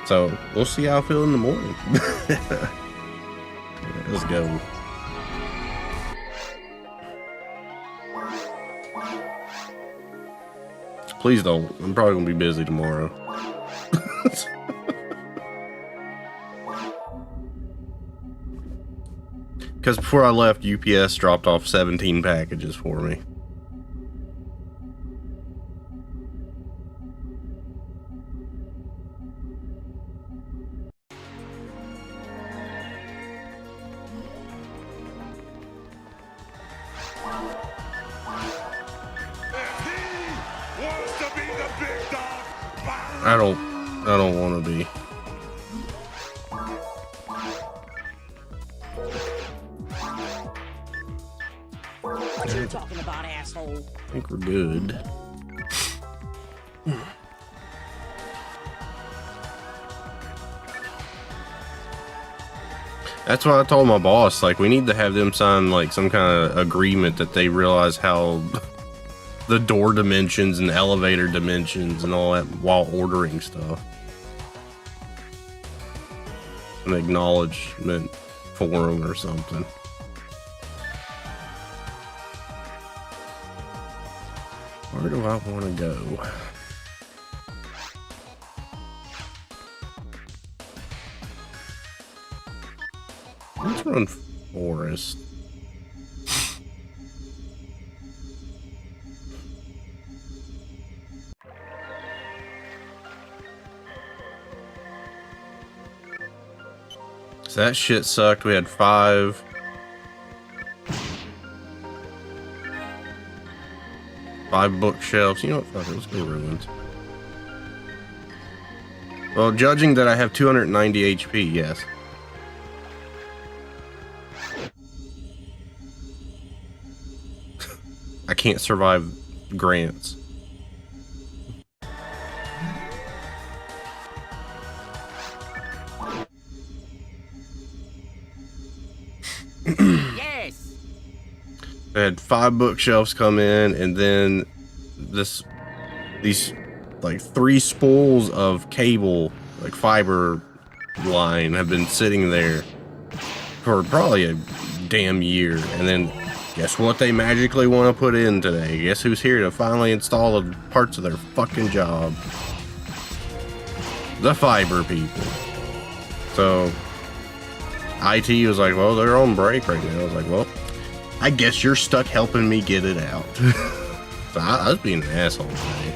So we'll see how I feel in the morning. Let's go. Please don't. I'm probably gonna be busy tomorrow. Because before I left, UPS dropped off 17 packages for me. I don't want to be. What you talking about, asshole? I think we're good. That's what I told my boss. Like, we need to have them sign like some kind of agreement that they realize how the door dimensions and elevator dimensions and all that while ordering stuff. An acknowledgement form or something. Where do I want to go? Let's run forest. So that shit sucked. We had 5 bookshelves. You know what? Fuck it, let's go ruins. Well, judging that I have 290 HP, yes. I can't survive grants. Yes. I had 5 bookshelves come in, and then these like 3 spools of cable, like fiber line, have been sitting there for probably a damn year. And then guess what they magically want to put in today? Guess who's here to finally install the parts of their fucking job? The fiber people. So IT was like, well, they're on break right now. I was like, well, I guess you're stuck helping me get it out. So I was being an asshole today.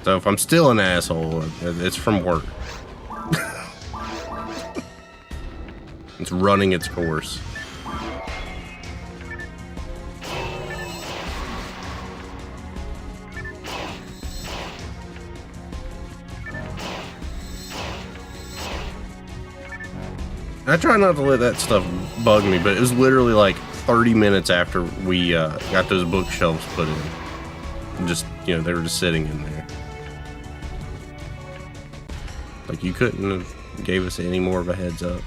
So if I'm still an asshole, it's from work. It's running its course. I try not to let that stuff bug me, but it was literally like 30 minutes after we got those bookshelves put in. Just, you know, they were just sitting in there. Like, you couldn't have gave us any more of a heads up.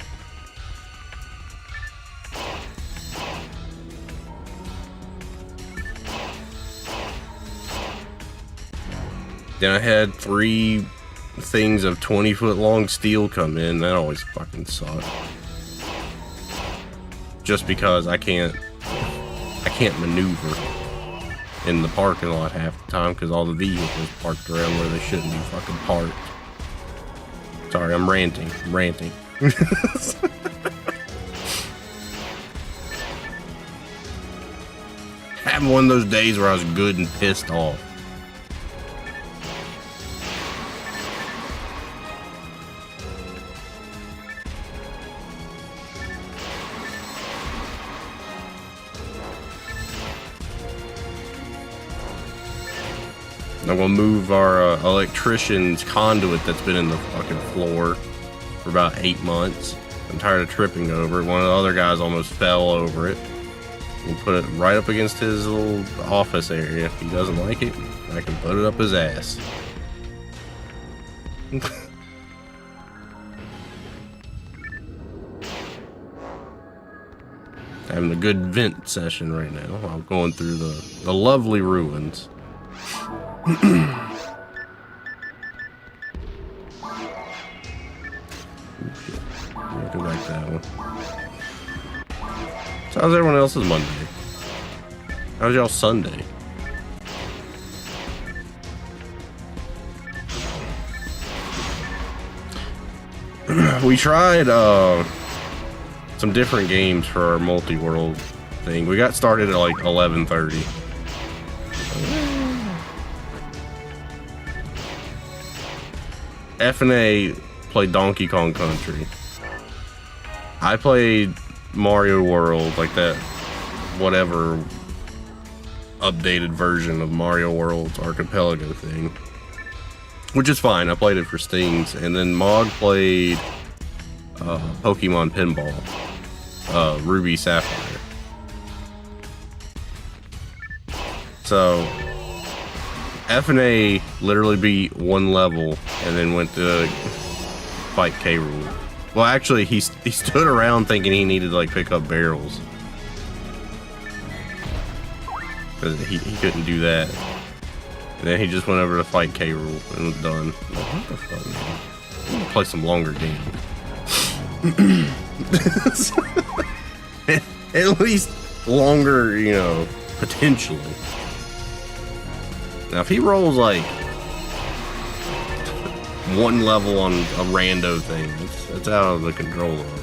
Then I had 3 things of 20-foot long steel come in. That always fucking sucked. Just because I can't maneuver in the parking lot half the time because all the vehicles parked around where they shouldn't be fucking parked. Sorry, I'm ranting. Having one of those days where I was good and pissed off. I'm gonna move our electrician's conduit that's been in the fucking floor for about 8 months. I'm tired of tripping over it. One of the other guys almost fell over it. We'll put it right up against his little office area. If he doesn't like it, I can put it up his ass. Having a good vent session right now. I'm going through the lovely ruins. Go back that one. So how's everyone else's Monday? How's y'all Sunday? We tried some different games for our multi-world thing. We got started at like 11:30. F&A played Donkey Kong Country. I played Mario World, like that whatever updated version of Mario World's Archipelago thing, which is fine. I played it for stings. And then Mog played Pokemon Pinball, Ruby Sapphire. So F&A literally beat one level and then went to fight K. Rool. Well, actually, he stood around thinking he needed to like pick up barrels, because he couldn't do that. And then he just went over to fight K. Rool and was done. Like, what the fuck, man? I'm gonna play some longer games. At least longer, you know, potentially. Now, if he rolls like one level on a rando thing, that's out of the control of it.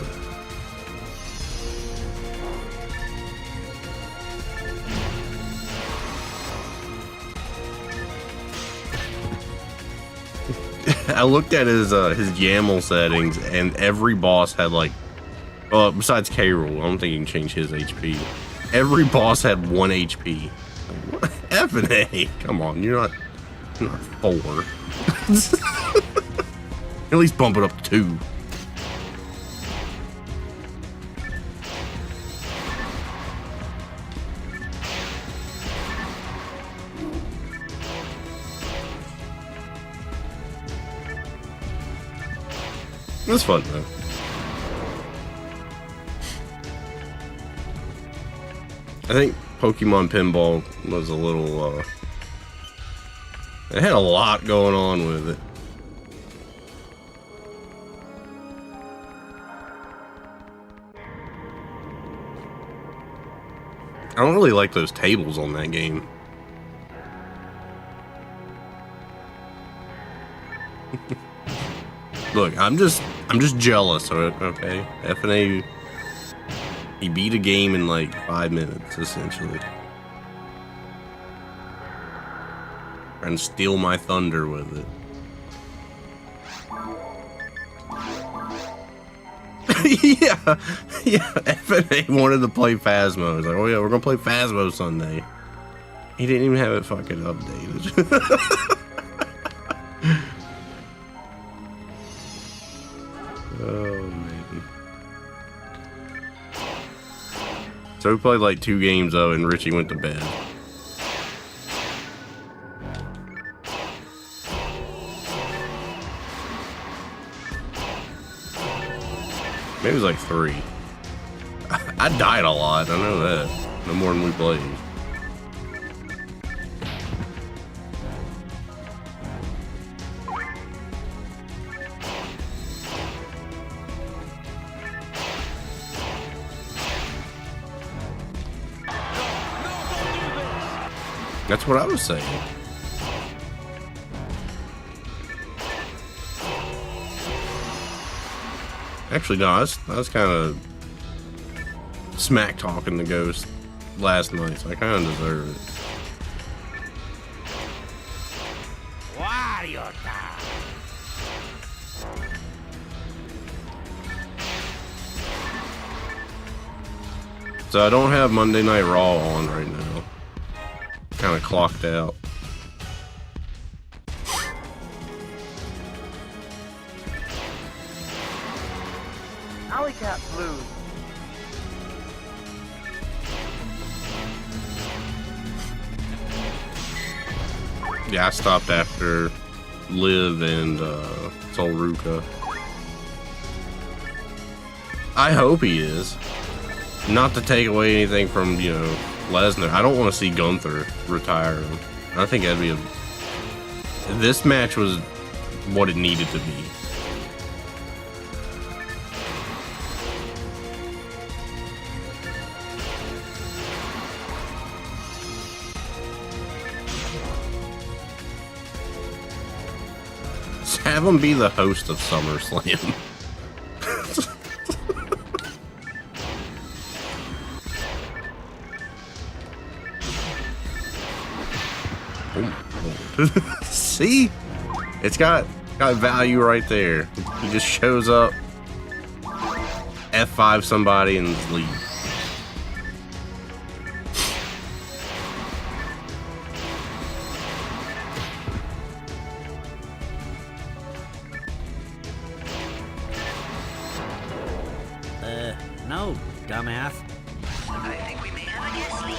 I looked at his YAML settings, and every boss had like, well, besides K. Rool, I don't think you can change his HP. Every boss had 1 HP. Like, what? F&A, come on, you're not 4. At least bump it up to 2. It was fun though. I think Pokemon Pinball was a little, it had a lot going on with it. I don't really like those tables on that game. Look, I'm just jealous of it, okay? F&A, he beat a game in like 5 minutes, essentially. Trying to steal my thunder with it. yeah, F&A wanted to play Phasmo. He's like, oh yeah, we're gonna play Phasmo Sunday. He didn't even have it fucking updated. Oh man. So we played like 2 games though, and Richie went to bed. Maybe it was like 3. I died a lot, I know that. No more than we played. That's what I was saying. Actually, no, I was kind of smack talking the ghost last night, so I kind of deserve it. Wario time. So I don't have Monday Night Raw on right now. Kind of clocked out. Alley Cat Blues. Yeah, I stopped after Liv and Solruka. I hope he is. not to take away anything from, you know, Lesnar, I don't want to see Gunther retire. I think that'd be this match was what it needed to be. Just have him be the host of SummerSlam. See? It's got value right there. He just shows up, F5 somebody, and leaves. No, dumbass. I think we may have a guest leak.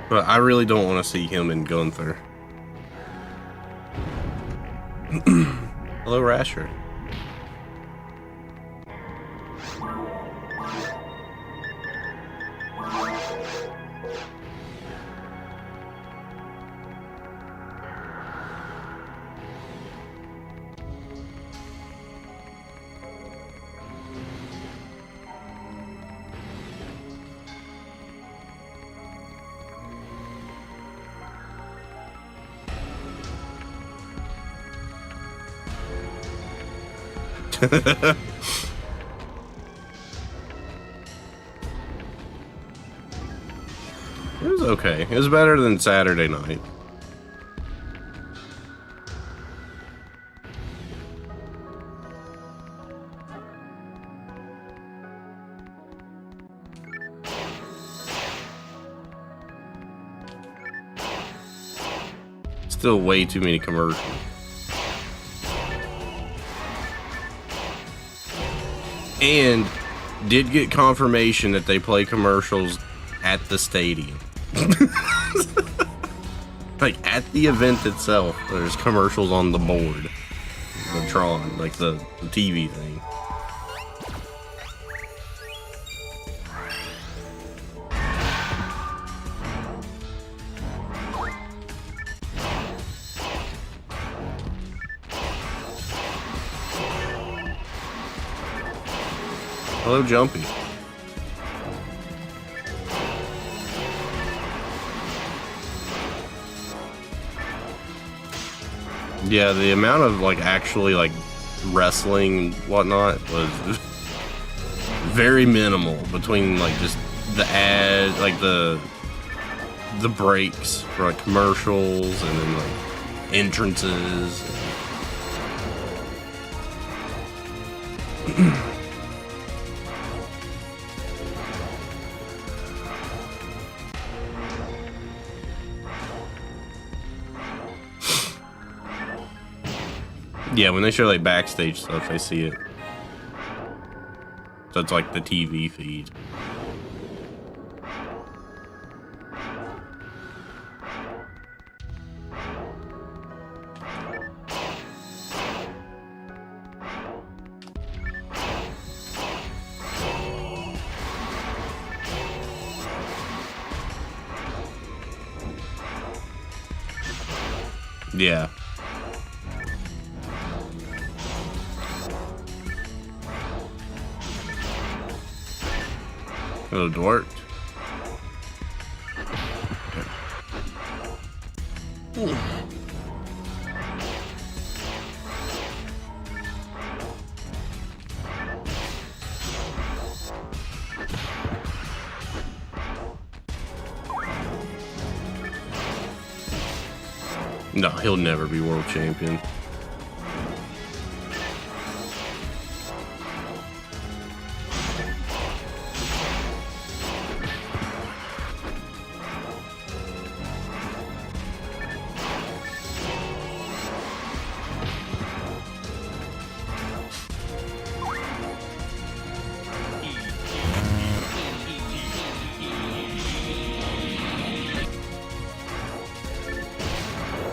But I really don't want to see him and Gunther. Hello, Rasher. It was okay. It was better than Saturday night. Still way too many commercials. And did get confirmation that they play commercials at the stadium. Like at the event itself, there's commercials on the board. The Tron, like the TV thing. Hello, Jumpy. Yeah, the amount of like actually like wrestling and whatnot was very minimal between like just the ad, like the breaks for like commercials and then like entrances. Yeah, when they show like backstage stuff, I see it. So it's like the TV feed. Yeah. It worked. No, he'll never be world champion.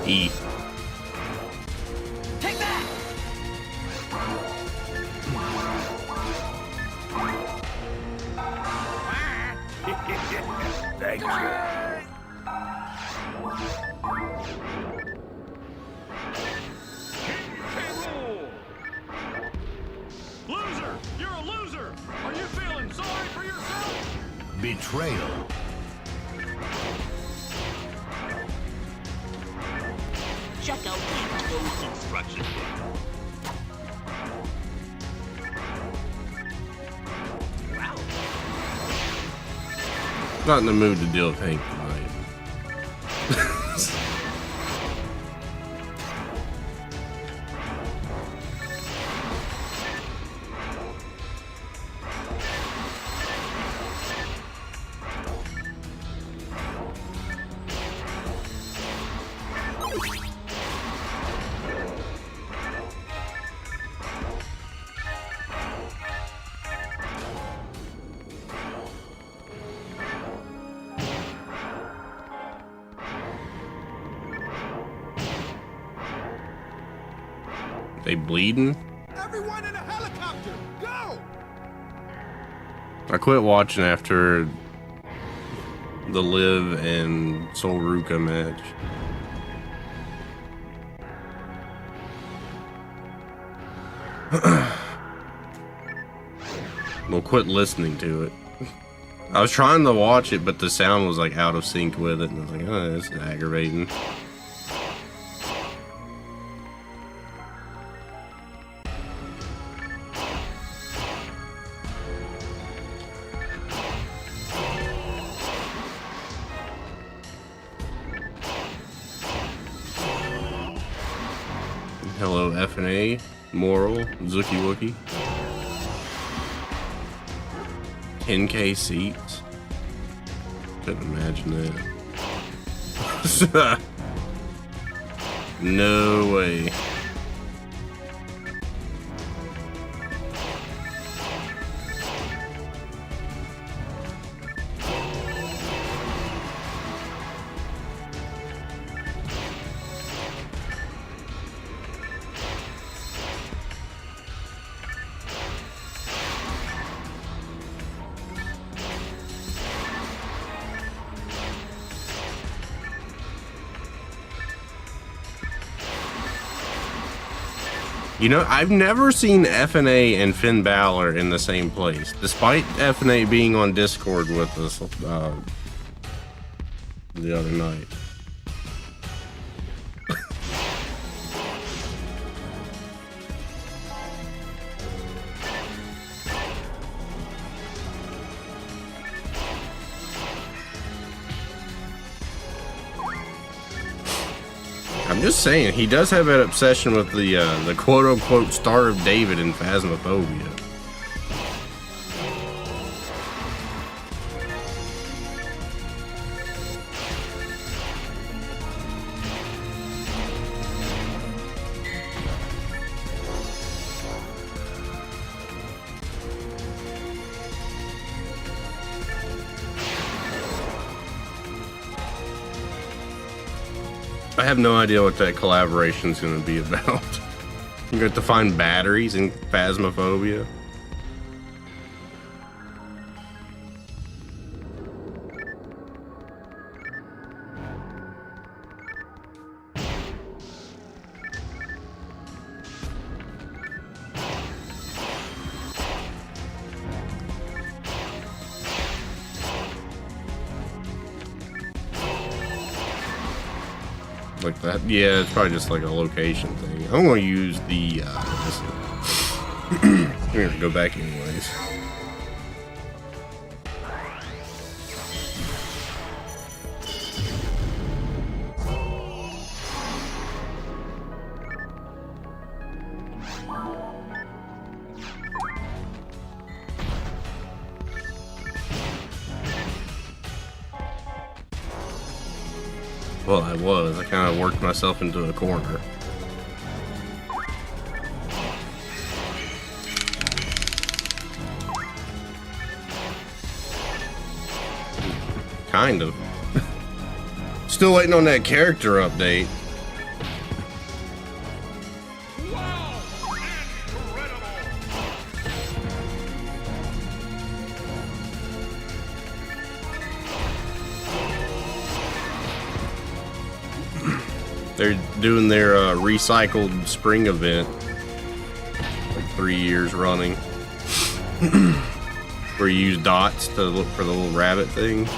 E. Take that! Thank you. Loser! You're a loser! Are you feeling sorry for yourself? Betrayal. Check out the closed instruction book. Wow. Not in the mood to deal with Hank tonight. They bleeding? Everyone in a helicopter! Go! I quit watching after the Liv and Sol Ruka match. Well, quit listening to it. I was trying to watch it, but the sound was like out of sync with it, and I was like, oh, this is aggravating. Hello, F&A, Moral, Zookie Wookie. 10K seats. Couldn't imagine that. No way. You know, I've never seen F&A and Finn Balor in the same place, despite F&A being on Discord with us the other night. I'm just saying, he does have that obsession with the quote-unquote Star of David in Phasmophobia. I have no idea what that collaboration is going to be about. You have to find batteries in Phasmophobia. Like that, yeah, it's probably just like a location thing. I'm gonna use the we're gonna go back anyways. Well, I was. I kind of worked myself into a corner. Kind of. Still waiting on that character update. They're doing their recycled spring event, like 3 years running, where you use dots to look for the little rabbit thing.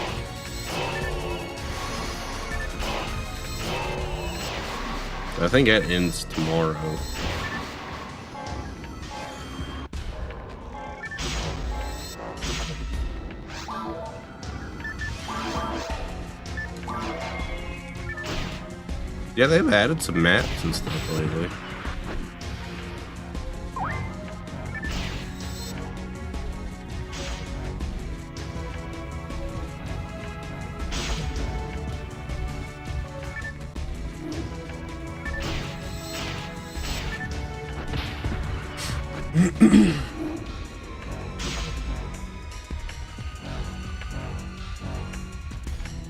I think that ends tomorrow. Yeah, they've added some maps and stuff lately.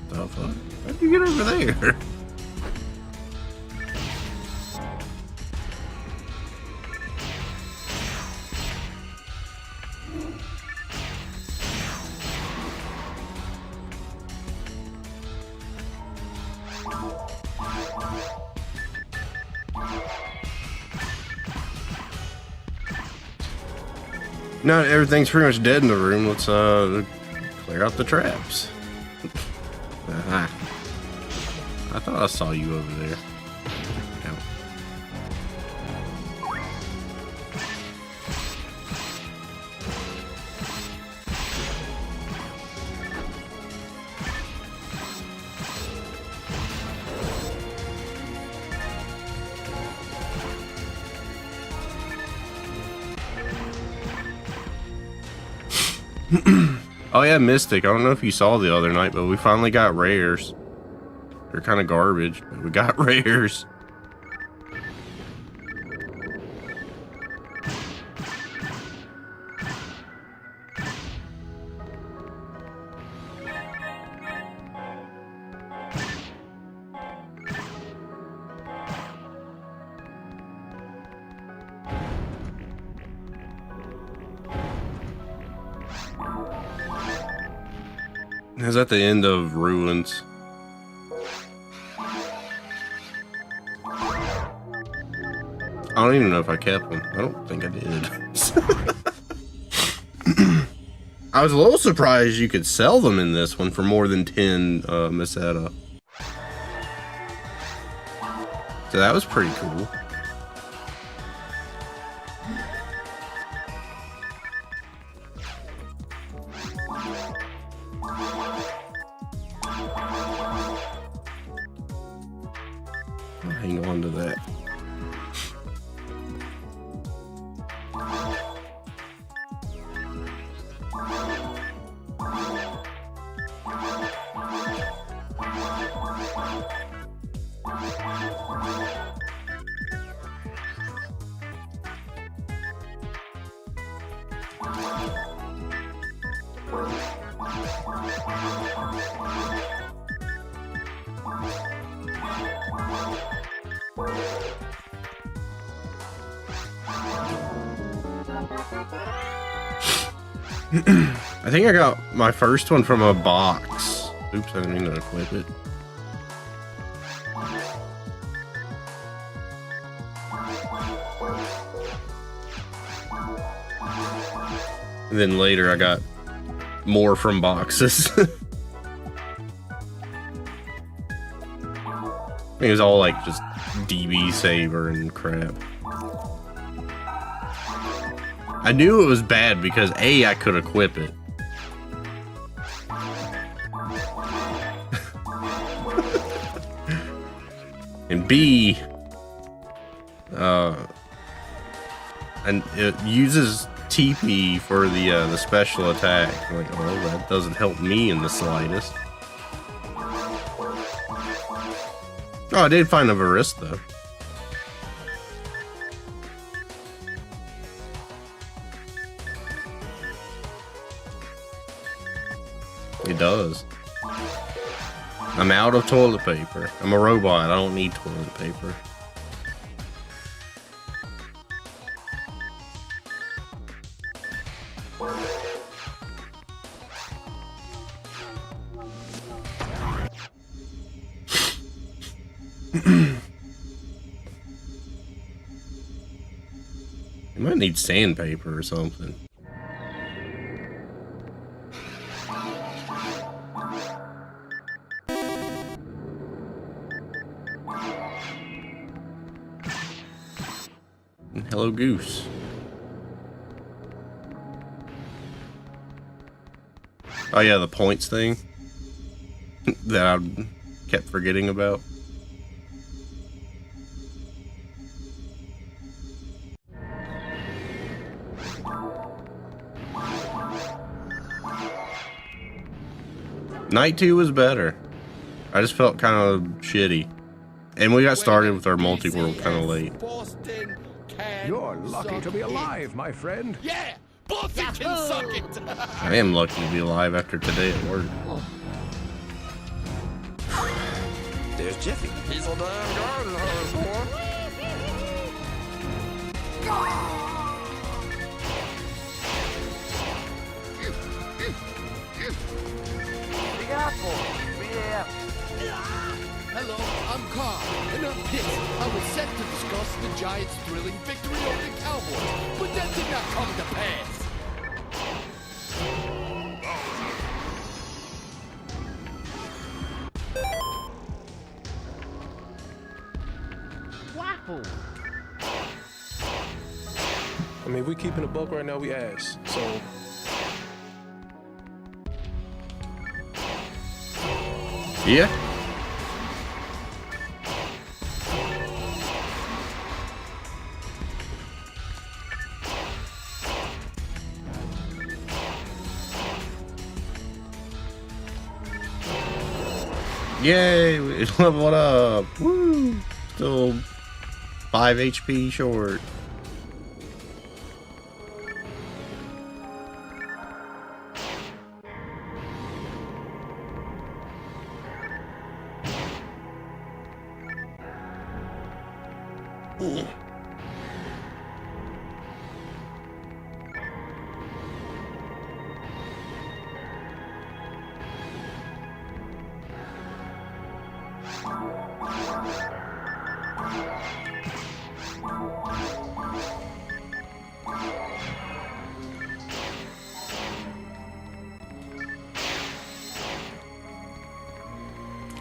The fuck? How'd you get over there? Now everything's pretty much dead in the room. Let's clear out the traps. I thought I saw you over there. Ow. Oh yeah, Mystic. I don't know if you saw the other night, but we finally got rares. They're kind of garbage, but we got rares. Is that the end of Ruins? I don't even know if I kept them. I don't think I did. I was a little surprised you could sell them in this one for more than 10 Meseta. So that was pretty cool. I'll hang on to that. I think I got my first one from a box. Oops, I didn't mean to equip it. And then later I got more from boxes. I think it was all like just DB saver and crap. I knew it was bad because A, I could equip it. And B, and it uses TP for the special attack. I'm like, oh, that doesn't help me in the slightest. Oh, I did find a Varist though. It does. I'm out of toilet paper. I'm a robot. I don't need toilet paper. need sandpaper or something. Hello, Goose. Oh yeah, the points thing that I kept forgetting about. Night 2 was better. I just felt kind of shitty. And we got started with our multi-world kind of late. You're lucky to be alive, my friend. Yeah, Boston can suck it. I am lucky to be alive after today at work. There's Jeffy. He's a damn garden hose, boy. Big Apple. 3 a.m. Hello, I'm Carl, and I'm pissed. I was set to discuss the Giants' thrilling victory over the Cowboys, but that did not come to pass. Waffle. I mean, if we keeping a buck right now, we ass. So Yeah. Yay, we leveled up. Woo! Still 5 HP short.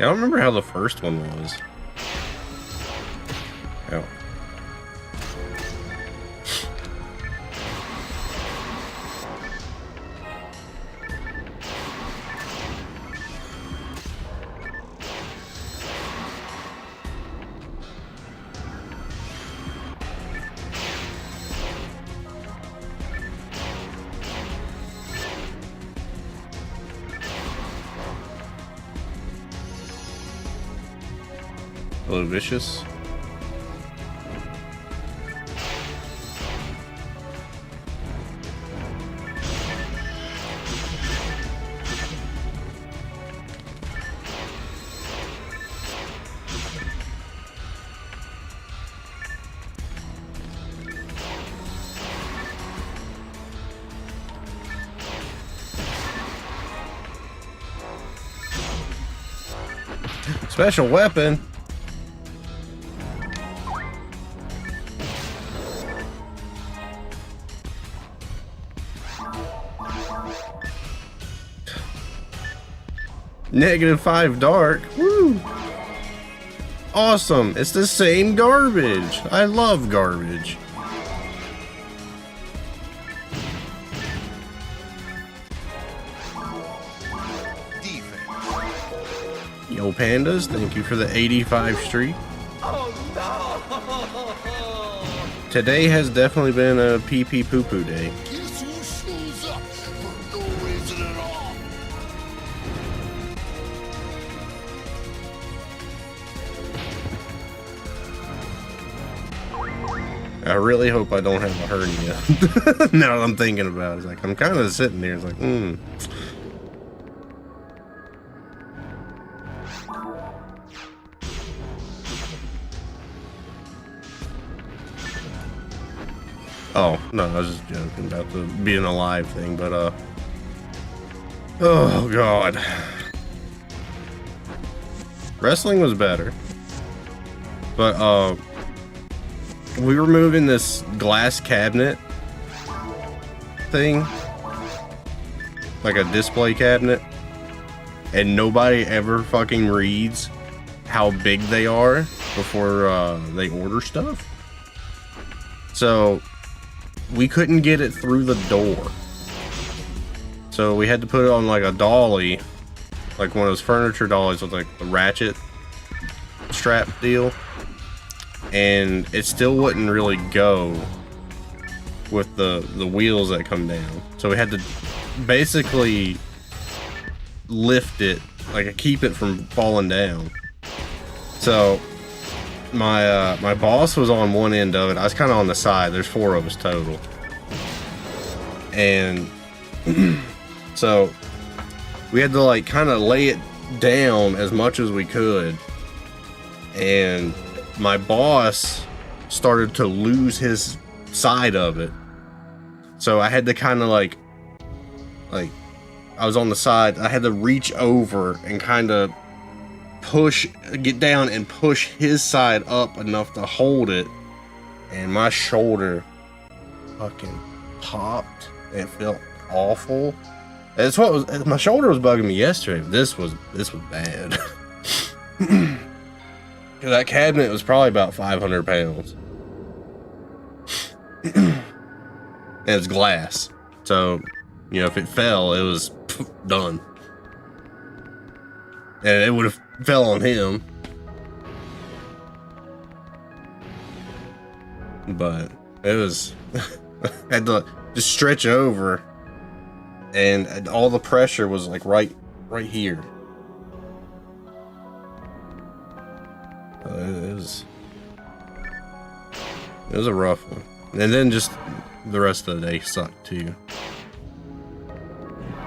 I don't remember how the first one was. Oh. Hello, Vicious. Special weapon. -5 dark. Woo! Awesome. It's the same garbage. I love garbage. Yo, pandas, thank you for the 85 streak. Oh no! Today has definitely been a pee-pee poo-poo day. Guess who shows up for no reason at all? I really hope I don't have a hernia. Now that I'm thinking about it, it's like I'm kind of sitting there. It's like, Oh, no, I was just joking about the being alive thing, but, oh, God. Wrestling was better. But, we were moving this glass cabinet thing, like a display cabinet, and nobody ever fucking reads how big they are before they order stuff. So we couldn't get it through the door. So we had to put it on like a dolly, like one of those furniture dollies with like the ratchet strap deal. And it still wouldn't really go with the wheels that come down. So we had to basically lift it, like keep it from falling down. So my boss was on one end of it. I was kind of on the side. There's 4 of us total. And so we had to like kind of lay it down as much as we could. And my boss started to lose his side of it. So I had to kind of like I was on the side. I had to reach over and kind of get down and push his side up enough to hold it. And my shoulder fucking popped. It felt awful. That's what was, my shoulder was bugging me yesterday. This was bad. That cabinet was probably about 500 pounds. And it's glass. So, you know, if it fell, it was done. And it would have fell on him. But it was... I had to just stretch over. And all the pressure was like right here. It was a rough one. And then just the rest of the day sucked too.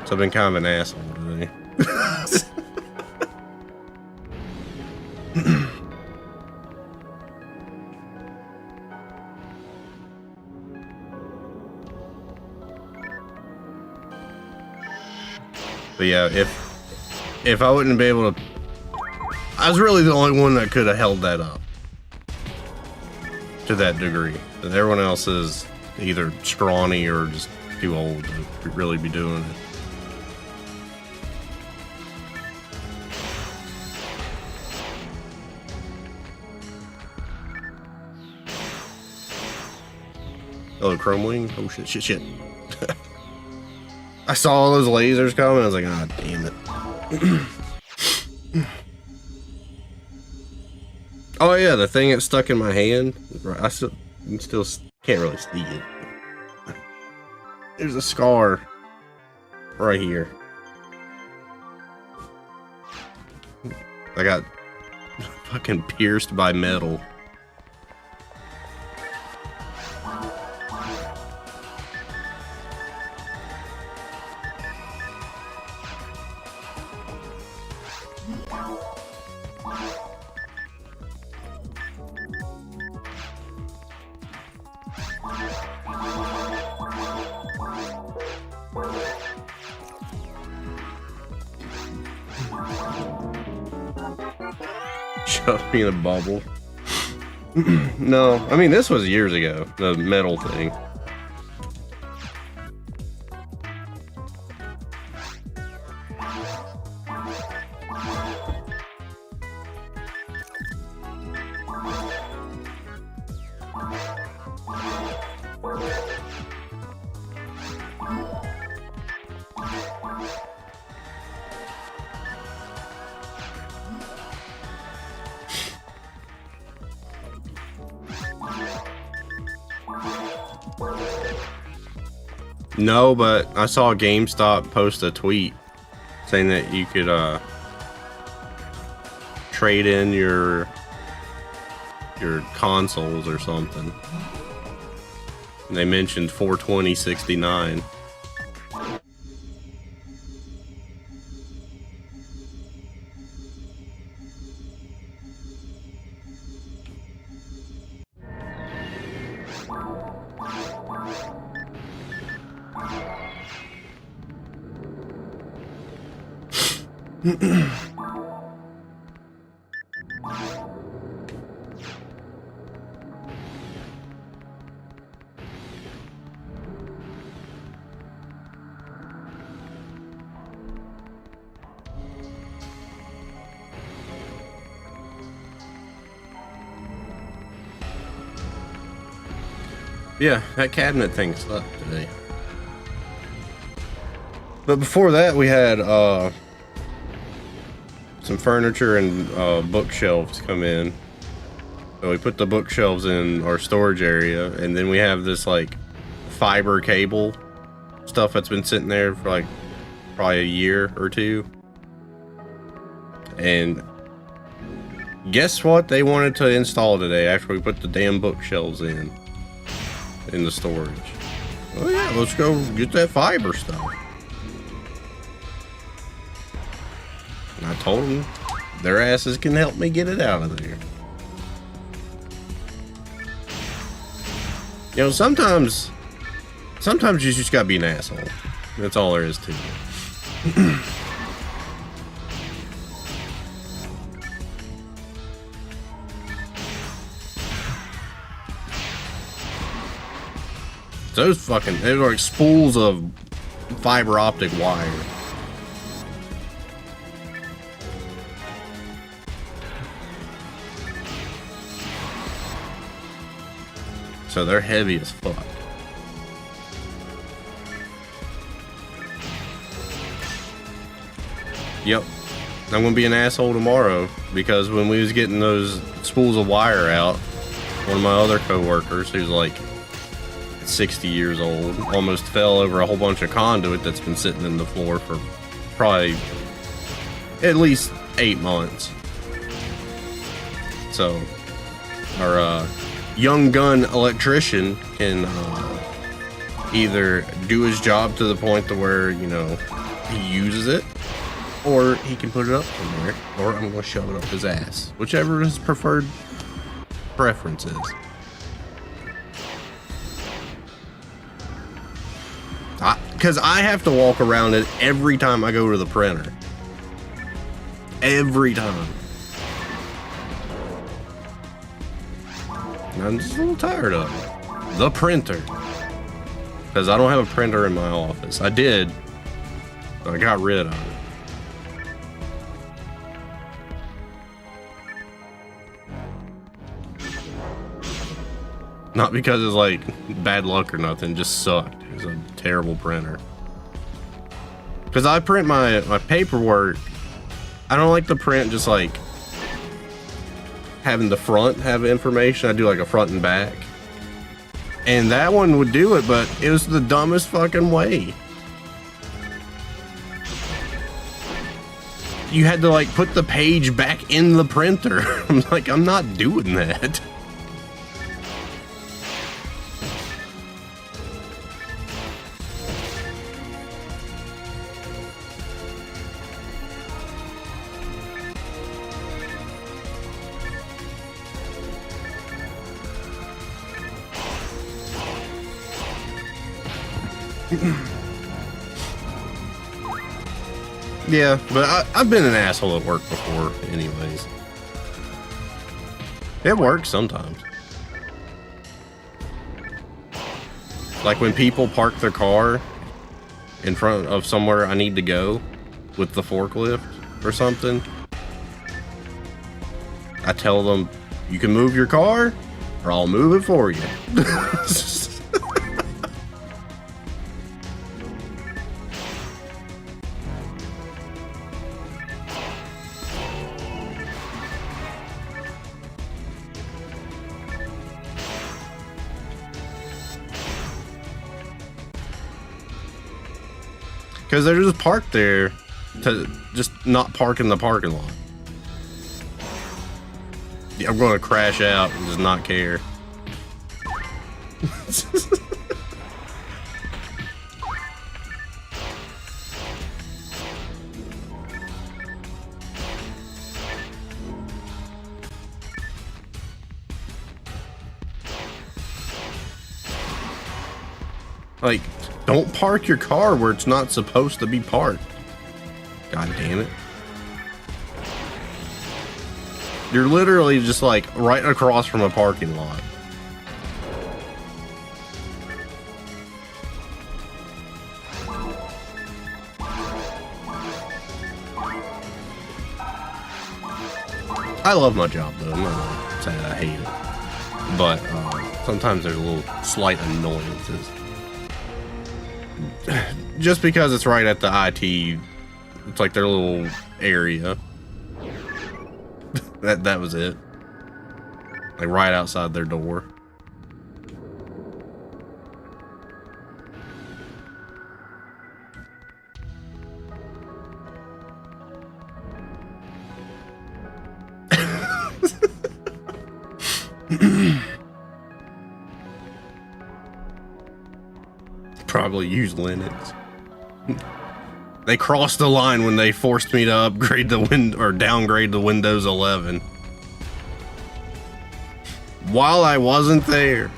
So I've been kind of an asshole today. But yeah, if I wouldn't be able to, I was really the only one that could have held that up to that degree. But everyone else is either scrawny or just too old to really be doing it. Oh, Chrome Wing? Oh shit. I saw all those lasers coming, I was like, ah, damn it. Oh yeah, the thing that stuck in my hand, I still can't really see it. There's a scar right here. I got fucking pierced by metal. Shove me in a bubble. No, I mean, this was years ago, the metal thing. No, but I saw GameStop post a tweet saying that you could trade in your consoles or something. And they mentioned 420.69. Yeah, that cabinet thing sucked today. But before that, we had some furniture and bookshelves come in. So we put the bookshelves in our storage area, and then we have this like fiber cable stuff that's been sitting there for like probably a year or two. And guess what they wanted to install today after we put the damn bookshelves in the storage? Oh yeah, let's go get that fiber stuff. And I told them their asses can help me get it out of there. You know, sometimes you just gotta be an asshole. That's all there is to it. Those fucking, they're like spools of fiber optic wire. So they're heavy as fuck. Yep. I'm gonna be an asshole tomorrow because when we was getting those spools of wire out, one of my other coworkers, who's like 60 years old, almost fell over a whole bunch of conduit that's been sitting in the floor for probably at least 8 months. So our young gun electrician can either do his job to the point to where, you know, he uses it, or he can put it up somewhere, or I'm gonna shove it up his ass, whichever his preferred preference is. Because I have to walk around it every time I go to the printer. Every time. And I'm just a little tired of it. The printer. Because I don't have a printer in my office. I did, but I got rid of it. Not because it's like bad luck or nothing, just sucked. It was a terrible printer. Because I print my paperwork, I don't like to print just like having the front have information. I do like a front and back. And that one would do it, but it was the dumbest fucking way. You had to like put the page back in the printer. I'm like, I'm not doing that. Yeah, but I've been an asshole at work before anyways. It works sometimes. Like when people park their car in front of somewhere I need to go with the forklift or something, I tell them, you can move your car or I'll move it for you. Because they're just parked there to just not park in the parking lot. Yeah, I'm going to crash out and just not care. Like, don't park your car where it's not supposed to be parked. God damn it. You're literally just like right across from a parking lot. I love my job though. I'm not gonna say I hate it. But sometimes there's a little slight annoyances. Just because it's right at the IT, it's like their little area. that was it. Like right outside their door. Probably use Linux. They crossed the line when they forced me to upgrade the or downgrade the Windows 11 while I wasn't there.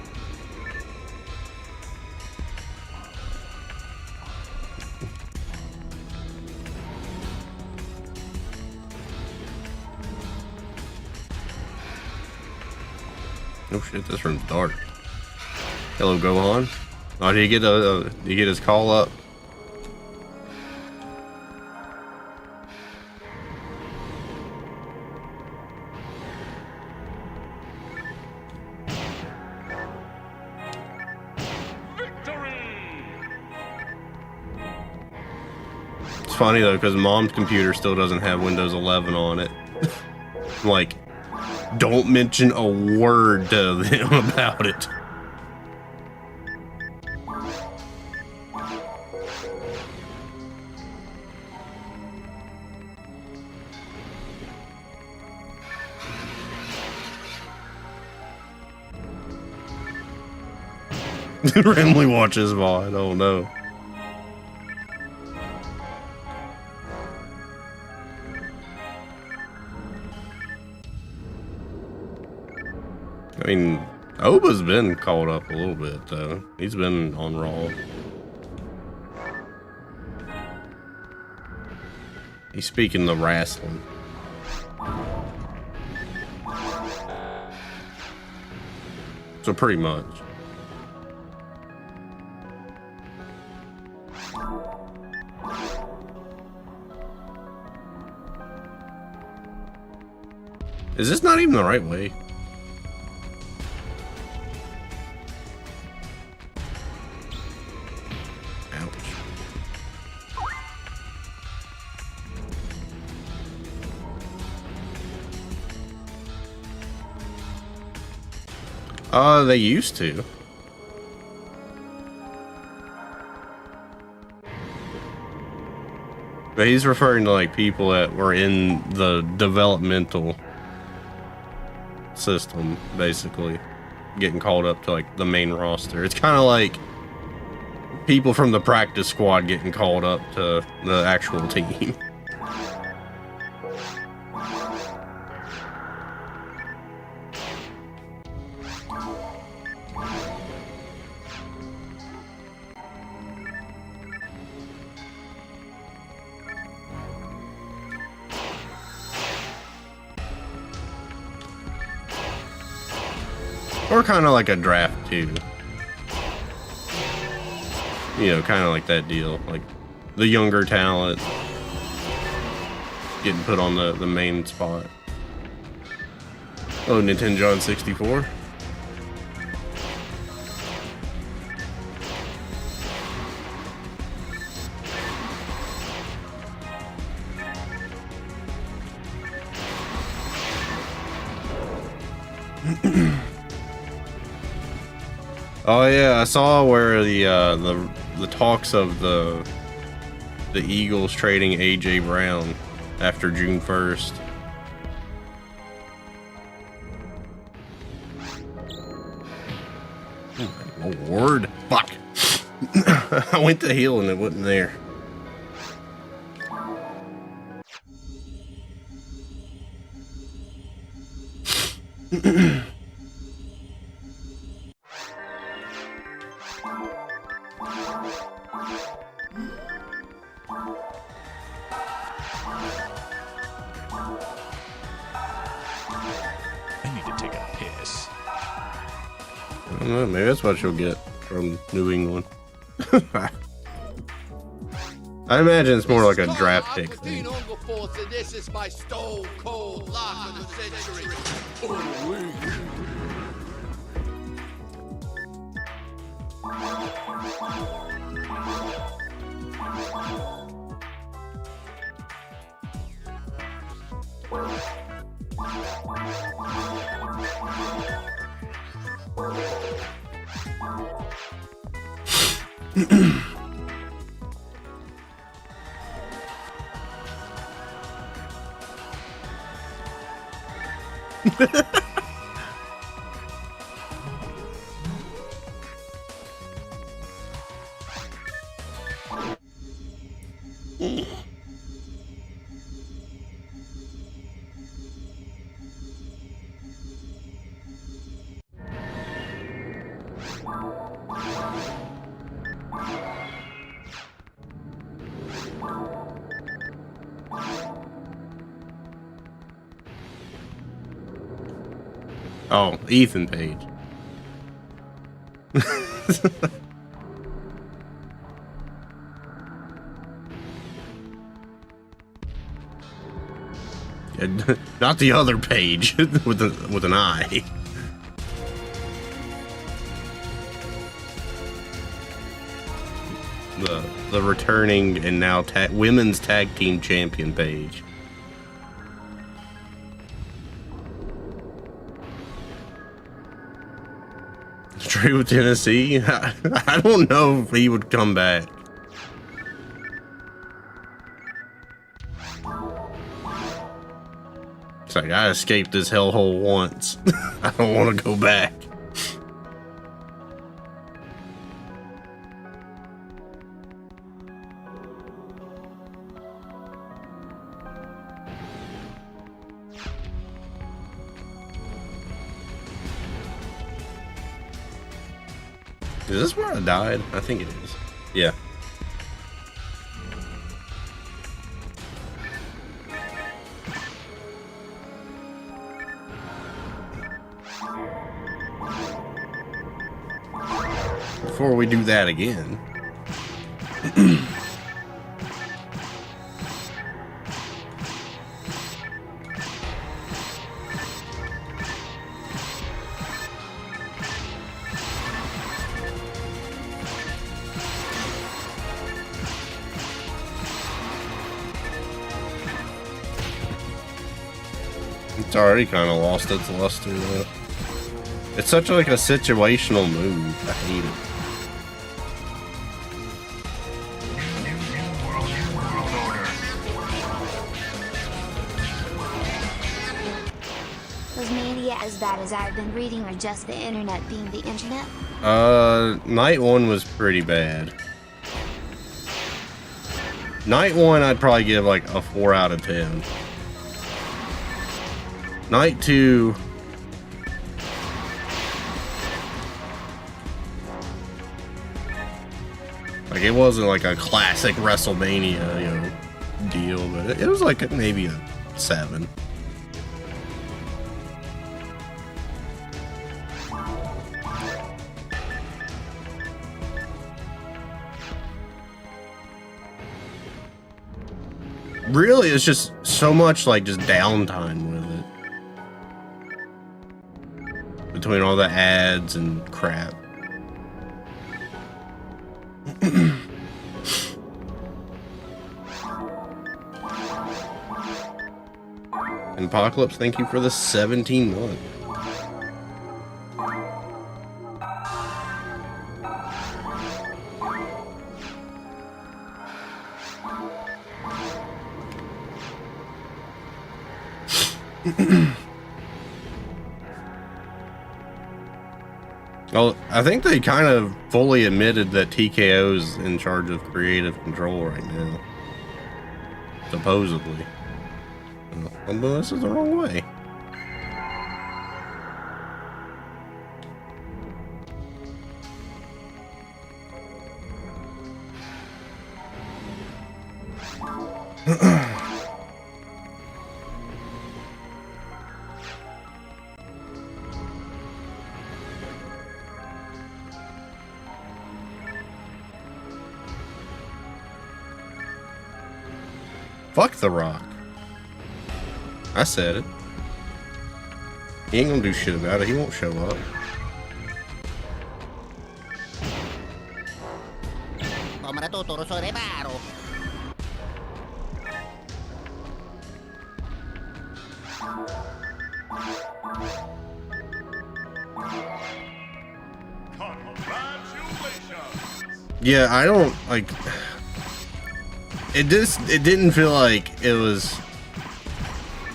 Oh shit, this room's dark. Hello, Gohan. Oh, did he get his call up? It's funny though, because Mom's computer still doesn't have Windows 11 on it. Like, don't mention a word to them about it. Randomly watches VOD. Oh no. I mean, Oba's been called up a little bit though. He's been on Raw. He's speaking the wrestling. So pretty much. Is this not even the right way? Ouch. They used to. But he's referring to like people that were in the developmental system, basically getting called up to like the main roster. It's kind of like people from the practice squad getting called up to the actual team. Or kind of like a draft too. You know, kind of like that deal. Like the younger talent getting put on the main spot. Oh, Nintendo on 64. Oh yeah, I saw where the talks of the Eagles trading AJ Brown after June 1st. Oh my lord! Fuck! I went to heal and it wasn't there. I don't know, maybe that's what you'll get from New England. I imagine it's more like a draft pick thing. This is my stone cold lock of the century. Oh, Ethan Page. Yeah, not the other Page with an eye. The returning and now women's tag team champion Page. Straight with Tennessee? I don't know if he would come back. It's like, I escaped this hellhole once. I don't want to go back. Is this where I died? I think it is. Yeah. Before we do that again. It's already kind of lost its luster though. It's such like a situational move. I hate it. Was Mania as bad as I've been reading, or just the internet being the internet? Night 1 was pretty bad. Night 1 I'd probably give like a 4 out of 10. Night 2, like it wasn't like a classic WrestleMania, you know, deal, but it was like maybe a 7. Really, it's just so much like just downtime with it. Between all the ads and crap. Apocalypse, thank you for the 17 month. Well, I think they kind of fully admitted that TKO's in charge of creative control right now. Supposedly. Well, this is the wrong way. Fuck The Rock. I said it. He ain't gonna do shit about it. He won't show up. Yeah, I don't like it. It didn't feel like it was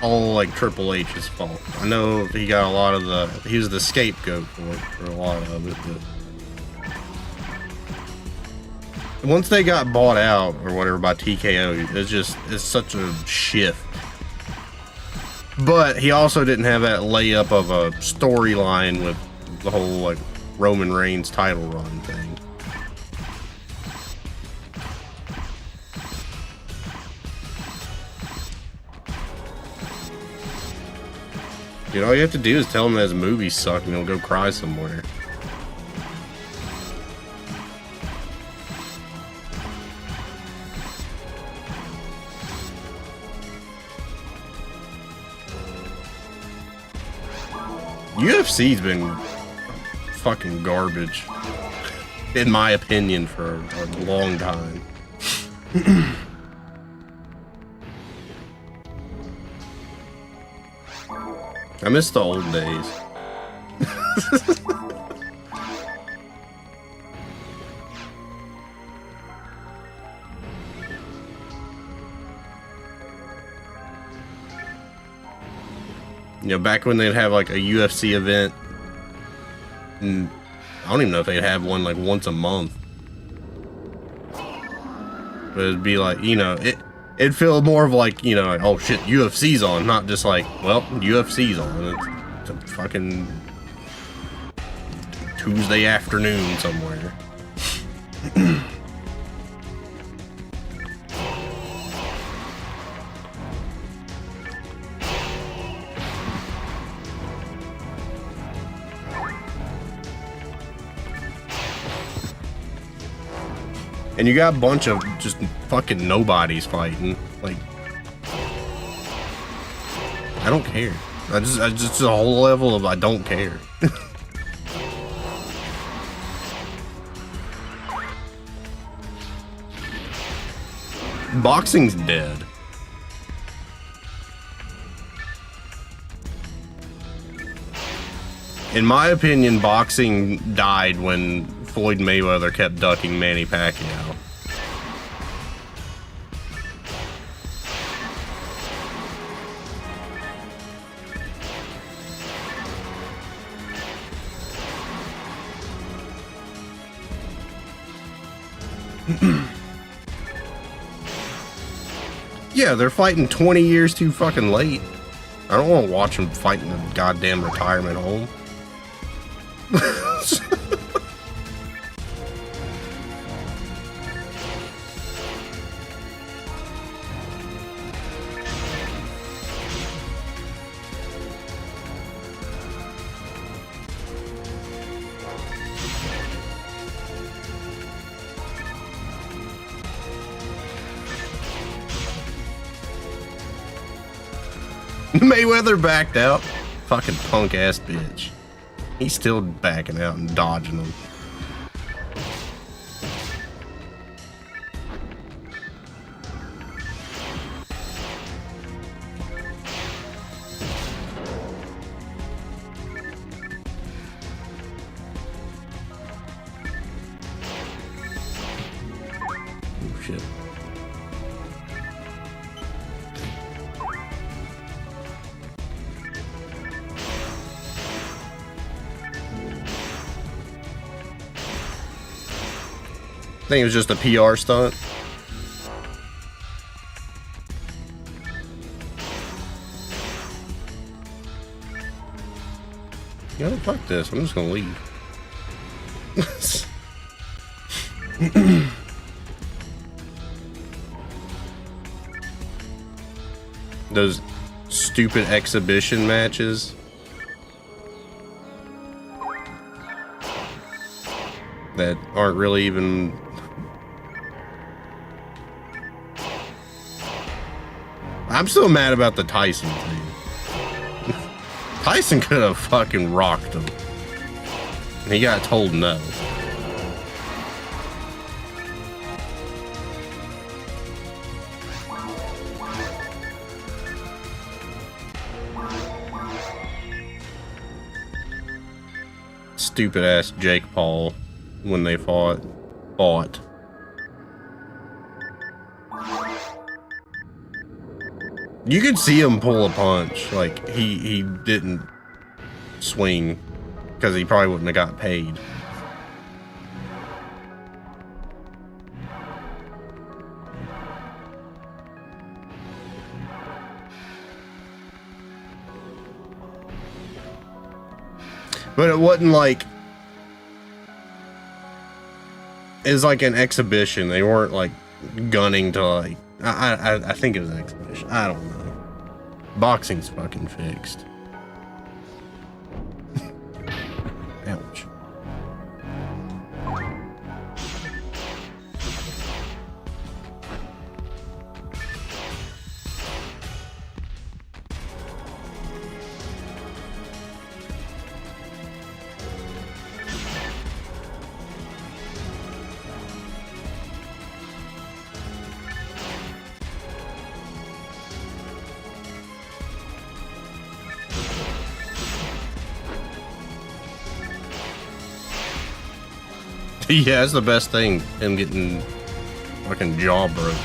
all like Triple H's fault. I know he got a lot of he was the scapegoat for a lot of it, but once they got bought out or whatever by TKO, it's such a shift. But he also didn't have that layup of a storyline with the whole like Roman Reigns title run thing. You know, all you have to do is tell him that his movies suck and he'll go cry somewhere. UFC's been fucking garbage, in my opinion, for a long time. I miss the old days. You know, back when they'd have like a UFC event, and I don't even know if they'd have one like once a month. But it'd be like, you know, it'd feel more of like, you know, like, oh shit, UFC's on, not just like, well, UFC's on. It's a fucking Tuesday afternoon somewhere. And you got a bunch of just fucking nobodies fighting. Like, I don't care. I just a whole level of I don't care. Boxing's dead. In my opinion, boxing died when Floyd Mayweather kept ducking Manny Pacquiao. Yeah, they're fighting 20 years too fucking late. I don't want to watch them fight in a goddamn retirement home. Mayweather backed out. Fucking punk ass bitch. He's still backing out and dodging them. Oh shit. I think it was just a PR stunt. Yeah, fuck this. I'm just gonna leave. Those stupid exhibition matches. That aren't really even... I'm still mad about the Tyson thing. Tyson could have fucking rocked him. And he got told no. Stupid ass Jake Paul when they fought. fought. You could see him pull a punch. Like, he didn't swing because he probably wouldn't have got paid. But it wasn't like, it was like an exhibition. They weren't like gunning to like, I think it was an exhibition. I don't know. Boxing's fucking fixed. Ouch. Yeah, that's the best thing, him getting fucking jaw broken.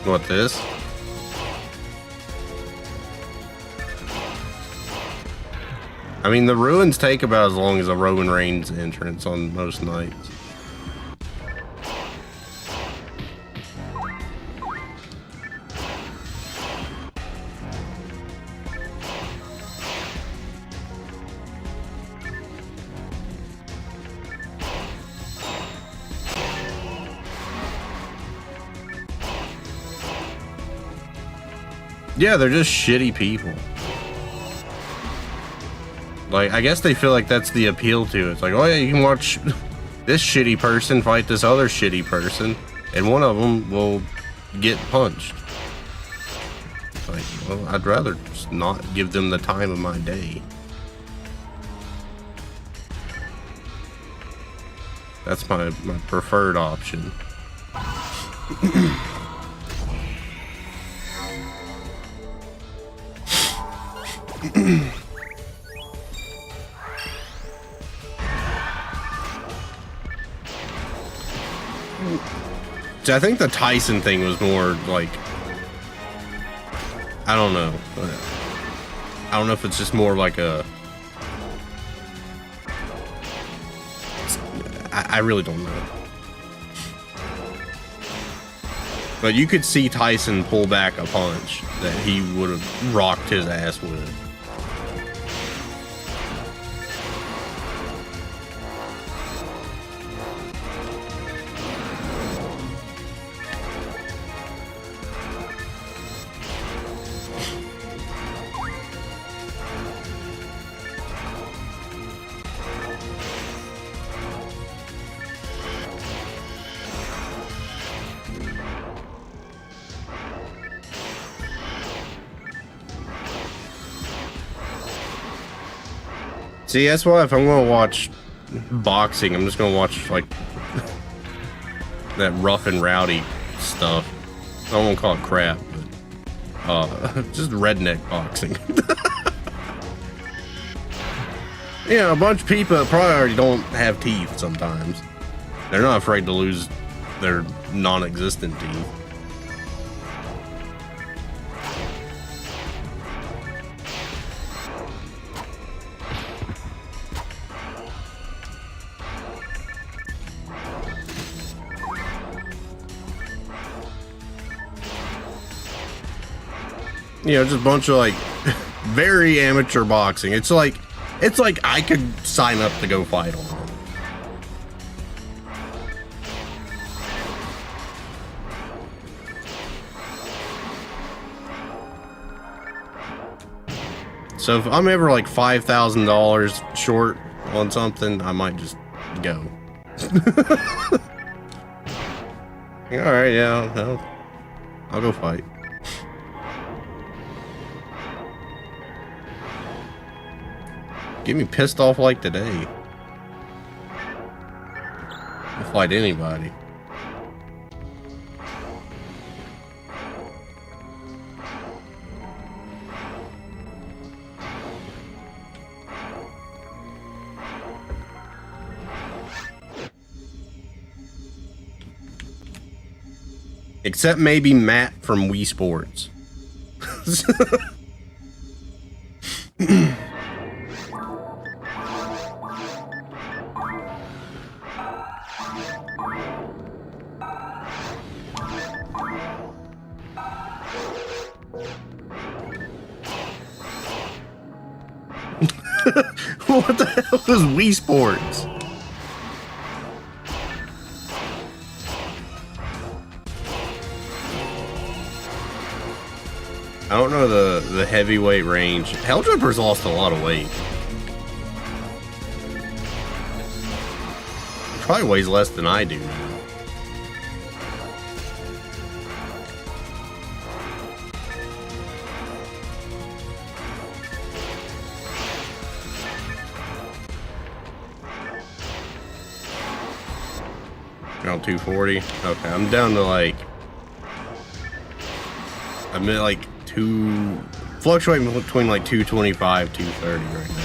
What, this? I mean, the ruins take about as long as a Roman Reigns entrance on most nights. Yeah, they're just shitty people. Like, I guess they feel like that's the appeal to it. It's like, oh yeah, you can watch this shitty person fight this other shitty person, and one of them will get punched. It's like, well, I'd rather just not give them the time of my day. That's my preferred option. I think the Tyson thing was more like, I don't know. I don't know if it's just more like a, I really don't know. But you could see Tyson pull back a punch that he would have rocked his ass with. See, that's why if I'm gonna watch boxing, I'm just gonna watch like that rough and rowdy stuff. I won't call it crap, but just redneck boxing. Yeah, a bunch of people that probably already don't have teeth sometimes. They're not afraid to lose their non-existent teeth. You know, just a bunch of like very amateur boxing. It's like I could sign up to go fight on it. So if I'm ever like $5,000 short on something, I might just go. All right, yeah, I'll go fight. Get me pissed off like today. fight anybody. Except maybe Matt from Wii Sports. What the hell is Wii Sports? I don't know the heavyweight range. Helljumper's lost a lot of weight. Probably weighs less than I do now. Around 240. Okay, I'm down to like, I'm at like fluctuating between like 225, 230 right now.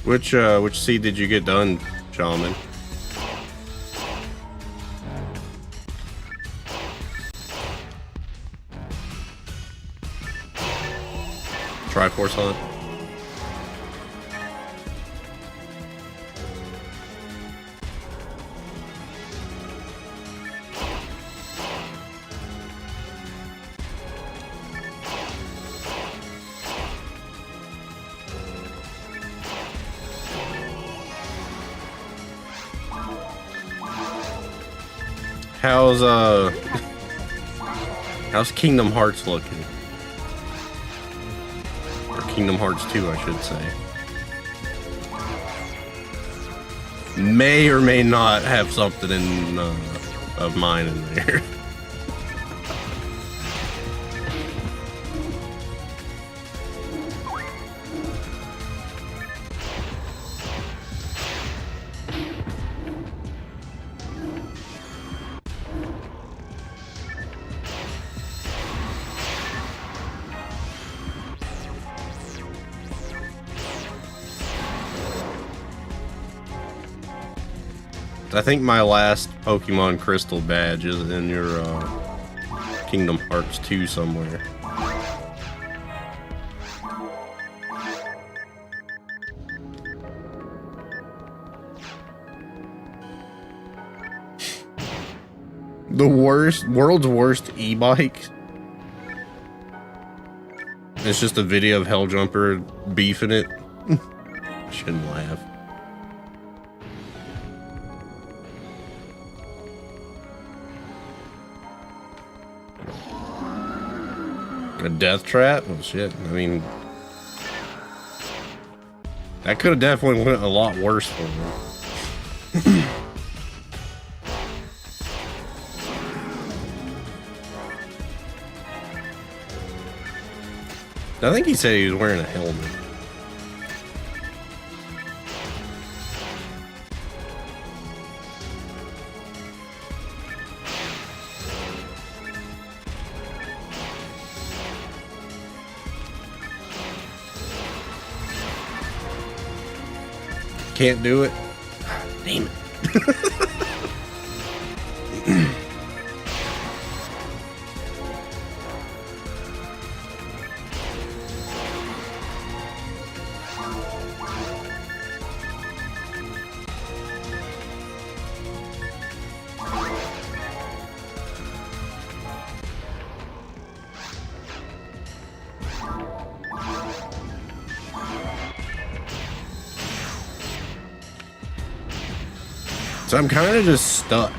Which seed did you get done, Shaman? Triforce Hunt? How's Kingdom Hearts looking? Or Kingdom Hearts 2, I should say. May or may not have something in of mine in there. I think my last Pokemon Crystal badge is in your Kingdom Hearts 2 somewhere. The world's worst e-bike. It's just a video of Helljumper beefing it. Shouldn't laugh. A death trap? Oh shit. I mean, that could have definitely went a lot worse for me. I think he said he was wearing a helmet. Can't do it. Damn it. So I'm kind of just stuck.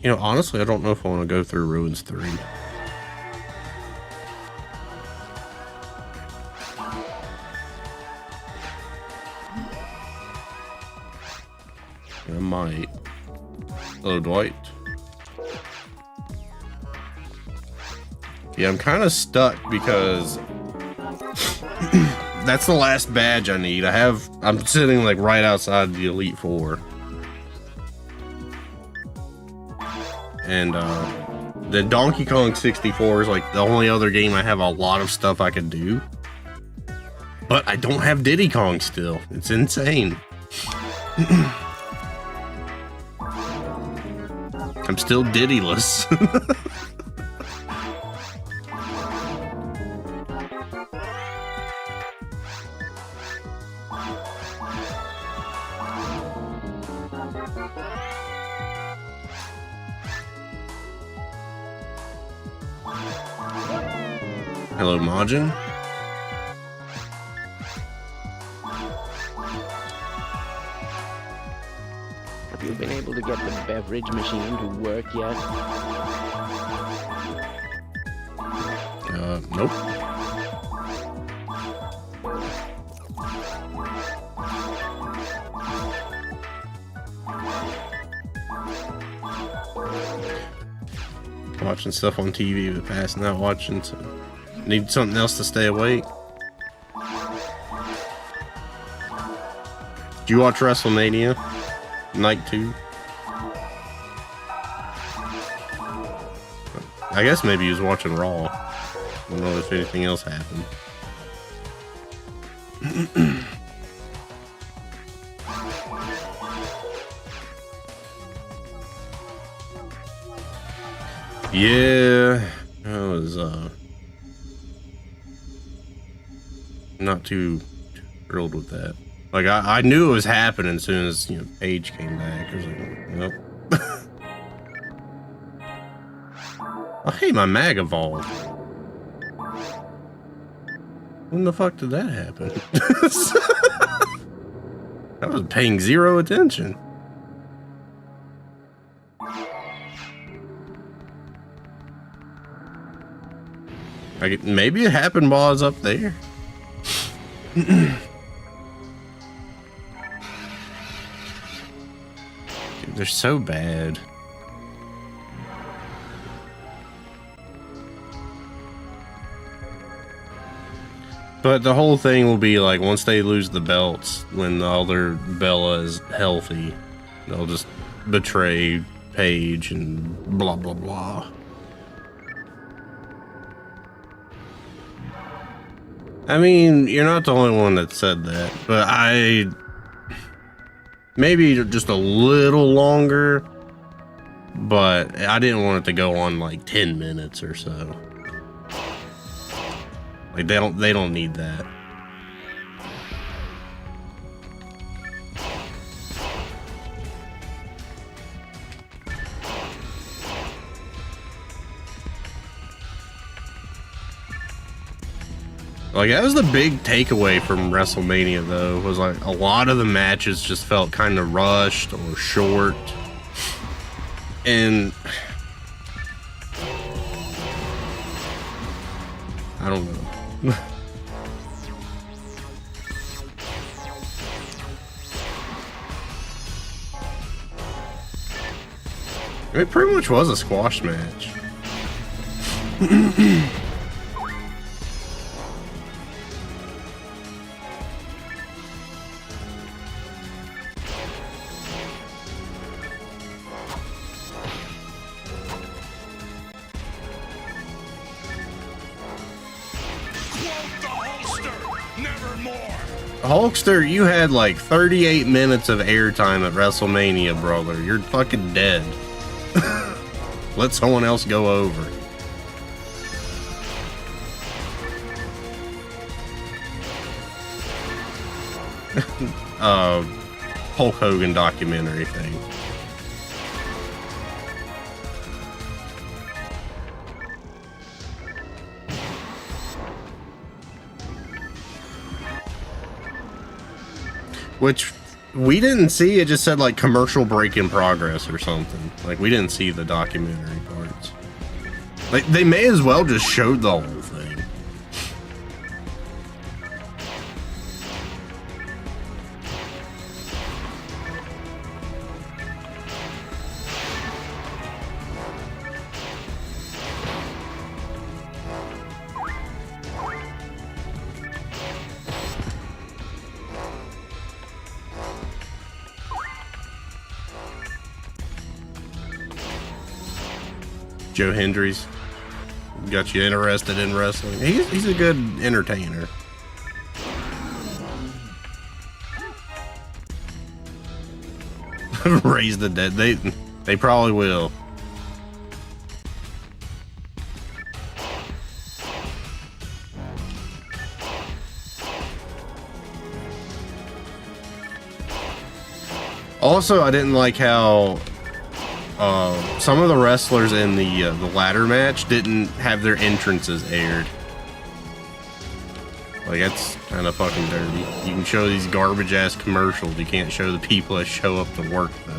You know, honestly, I don't know if I want to go through Ruins 3. I might. Hello, Dwight. Yeah, I'm kind of stuck because that's the last badge I need. I'm sitting like right outside the Elite Four. And the Donkey Kong 64 is like the only other game I have a lot of stuff I can do. But I don't have Diddy Kong still. It's insane. I'm still Diddy-less. Hello, Majin. Have you been able to get the beverage machine to work yet? Nope. Watching stuff on TV but passing out watching, so need something else to stay awake. Did you watch WrestleMania Night 2? I guess maybe he was watching Raw. I don't know if anything else happened. Yeah, I was not too thrilled with that. Like I knew it was happening as soon as Paige came back. I was like, nope. Oh, hey, my mag evolved. When the fuck did that happen? I was paying zero attention. Maybe it happened while I was up there. Dude, they're so bad. But the whole thing will be like once they lose the belts, when the other Bella is healthy, they'll just betray Paige and blah blah blah. I mean, you're not the only one that said that, but maybe just a little longer, but I didn't want it to go on like 10 minutes or so. Like they don't need that. Like that was the big takeaway from WrestleMania though, was like a lot of the matches just felt kind of rushed or short. And I don't know. It pretty much was a squash match. Hulkster, you had like 38 minutes of airtime at WrestleMania, brother. You're fucking dead. Let someone else go over. Hulk Hogan documentary thing. Which we didn't see. It just said like commercial break in progress or something. Like we didn't see the documentary parts. Like they may as well just showed the whole thing. Joe Hendry's got you interested in wrestling. He's a good entertainer. Raise the dead. They probably will. Also, I didn't like how some of the wrestlers in the ladder match didn't have their entrances aired. Like, that's kind of fucking dirty. You can show these garbage ass commercials. You can't show the people that show up to work, though.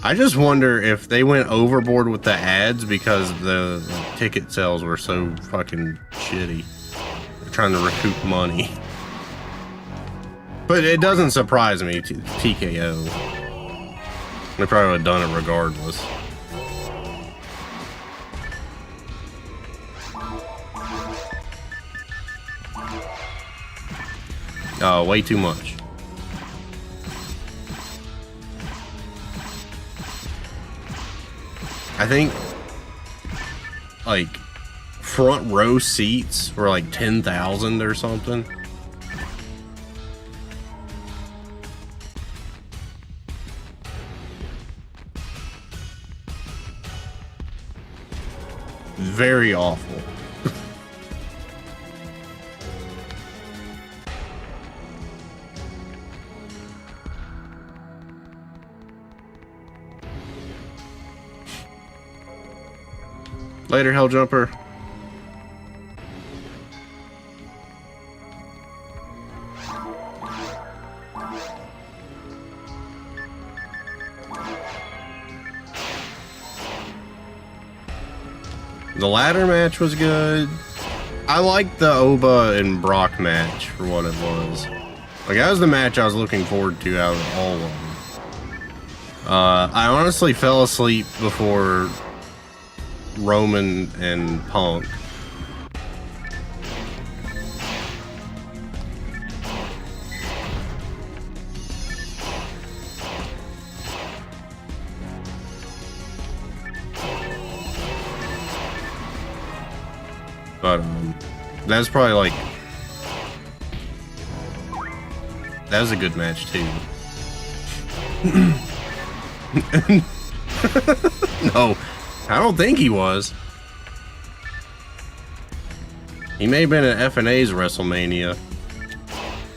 I just wonder if they went overboard with the ads because the ticket sales were so fucking shitty. They're trying to recoup money. But it doesn't surprise me, TKO. They probably would have done it regardless. Oh, way too much. I think like front row seats were like 10,000 or something. Very awful. Later, Helljumper. The ladder match was good. I liked the Oba and Brock match for what it was. Like, that was the match I was looking forward to out of all of them. I honestly fell asleep before Roman and Punk. But that's probably like, that was a good match too. No, I don't think he was. He may have been at FNA's WrestleMania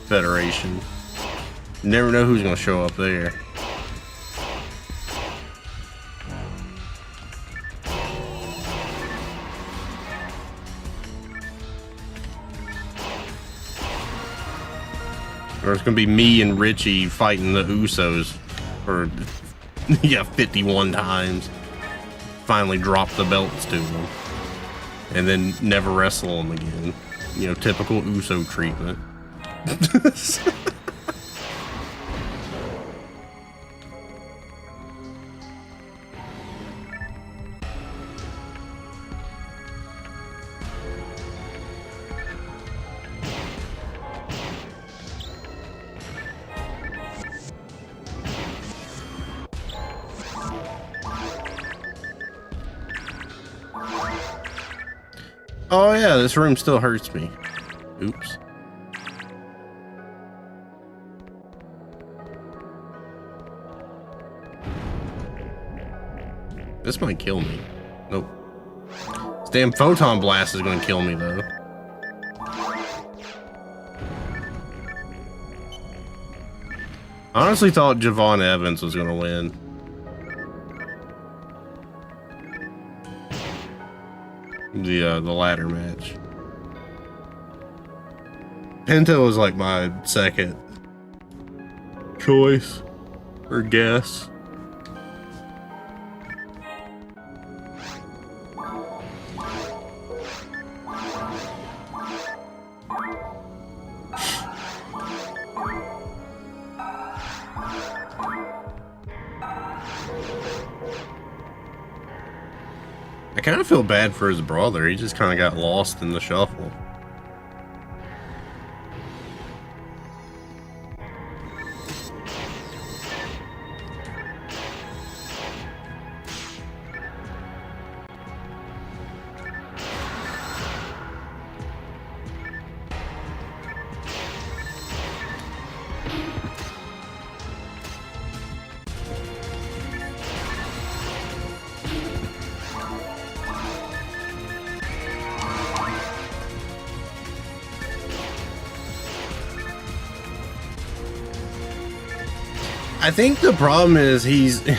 Federation. You never know who's gonna show up there. Or it's gonna be me and Richie fighting the Usos for 51 times. Finally drop the belts to them. And then never wrestle them again. You know, typical Uso treatment. Oh yeah, this room still hurts me. Oops. This might kill me. Nope. This damn photon blast is gonna kill me though. I honestly thought Javon Evans was gonna win. The ladder match. Penta was like my second choice or guess. I kind of feel bad for his brother. He just kind of got lost in the shuffle. I think the problem is he's... I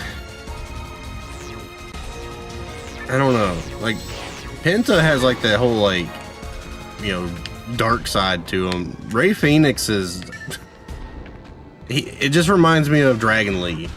don't know. Like, Penta has like that whole like, you know, dark side to him. Ray Phoenix is... it just reminds me of Dragon Lee.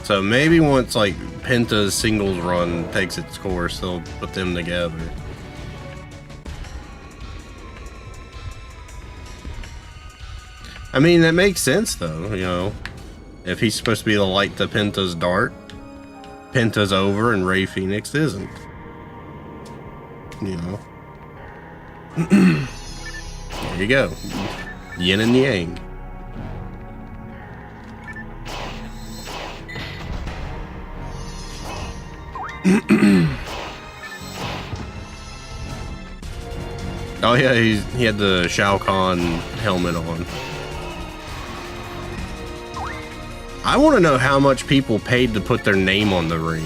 So maybe once like Penta's singles run takes its course, they'll put them together. I mean, that makes sense though, you know. If he's supposed to be the light to Penta's dark, Penta's over and Ray Phoenix isn't. You know. There you go. Yin and yang. Oh yeah, he had the Shao Kahn helmet on. I want to know how much people paid to put their name on the ring.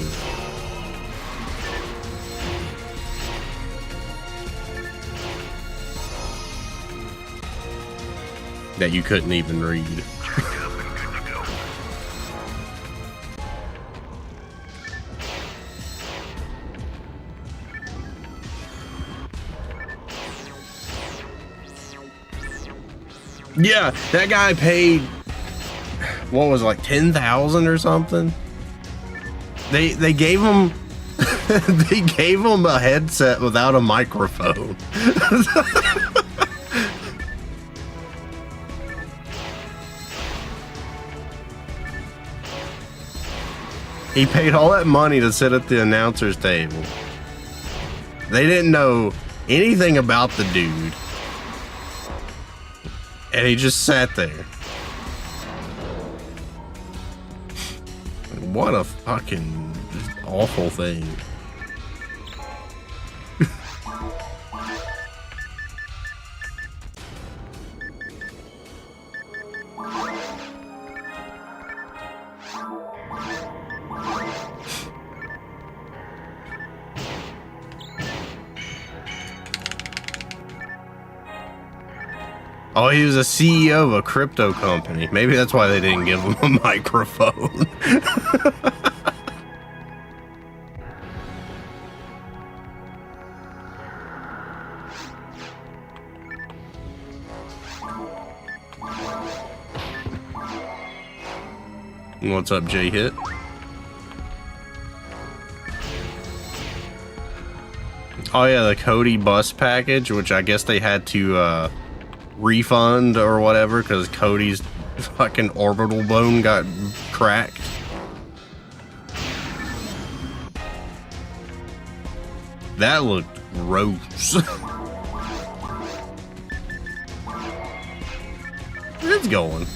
That you couldn't even read. Yeah, that guy paid, what was it, like 10,000 or something? They gave him they gave him a headset without a microphone. He paid all that money to sit at the announcer's table. They didn't know anything about the dude. And he just sat there. What a fucking awful thing. Oh, he was a CEO of a crypto company. Maybe that's why they didn't give him a microphone. What's up, J-Hit? Oh yeah, the Cody bus package, which I guess they had to refund or whatever because Cody's fucking orbital bone got cracked. That looked gross. It's going.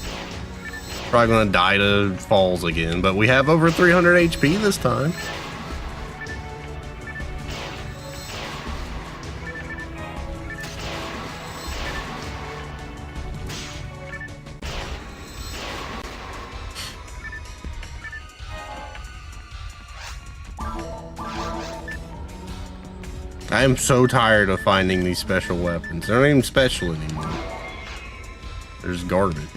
Probably gonna die to falls again, but we have over 300 HP this time. I am so tired of finding these special weapons. They're not even special anymore. They're just garbage.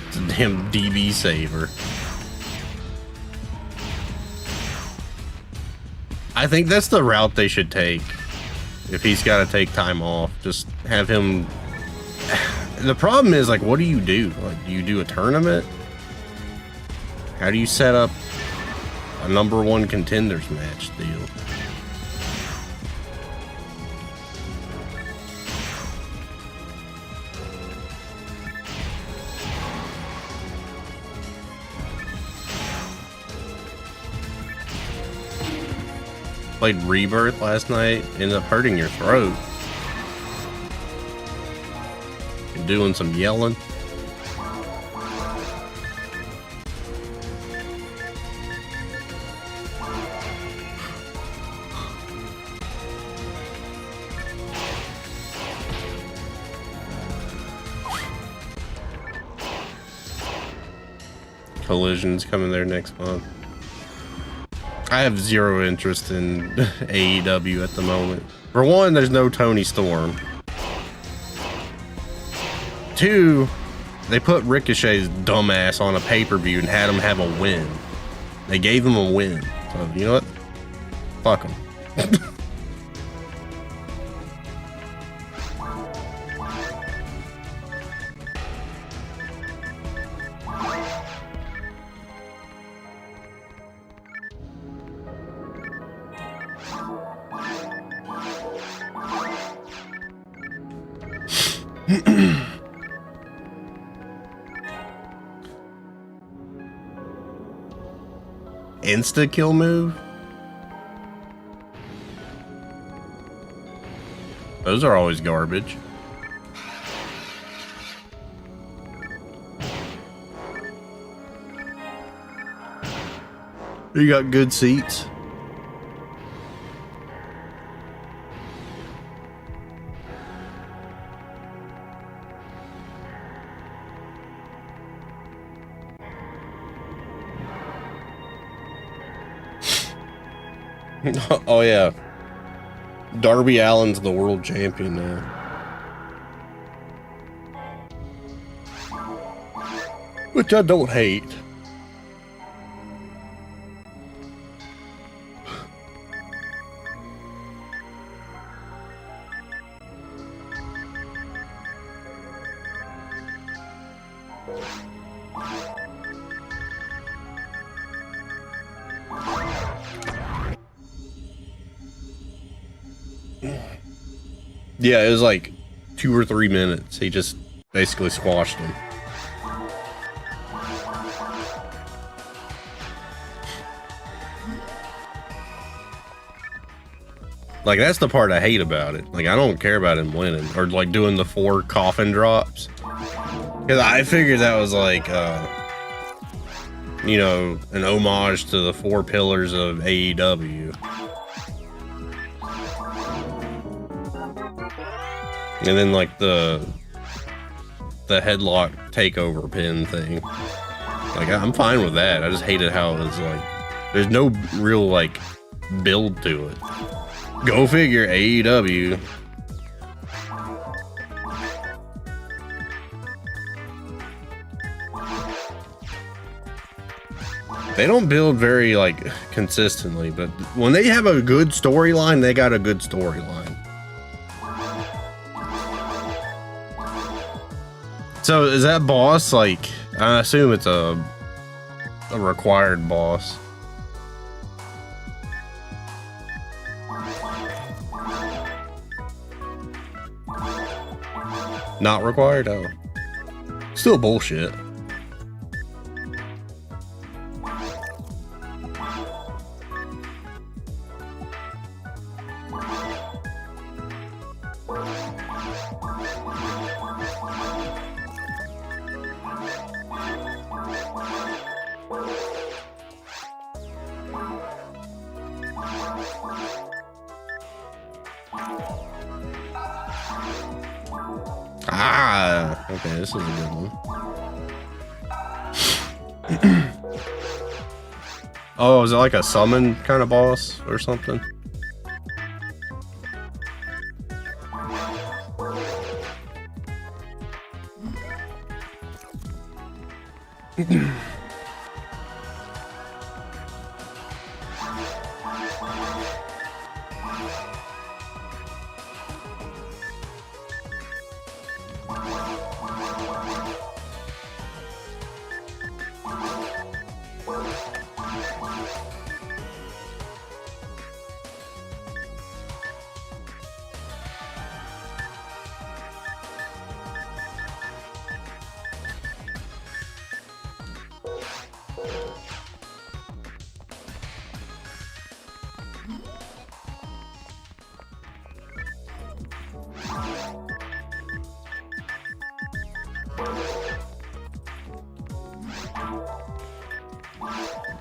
It's a damn DB saver. I think that's the route they should take. If he's got to take time off, just have him. The problem is, like, what do you do? Like, do you do a tournament? How do you set up a #1 contenders match deal? Played Rebirth last night, ended up hurting your throat. And doing some yelling. Collision's coming there next month. I have zero interest in AEW at the moment. For one, there's no Tony Storm. 2, they put Ricochet's dumbass on a pay-per-view and had him have a win. They gave him a win. So, you know what? Fuck him. Insta kill move? Those are always garbage. You got good seats. Oh yeah, Darby Allin's the world champion now. Which I don't hate. Yeah, it was like 2 or 3 minutes. He just basically squashed him. Like, that's the part I hate about it. Like, I don't care about him winning or like doing the 4 coffin drops. Because I figured that was like, you know, an homage to the 4 pillars of AEW. And then like the headlock takeover pin thing. Like, I'm fine with that. I just hated how it was like, there's no real like build to it. Go figure, AEW They don't build very like consistently, but when they have a good storyline, they got a good storyline. So is that boss like? I assume it's a required boss. Not required? Oh. Still bullshit. Ah, okay, this is a good one. Oh, is it like a summon kind of boss or something?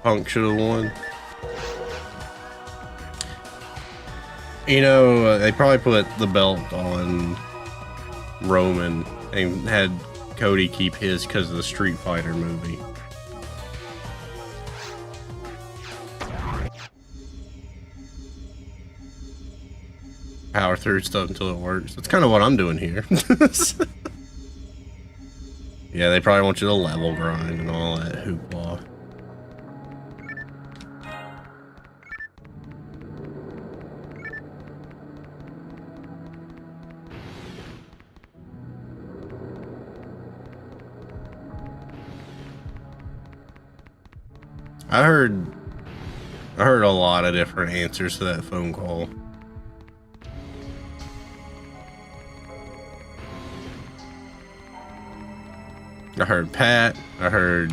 Punk should have won. You know, they probably put the belt on Roman and had Cody keep his because of the Street Fighter movie. Power through stuff until it works. That's kind of what I'm doing here. Yeah, they probably want you to level grind and all that hoopla. I heard a lot of different answers to that phone call. I heard Pat. I heard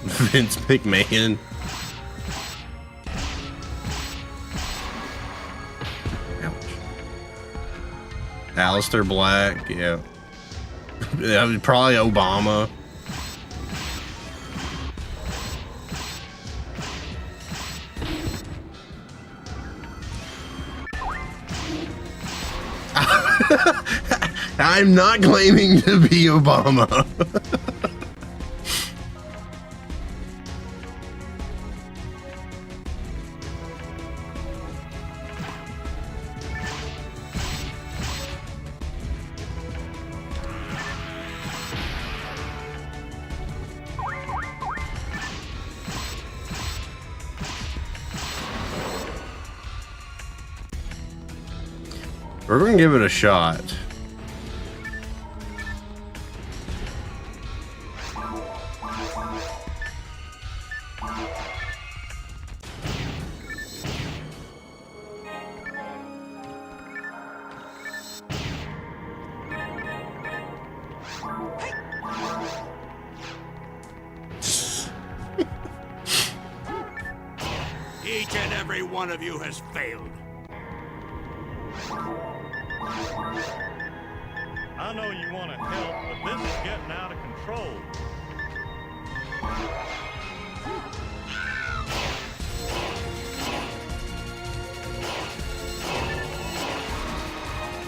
Vince McMahon. Ouch. Aleister Black. Yeah. Probably Obama. I'm not claiming to be Obama. We're going to give it a shot. Each and every one of you has failed. I know you want to help, but this is getting out of control.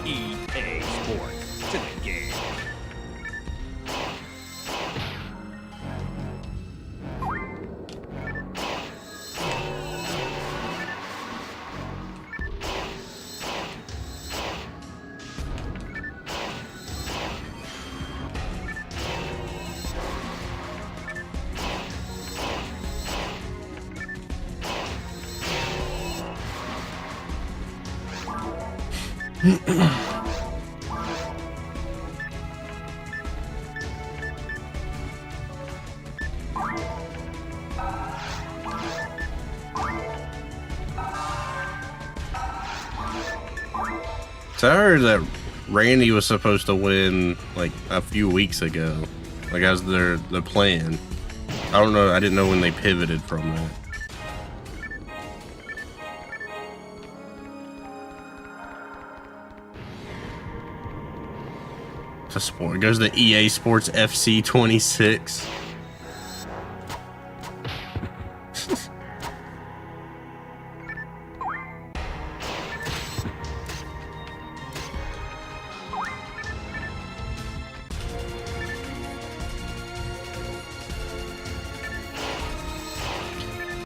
EA Sports. It's in the game. So I heard that Randy was supposed to win like a few weeks ago, like as the plan. I don't know. I didn't know when they pivoted from that. It's a sport. It goes to EA Sports FC 26.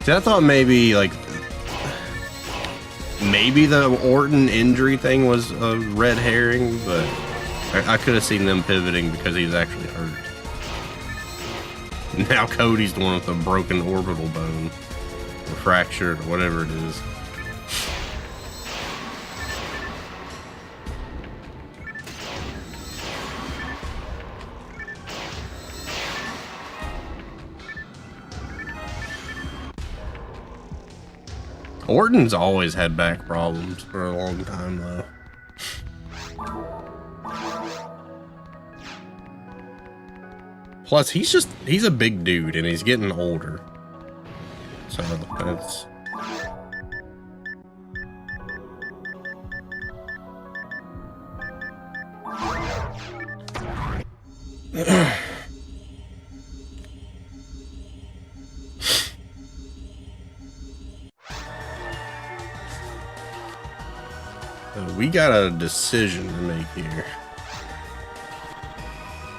See, I thought maybe the Orton injury thing was a red herring, but I could have seen them pivoting because he's actually hurt. Now Cody's the one with the broken orbital bone, or fractured, or whatever it is. Orton's always had back problems for a long time, though. Plus, he's a big dude and he's getting older. So that's... We got a decision to make here.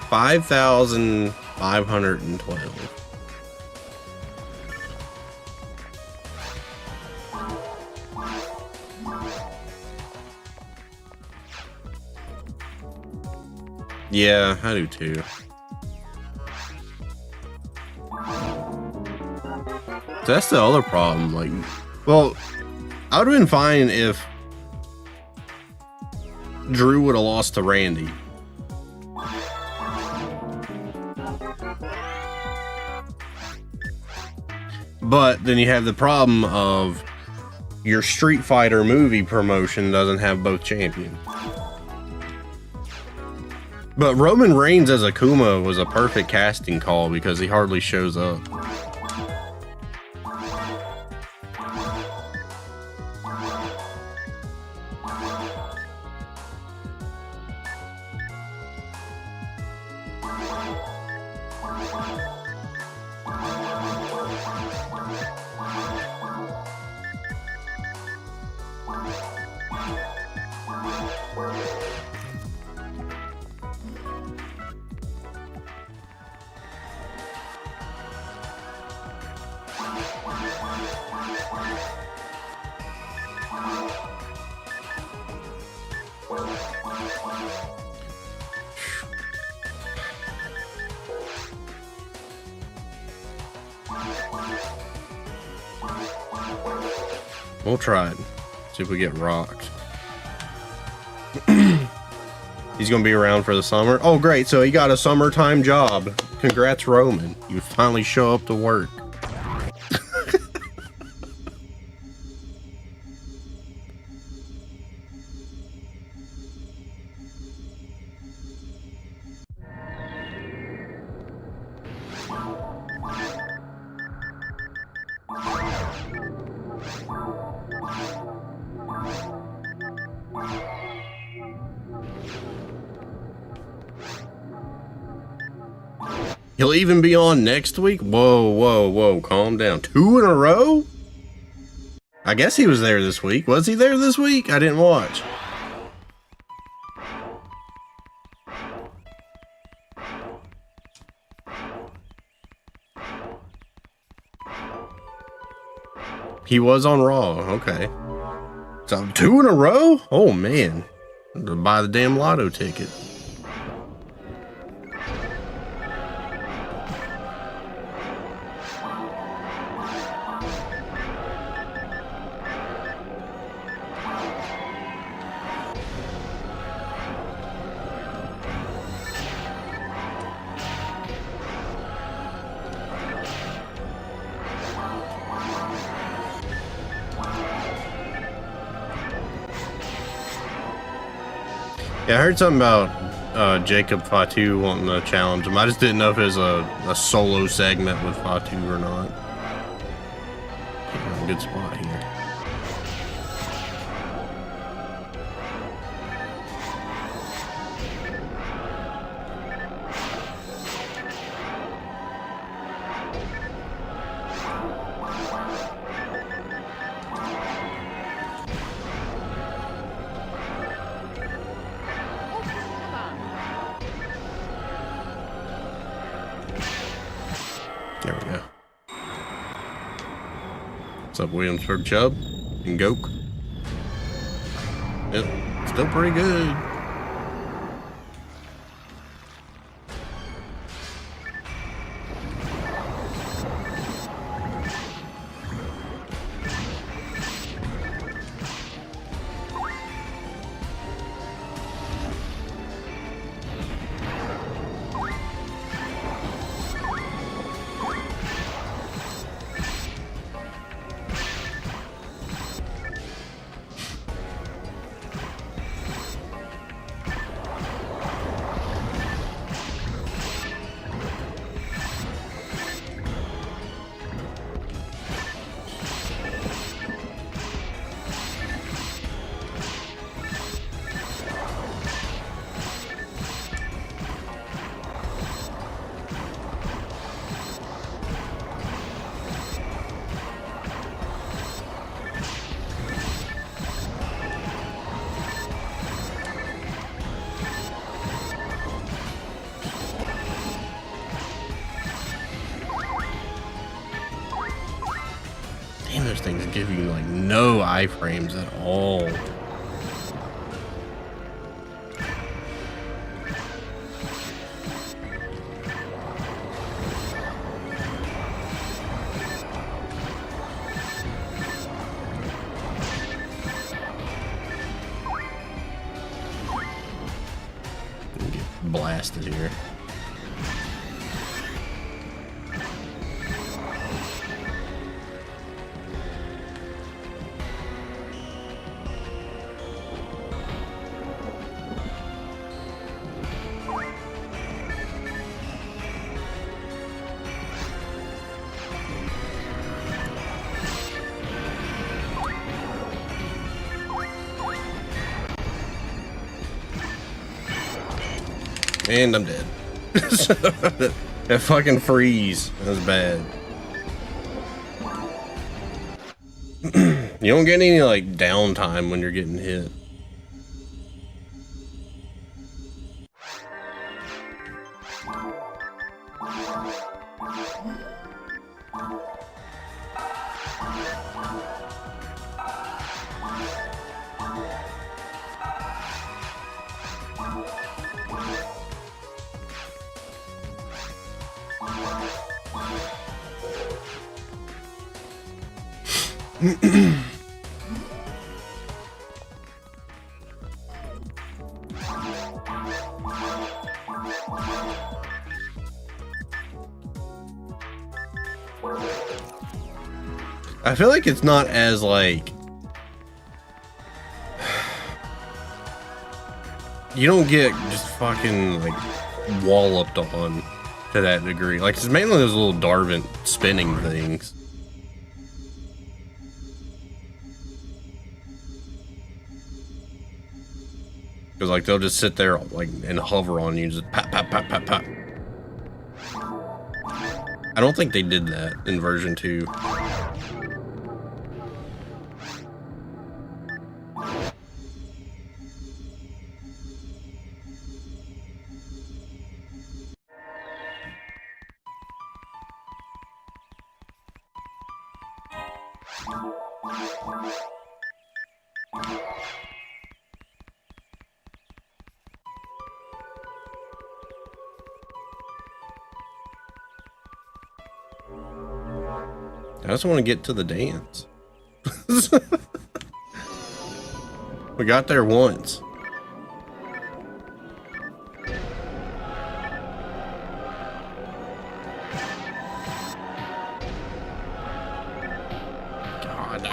5,512. Yeah, I do too. So that's the other problem. Like, well, I would have been fine if Drew would have lost to Randy. But then you have the problem of your Street Fighter movie promotion doesn't have both champions. But Roman Reigns as Akuma was a perfect casting call because he hardly shows up. We'll try it. See if we get rocked. He's gonna be around for the summer. Oh, great. So he got a summertime job. Congrats, Roman. You finally show up to work. He'll even be on next week? Whoa, whoa, whoa, calm down. 2 in a row? I guess he was there this week. Was he there this week? I didn't watch. He was on Raw, okay. So 2 in a row? Oh man. Buy the damn lotto ticket. Yeah, I heard something about Jacob Fatu wanting to challenge him. I just didn't know if it was a solo segment with Fatu or not. Good spot here. There we go. What's up, Williamsburg Chubb and Goke? Yep, still pretty good. Damn, those things give you like no iframes at all. Get blasted here. And I'm dead. That fucking freeze. That was bad. You don't get any like downtime when you're getting hit. I feel like it's not as like you don't get just fucking like walloped on to that degree. Like it's mainly those little Darvin spinning things. Because like they'll just sit there like and hover on you, just pop, pop, pop, pop, pop. I don't think they did that in version 2. I just want to get to the dance. We got there once. God,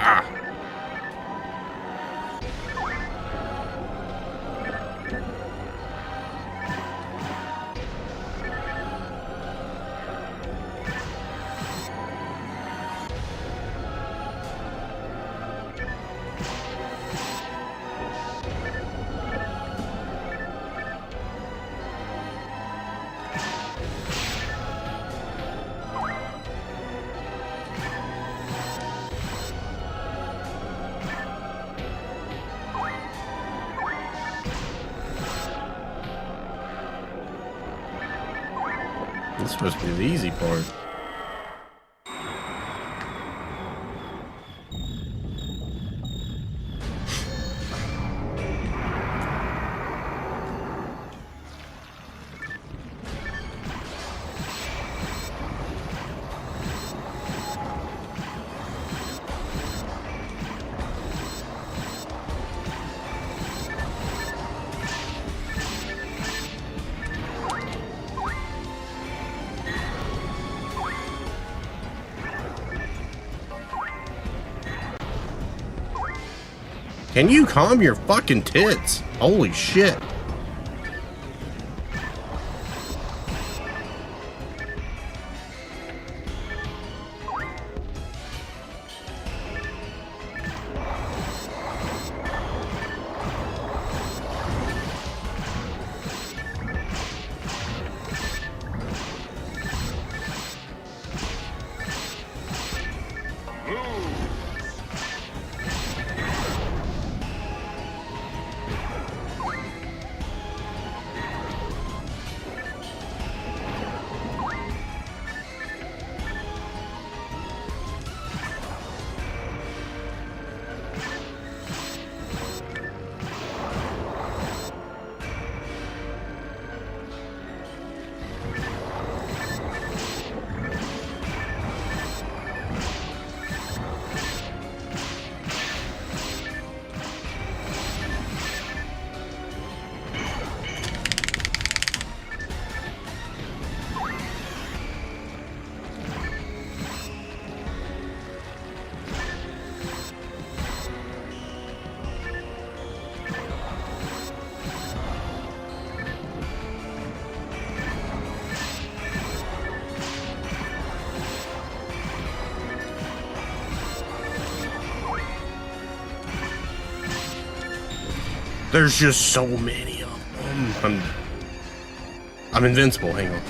This is supposed to be the easy part. Can you calm your fucking tits? Holy shit. There's just so many of them. I'm invincible, hang on.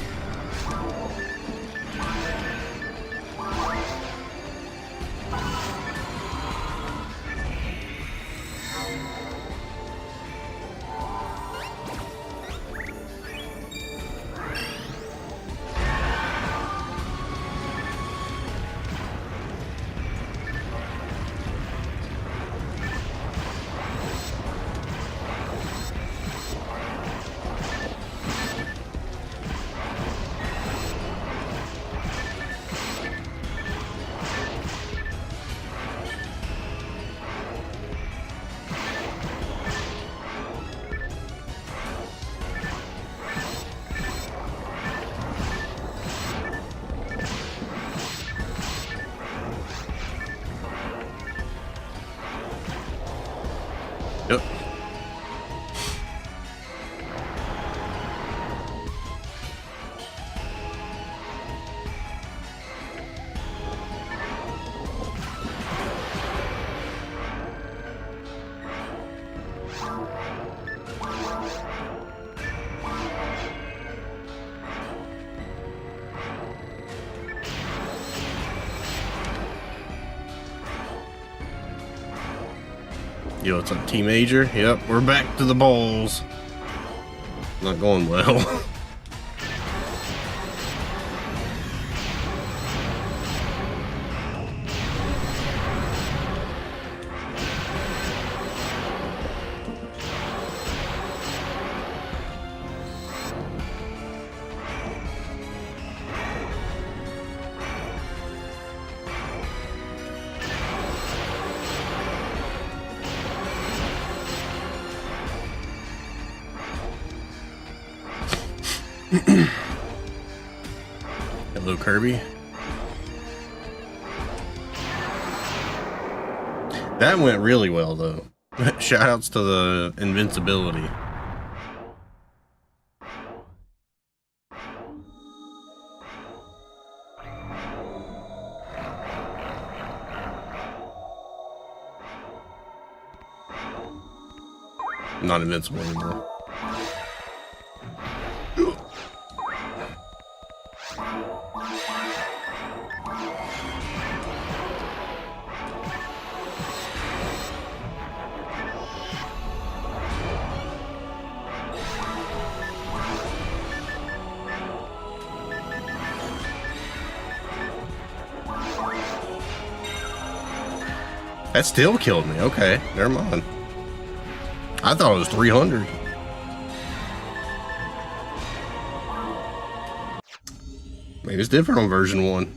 Yep. Yo, what's up, Team Major? Yep, we're back to the balls. Not going well. Hello, Kirby. That went really well, though. Shoutouts to the invincibility. I'm not invincible anymore. That still killed me. Okay, never mind. I thought it was 300. Maybe it's different on version 1.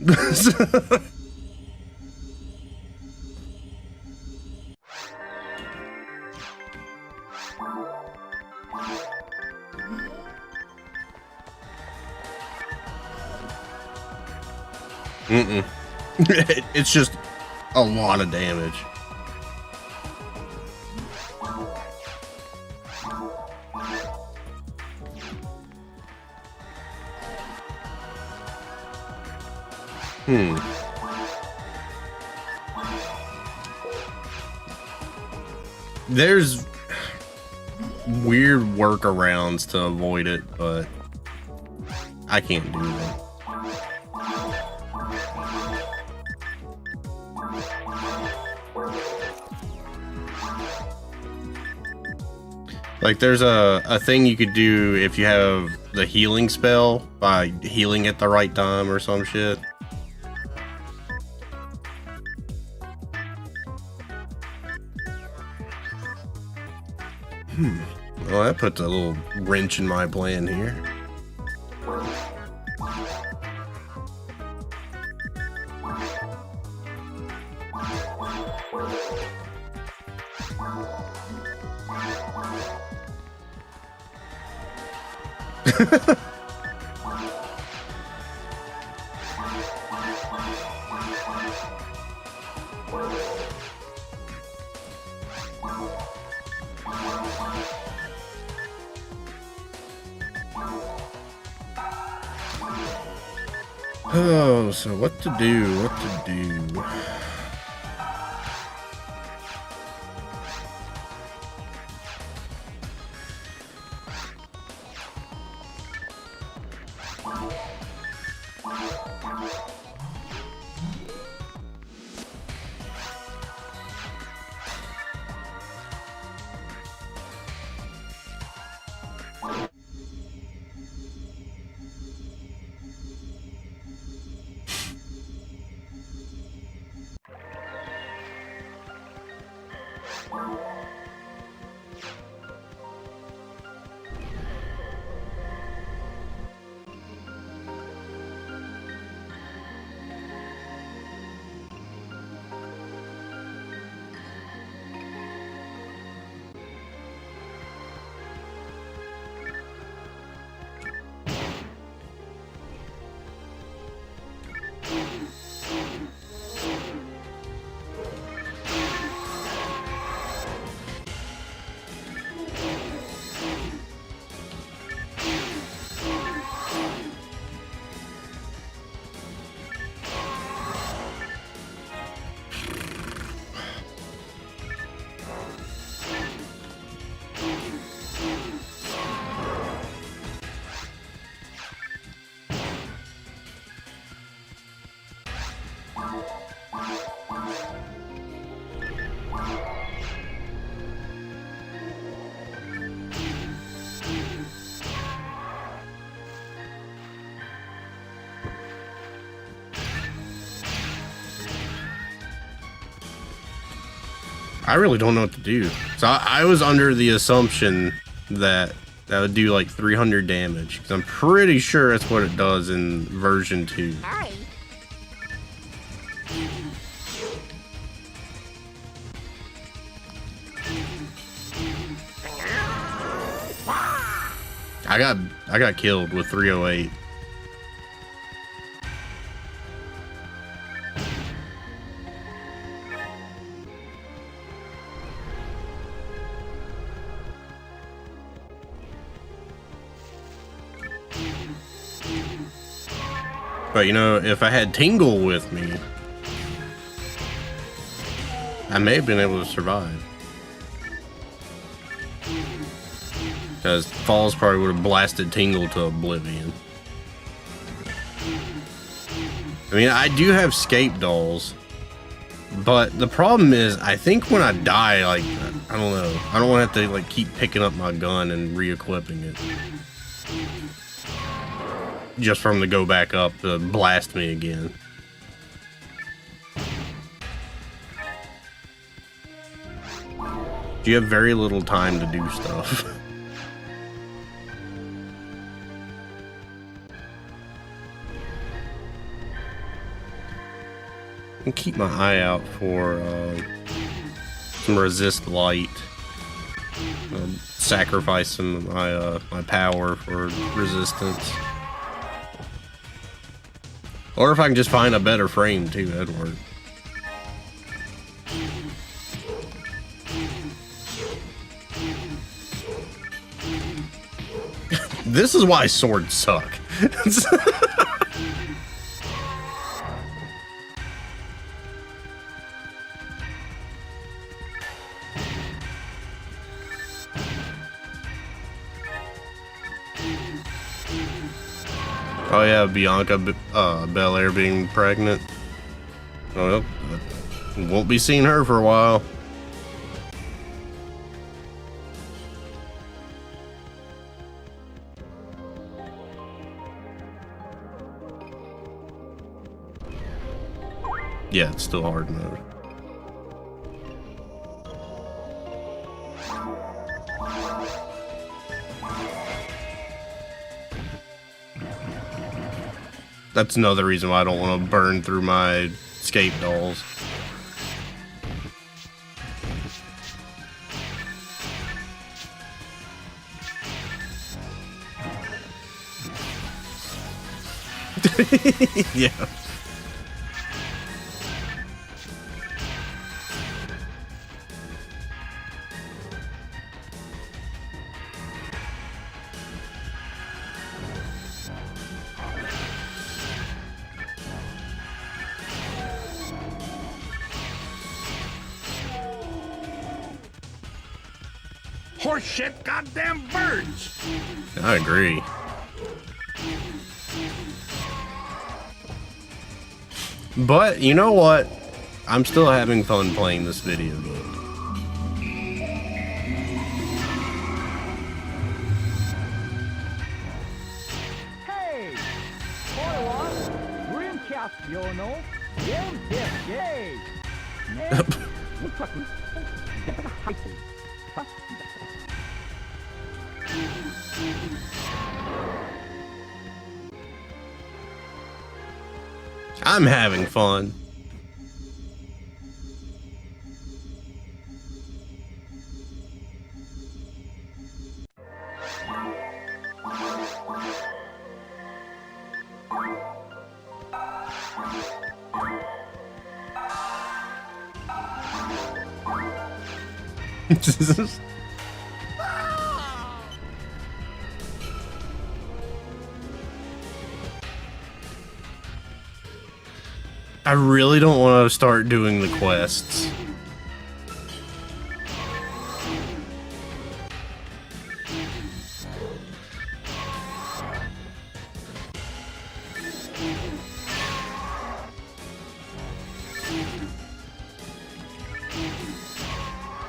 It's just a lot of damage. There's weird workarounds to avoid it, but I can't do them. Like there's a thing you could do if you have the healing spell by healing at the right time or some shit. Well, that puts a little wrench in my plan here. Oh, so what to do? What to do? I really don't know what to do. So I was under the assumption that that would do like 300 damage, because I'm pretty sure that's what it does in version 2. Hi. I got killed with 308. But you know, if I had Tingle with me, I may have been able to survive. Because Falls probably would have blasted Tingle to oblivion. I mean, I do have scape dolls, but the problem is, I think when I die, like, I don't know, I don't want to have to like keep picking up my gun and re-equipping it. Just for him to go back up to blast me again. You have very little time to do stuff. And keep my eye out for some resist light. Sacrifice some of my power for resistance. Or if I can just find a better frame too, that'd work. This is why swords suck. Oh yeah, Bianca Belair being pregnant. Well, won't be seeing her for a while. Yeah, it's still hard mode. That's another reason why I don't want to burn through my escape dolls. Yeah. Horseshit goddamn birds! I agree. But you know what? I'm still having fun playing this video game. Hey! What? Dreamcast, you know? Game, yay! I'm having fun. I really don't want to start doing the quests.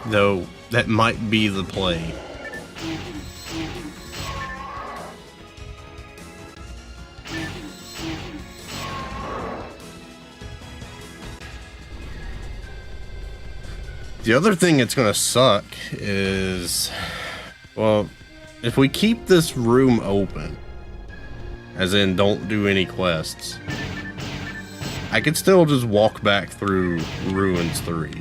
Though, that might be the play. The other thing that's gonna suck is, well, if we keep this room open, as in don't do any quests, I could still just walk back through Ruins 3.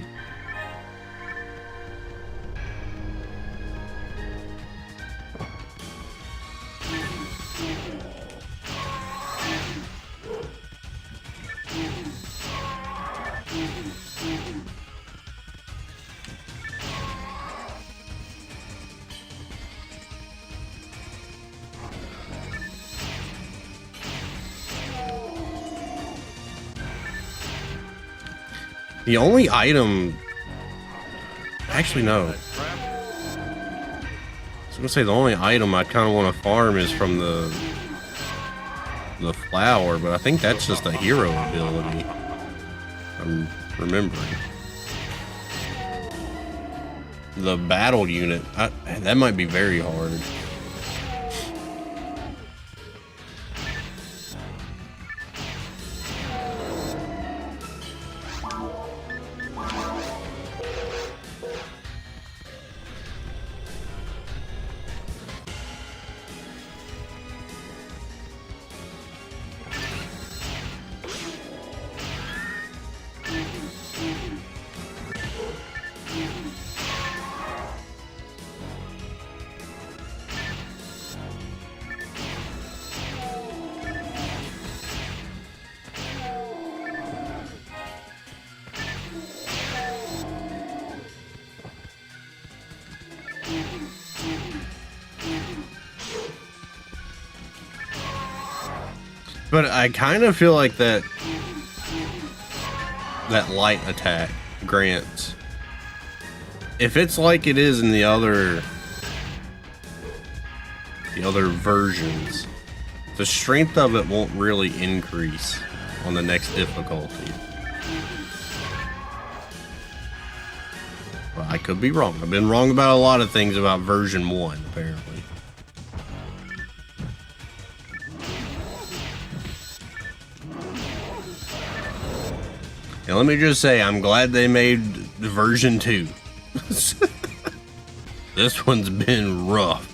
The only item... Actually, no. I was gonna say the only item I kind of want to farm is from the flower, but I think that's just a hero ability. I'm remembering. The battle unit, that might be very hard. But I kind of feel like that light attack grants, if it's like it is in the other versions, the strength of it won't really increase on the next difficulty. Well, I could be wrong. I've been wrong about a lot of things about version 1, apparently. And let me just say, I'm glad they made version 2. This one's been rough.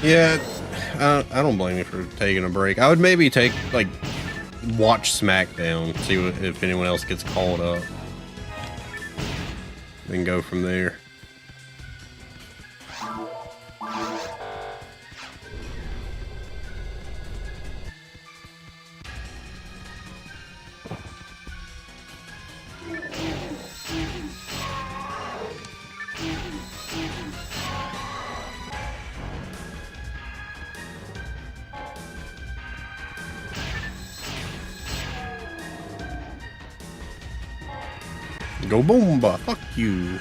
Yeah, I don't blame you for taking a break. I would maybe watch SmackDown, see if anyone else gets called up, then go from there. Go Boomba, fuck you.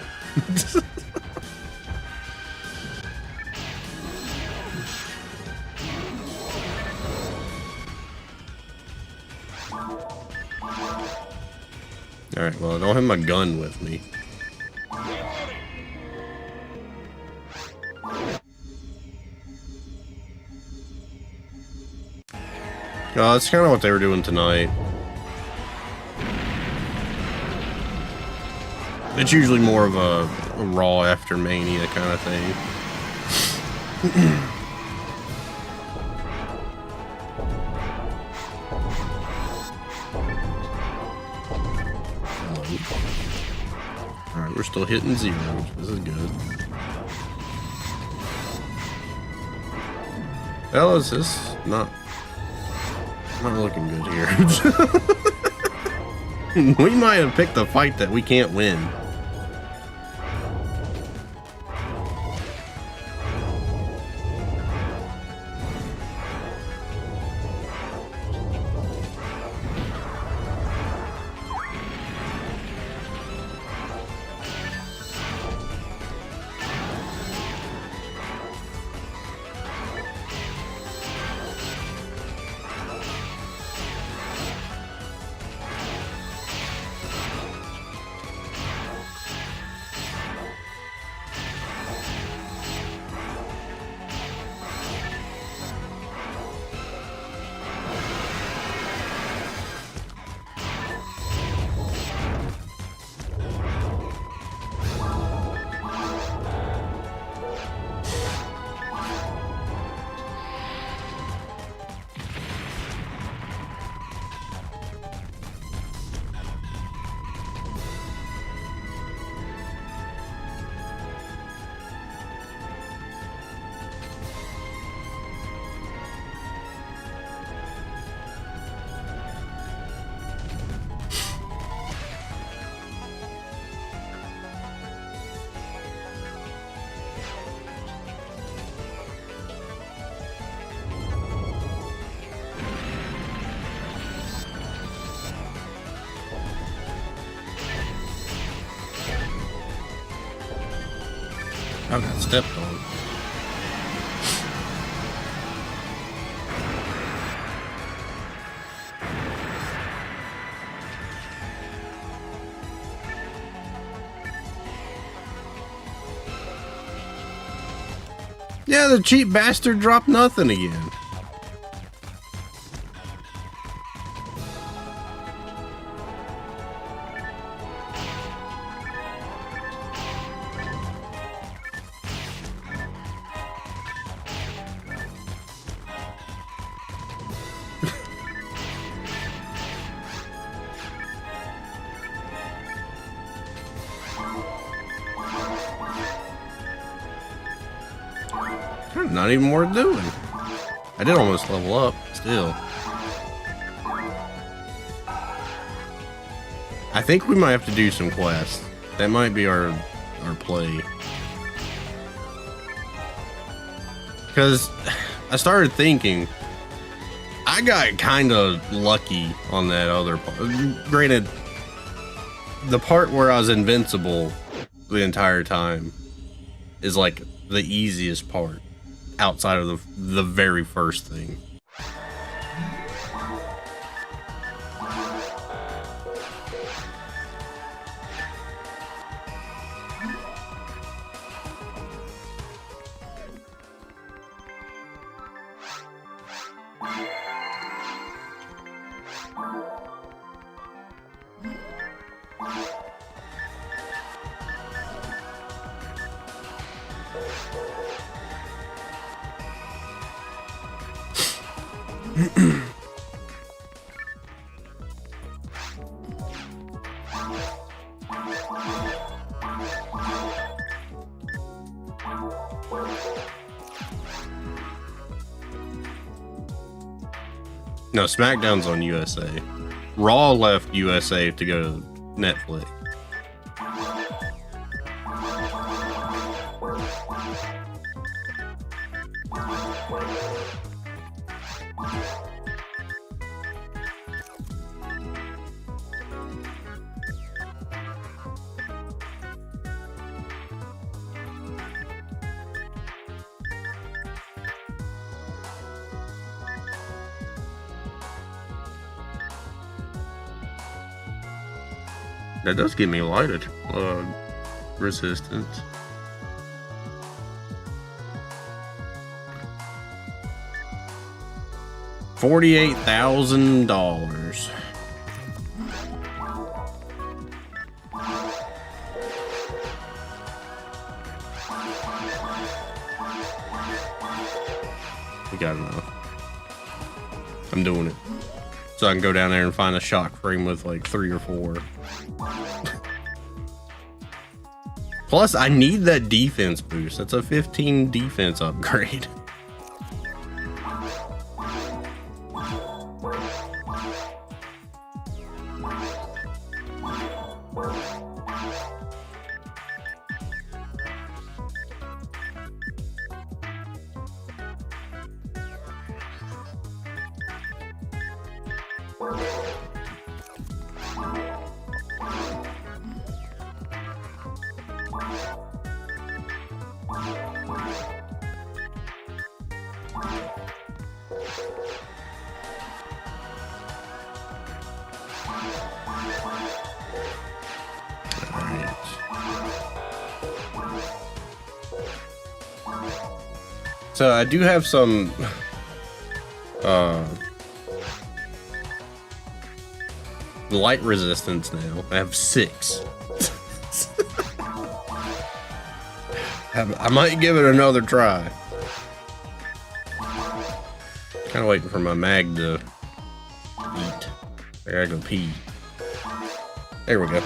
Alright, well, I don't have my gun with me. Oh, that's kind of what they were doing tonight. It's usually more of a Raw after Mania kind of thing. Alright, we're still hitting zeros. This is good. Hell, is this not looking good here? We might have picked a fight that we can't win. I got stepped on. Yeah, the cheap bastard dropped nothing again. Not even worth doing. I did almost level up, still. I think we might have to do some quests. That might be our play. Because I started thinking, I got kind of lucky on that other part. Granted, the part where I was invincible the entire time is like the easiest part outside of the very first thing. No, SmackDown's on USA. Raw left USA to go to Netflix. That does give me light resistance. $48,000. We got enough. I'm doing it. So I can go down there and find a shock frame with like 3 or 4. Plus, I need that defense boost. That's a 15 defense upgrade. So I do have some light resistance now. I have 6. I might give it another try. Kind of waiting for my mag to eat. I gotta go pee. There we go.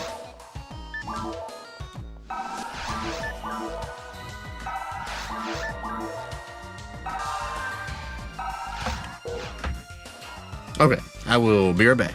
Okay, I will be right back.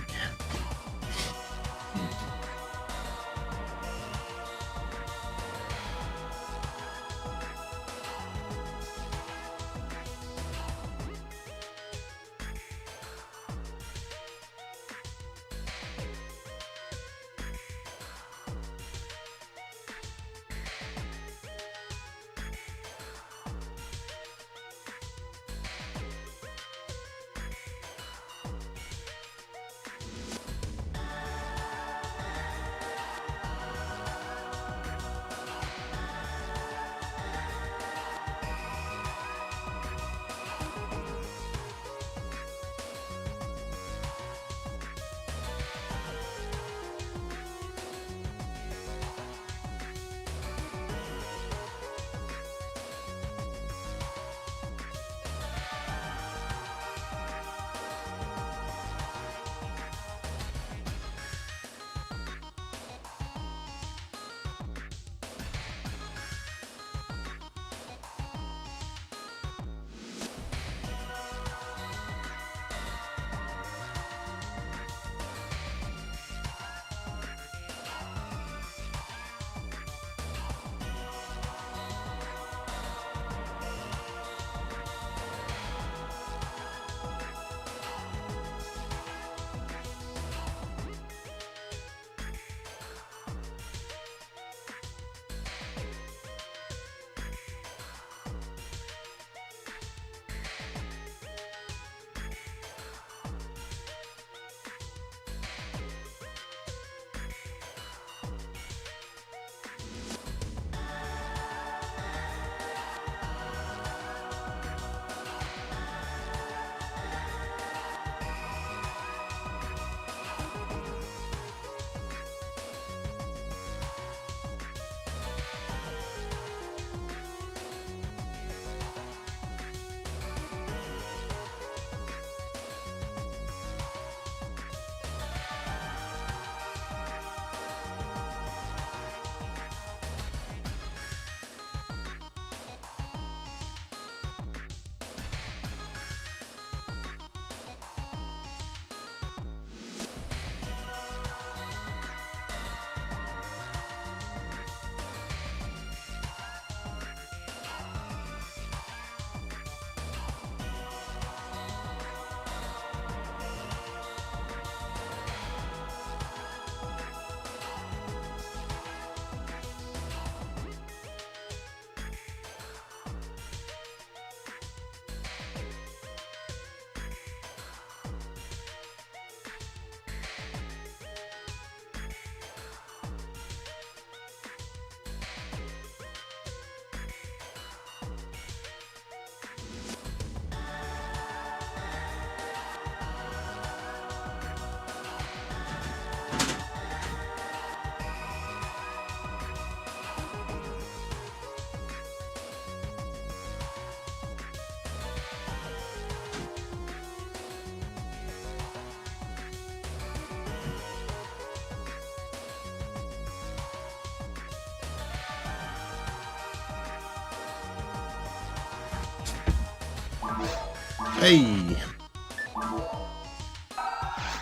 Hey.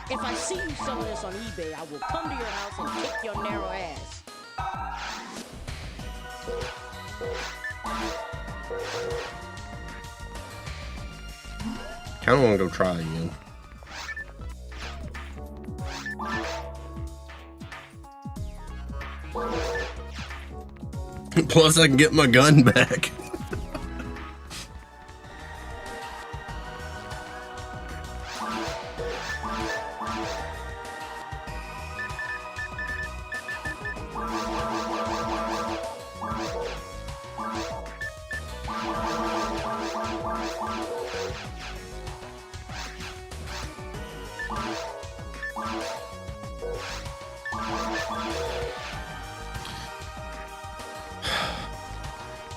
If I see you selling this on eBay, I will come to your house and kick your narrow ass. Kinda wanna go try again. Plus I can get my gun back.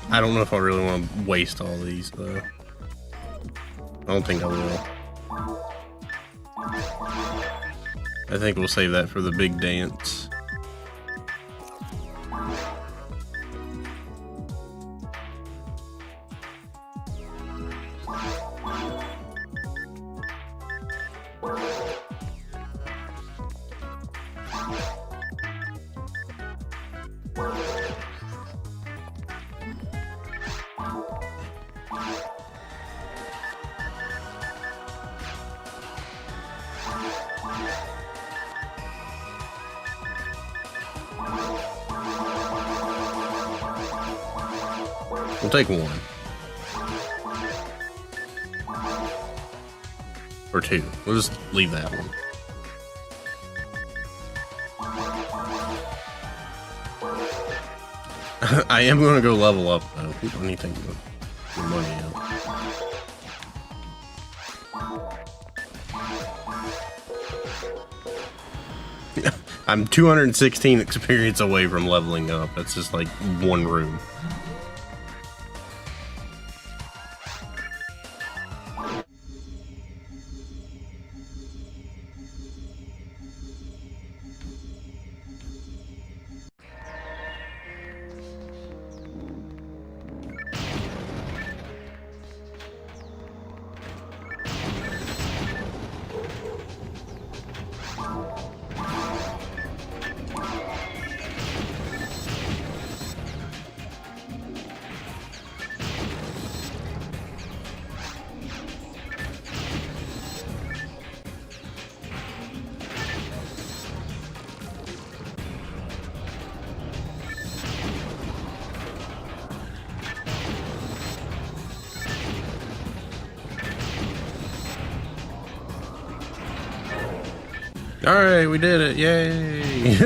I don't know if I really want to waste all these, though. I don't think I will. I think we'll save that for the big dance. We'll take one. Or two. We'll just leave that one. I am going to go level up, though. I need to take the money out. I'm 216 experience away from leveling up. That's just like one room. Alright, we did it. Yay!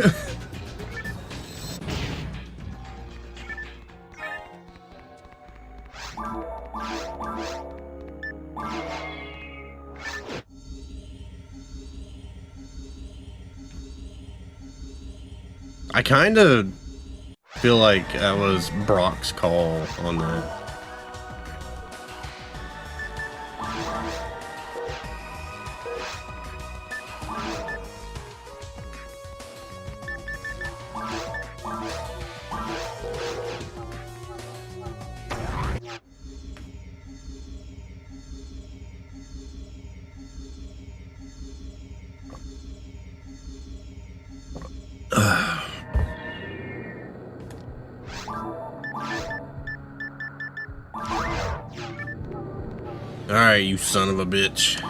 I kind of feel like that was Brock's call on that. Alright, you son of a bitch.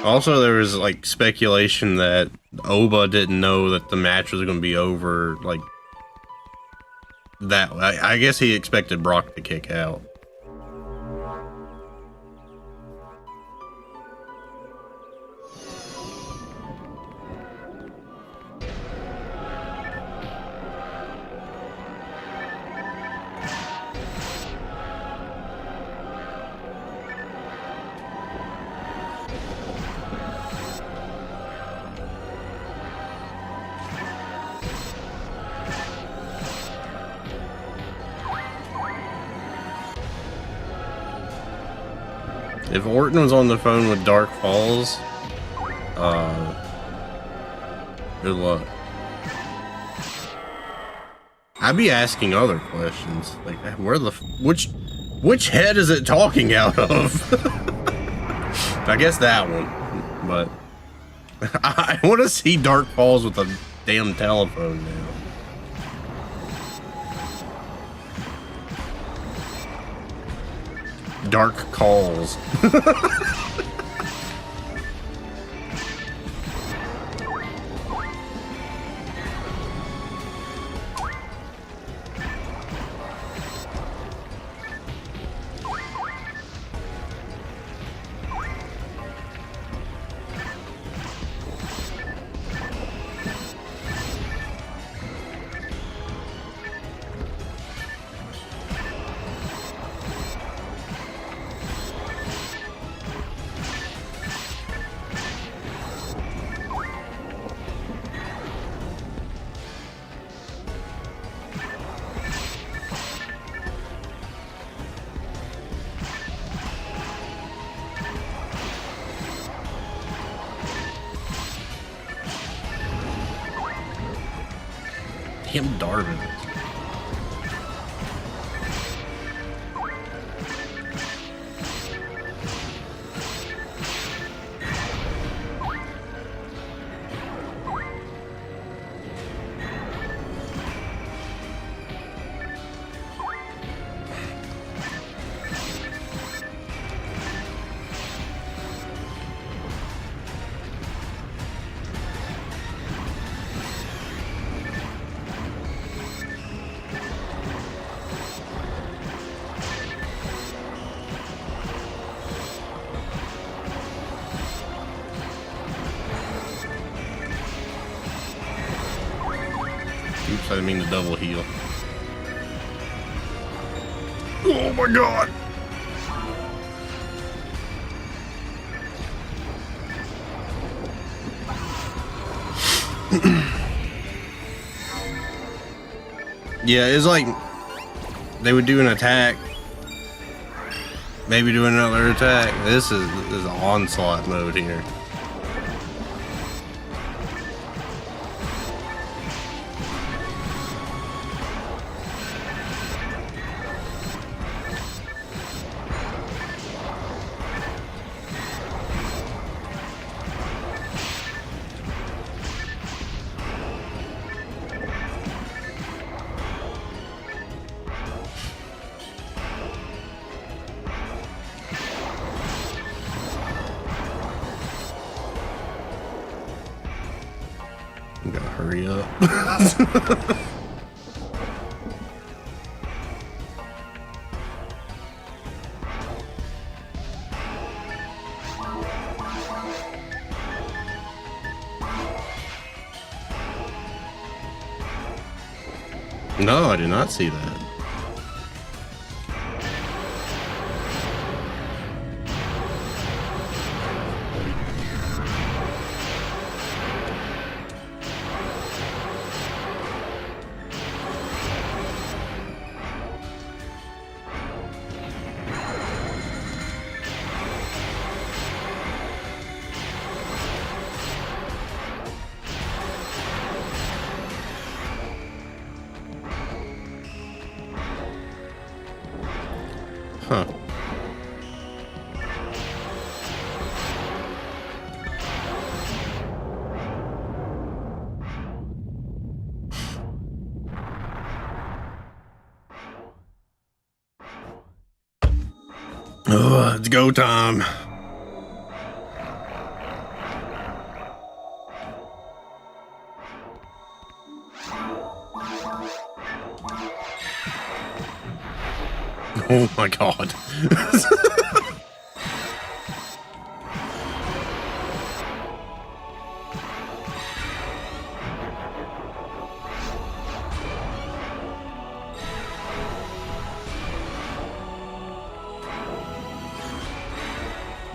Also, there was like speculation that Oba didn't know that the match was going to be over. Like that, I guess he expected Brock to kick out. If Orton was on the phone with Dark Falls, good luck. I'd be asking other questions, like where the which head is it talking out of? I guess that one, but I want to see Dark Falls with a damn telephone now. Dark calls. Him Darvin. Oops, I didn't mean to double heal. Oh my god! Yeah, it's like they would do an attack, maybe do another attack. This is onslaught mode here. You gotta hurry up. No, I did not see that. Huh. Oh, it's go time. Oh my god.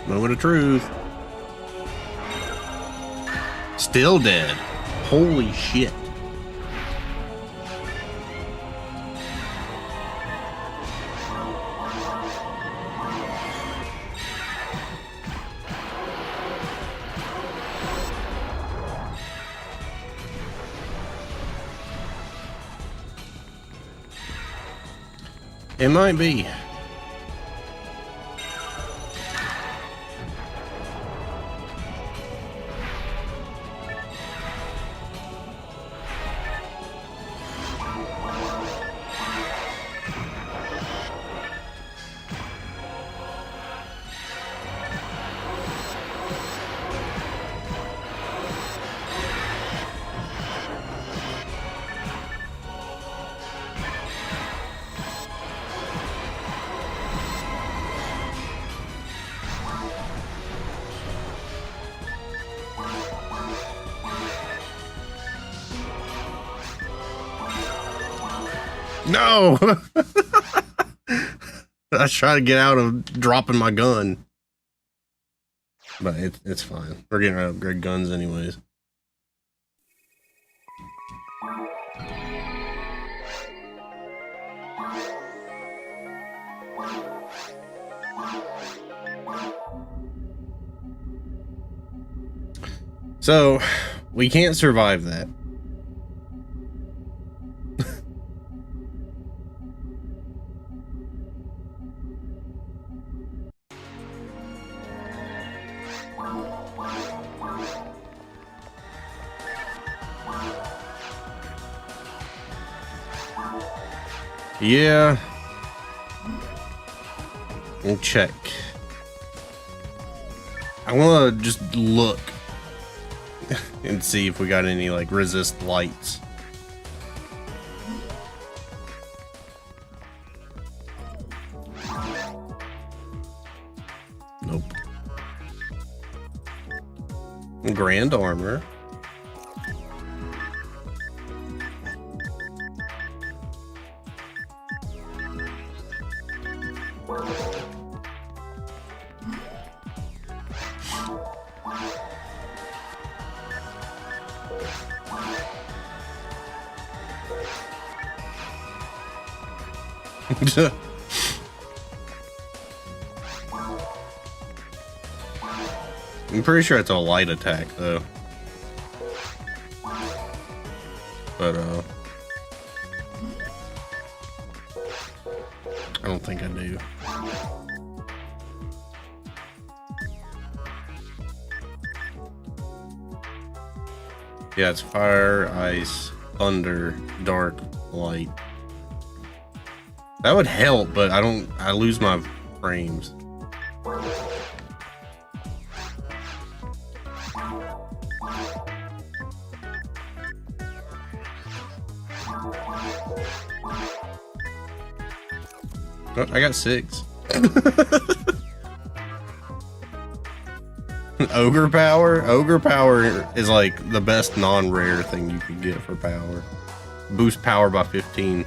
Moment of truth. Still dead. Holy shit. It might be. No! I was trying to get out of dropping my gun. But it's fine. We're getting rid of great guns anyways. So, we can't survive that. Yeah. We'll check. I want to just look and see if we got any like resist lights. Nope. Grand armor. I'm pretty sure it's a light attack though. But I don't think I do. Yeah, it's fire, ice, thunder, dark, light. That would help, but I lose my frames. Oh, I got 6. Ogre power? Ogre power is like the best non-rare thing you could get for power. Boost power by 15.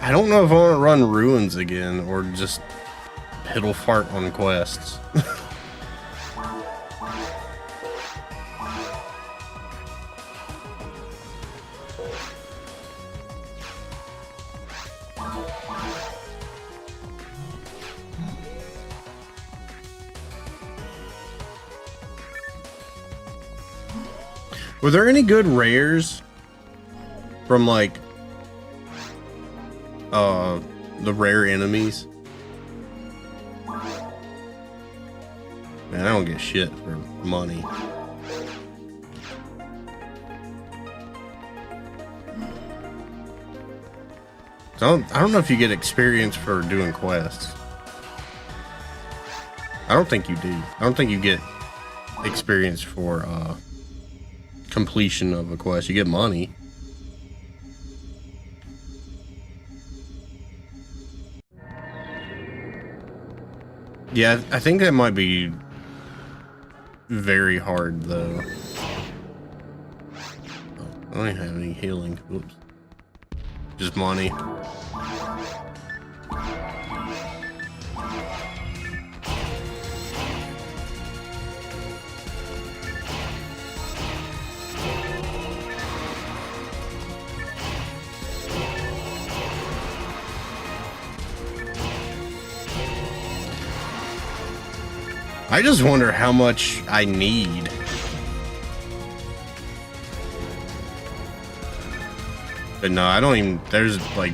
I don't know if I want to run ruins again or just piddle fart on quests. Were there any good rares from like the rare enemies? Man, I don't get shit for money. So I don't know if you get experience for doing quests. I don't think you do. I don't think you get experience for completion of a quest. You get money. Yeah, I think that might be very hard though. Oh, I don't even have any healing. Oops. Just money. I just wonder how much I need But no, I don't even. There's like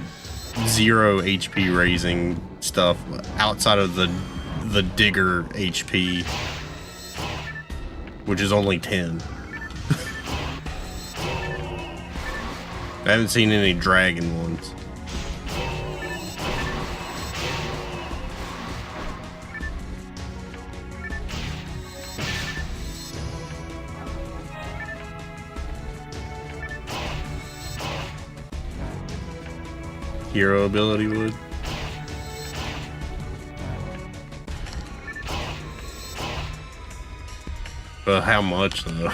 0 HP raising stuff outside of the digger HP, which is only 10. I haven't seen any dragon ones. Hero ability would. But how much though?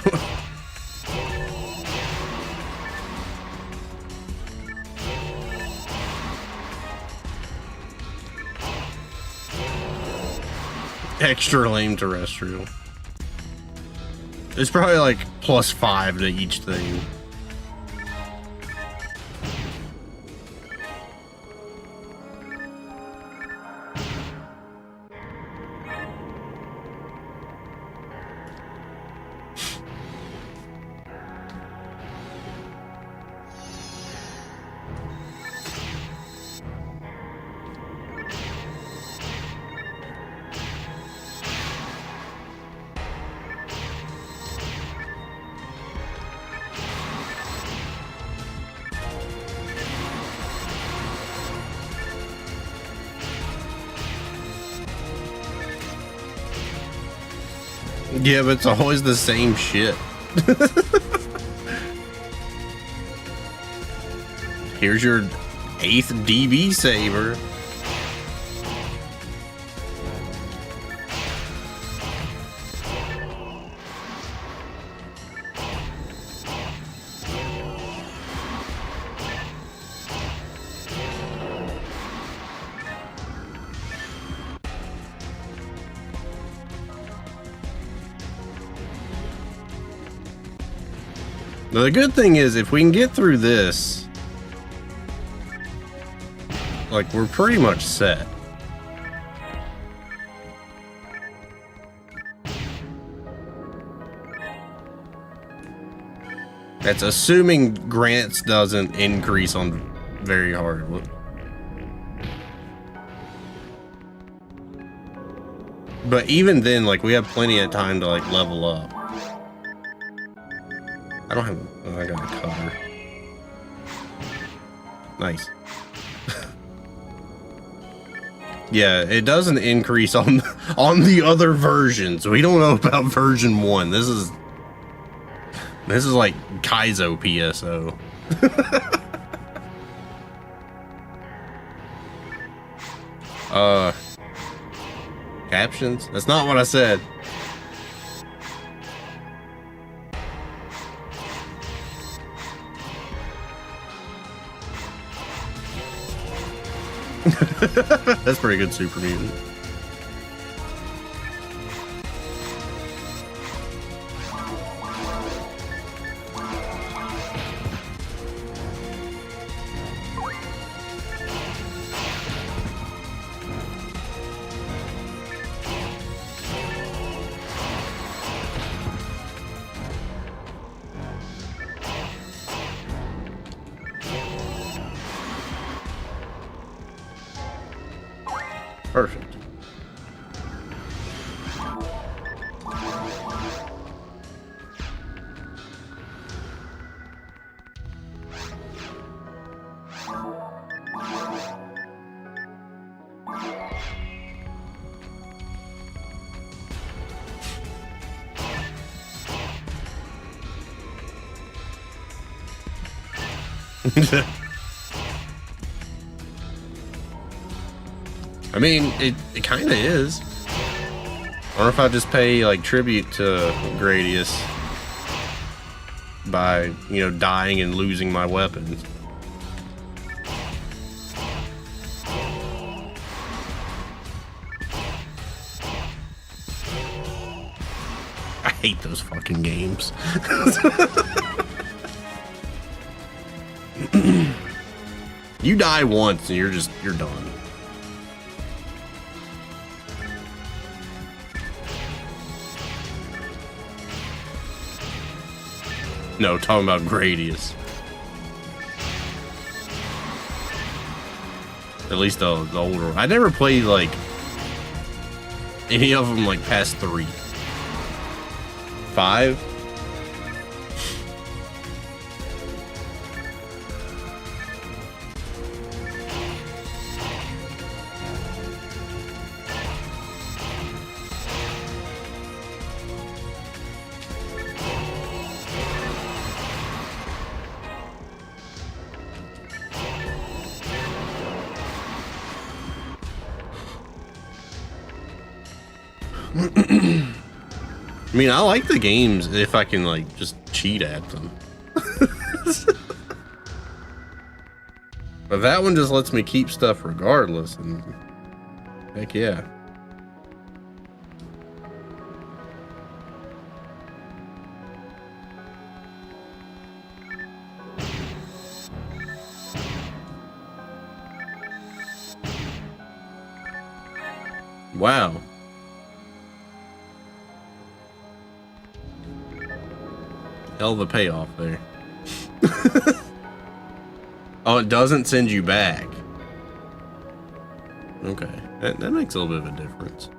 Extra lame terrestrial. It's probably like +5 to each thing. Yeah, but it's always the same shit. Here's your 8th DB saber. Now, the good thing is, if we can get through this, like, we're pretty much set. That's assuming Grants doesn't increase on very hard. But even then, like, we have plenty of time to, like, level up. I don't have. Oh, I got a cover. Nice. Yeah, it doesn't increase on the other versions. We don't know about version 1. This is like Kaizo PSO. Captions? That's not what I said. That's pretty good, Super Mutant. Perfect. I mean, it kind of is. Or if I just pay like tribute to Gradius by, you know, dying and losing my weapons. I hate those fucking games. You die once and you're done. No, talking about Gradius. At least the older one. I never played like any of them like past 3. 5? I mean, I like the games if I can like just cheat at them. But that one just lets me keep stuff regardless, and heck yeah. Wow. Hell of a payoff there. Oh, it doesn't send you back. Okay, that makes a little bit of a difference.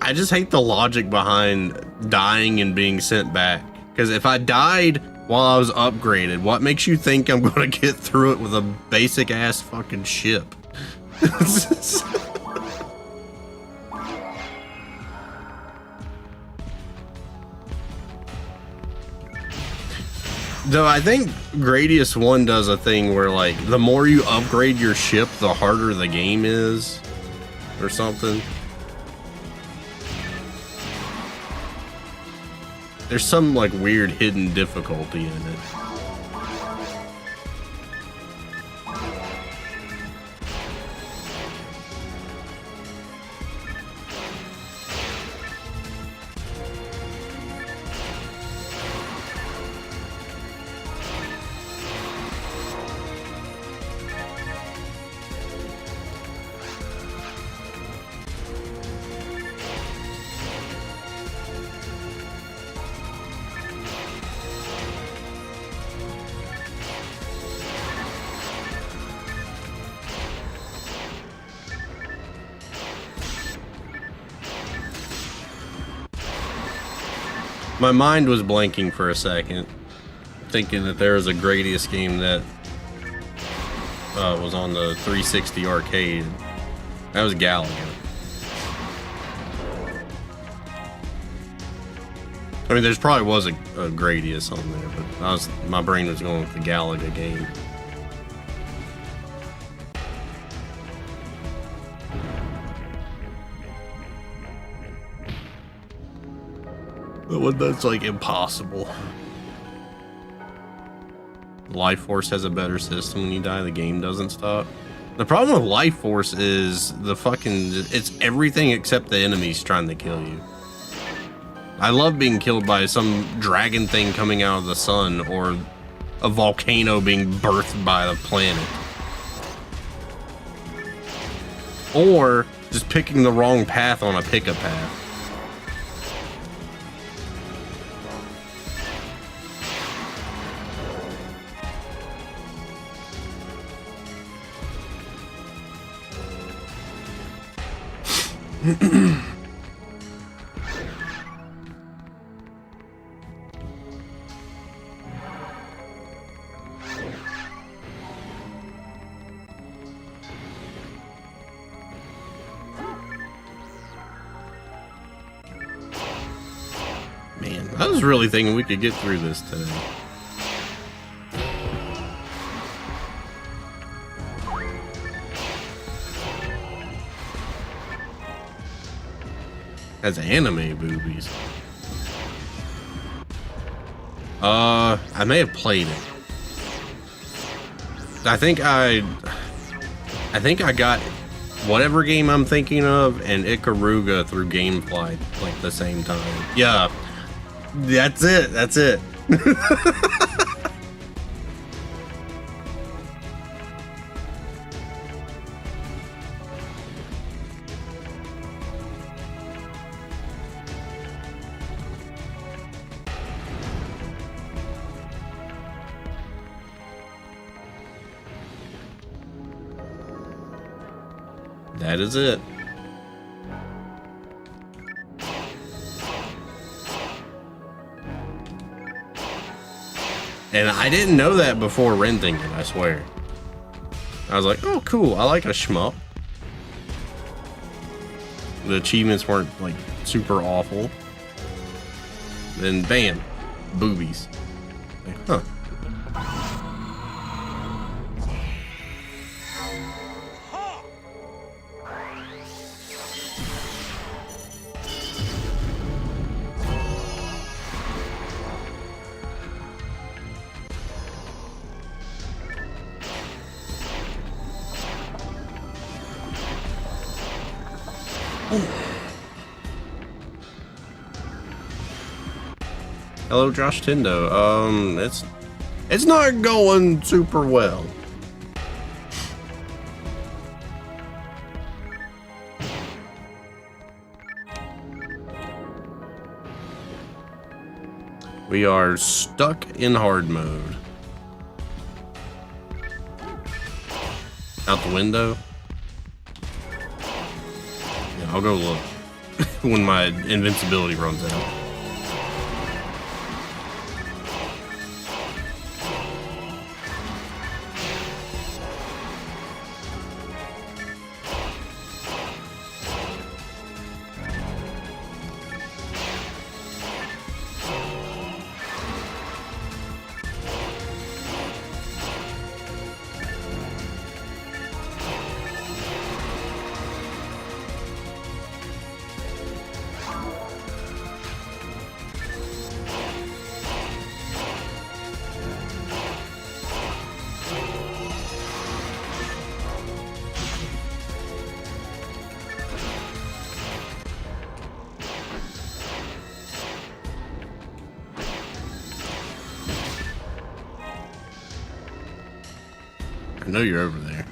I just hate the logic behind dying and being sent back. Because if I died while I was upgraded, what makes you think I'm going to get through it with a basic ass fucking ship? Though I think Gradius 1 does a thing where like the more you upgrade your ship, the harder the game is or something. There's some like weird hidden difficulty in it. My mind was blanking for a second, thinking that there was a Gradius game that was on the 360 arcade. That was Galaga. I mean, there's probably was a Gradius on there, but my brain was going with the Galaga game. The one that's like impossible. Life Force has a better system. When you die, the game doesn't stop. The problem with Life Force is it's everything except the enemies trying to kill you. I love being killed by some dragon thing coming out of the sun or a volcano being birthed by the planet. Or just picking the wrong path on a pick-a path. Man, I was really thinking we could get through this today. Has anime boobies. I may have played it. I think I got whatever game I'm thinking of and Ikaruga through Gamefly like the same time. Yeah, that's it. That's it. That is it. And I didn't know that before renting it, I swear. I was like, oh, cool. I like a shmup. The achievements weren't, like, super awful. Then, bam, boobies. Like, huh. Hello, Josh Tindo. It's not going super well. We are stuck in hard mode. Out the window? Yeah, I'll go look when my invincibility runs out. I know you're over there.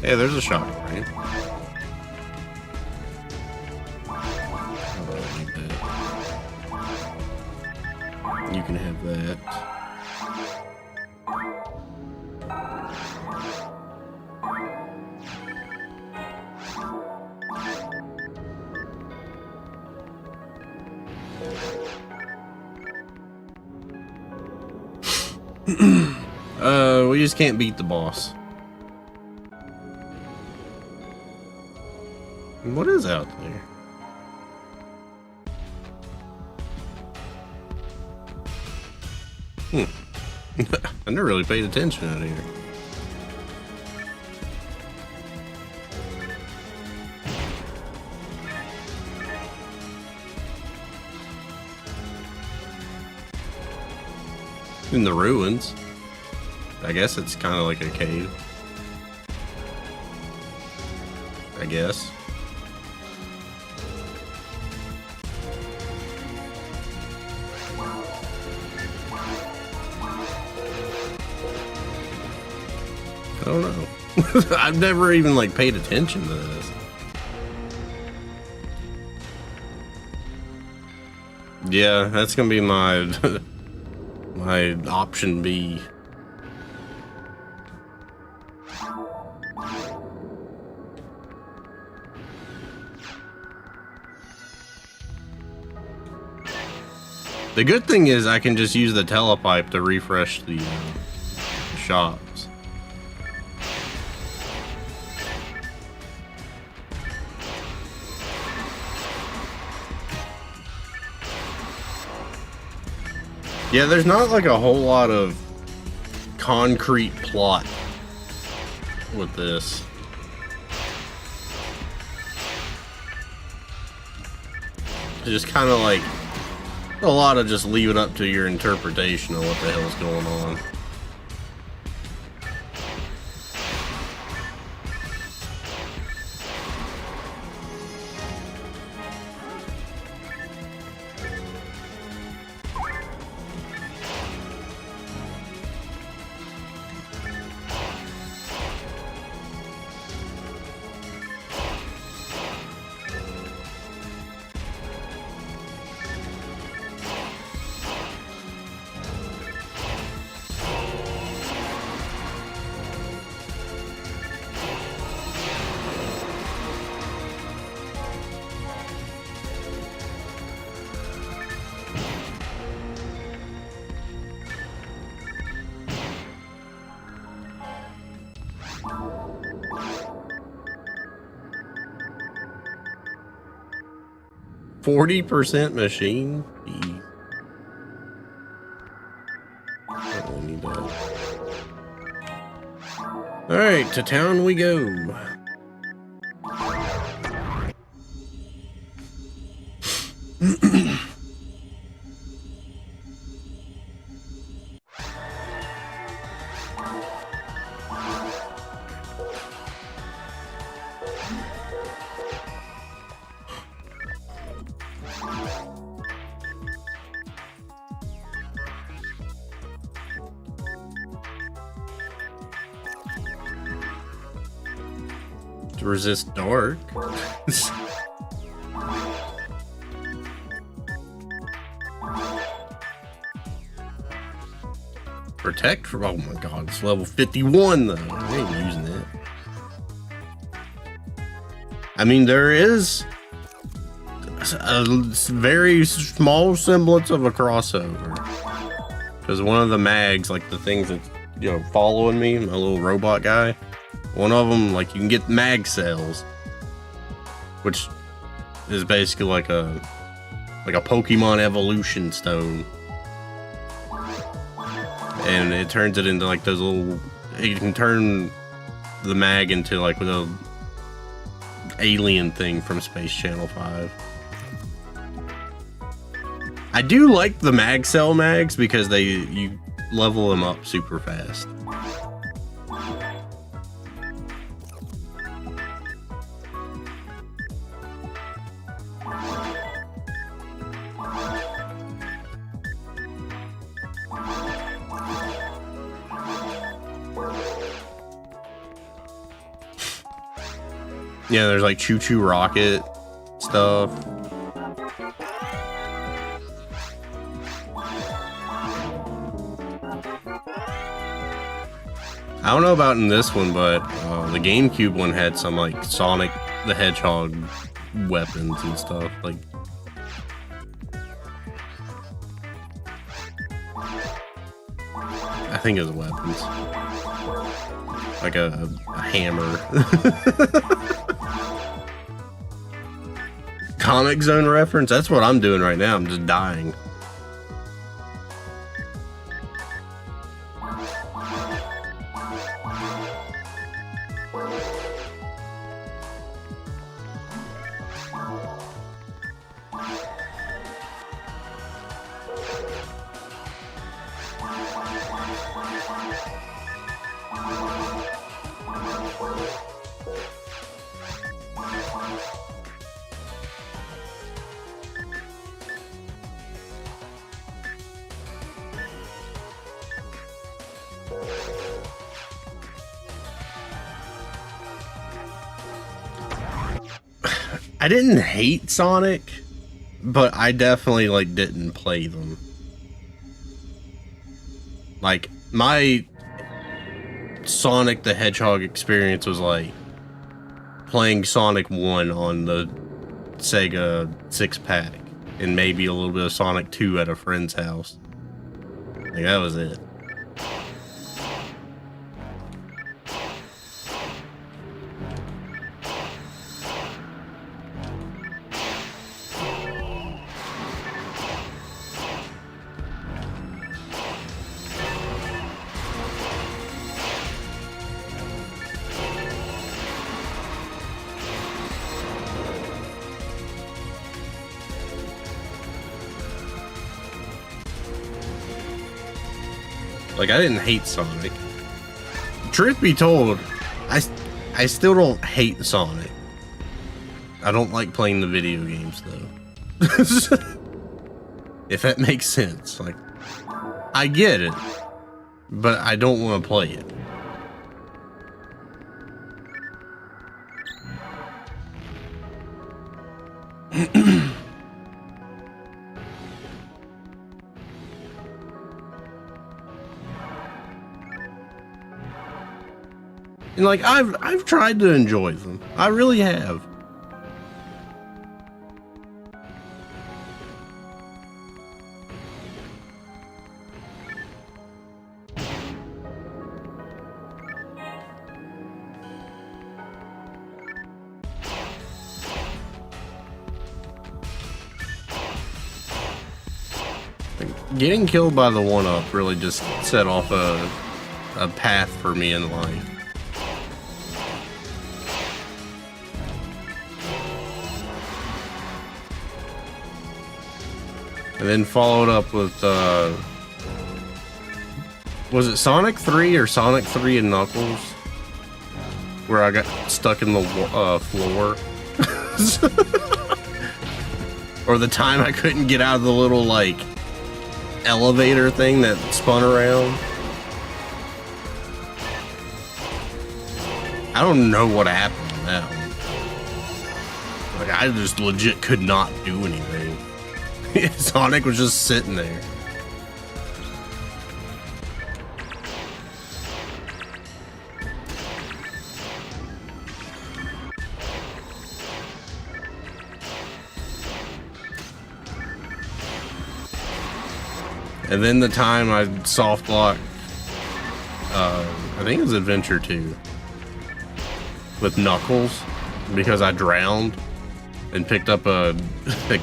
Hey, there's a shop, right? You can have that. We just can't beat the boss. What is out there? I never really paid attention out here. In the ruins. I guess it's kind of like a cave. I guess. I don't know. I've never even like paid attention to this. Yeah, that's gonna be my my option B. The good thing is I can just use the telepipe to refresh the shops. Yeah, there's not like a whole lot of concrete plot with this. It's just kind of like a lot of just leave it up to your interpretation of what the hell's going on. %40 machine? Jeez. Don't really need that. Alright, to town we go. To resist dark. Protect for, oh my god, it's level 51 though. I ain't using it. I mean, there is a very small semblance of a crossover. Because one of the mags, like the things that, you know, following me, my little robot guy, one of them, like, you can get mag cells, which is basically like a Pokemon evolution stone, and it turns it into like those little. You can turn the mag into like the alien thing from Space Channel 5. I do like the mag cell mags because you level them up super fast. Yeah, there's like Choo Choo Rocket stuff. I don't know about in this one, but the GameCube one had some like Sonic the Hedgehog weapons and stuff. Like, I think it was weapons. Like a hammer. Comic Zone reference? That's what I'm doing right now. I'm just dying. I didn't hate Sonic, but I definitely like didn't play them. Like, my Sonic the Hedgehog experience was like playing Sonic 1 on the Sega 6-pack and maybe a little bit of Sonic 2 at a friend's house. Like, that was it. Like, I didn't hate Sonic. Truth be told, I still don't hate Sonic. I don't like playing the video games, though. If that makes sense. Like, I get it, but I don't want to play it. And like, I've tried to enjoy them. I really have. Getting killed by the 1-up really just set off a path for me in life. And then followed up with, was it Sonic 3 or Sonic 3 and Knuckles? Where I got stuck in the floor. Or the time I couldn't get out of the little, like, elevator thing that spun around. I don't know what happened in that one. Like, I just legit could not do anything. Sonic was just sitting there. And then the time I soft locked, I think it was Adventure 2 with Knuckles because I drowned and picked up a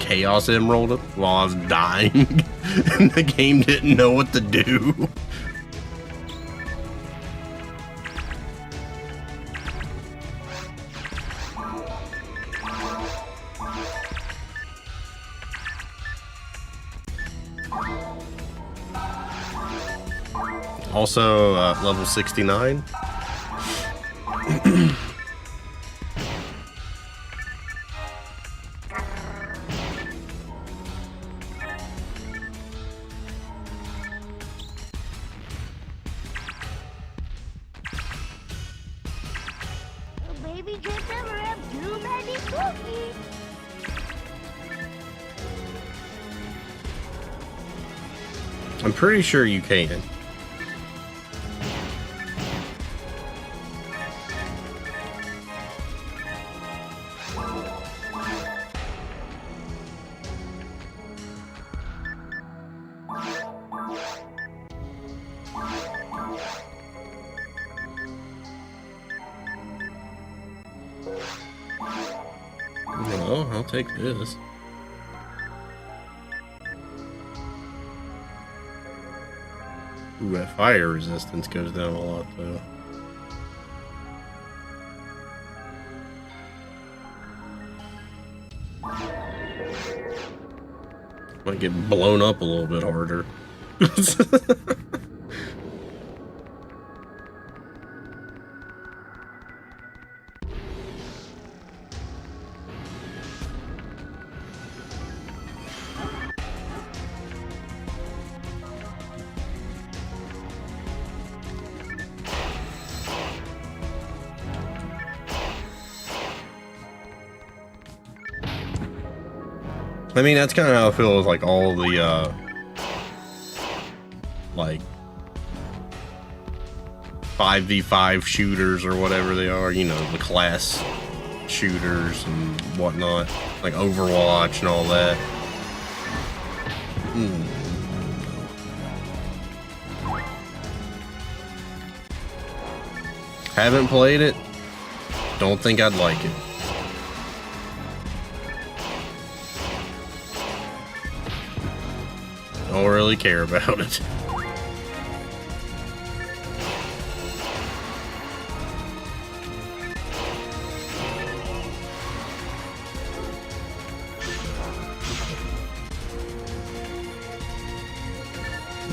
Chaos Emerald while I was dying and the game didn't know what to do. Also, level 69. Baby just never have too many cookies. I'm pretty sure you can. No, I'll take this. Ooh, that fire resistance goes down a lot, though. Might get blown up a little bit harder. I mean, that's kind of how I feel with like all the like 5v5 shooters or whatever they are, you know, the class shooters and whatnot, like Overwatch and all that. Haven't played it. Don't think I'd like it. Don't really care about it.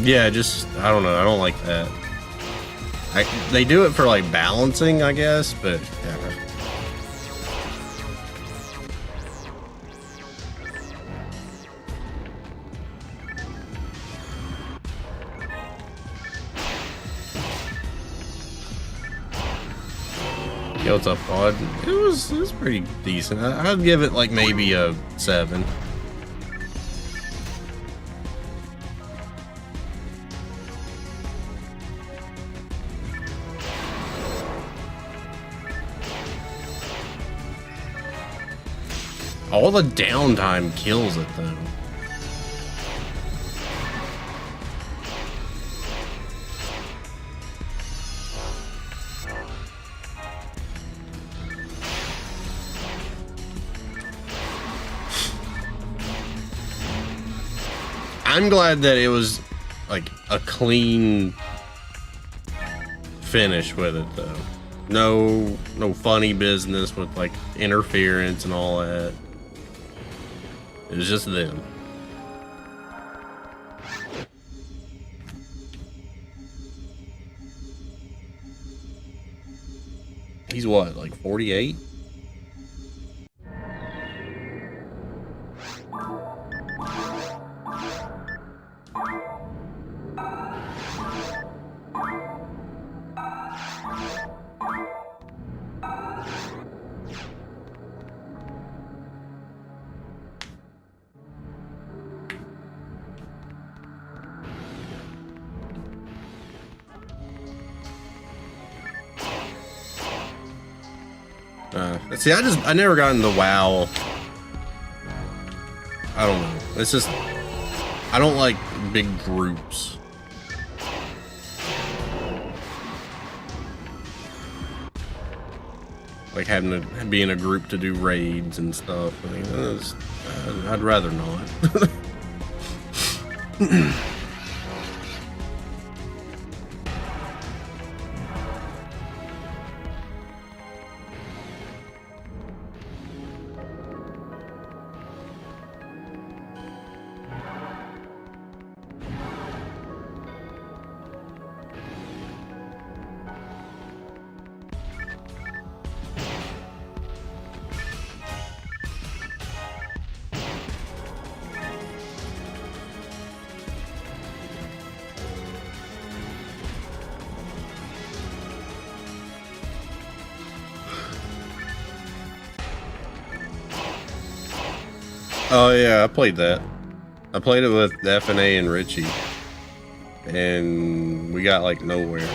Yeah, just, I don't know, I don't like that. They do it for like balancing, I guess, but yeah. Yo, what's up, Pod? It was pretty decent. I'd give it like maybe a 7. All the downtime kills it, though. I'm glad that it was like a clean finish with it though. No funny business with like interference and all that. It was just them. He's what, like 48? See, I never got into WoW. I don't know. It's just, I don't like big groups. Like having to be in a group to do raids and stuff. I mean, I'd rather not. Oh yeah, I played that. I played it with FNA and Richie, and we got like nowhere.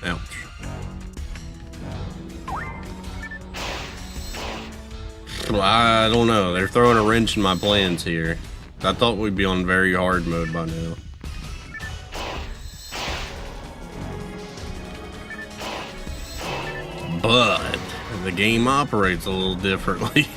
Ouch. Well, I don't know. They're throwing a wrench in my plans here. I thought we'd be on very hard mode by now. But the game operates a little differently.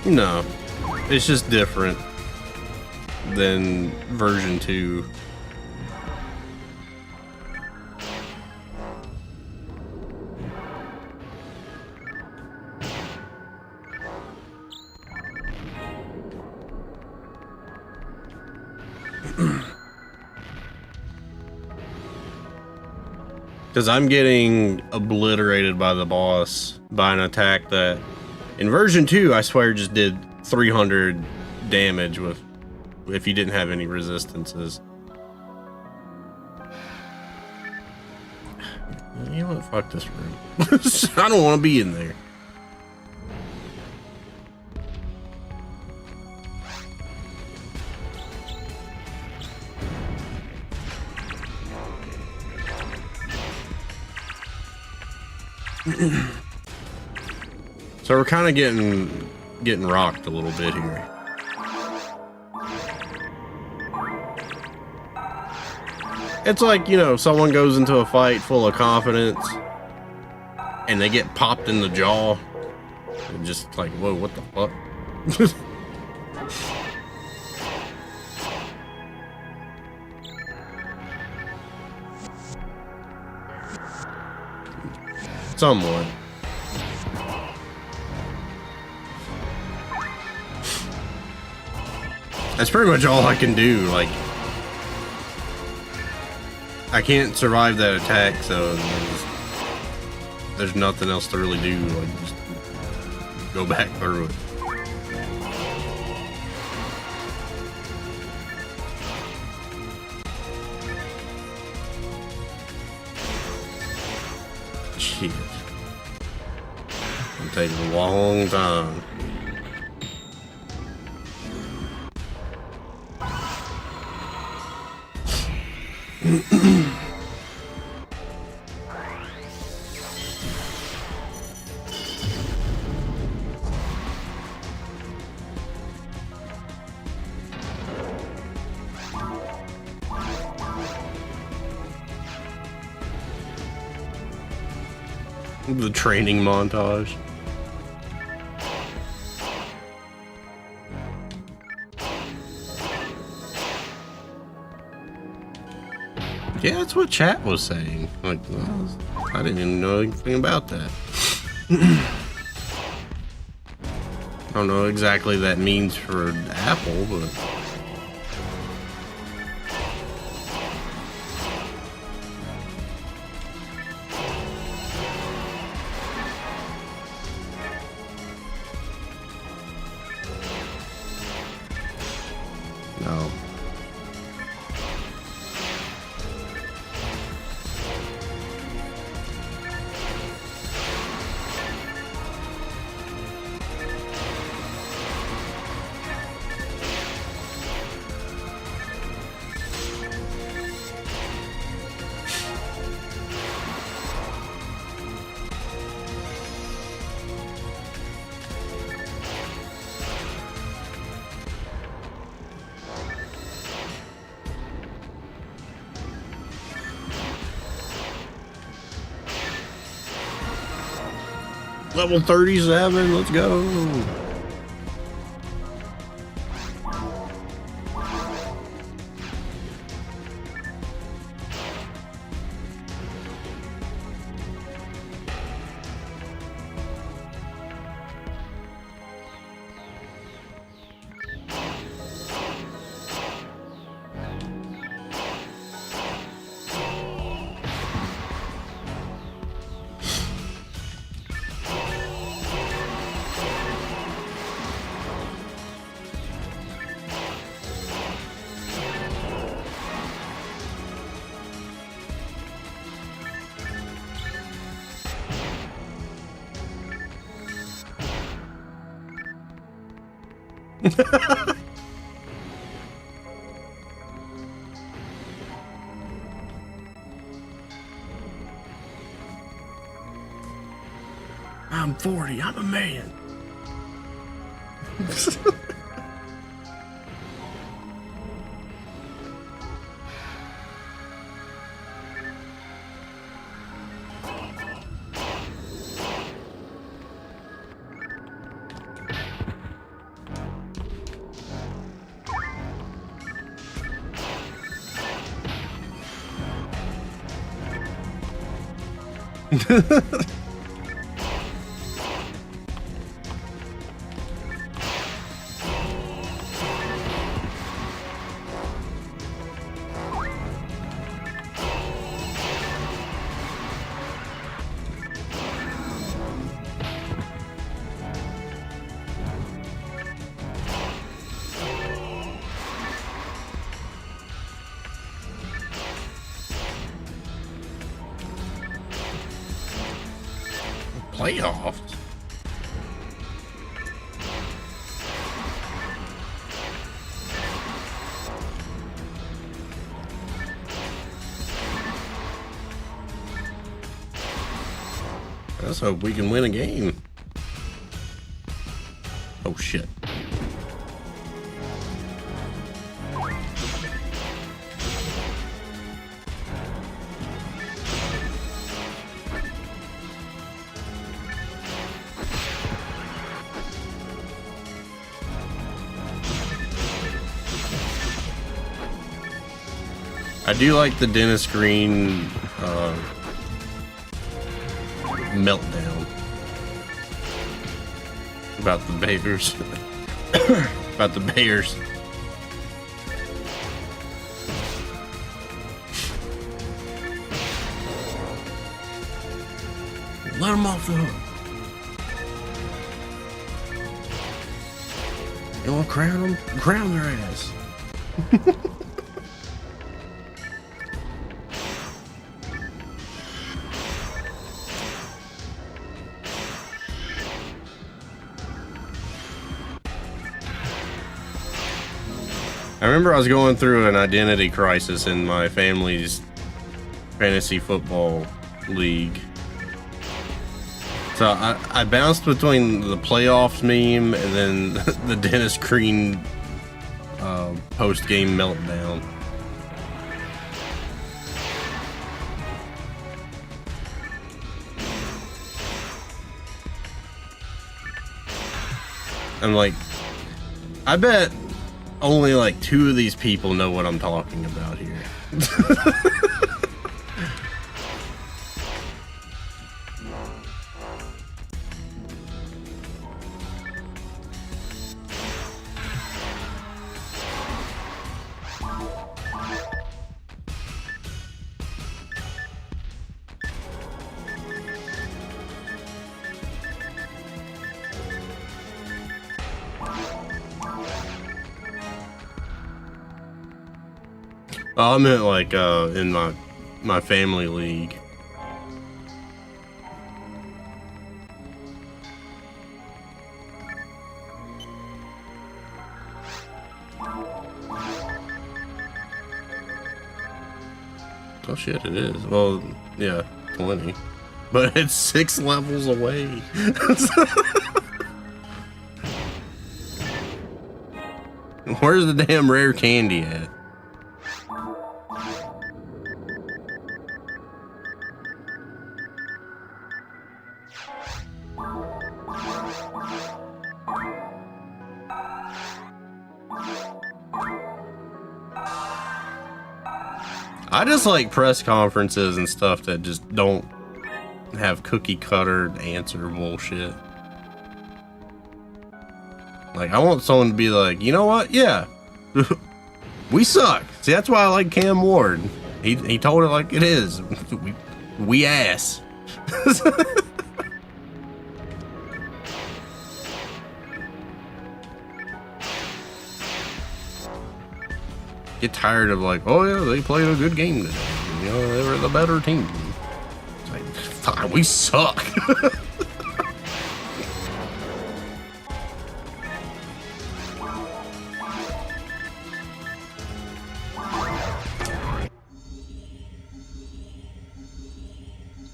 No, it's just different than version 2. Because I'm getting obliterated by the boss by an attack that in version 2, I swear, just did 300 damage with if you didn't have any resistances. You know what? Fuck this room. I don't want to be in there. So we're kind of getting rocked a little bit here. It's like, you know, someone goes into a fight full of confidence and they get popped in the jaw and just like, whoa, what the fuck? Somewhat. That's pretty much all I can do. Like, I can't survive that attack, so there's nothing else to really do. Like, just go back through it. Shit. It'll take a long time. The training montage. Yeah, that's what chat was saying. Like, well, I didn't even know anything about that. I don't know exactly what that means for Apple, but no. Level 37, let's go. I'm 40, I'm a man. Playoffs? Let's hope we can win a game. Oh shit. I do like the Dennis Green meltdown about the Bears. About the Bears. Let them off the hook. You want to crown them? Crown their ass. I remember I was going through an identity crisis in my family's fantasy football league. So I bounced between the playoffs meme and then the Dennis Green post-game meltdown. I'm like, I bet only like 2 of these people know what I'm talking about here. Oh, I meant like in my family league. Oh shit, it is. Well, yeah, 20. But it's 6 levels away. Where's the damn rare candy at? I just like press conferences and stuff that just don't have cookie cutter answer bullshit. Like, I want someone to be like, you know what? Yeah, we suck. See, that's why I like Cam Ward. He told it like it is. We ass. Get tired of like, oh yeah, they played a good game today. You know, they were the better team. It's like, fuck, we suck.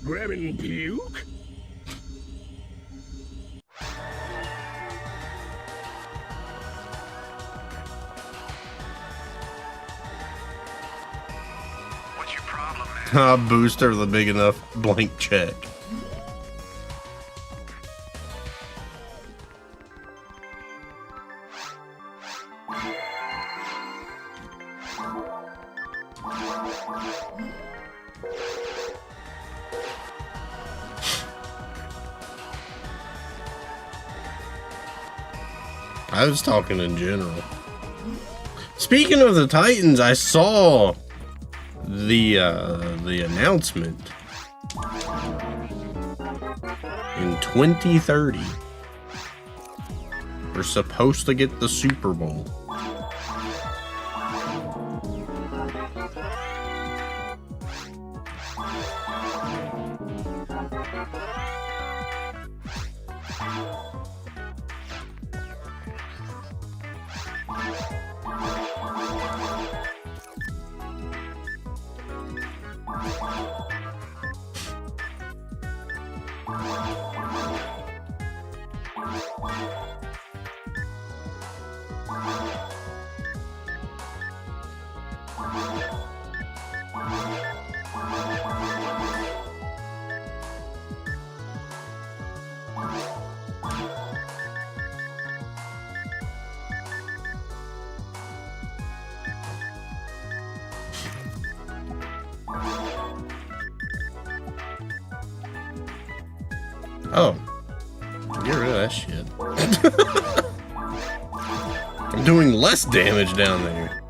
Grabbing puke? Booster the big enough blank check. I was talking in general. Speaking of the Titans, I saw the announcement in 2030 we're supposed to get the Super Bowl. Oh. Get rid of that shit. I'm doing less damage down there.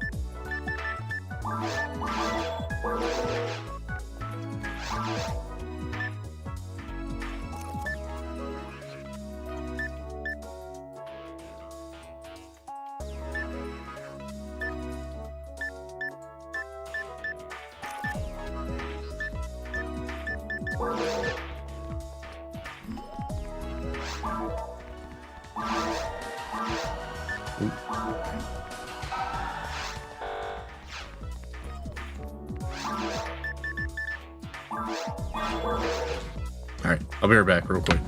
Alright, I'll be right back real quick.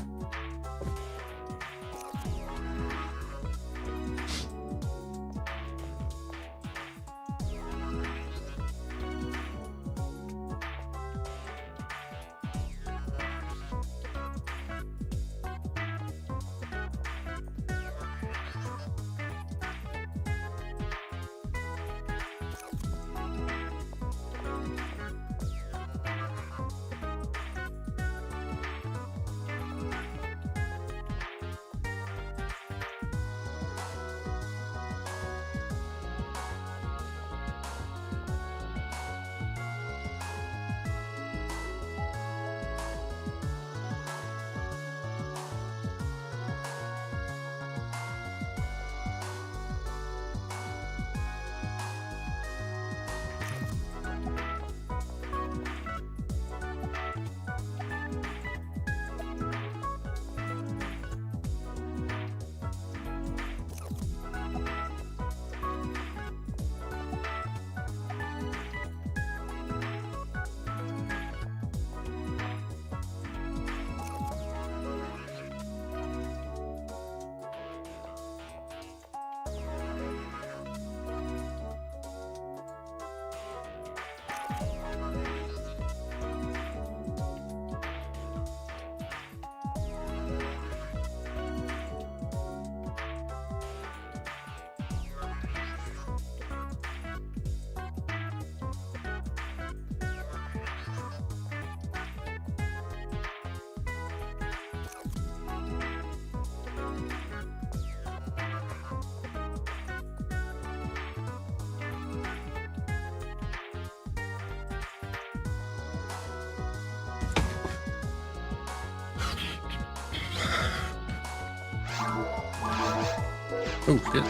Oh shit.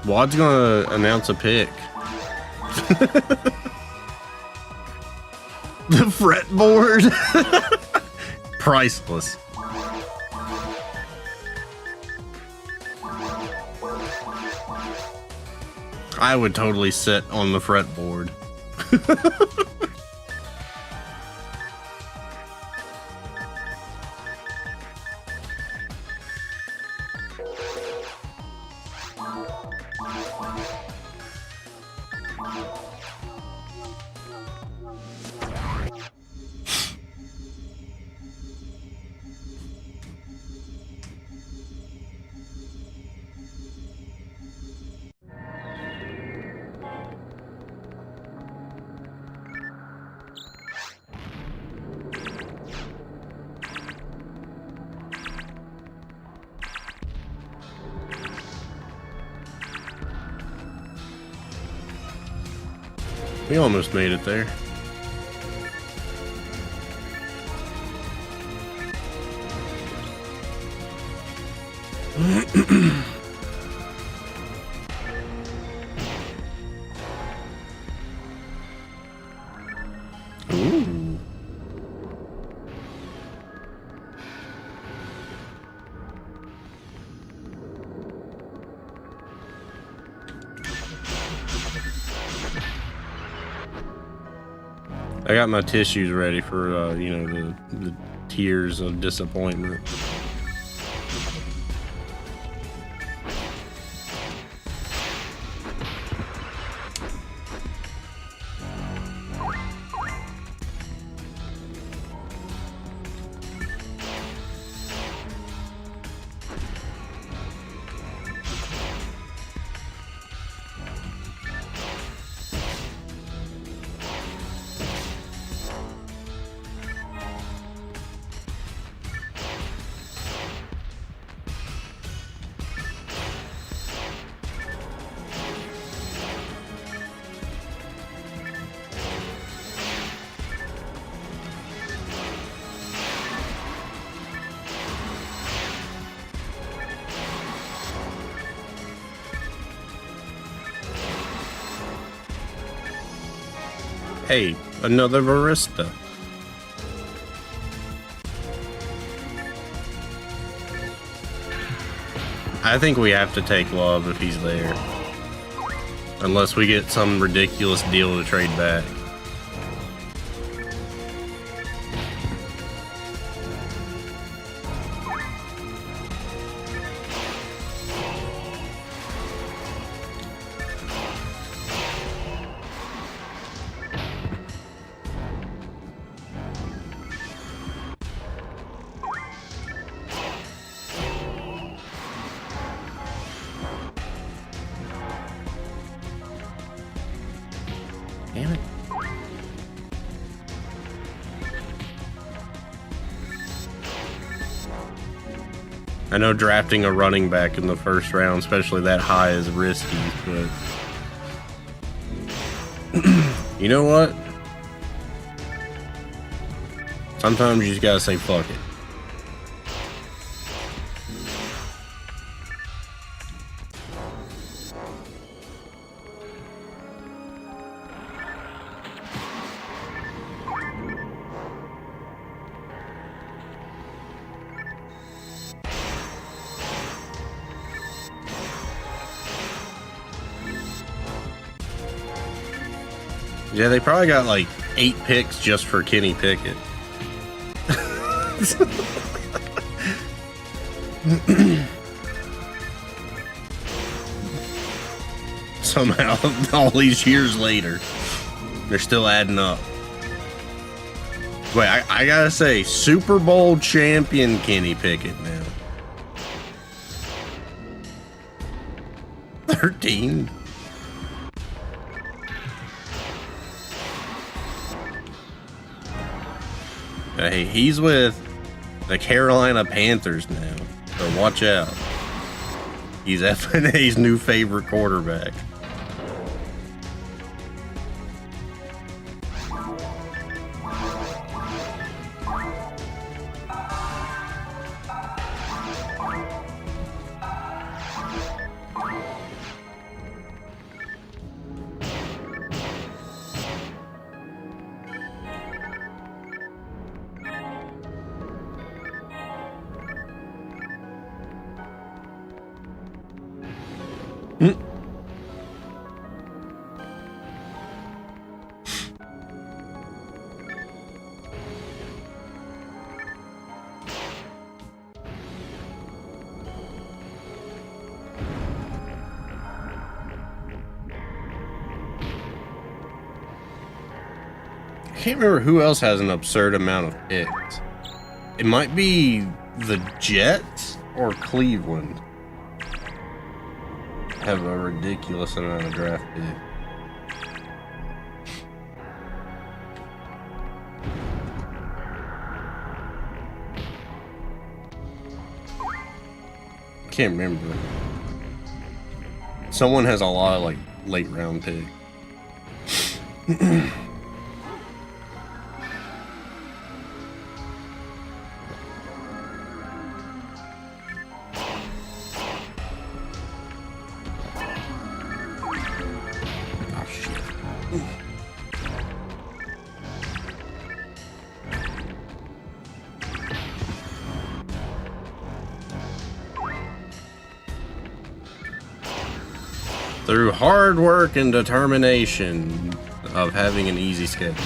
Wad's gonna announce a pick. The fretboard. Priceless. I would totally sit on the fretboard. We almost made it there. Ooh. I got my tissues ready for, you know, the tears of disappointment. Hey, another barista. I think we have to take Love if he's there. Unless we get some ridiculous deal to trade back. Damn it. I know drafting a running back in the first round, especially that high, is risky, but you know what? Sometimes you just gotta say fuck it. Yeah, they probably got like 8 picks just for Kenny Pickett. Somehow, all these years later, they're still adding up. Wait, I gotta say, Super Bowl champion Kenny Pickett now. 13? Hey, he's with the Carolina Panthers now, so watch out. He's FNA's new favorite quarterback. I can't remember who else has an absurd amount of picks. It might be the Jets or Cleveland have a ridiculous amount of draft picks. Can't remember. Someone has a lot of like late round picks. Through hard work and determination of having an easy schedule.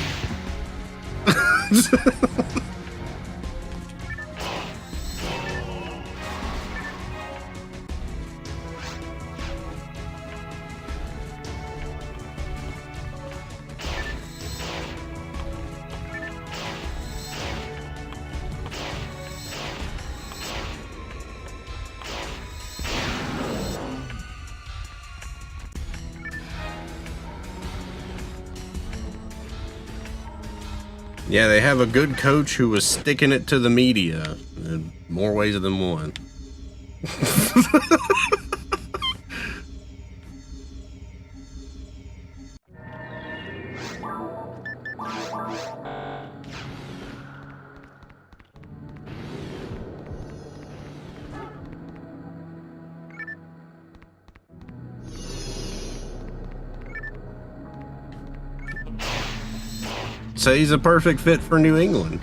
Yeah, they have a good coach who was sticking it to the media in more ways than one. say he's a perfect fit for New England.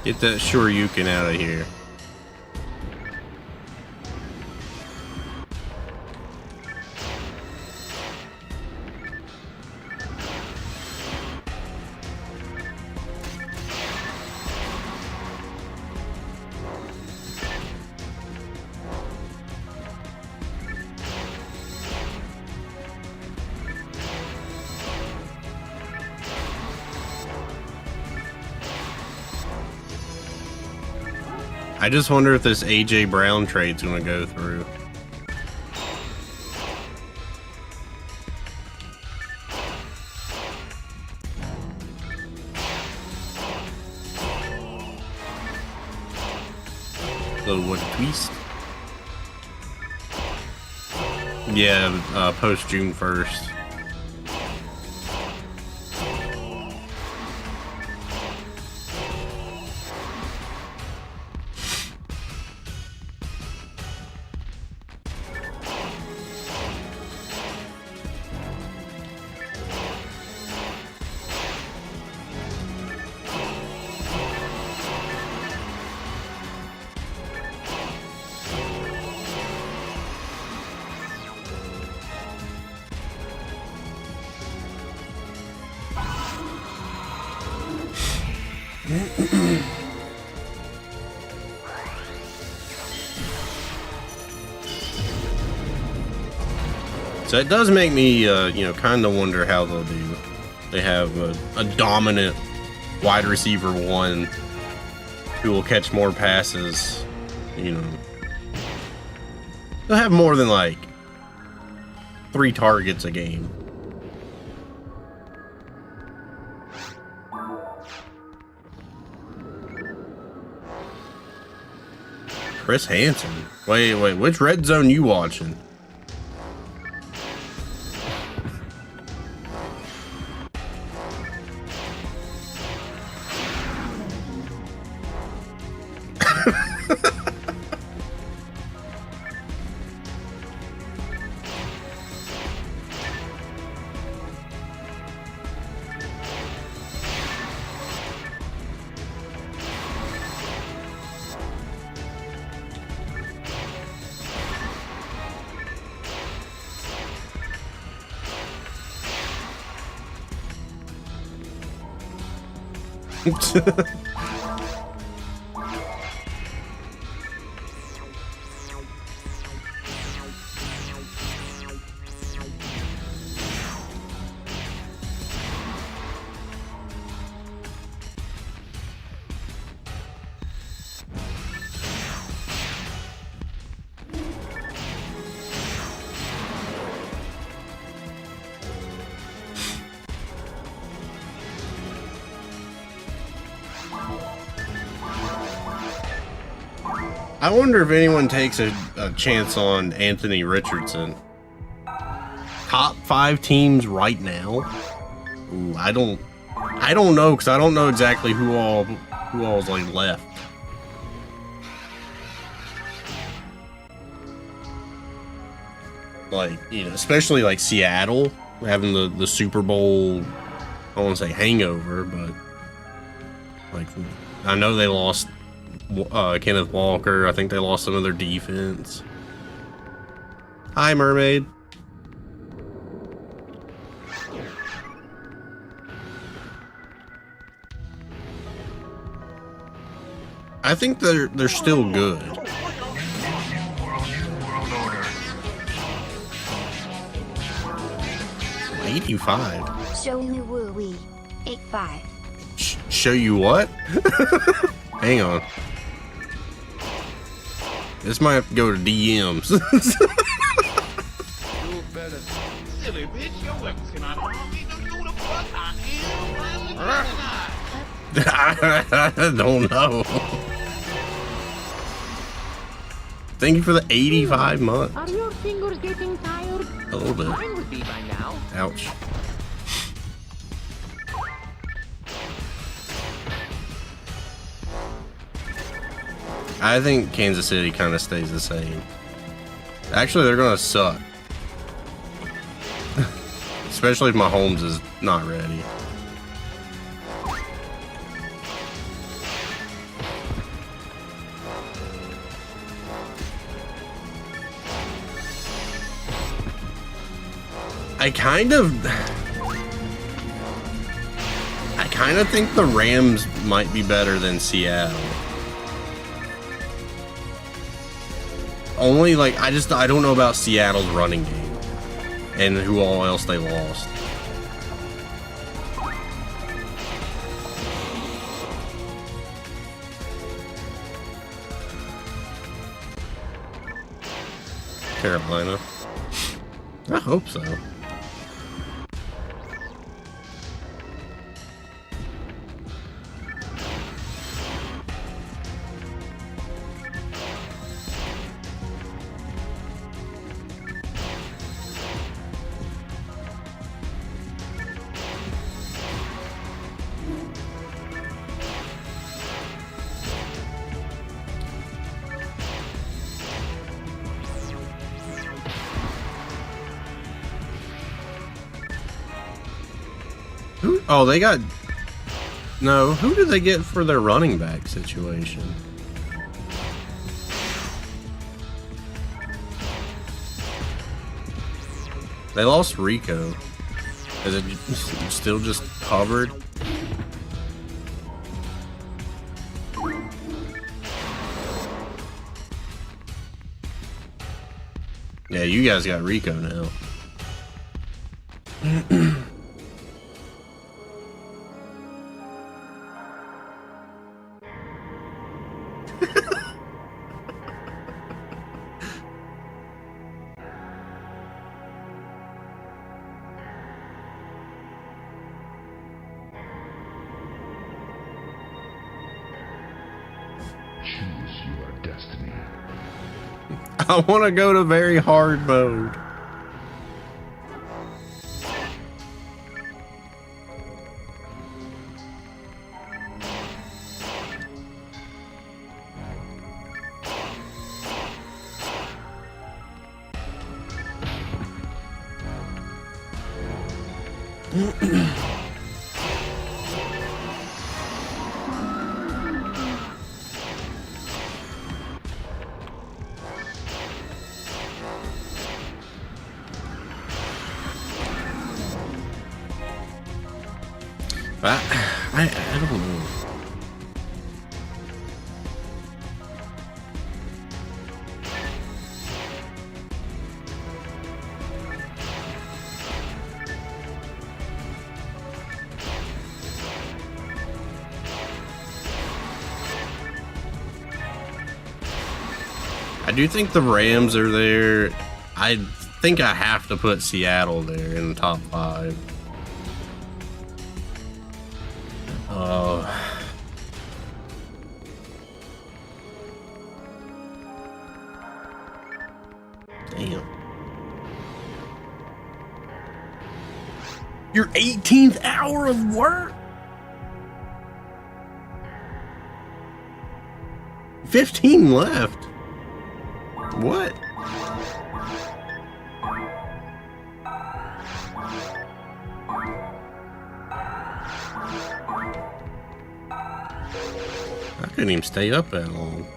Get that Shoryuken out of here. I just wonder if this AJ Brown trade's gonna go through. Little wood twist. Yeah, post June 1st. So it does make me, you know, kind of wonder how they'll do. They have a dominant wide receiver one who will catch more passes, you know. They'll have more than like 3 targets a game. Chris Hansen. Wait, which red zone you watching? I wonder if anyone takes a chance on Anthony Richardson. Top 5 teams right now? Ooh, I don't know, because I don't know exactly who all's like left. Like, you know, especially like Seattle having the Super Bowl, I don't want to say hangover, but like I know they lost Kenneth Walker. I think they lost some of their defense. Hi, Mermaid. I think they're still good. 85. Show me woo wee. 85. Show you what? Hang on. This might have to go to DMs. I don't know. Thank you for the 85 months. Are your fingers getting tired? A little bit. Mine would be by now. Ouch. I think Kansas City kind of stays the same. Actually, they're gonna suck. Especially if Mahomes is not ready. I kind of think the Rams might be better than Seattle. Only like I don't know about Seattle's running game and who all else they lost. Carolina. I hope so. Oh, they got... No, who did they get for their running back situation? They lost Rico. Is it still just covered? Yeah, you guys got Rico now. I want to go to very hard mode. I don't know. I do think the Rams are there. I think I have to put Seattle there in the top 5. Damn. Your 18th hour of work? 15 left. What? I couldn't even stay up that long.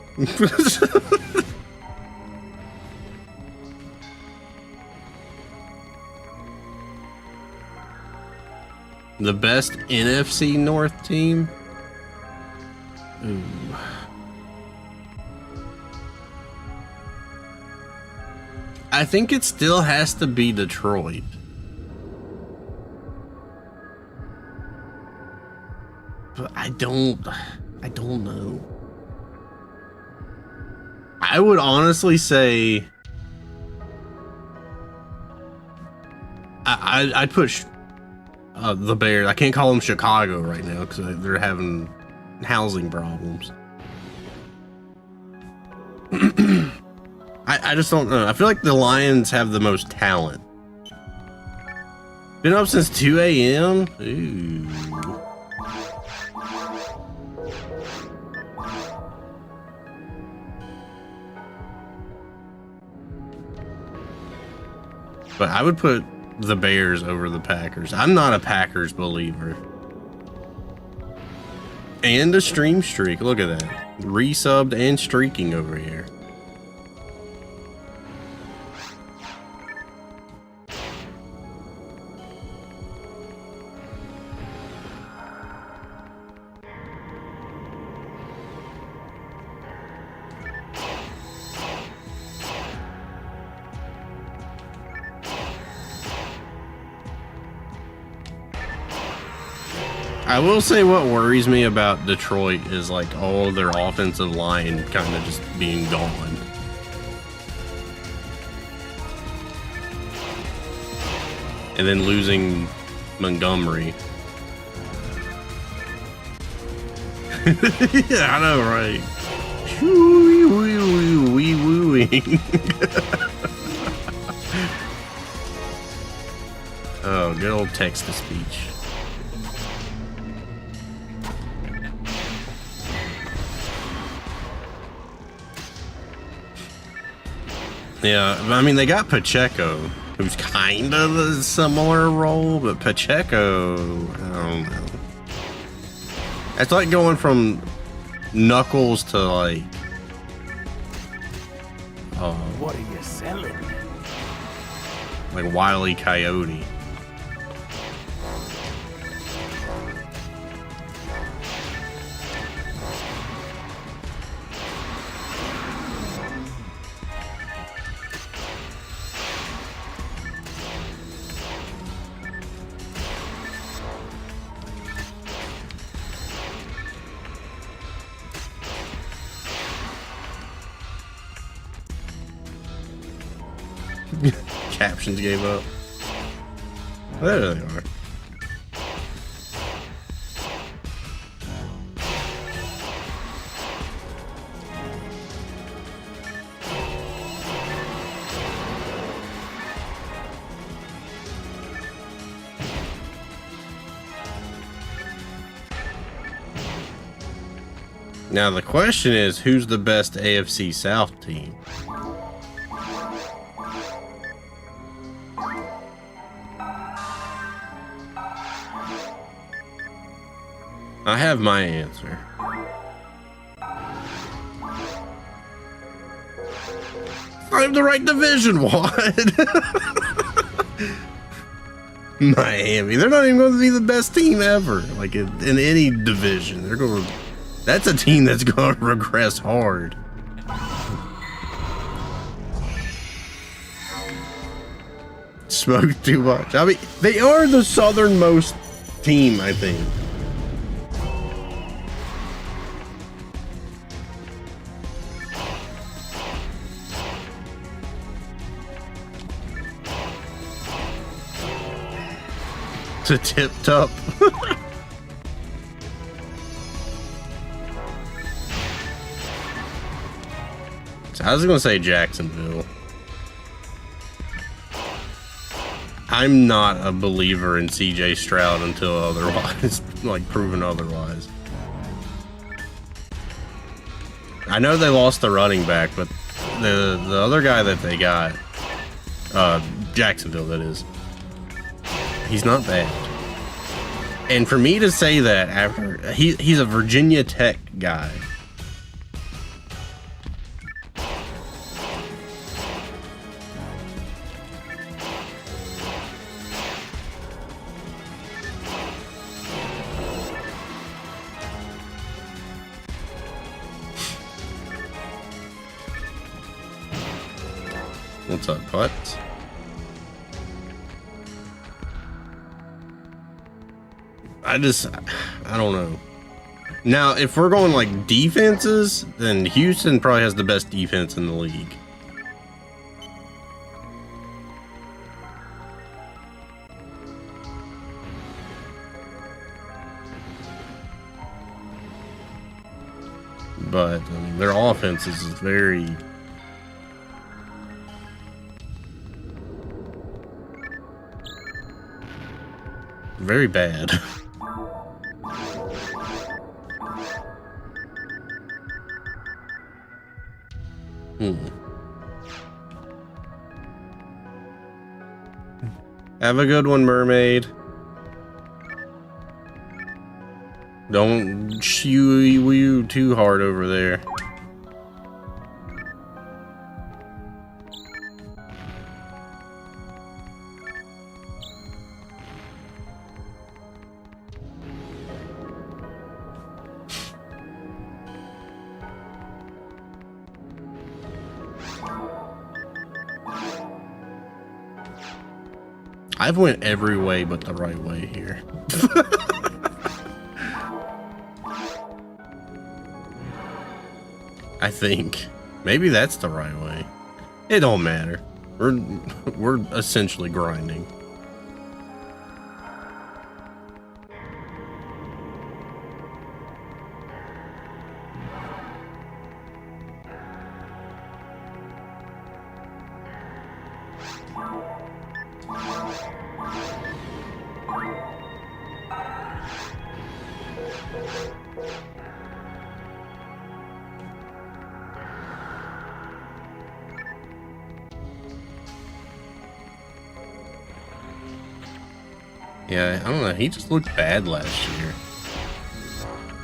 The best NFC North team? Ooh. I think it still has to be Detroit. But I don't know. I would honestly say I'd push the Bears. I can't call them Chicago right now because they're having housing problems. I just don't know. I feel like the Lions have the most talent. Been up since 2 a.m. Ooh. But I would put the Bears over the Packers. I'm not a Packers believer. And a stream streak. Look at that. Resubbed and streaking over here. I will say what worries me about Detroit is like all their offensive line kind of just being gone. And then losing Montgomery. Yeah, I know, right? Wee-wooing. Oh, good old text-to-speech. Yeah, I mean, they got Pacheco, who's kind of a similar role, but Pacheco, I don't know. It's like going from Knuckles to like... What are you selling? Like Wile E. Coyote. Captions gave up. There they are. Now the question is, who's the best AFC South team? I have my answer. I have the right division, what? Miami. They're not even going to be the best team ever. Like in any division. They're going to... That's a team that's going to regress hard. Smoke too much. I mean, they are the southernmost team, I think. To tipped up. So I was gonna say Jacksonville. I'm not a believer in CJ Stroud until otherwise, like proven otherwise. I know they lost the running back, but the other guy that they got, Jacksonville, that is. He's not bad. And for me to say that after he's a Virginia Tech guy. What's up, Putz? I don't know. Now, if we're going like defenses, then Houston probably has the best defense in the league. but I mean, their offense is very bad. Have a good one, mermaid. Don't shoo too hard over there. I've went every way but the right way here. I think. Maybe that's the right way. It don't matter. We're essentially grinding. Yeah, I don't know. He just looked bad last year.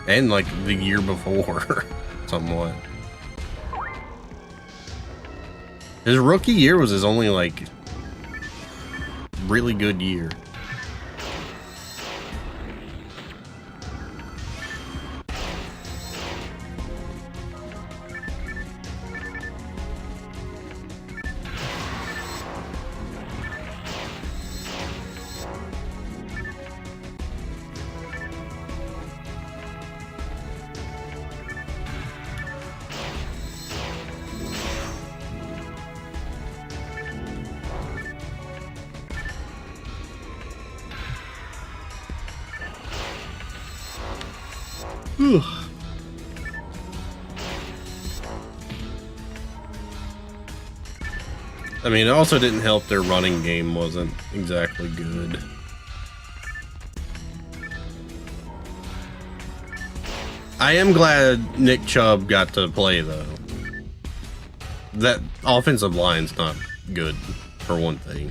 And like the year before, somewhat. His rookie year was his only like really good year. I mean, it also didn't help their running game wasn't exactly good. I am glad Nick Chubb got to play, though. That offensive line's not good, for one thing.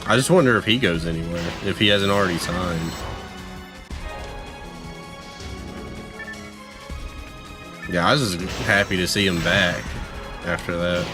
I just wonder if he goes anywhere, if he hasn't already signed. Yeah, I was just happy to see him back after that.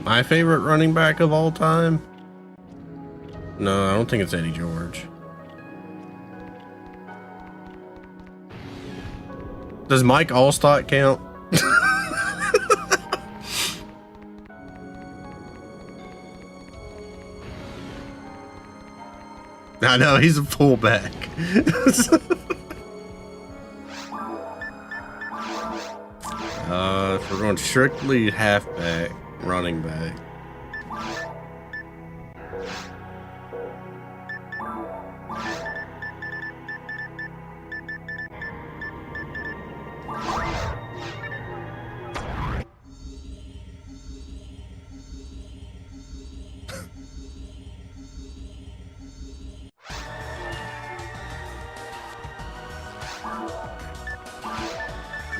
My favorite running back of all time? No, I don't think it's Eddie George. Does Mike Allstott count? I know, he's a fullback. If we're going strictly halfback, running back.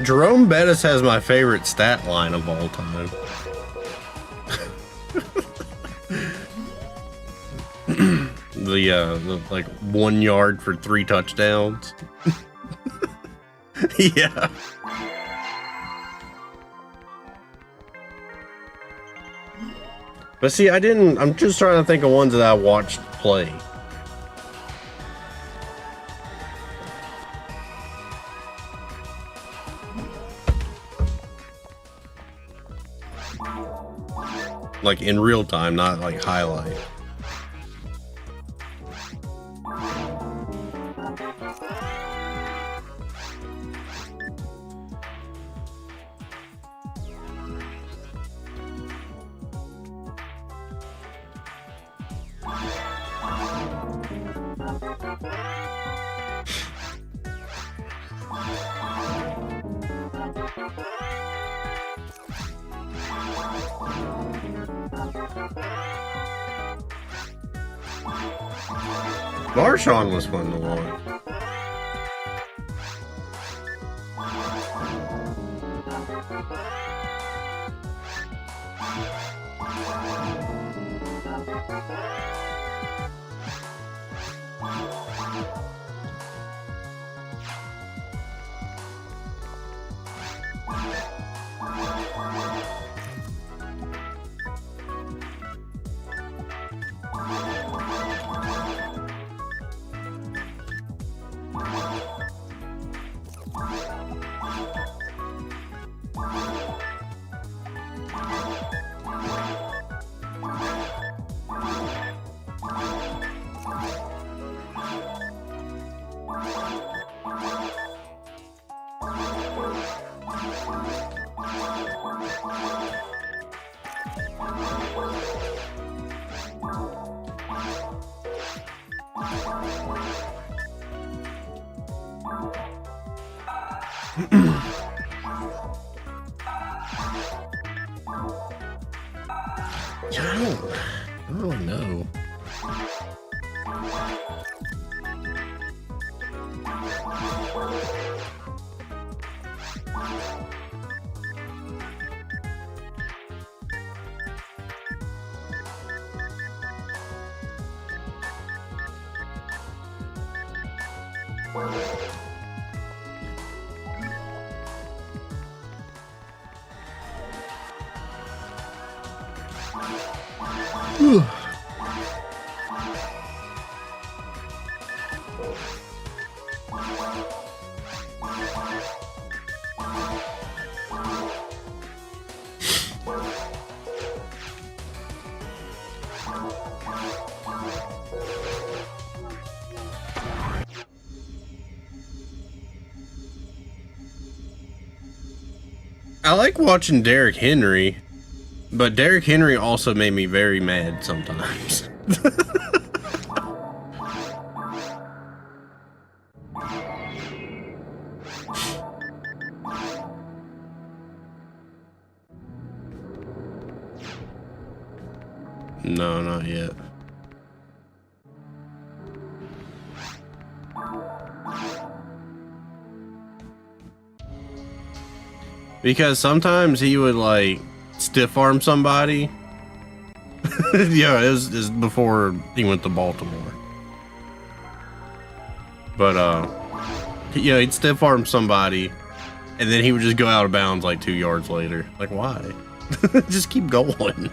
Jerome Bettis has my favorite stat line of all time. the like 1 yard for 3 touchdowns. Yeah. But see, I'm just trying to think of ones that I watched play. Like in real time, not like highlight. Marshawn was fun to watch. I don't really know. I like watching Derrick Henry, but Derrick Henry also made me very mad sometimes. No, not yet. Because sometimes he would like stiff arm somebody. Yeah, it was before he went to Baltimore. But yeah, he'd stiff arm somebody and then he would just go out of bounds like 2 yards later. Like, why? Just keep going.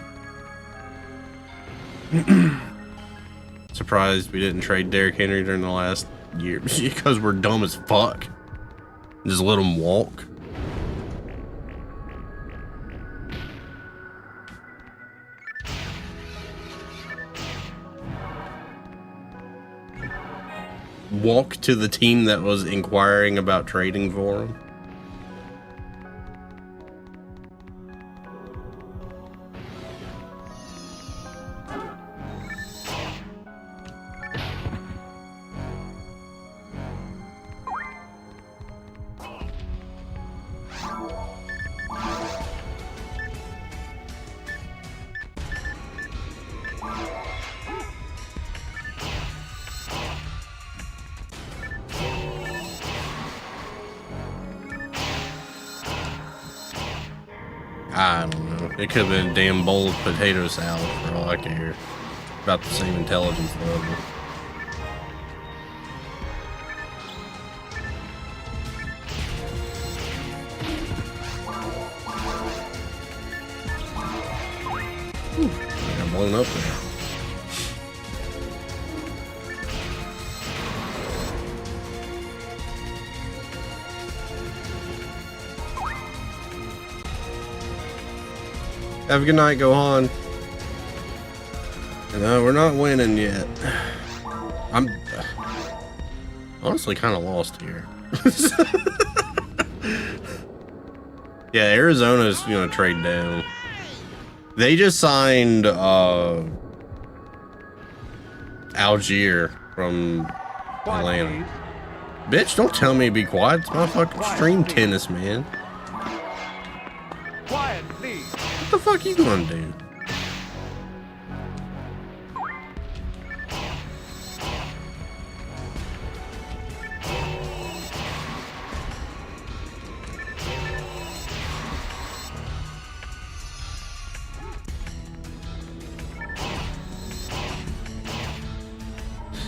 Surprised we didn't trade Derrick Henry during the last year because we're dumb as fuck. Just let him walk. Walk to the team that was inquiring about trading for him. I don't know. It could have been a damn bowl of potato salad for all I care. About the same intelligence level. I got blown up there. Have a good night, Gohan. No, we're not winning yet. I'm honestly kind of lost here. Yeah, Arizona's gonna trade down. They just signed Algier from Atlanta. Bitch, don't tell me to be quiet. It's my fucking stream tennis, man. Quiet, please. What the fuck you gonna do?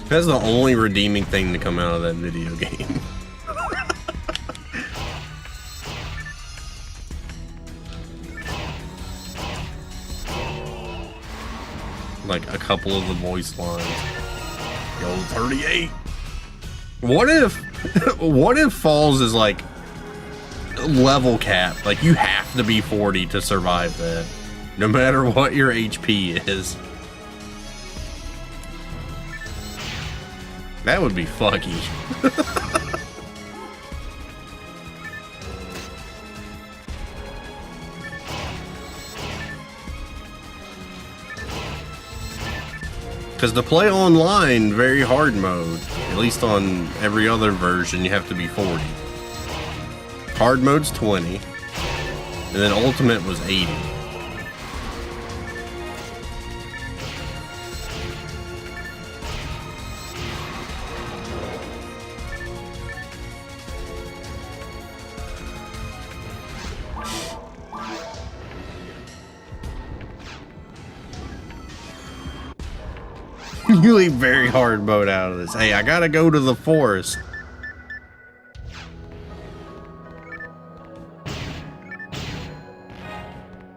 That's the only redeeming thing to come out of that video game. Like a couple of the voice lines. Yo, 38. What if Falls is like level cap? Like you have to be 40 to survive that, no matter what your HP is. That would be fucky. Because to play online, very hard mode, at least on every other version, you have to be 40. Hard mode's 20, and then ultimate was 80. You leave very hard mode out of this. Hey, I gotta go to the forest.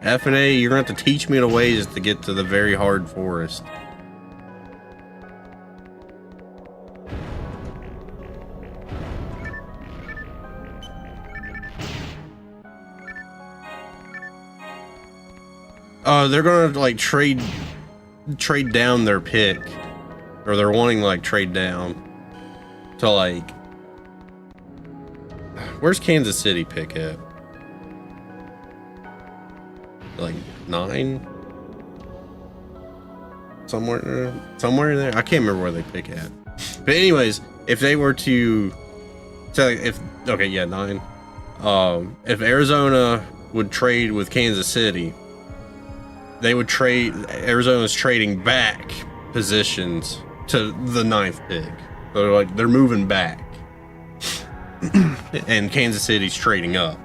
F and A, you're gonna have to teach me the ways to get to the very hard forest. They're gonna like trade down their pick, or they're wanting to like trade down to like, where's Kansas City pick at? Like 9? Somewhere in there. I can't remember where they pick at. But anyways, if they were to okay, yeah, 9. If Arizona would trade with Kansas City, they would trade. Arizona's trading back positions to the 9th pick. So they're moving back, and Kansas City's trading up.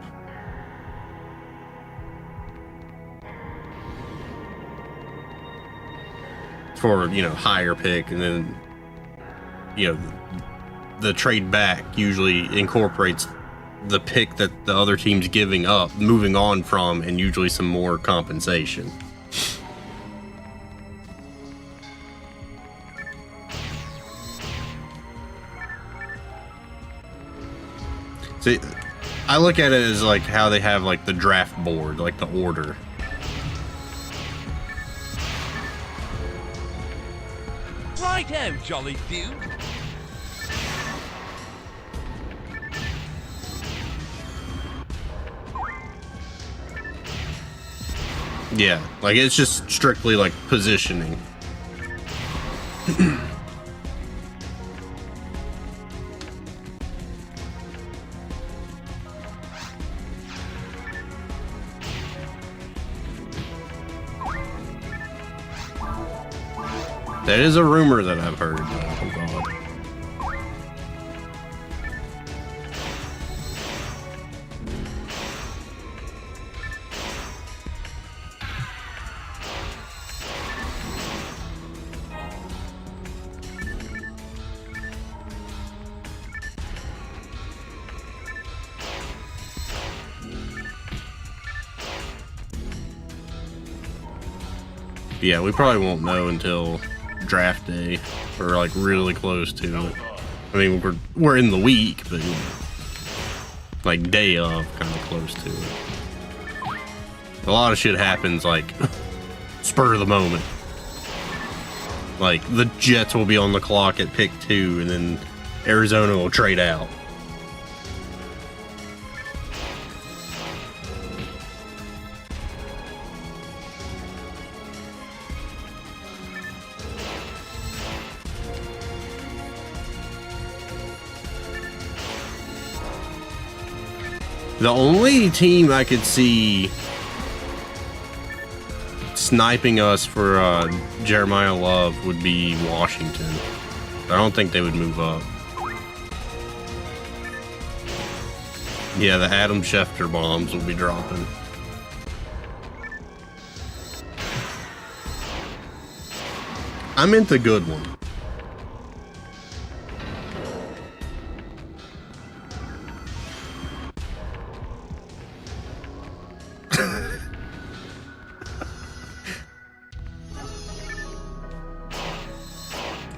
For higher pick, and then the trade back usually incorporates the pick that the other team's giving up, moving on from, and usually some more compensation. See, I look at it as like how they have like the draft board, like the order. Right out, jolly dude. Yeah, like it's just strictly like positioning. That is a rumor that I've heard. Oh God. Yeah, we probably won't know until draft day, or like really close to it. I mean, we're in the week, but like day of, kind of close to it. A lot of shit happens like spur of the moment. Like the Jets will be on the clock at pick 2, and then Arizona will trade out. The only team I could see sniping us for Jeremiah Love would be Washington. I don't think they would move up. Yeah, the Adam Schefter bombs will be dropping. I meant the good one.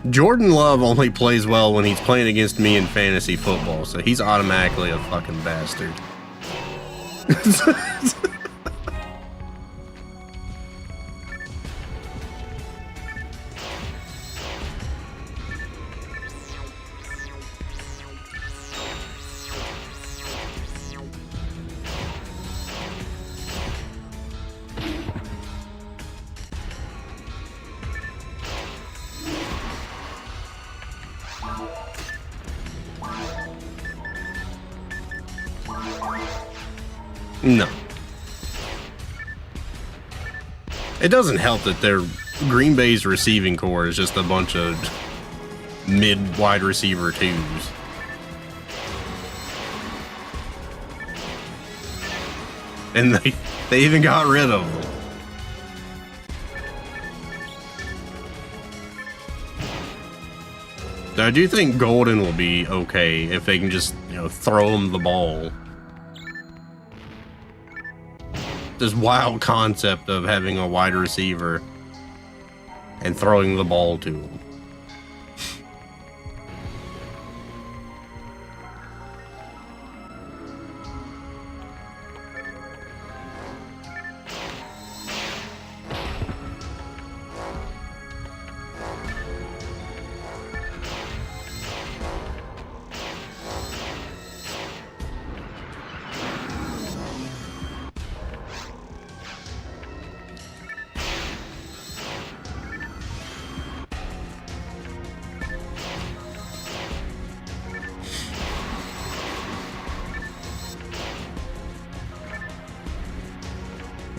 Jordan Love only plays well when he's playing against me in fantasy football, so he's automatically a fucking bastard. No. It doesn't help that their Green Bay's receiving core is just a bunch of mid wide receiver twos. And they even got rid of them. So I do think Golden will be okay if they can just, throw him the ball. This wild concept of having a wide receiver and throwing the ball to him.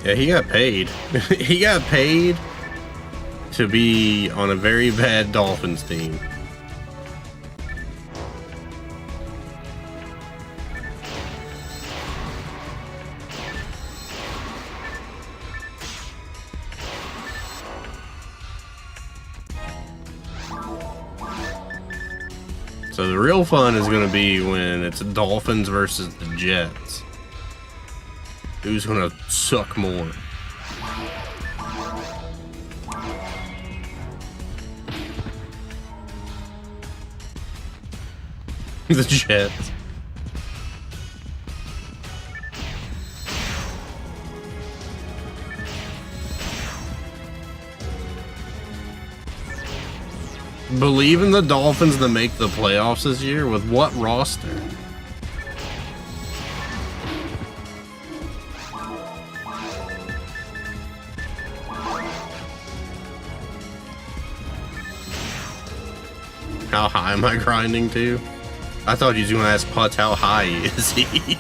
Yeah, he got paid. He got paid to be on a very bad Dolphins team. So the real fun is going to be when it's Dolphins versus the Jets. Who's gonna suck more? The Jets. Believe in the Dolphins to make the playoffs this year? With what roster? How high am I grinding to? I thought you was gonna ask Putz how high is he?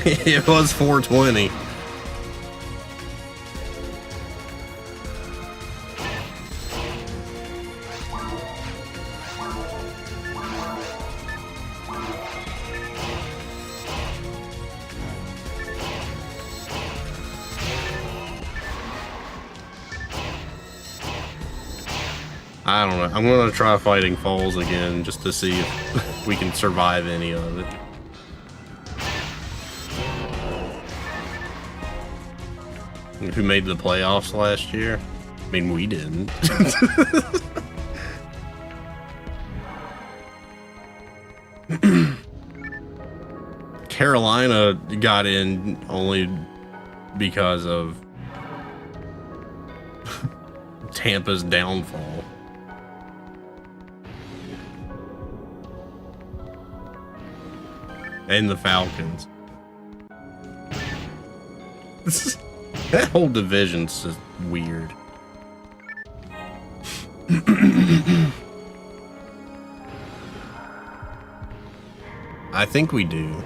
It was 420. I don't know. I'm gonna try fighting Falls again just to see if we can survive any of it. Who made the playoffs last year? mean, we didn't. Carolina got in only because of Tampa's downfall. And the Falcons. That whole division's just weird. I think we do.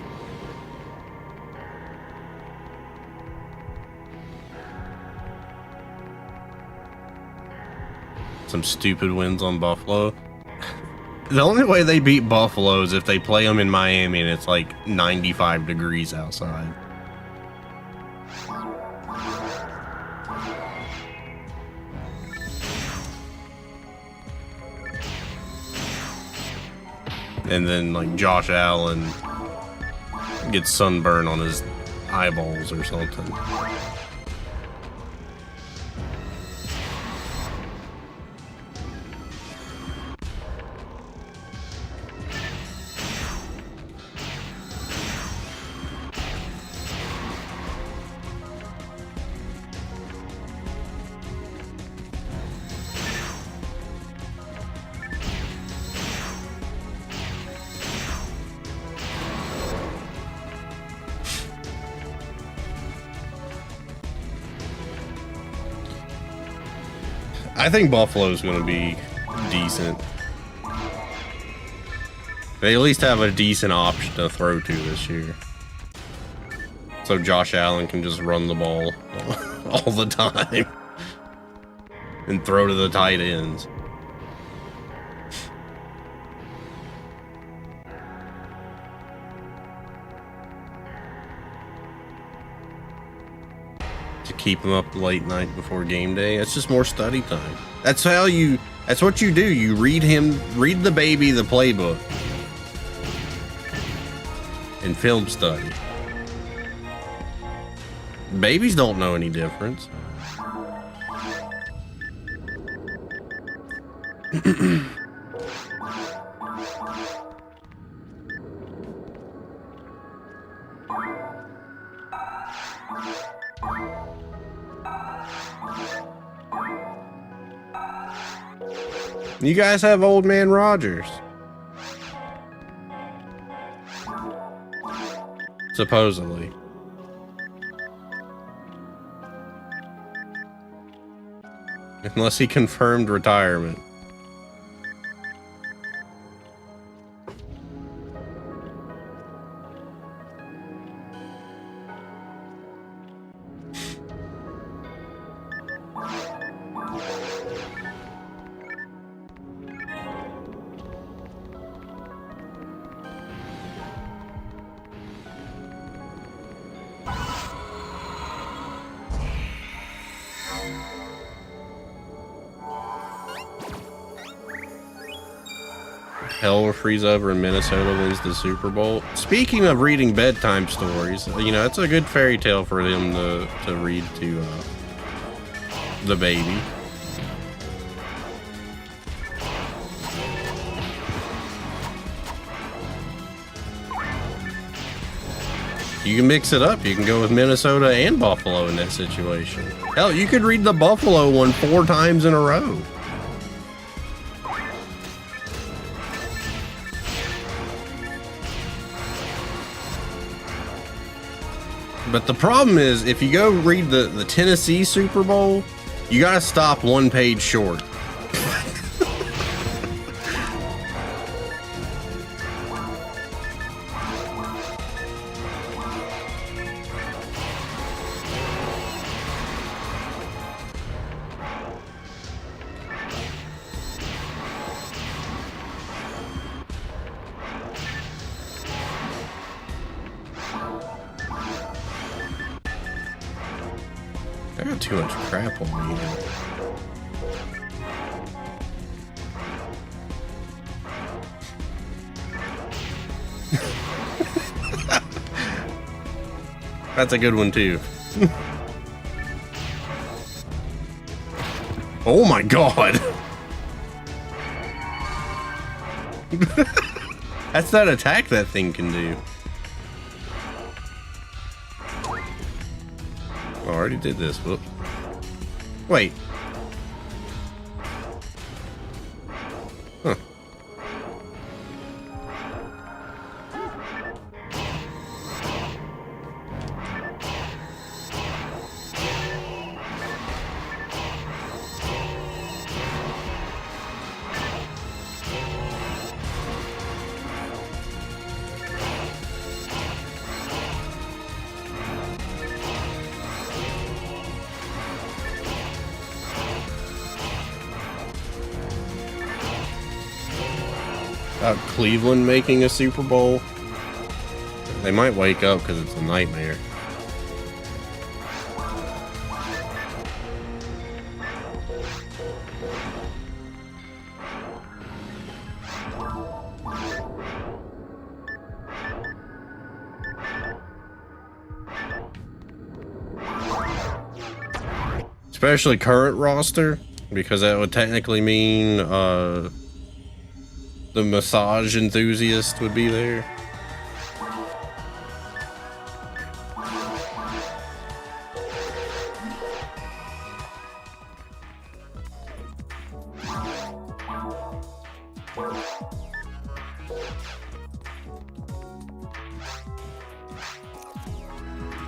Some stupid wins on Buffalo. The only way they beat Buffalo is if they play them in Miami and it's like 95 degrees outside. And then like Josh Allen gets sunburn on his eyeballs or something. I think Buffalo's going to be decent. They at least have a decent option to throw to this year. So Josh Allen can just run the ball all the time and throw to the tight ends. Keep them up late night before game day. It's just more study time. That's what you do. You read the baby the playbook and film study. Babies don't know any difference. You guys have Old Man Rogers. Supposedly. Unless he confirmed retirement. Hell will freeze over and Minnesota wins the Super Bowl. Speaking of reading bedtime stories, you know, it's a good fairy tale for them to read to the baby. You can mix it up. You can go with Minnesota and Buffalo in that situation. Hell, you could read the Buffalo one 4 times in a row. But the problem is, if you go read the Tennessee Super Bowl, you gotta stop 1 page short. I got too much crap on me. That's a good one too. Oh my god. That's that attack that thing can do. Oh, I already did this. Whoop. Wait. Huh. Cleveland making a Super Bowl. They might wake up because it's a nightmare. Especially current roster, because that would technically mean the massage enthusiast would be there.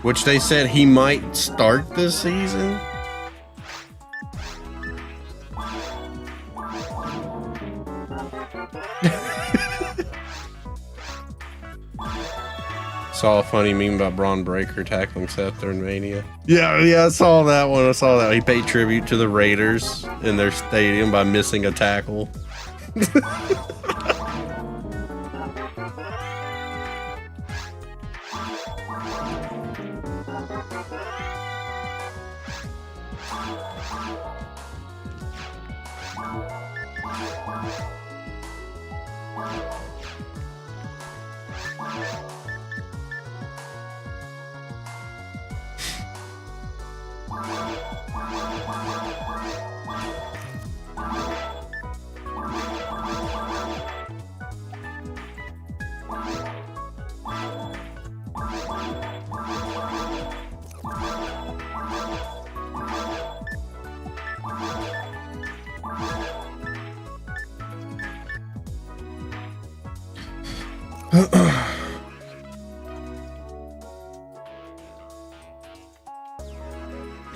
Which they said he might start this season. Saw a funny meme about Braun Breaker tackling Seth during Mania. Yeah, I saw that one. I saw that. He paid tribute to the Raiders in their stadium by missing a tackle.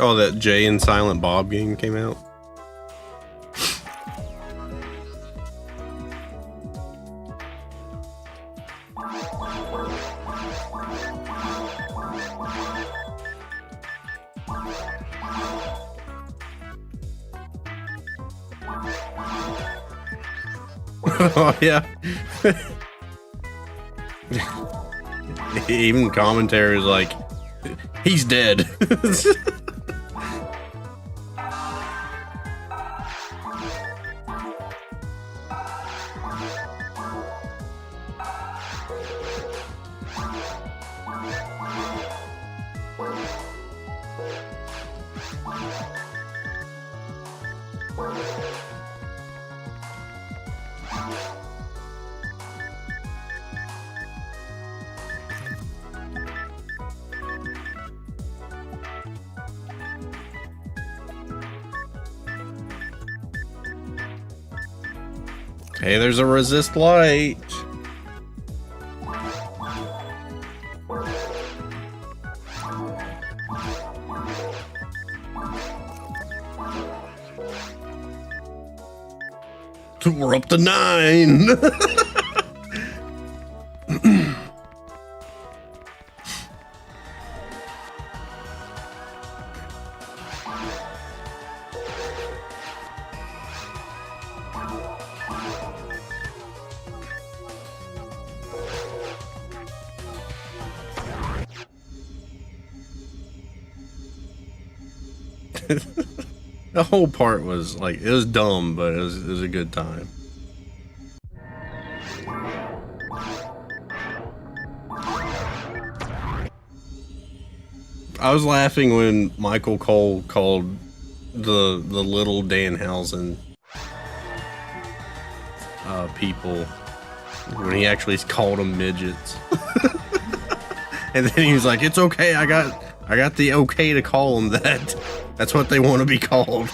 Oh, that Jay and Silent Bob game came out. Oh yeah. Even commentary is like, he's dead. Hey, there's a resist light. We're up to 9. The whole part was like, it was dumb, but it was a good time. I was laughing when Michael Cole called the little Danhausen people when he actually called them midgets. And then he was like, "It's okay. I got the okay to call them that. That's what they want to be called."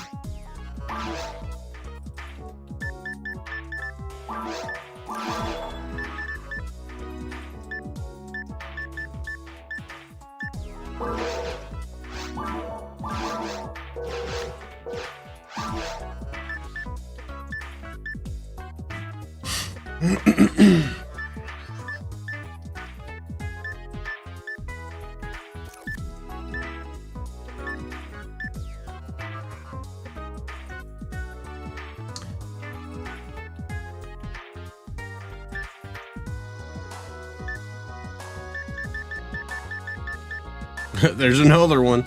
There's another one.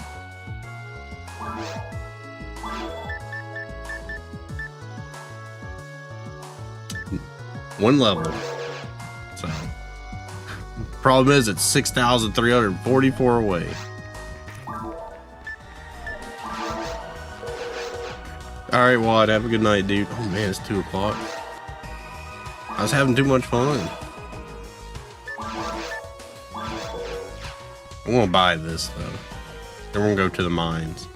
One level. So, problem is, it's 6,344 away. All right, Wad. Have a good night, dude. Oh man, it's 2 o'clock. I was having too much fun. I'm gonna buy this though. Then we're gonna go to the mines.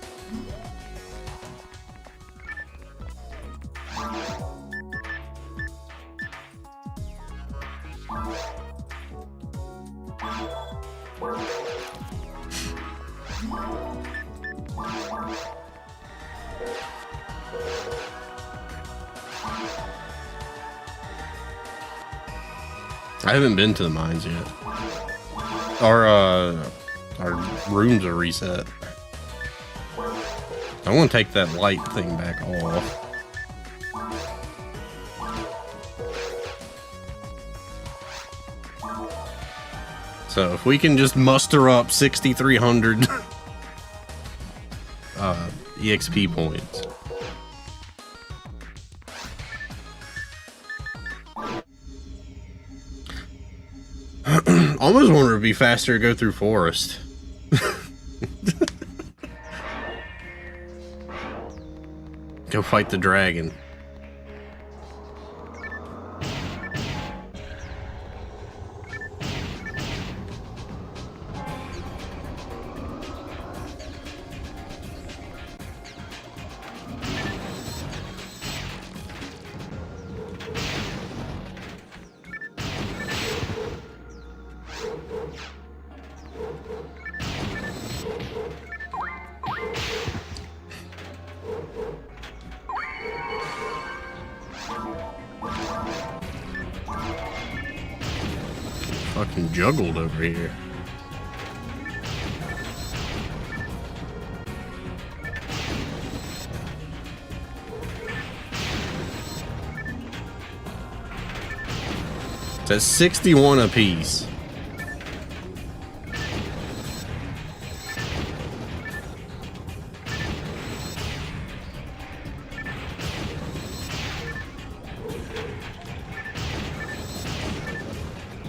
I haven't been to the mines yet. Our rooms are reset. I want to take that light thing back off. So if we can just muster up 6,300 EXP points. Almost wanted to be faster to go through forest. Go fight the dragon. Fucking juggled over here. It's at 61 apiece.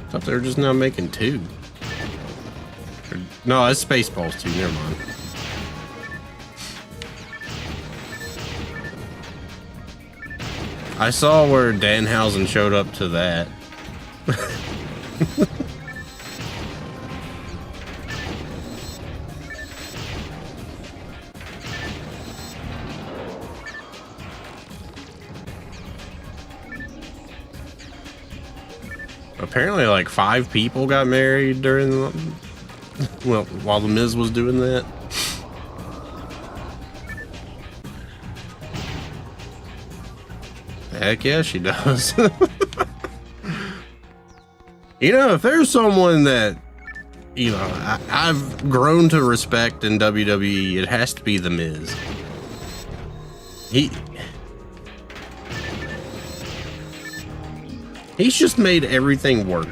Thought they were just now making 2. No, it's Spaceballs 2. Never mind. I saw where Danhausen showed up to that. Apparently, like 5 people got married during the, well, while the Miz was doing that. Heck yeah, she does. You know, if there's someone that, you know, I've grown to respect in WWE, it has to be the Miz. He's just made everything work.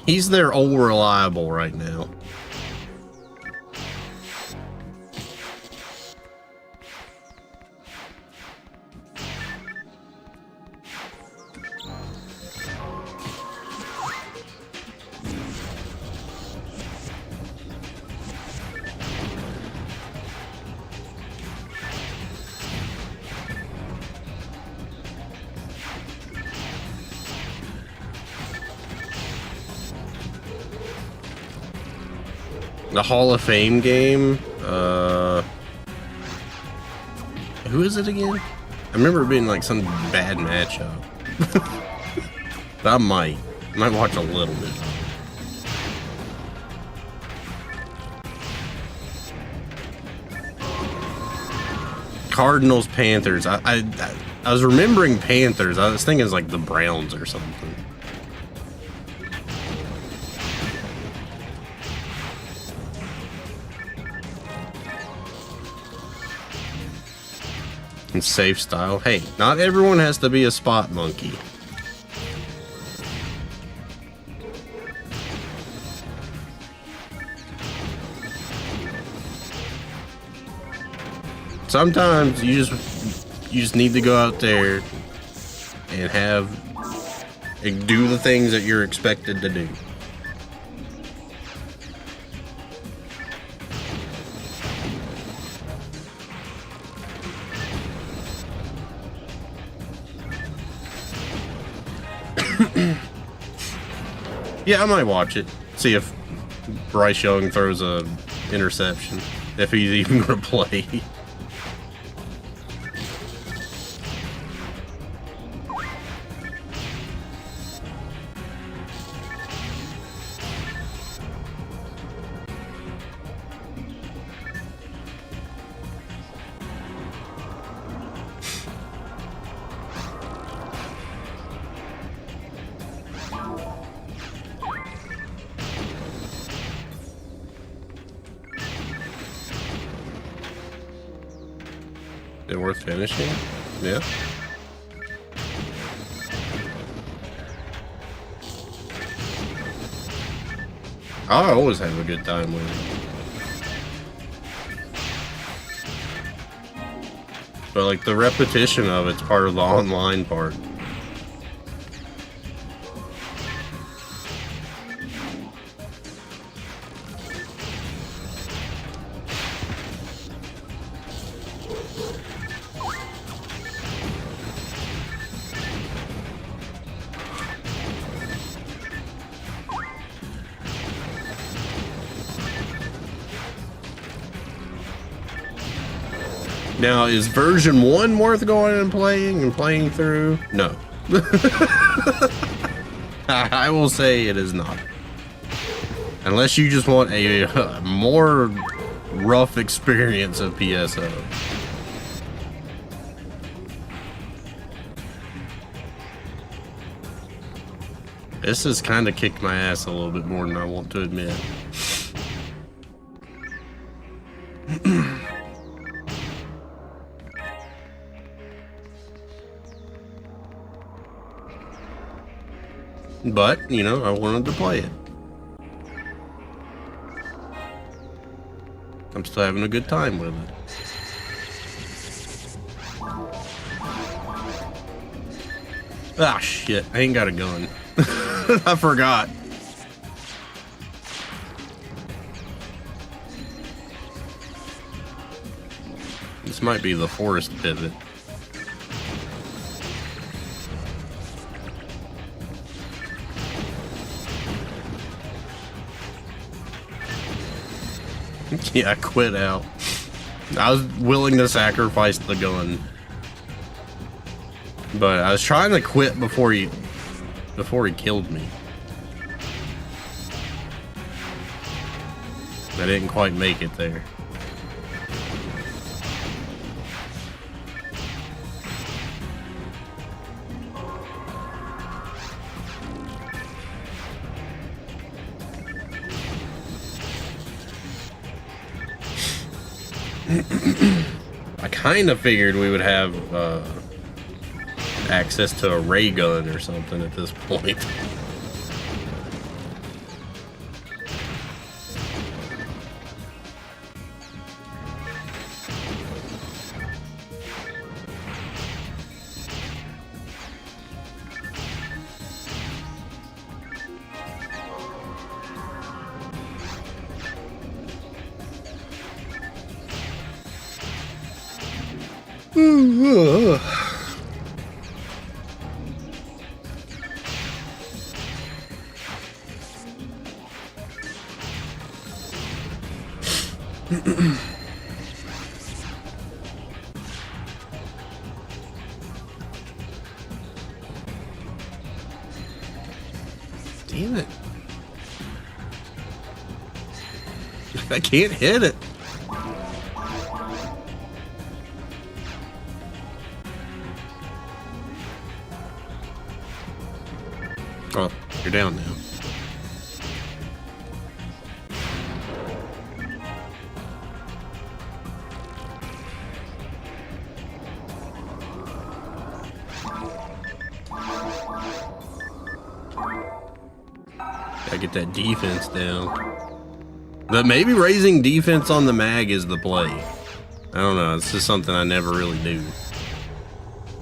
He's their old reliable right now. The Hall of Fame game, who is it again? I remember it being like some bad matchup. But I might watch a little bit. Cardinals, Panthers. I was remembering Panthers. I was thinking it's like the Browns or something. And safe style. Hey, not everyone has to be a spot monkey. Sometimes you just need to go out there and do the things that you're expected to do. Yeah, I might watch it. See if Bryce Young throws a interception. If he's even going to play. Is it worth finishing? Yeah. I always have a good time with it. But like the repetition of it's part of the online part. Now, is version 1 worth going and playing through? No. I will say it is not. Unless you just want a more rough experience of PSO. This has kind of kicked my ass a little bit more than I want to admit. But, you know, I wanted to play it. I'm still having a good time with it. Ah, shit. I ain't got a gun. I forgot. This might be the forest pivot. Yeah, I quit out. I was willing to sacrifice the gun. But I was trying to quit before he killed me. I didn't quite make it there. I kind of figured we would have access to a ray gun or something at this point. Damn it. I can't hit it. Oh, you're down now. Gotta get that defense down. But maybe raising defense on the mag is the play. I don't know. It's just something I never really do.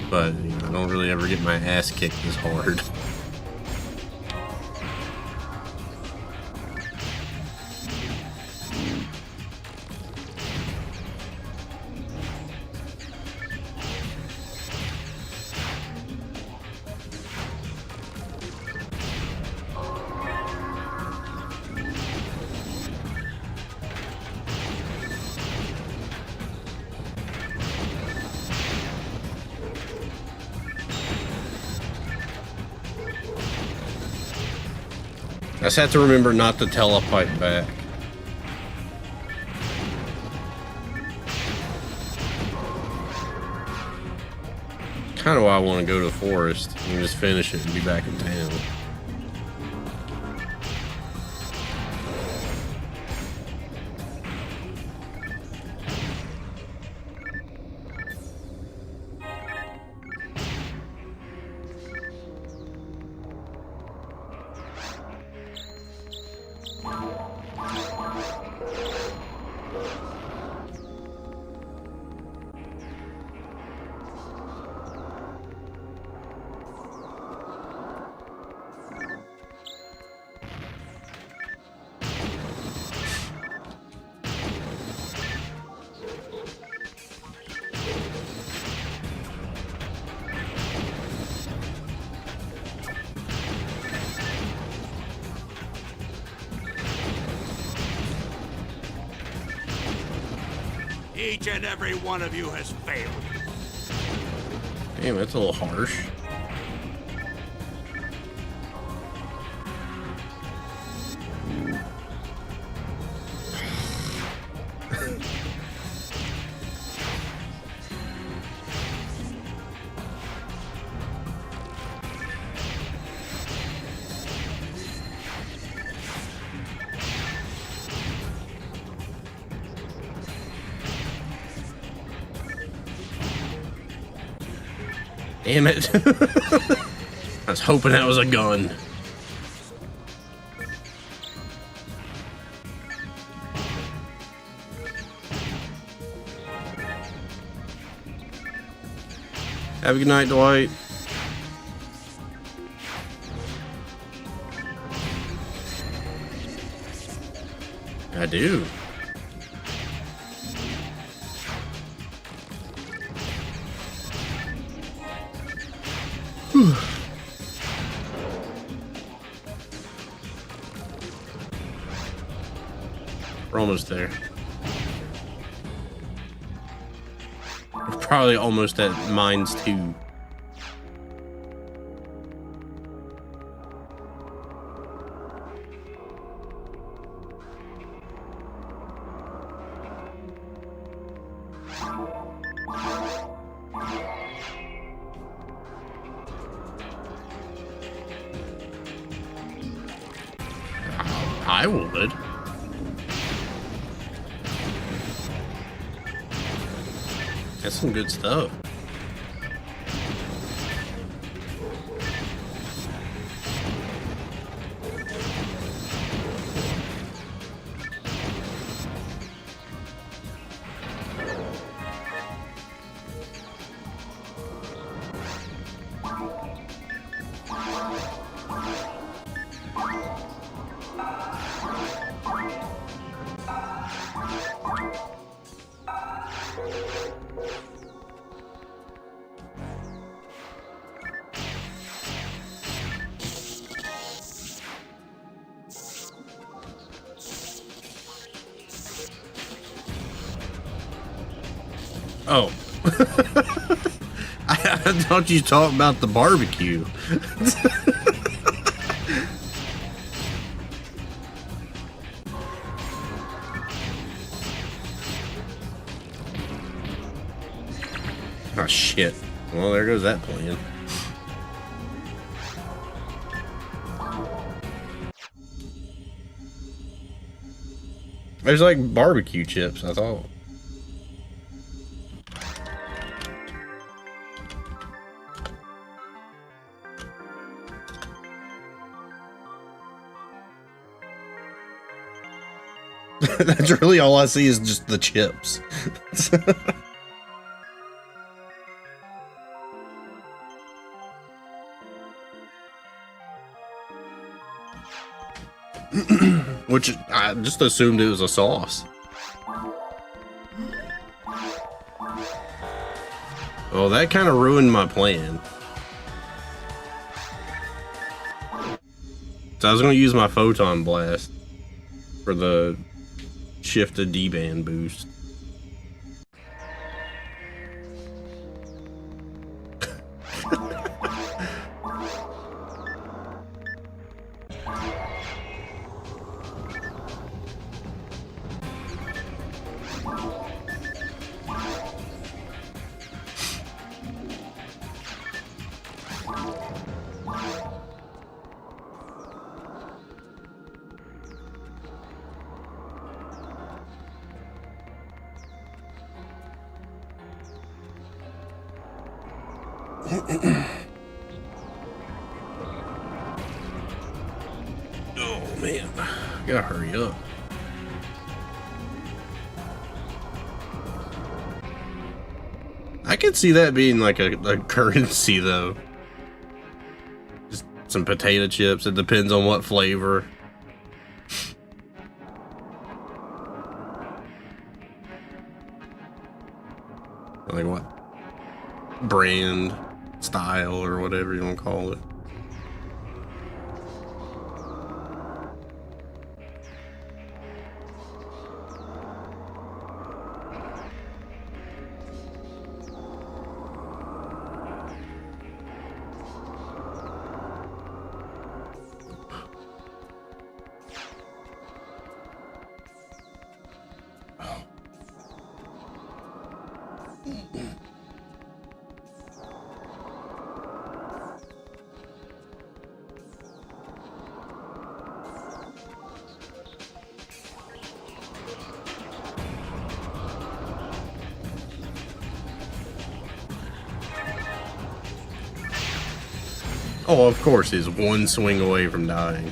But you know, I don't really ever get my ass kicked this hard. I just have to remember not to telepipe back. Kind of why I want to go to the forest and just finish it and be back in town. Each and every one of you has failed. Damn, that's a little harsh. Damn it. I was hoping that was a gun. Have a good night, Dwight. I do. We're almost there. We're probably almost at mines 2. I would. That's some good stuff. Oh. I thought you talked about the barbecue. Oh shit. Well, there goes that plan. There's like barbecue chips, I thought. That's really all I see is just the chips. Which I just assumed it was a sauce. Well, that kind of ruined my plan. So I was going to use my photon blast for the shift to D-band boost. Oh man, gotta hurry up. I could see that being like a currency though. Just some potato chips. It depends on what flavor. Like what brand, style, or whatever you want to call it. Oh, of course, he's one swing away from dying.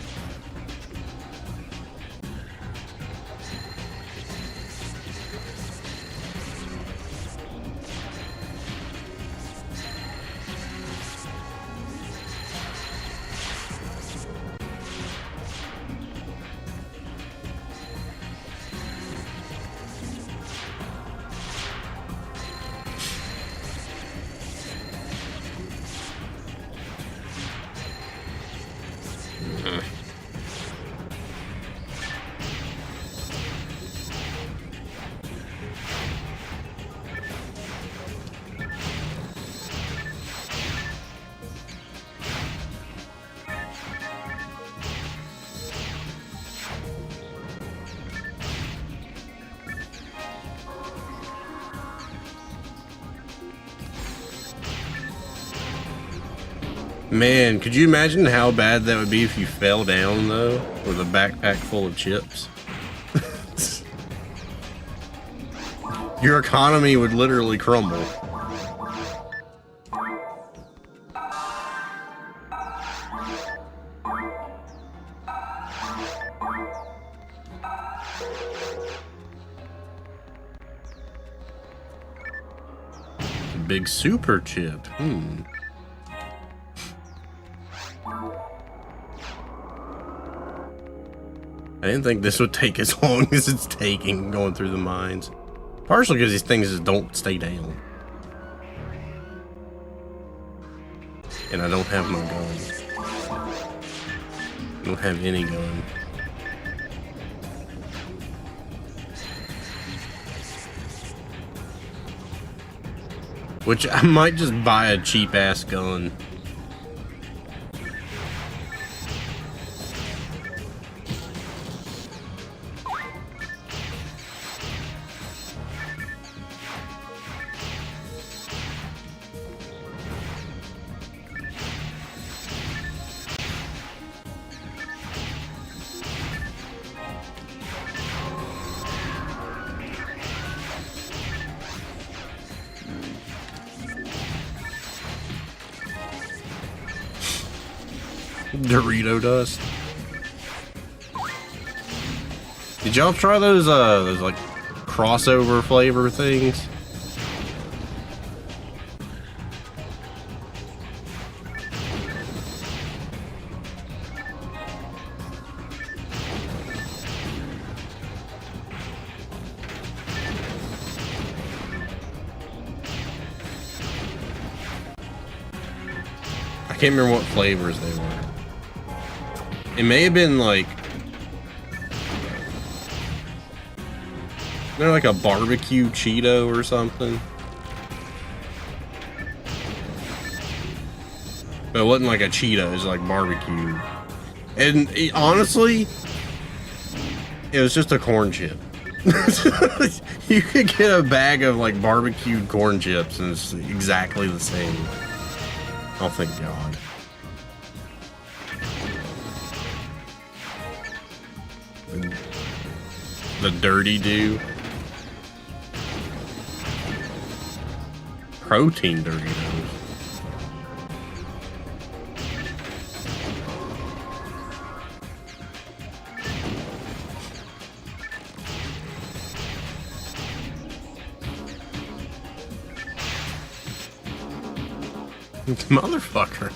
Man, could you imagine how bad that would be if you fell down, though, with a backpack full of chips? Your economy would literally crumble. Big super chip. I didn't think this would take as long as it's taking going through the mines. Partially because these things just don't stay down. And I don't have my gun. I don't have any gun. Which I might just buy a cheap ass gun. Dorito dust. Did y'all try those like crossover flavor things? I can't remember what flavors they were. It may have been like, they're like a barbecue Cheeto or something. But it wasn't like a Cheeto, it was like barbecue. And honestly, it was just a corn chip. You could get a bag of like barbecued corn chips and it's exactly the same. Oh, thank God. The dirty do. Protein Doritos. Motherfucker.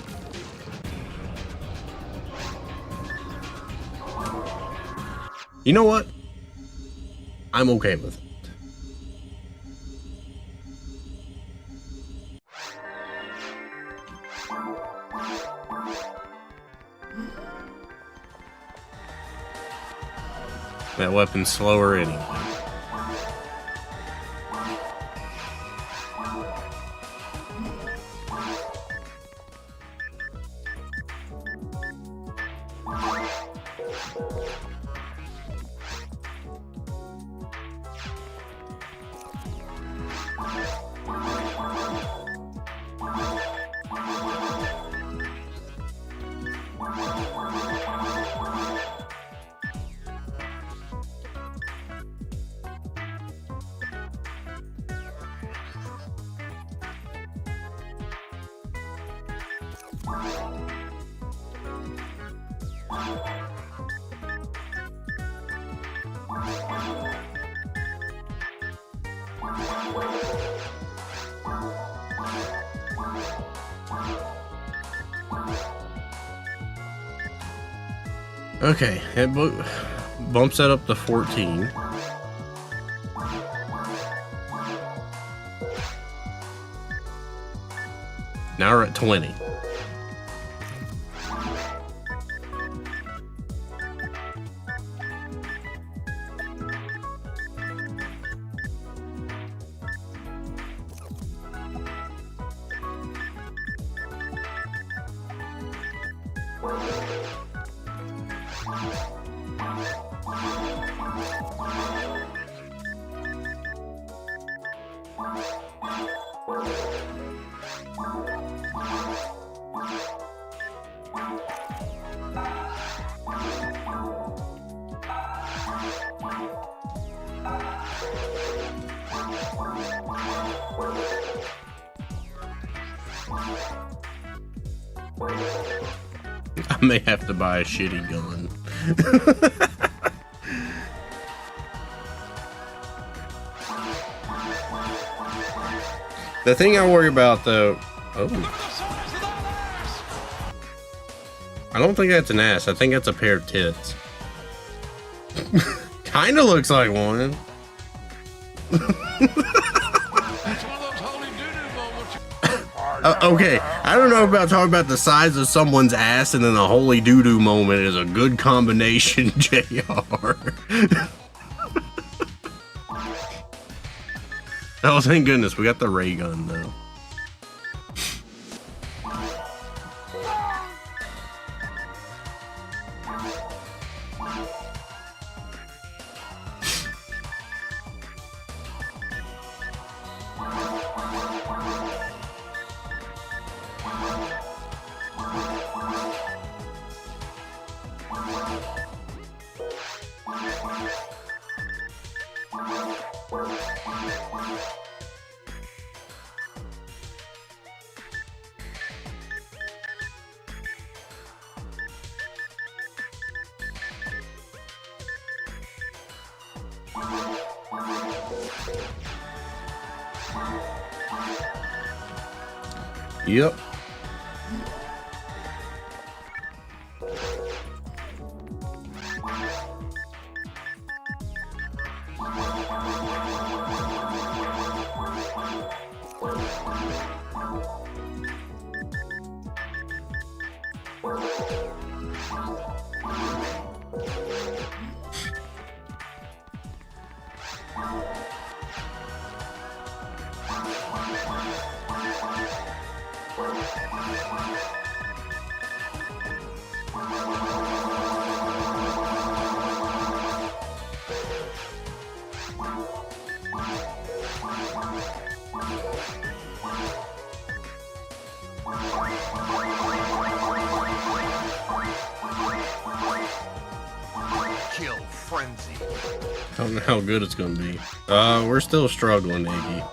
You know what? I'm okay with it. That weapon's slower anyway. Okay, it bumps that up to 14. Now we're at 20. I may have to buy a shitty gun. The thing I worry about though, I don't think that's an ass. I think that's a pair of tits. Kinda looks like one. Okay, I don't know about talking about the size of someone's ass and then the holy doo-doo moment is a good combination, JR. Oh, thank goodness, we got the ray gun though. Yep. Kill frenzy. I don't know how good it's gonna be. We're still struggling, Iggy.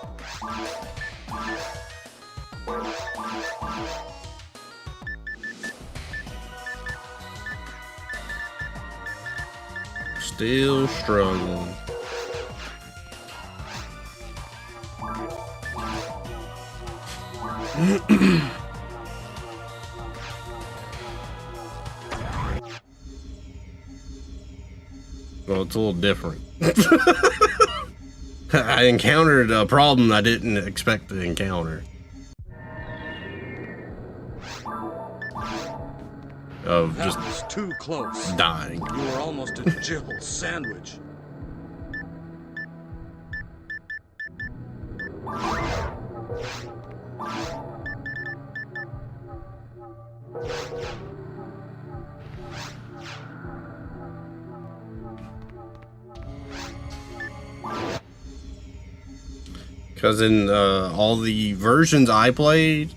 Still struggling. Well, it's a little different. I encountered a problem I didn't expect to encounter. Of That just was too close. dying. You were almost a Jill sandwich. Because in all the versions I played,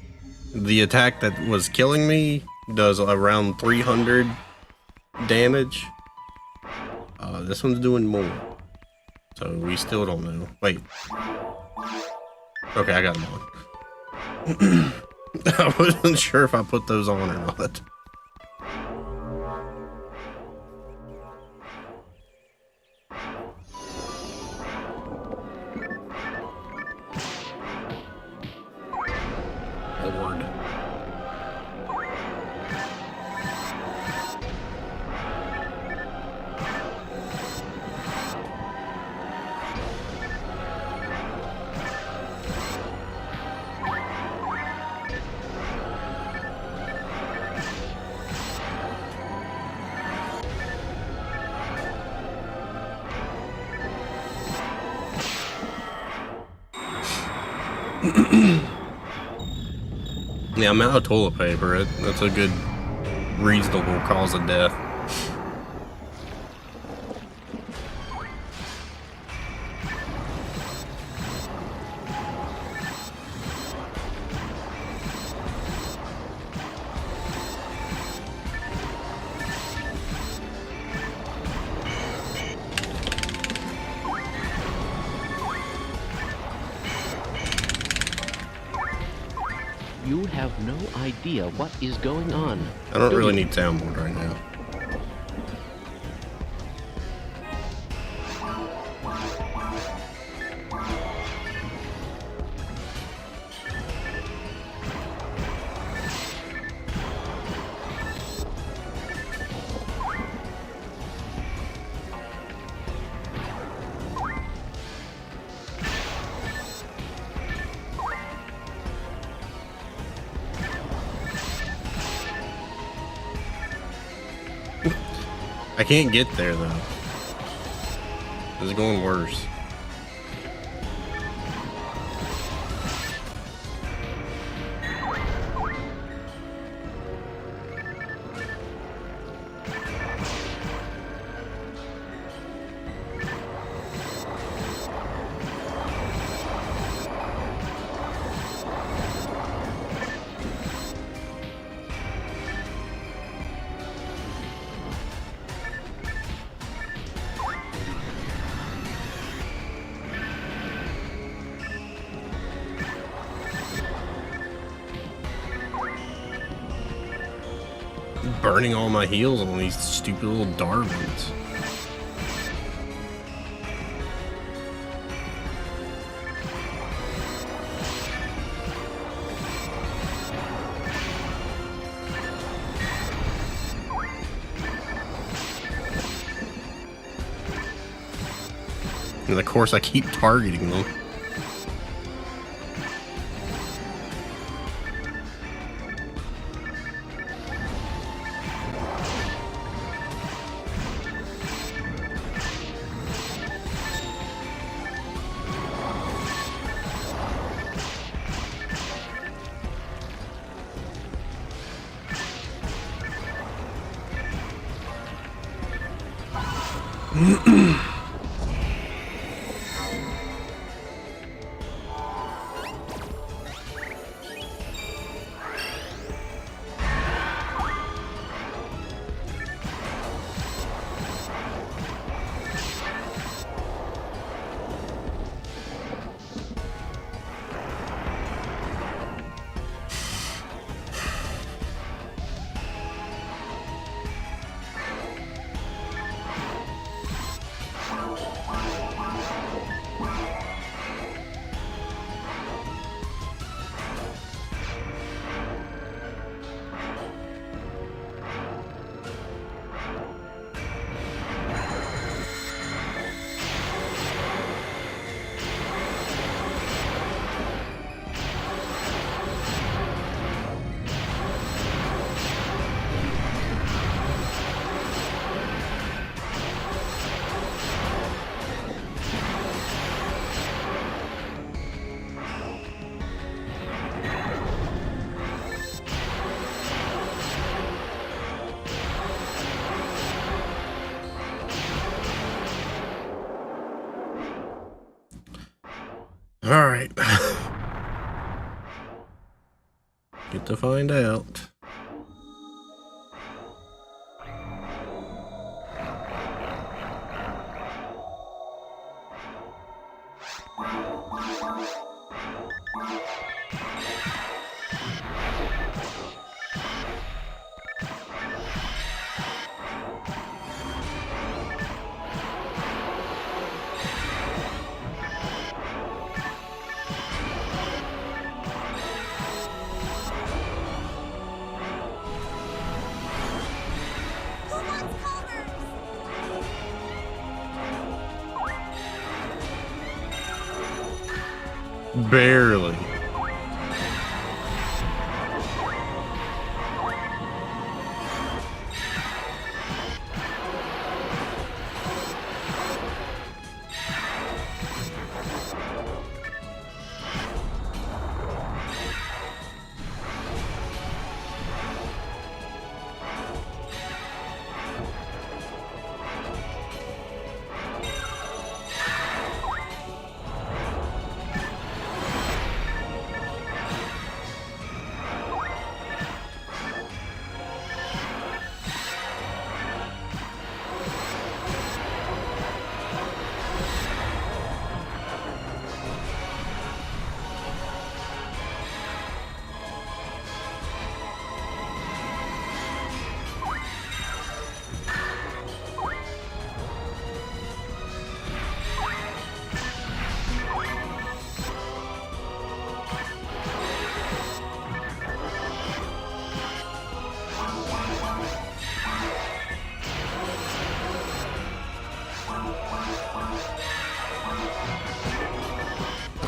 the attack that was killing me does around 300 damage. This one's doing more. So we still don't know. Wait. Okay, I got them on. I wasn't sure if I put those on or not. Lord. Yeah, I'm out of toilet paper. That's a good, reasonable cause of death. You have no idea what is going on. I don't really need soundboard right now. I can't get there though. This is going worse. Burning all my heals on these stupid little Darwins. And of course I keep targeting them. All right. Get to find out. Barely.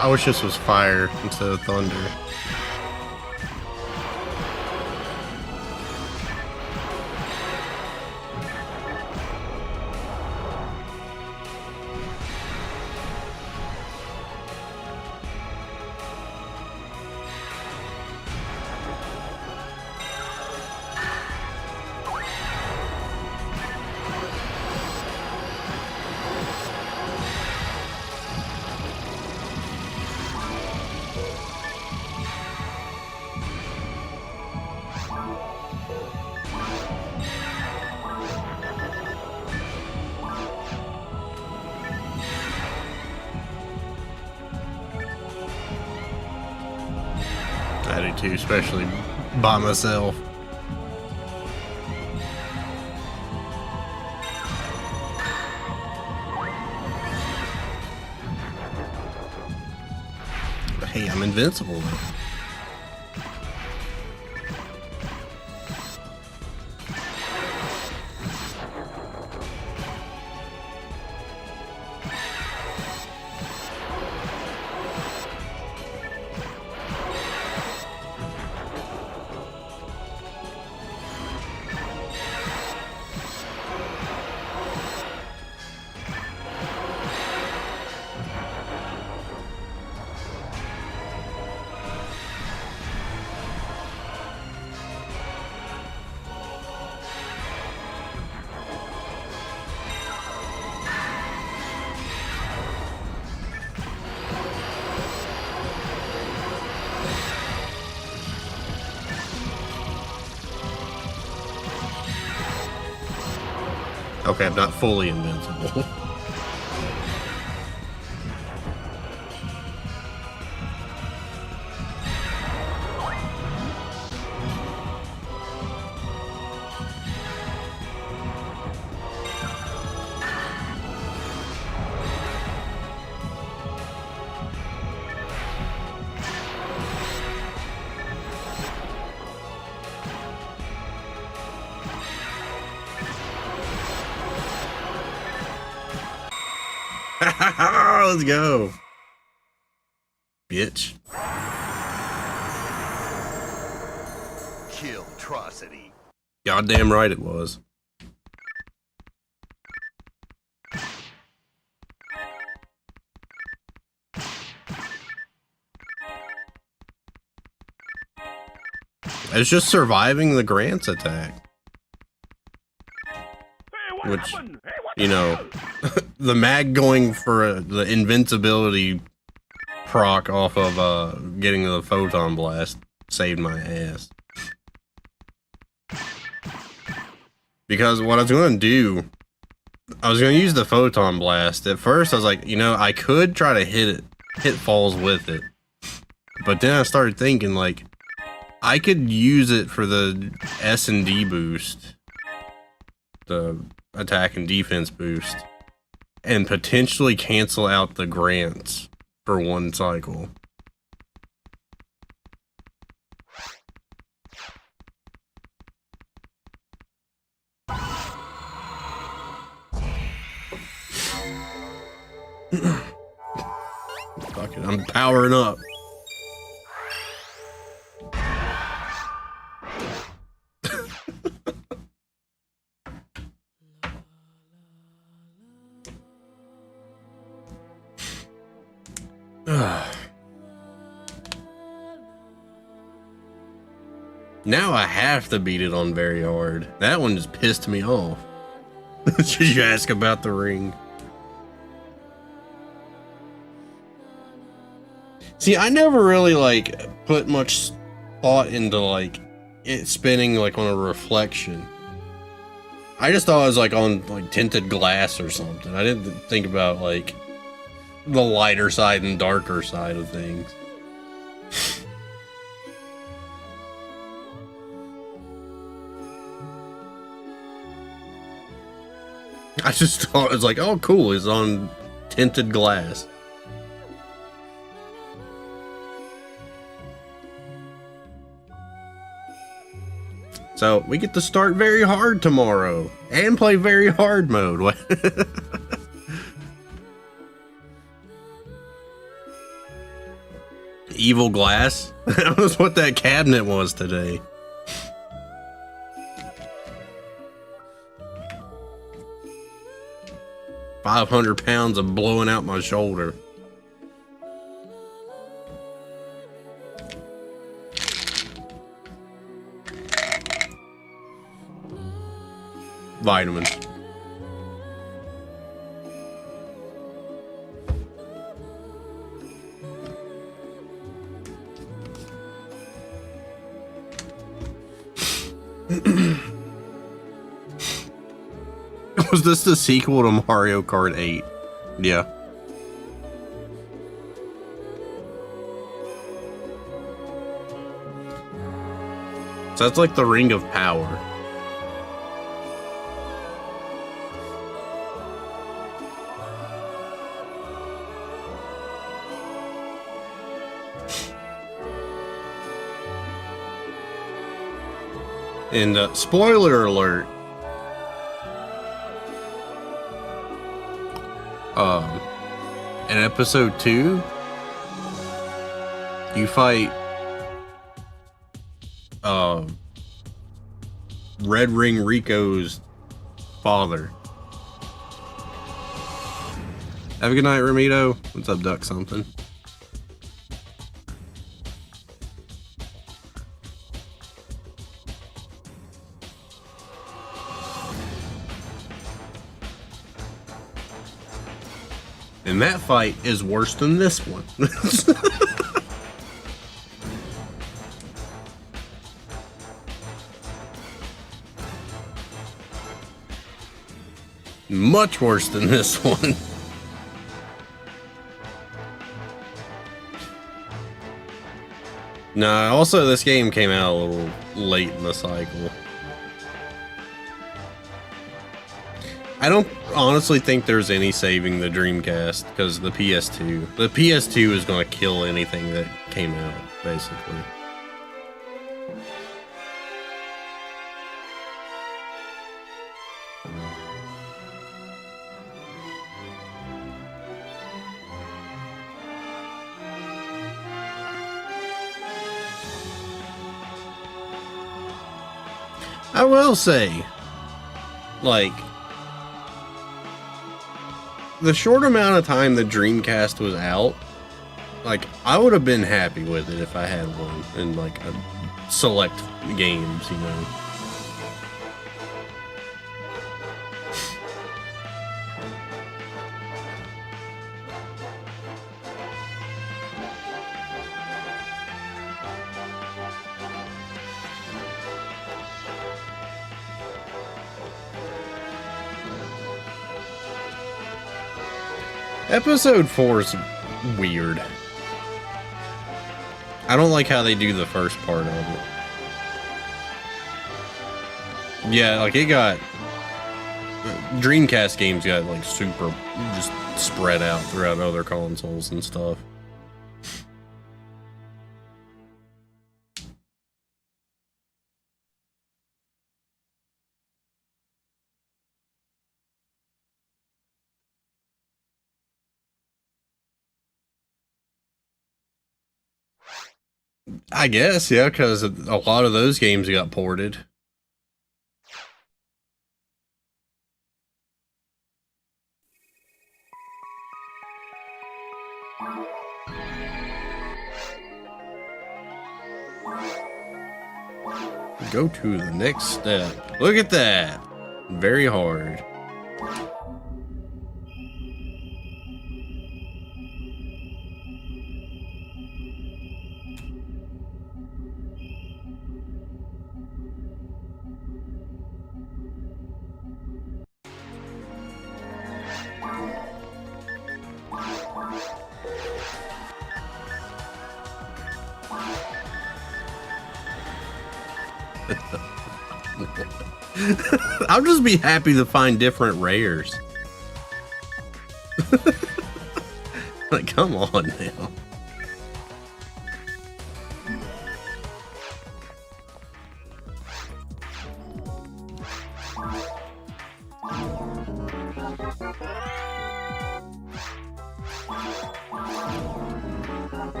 I wish this was fire instead of thunder. I do too, especially by myself. But hey, I'm invincible though. Okay, I'm not fully invincible. Let's go, bitch. Kill atrocity. Goddamn right it was. It's just surviving the Grant's attack. Which, you know, the mag going for the invincibility proc off of getting the photon blast saved my ass. Because what I was going to do, I was going to use the photon blast. At first I was like, you know, I could try to hit falls with it. But then I started thinking, like, I could use it for the S&D boost, the attack and defense boost, and potentially cancel out the grants for one cycle. Fuck it, I'm powering up. Now I have to beat it on very hard. That one just pissed me off. Should you ask about the ring? See, I never really like put much thought into like it spinning like on a reflection. I just thought it was like on like tinted glass or something. I didn't think about like the lighter side and darker side of things. I just thought it was like, oh cool, it's on tinted glass. So we get to start very hard tomorrow and play very hard mode. Evil glass? That was what that cabinet was today. £500 of blowing out my shoulder. Vitamins. Was this the sequel to Mario Kart 8? Yeah. So that's like the Ring of Power. And spoiler alert, in episode 2, you fight Red Ring Rico's father. Have a good night, Ramito. What's up, Duck Something? And that fight is worse than this one. Much worse than this one. Nah, also this game came out a little late in the cycle. I don't honestly think there's any saving the Dreamcast because the PS2. The PS2 is going to kill anything that came out, basically. I will say, like, the short amount of time the Dreamcast was out, like, I would have been happy with it if I had one in, like, a select games, you know. Episode 4 is weird. I don't like how they do the first part of it. Yeah, like it got... Dreamcast games got like super just spread out throughout other consoles and stuff. I guess, yeah, because a lot of those games got ported. Go to the next step. Look at that. Very hard. I'll just be happy to find different rares. Like, come on now.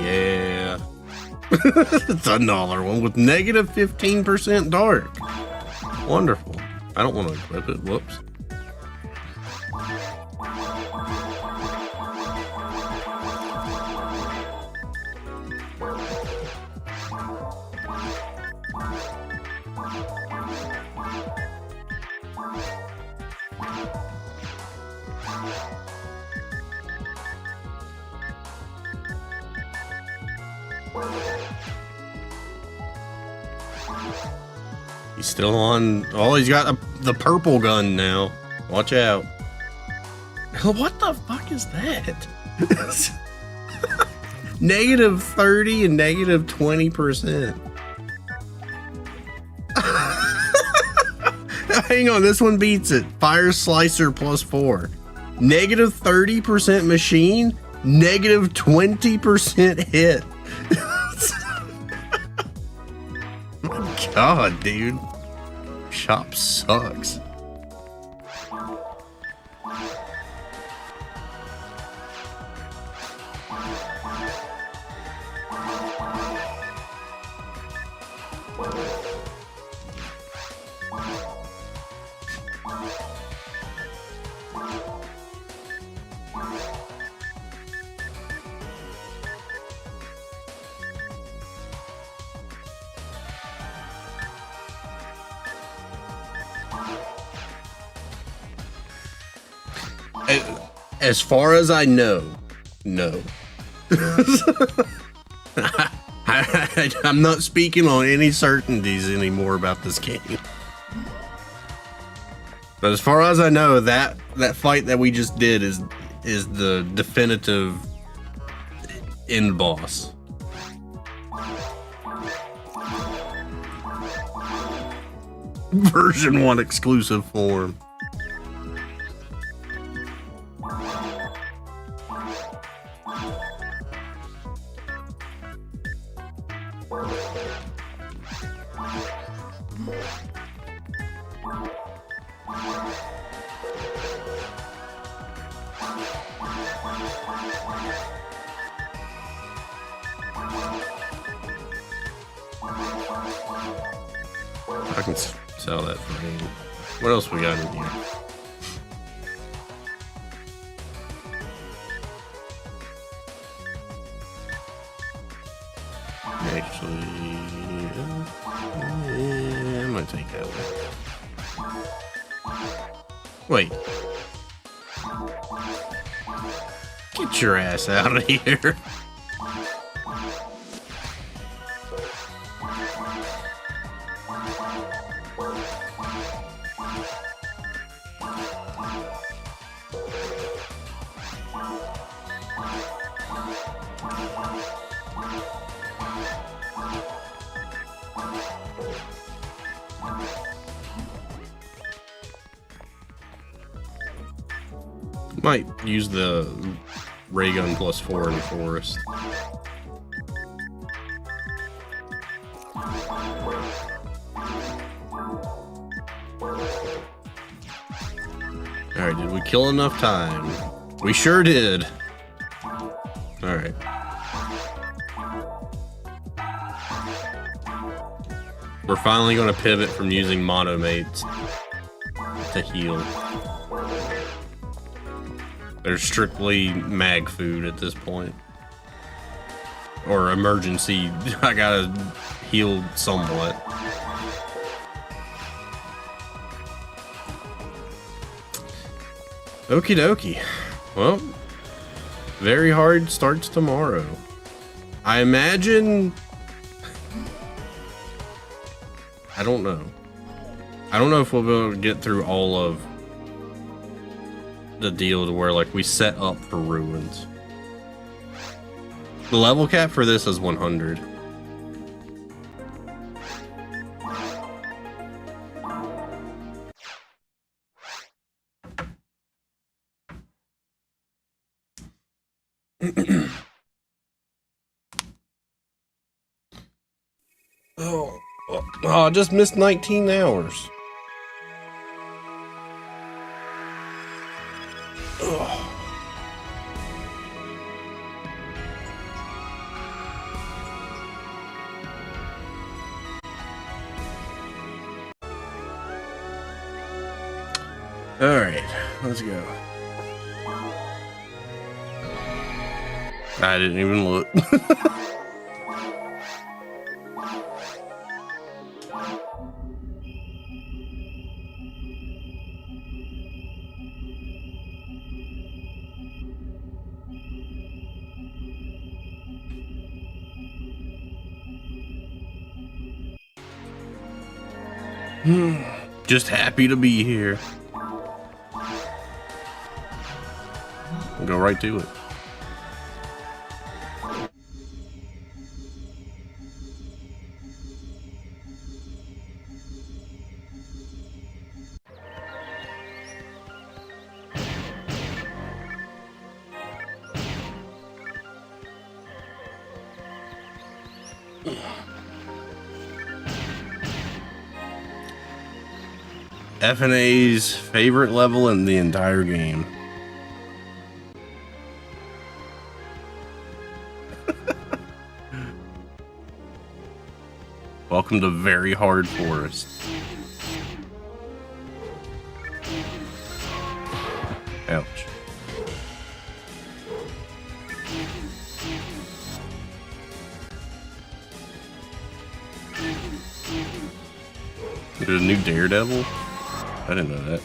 Yeah. It's another one with negative 15% dark. Wonderful. I don't want to equip it. Whoops. He's still on. Oh, he's got the purple gun now. Watch out. What the fuck is that? Negative 30 and negative 20%. Hang on, this one beats it. Fire Slicer +4. Negative 30% machine, negative 20% hit. My God, dude. Shop sucks. As far as I know, no. I I'm not speaking on any certainties anymore about this game. But as far as I know, that fight that we just did is the definitive end boss. Version 1 exclusive form. I can sell that for him. What else we got in here? Actually, yeah, I'm gonna take that one. Wait. Get your ass out of here. Might use the ray gun +4 in the forest. Alright, did we kill enough time? We sure did. Alright. We're finally going to pivot from using monomates to heal. They're strictly mag food at this point. Or emergency. I gotta heal somewhat. Okie dokie. Well, very hard starts tomorrow. I imagine... I don't know. I don't know if we'll be able to get through all of the deal to where like we set up for ruins. The level cap for this is 100. Oh, I just missed 19 hours. All right, let's go. I didn't even look. Just happy to be here. We'll go right to it. FNA's favorite level in the entire game. Welcome to Very Hard Forest. Ouch. There's a new Daredevil? I didn't know that.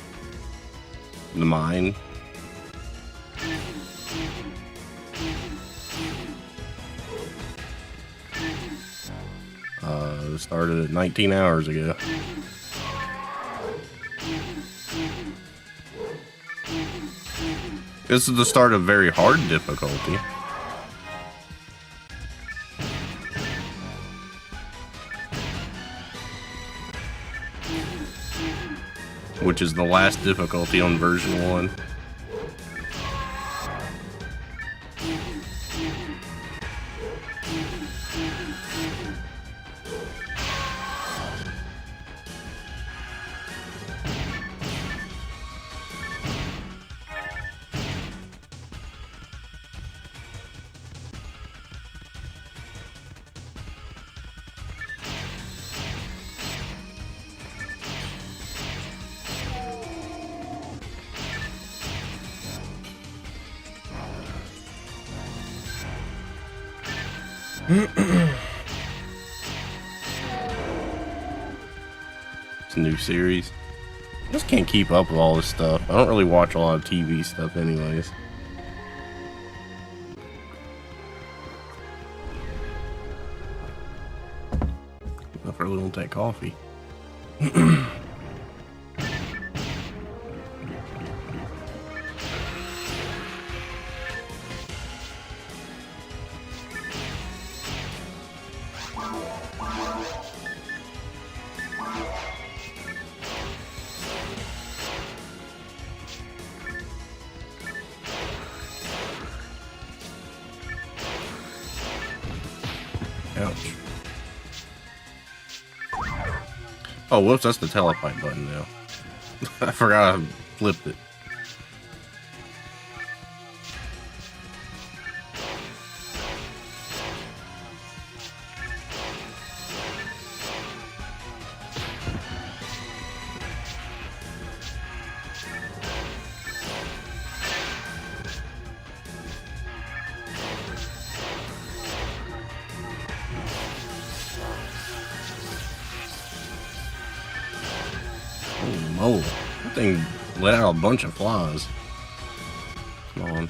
The mine. just started it 19 hours ago. This is the start of very hard difficulty. Which is the last difficulty on version 1. It's a new series. I just can't keep up with all this stuff. I don't really watch a lot of TV stuff anyways. I really want that coffee. Ouch. Oh, whoops, that's the telepipe button now. I forgot I flipped it. Oh, that thing let out a bunch of flies. Come on.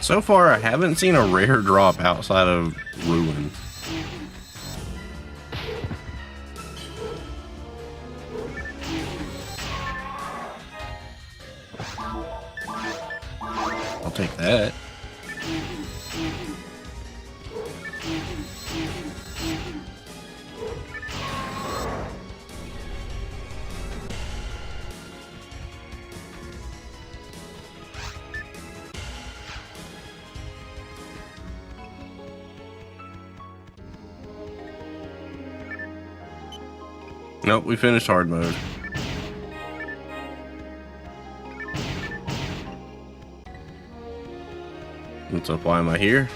So far, I haven't seen a rare drop outside of Ruins. I'll take that. Nope, we finished hard mode. What's up? Why am I here?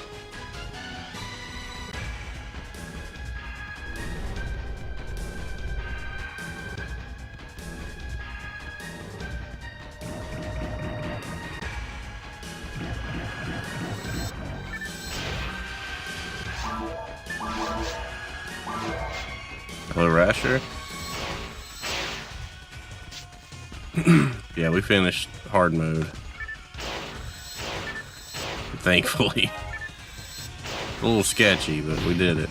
Hello, Rasher. Yeah, we finished hard mode. Thankfully. A little sketchy, but we did it.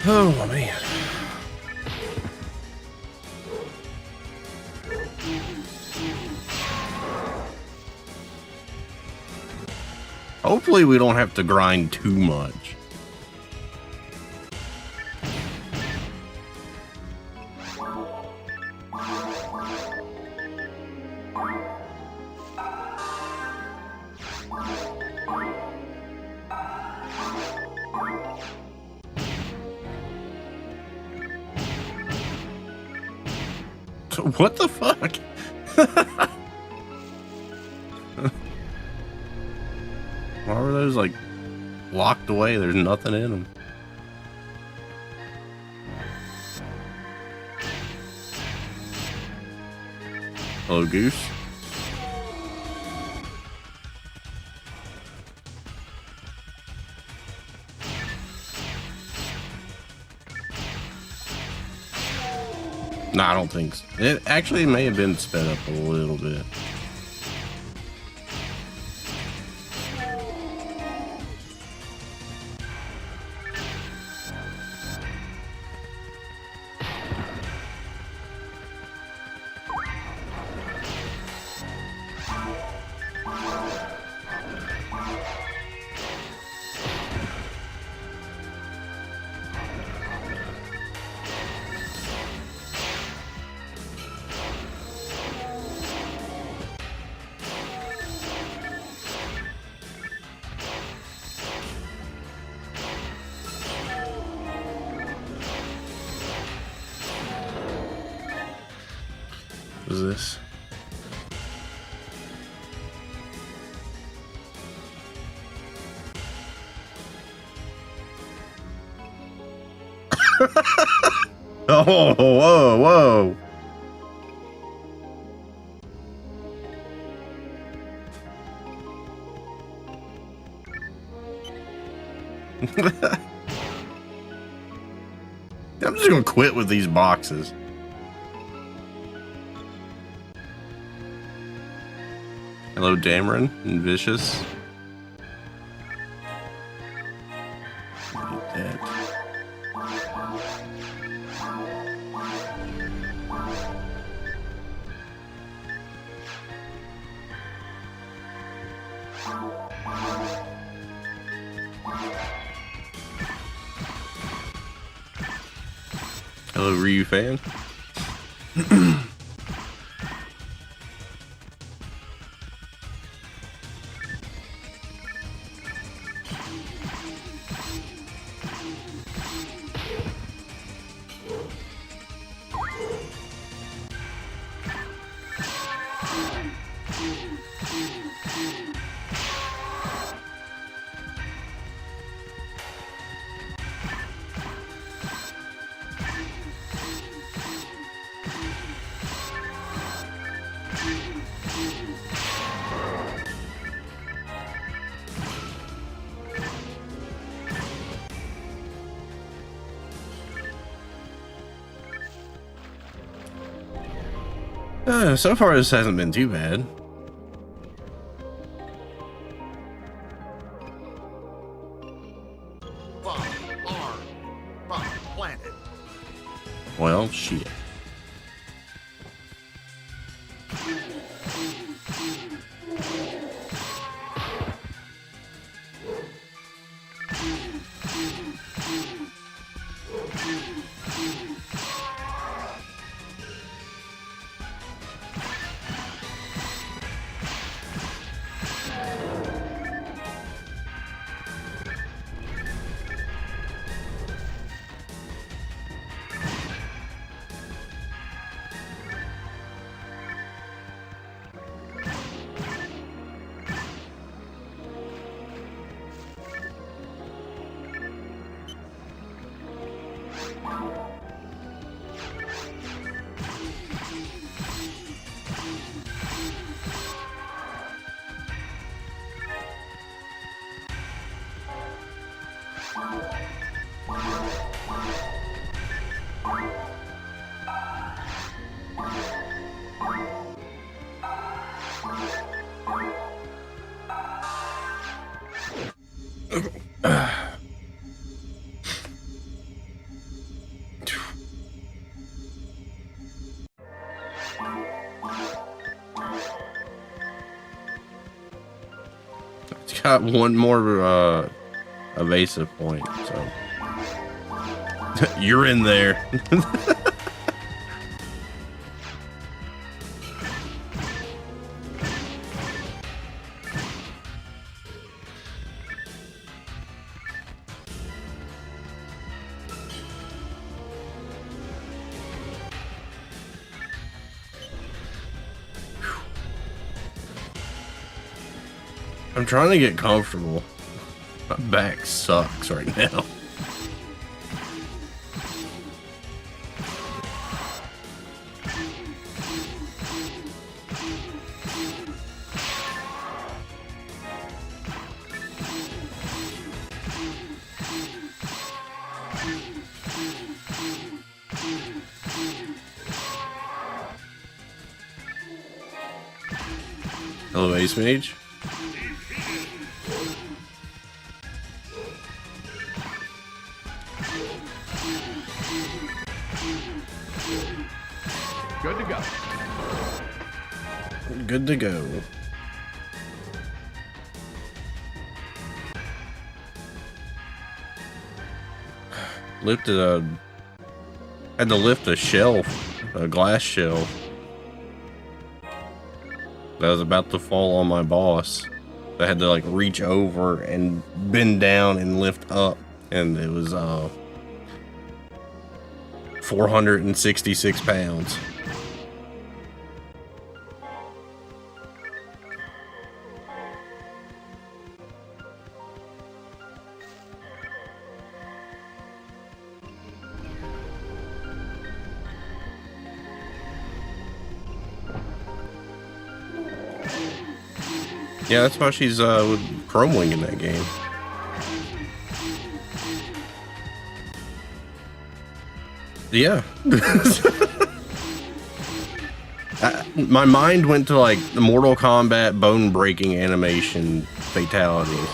Oh man. Hopefully we don't have to grind too much. What the fuck? Why were those like locked away? There's nothing in them. Hello, Goose. No, I don't think so. It actually may have been sped up a little bit. What is this? Oh, whoa, whoa. I'm just gonna quit with these boxes. Hello, Dameron and Vicious. Eat that. Hello, Ryu fan. So far, this hasn't been too bad. Well, shit. It's got one more evasive point, so you're in there. I'm trying to get comfortable. My back sucks right now. Hello, Ace Mage. Good to go. Good to go. Had to lift a shelf, a glass shelf that was about to fall on my boss. I had to like reach over and bend down and lift up, and it was 466 pounds. Yeah, that's why she's with Chrome Wing in that game. Yeah. My mind went to like the Mortal Kombat bone breaking animation fatalities.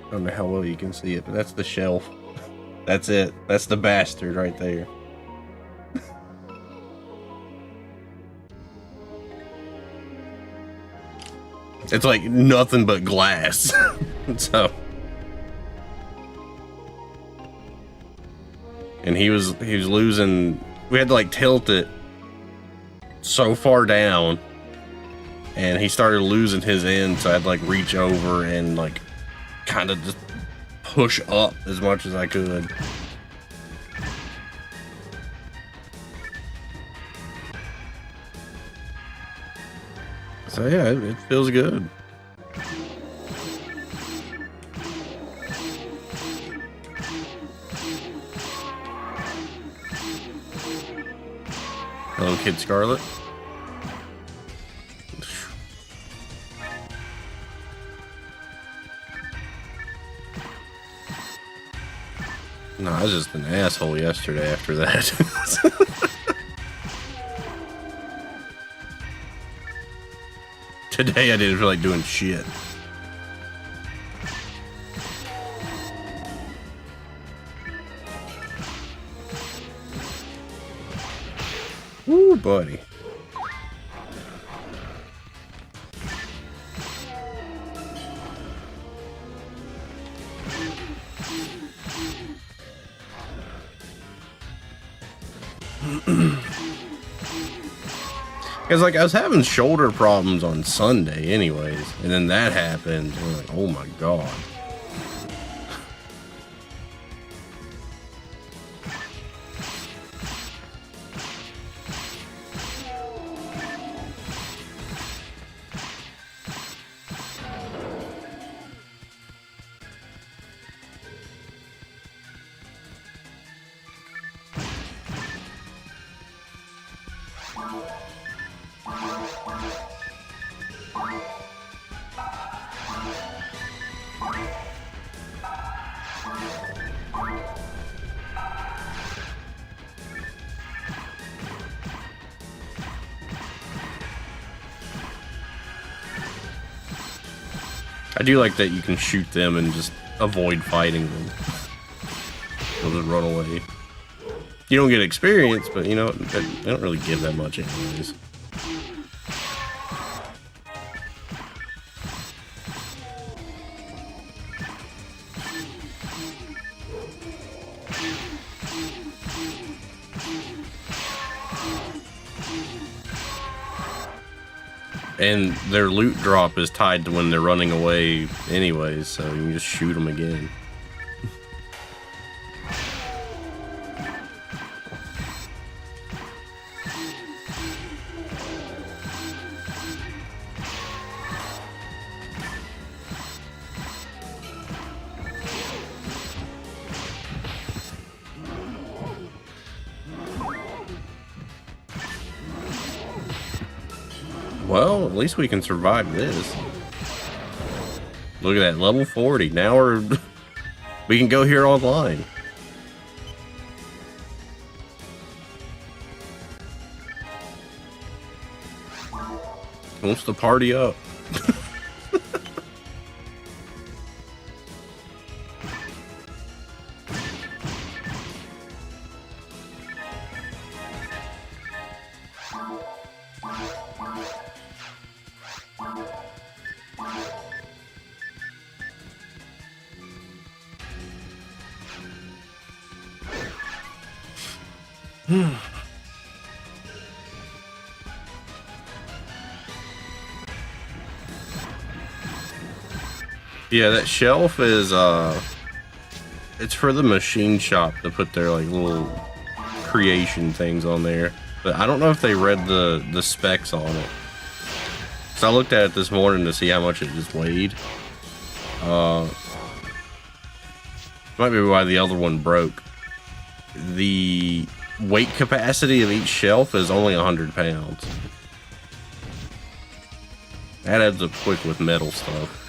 I don't know how well you can see it, but that's the shelf. That's it. That's the bastard right there. It's like nothing but glass. So, and he was losing. We had to like tilt it so far down, and he started losing his end. So I had to like reach over and like kind of just push up as much as I could. So yeah, it feels good. Hello, Kid Scarlet. No, I was just an asshole yesterday after that. Today I didn't feel like doing shit. Woo, buddy. Because like I was having shoulder problems on Sunday anyways, and then that happened, and I'm like, oh my god. I do like that you can shoot them and just avoid fighting them. They'll just run away. You don't get experience, but you know, they don't really give that much anyways. And their loot drop is tied to when they're running away anyways, so you can just shoot them again. Well, at least we can survive this. Look at that, level 40. Now we can go here online. Wants to party up. Yeah, that shelf is it's for the machine shop to put their like little creation things on there. But I don't know if they read the specs on it. So I looked at it this morning to see how much it just weighed. Might be why the other one broke. The weight capacity of each shelf is only 100 pounds. That adds up quick with metal stuff.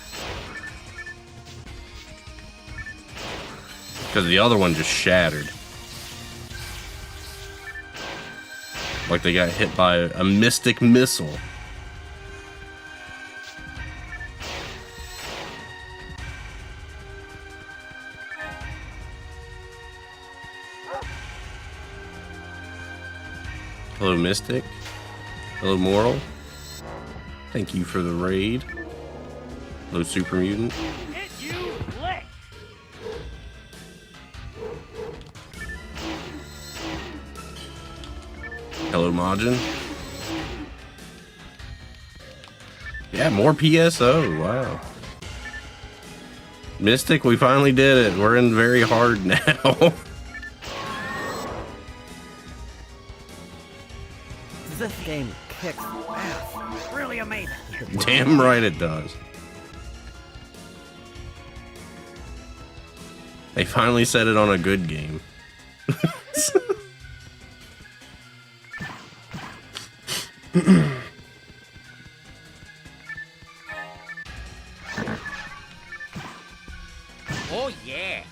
Because the other one just shattered. Like they got hit by a mystic missile. Hello, Mystic. Hello, Moral. Thank you for the raid. Hello, Super Mutant. Hello, Majin. Yeah, more PSO. Wow. Mystic, we finally did it. We're in very hard now. This game kicks ass. Really amazing. Damn right it does. They finally set it on a good game. Oh yeah.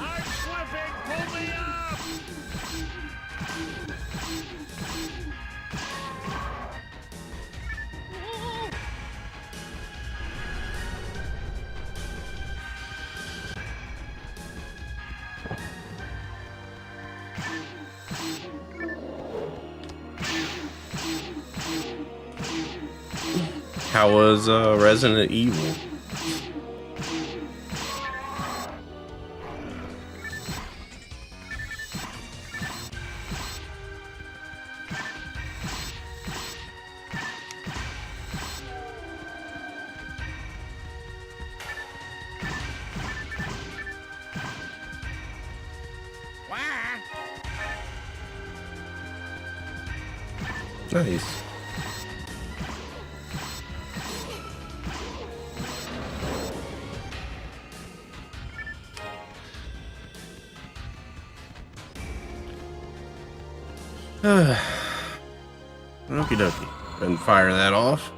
I'm slipping! Pull me up! How was Resident Evil? Nice. Okie dokie. And fire that off.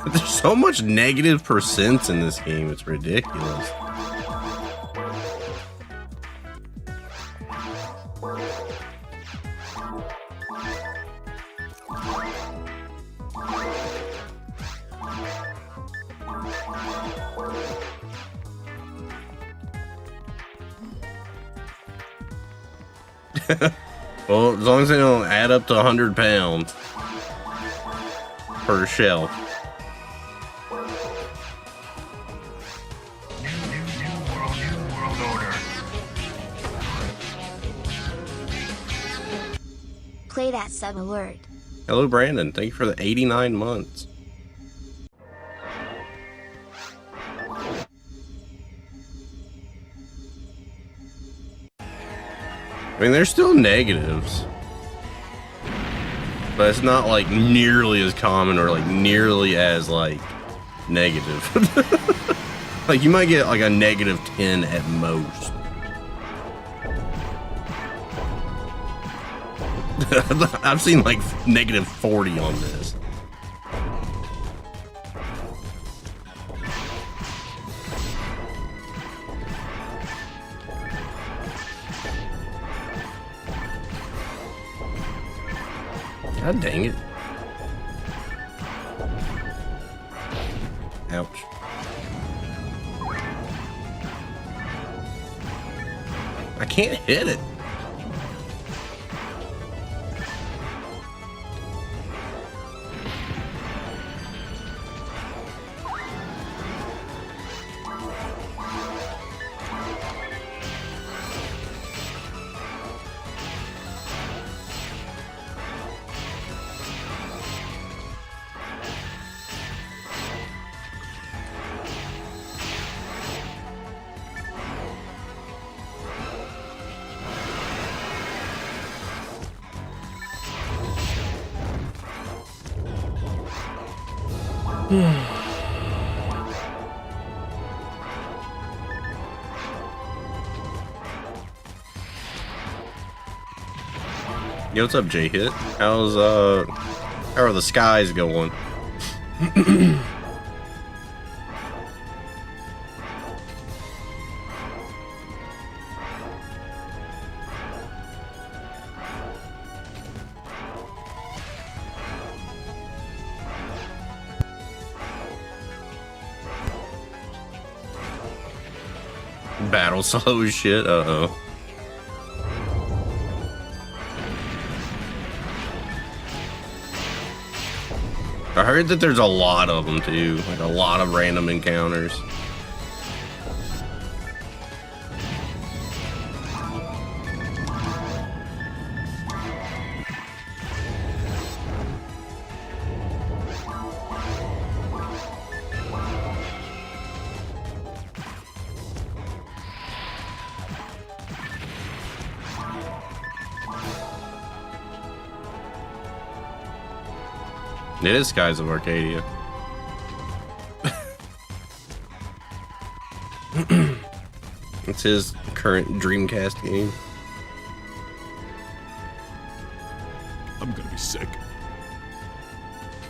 There's so much negative percents in this game, it's ridiculous. Well, as long as they don't add up to 100 pounds per shelf. Play that sub alert. Hello, Brandon. Thank you for the 89 months. I mean, there's still negatives, but it's not like nearly as common or like nearly as like negative. Like you might get like a negative 10 at most. I've seen like negative 40 on this. God dang it. Ouch. I can't hit it. Yo, what's up, J-Hit? How are the skies going? Battle slow as shit. Uh-oh. I heard that there's a lot of them too, like a lot of random encounters. It is Skies of Arcadia. It's his current Dreamcast game. I'm gonna be sick.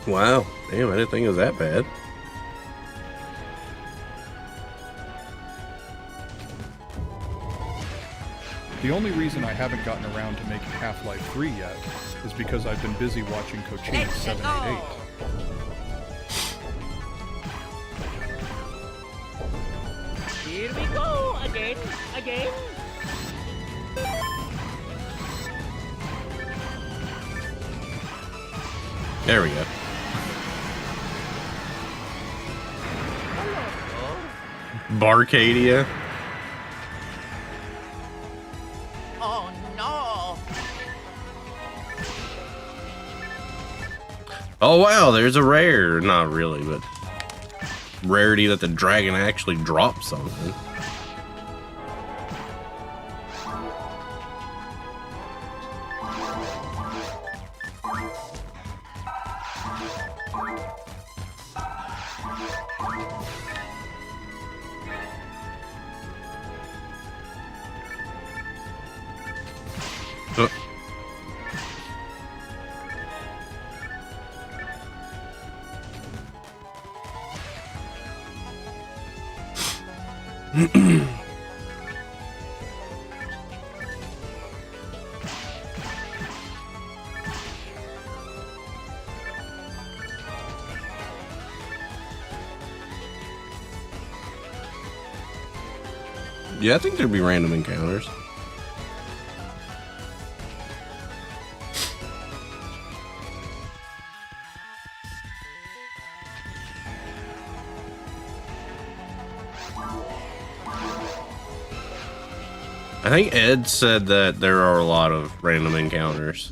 Wow. Damn, I didn't think it was that bad. The only reason I haven't gotten around to making Half-Life 3 yet is because I've been busy watching Cochise 788. Here we go again. There we go. Barcadia. Oh no! Oh wow, there's a rare. Not really, but rarity that the dragon actually dropped something. Yeah, I think there'd be random encounters. I think Ed said that there are a lot of random encounters.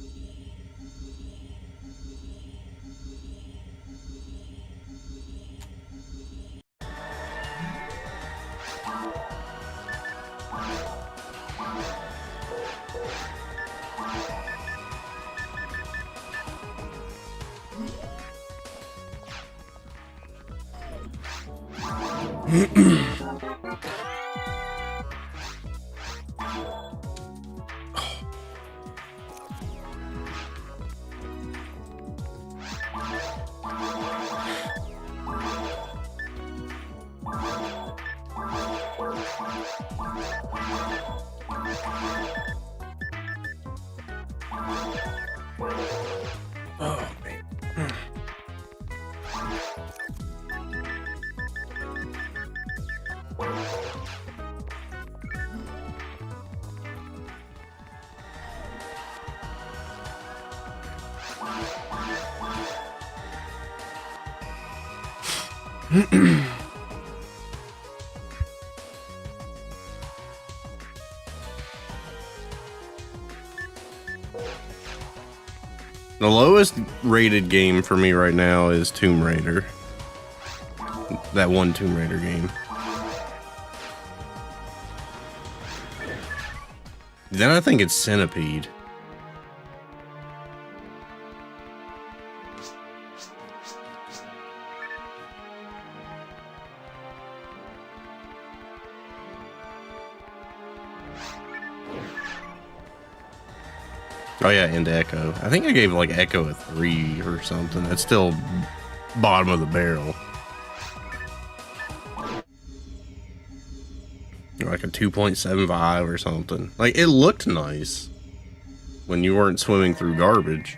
The lowest rated game for me right now is Tomb Raider. That one Tomb Raider game. Then I think it's Centipede. Oh yeah, and Echo. I think I gave like Echo a 3 or something. That's still bottom of the barrel. Or like a 2.75 or something. Like, it looked nice when you weren't swimming through garbage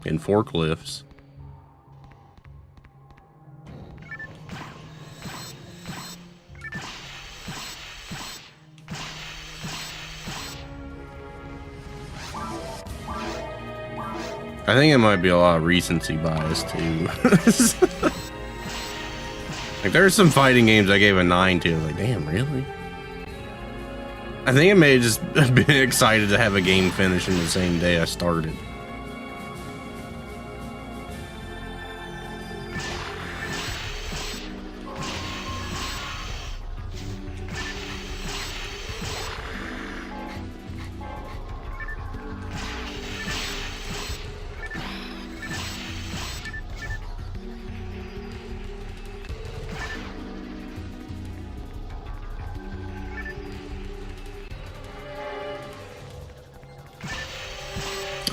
in forklifts. I think it might be a lot of recency bias too. Like, there's some fighting games I gave a 9 to. Like, damn, really? I think I may have just been excited to have a game finish in the same day I started.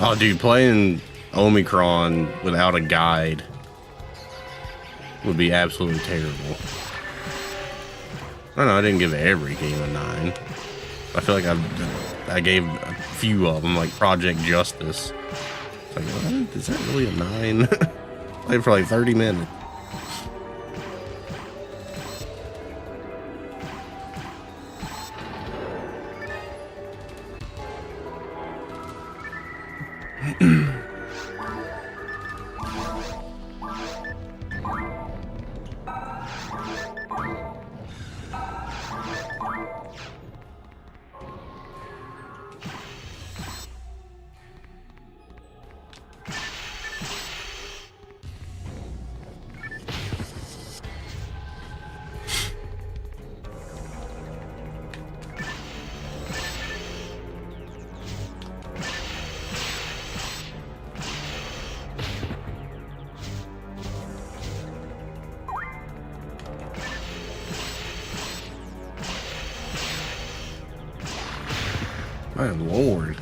Oh, dude, playing Omicron without a guide would be absolutely terrible. I don't know, I didn't give every game a 9. I feel like I gave a few of them, like Project Justice. It's like, what? Is that really a 9? Played for like 30 minutes. My lord.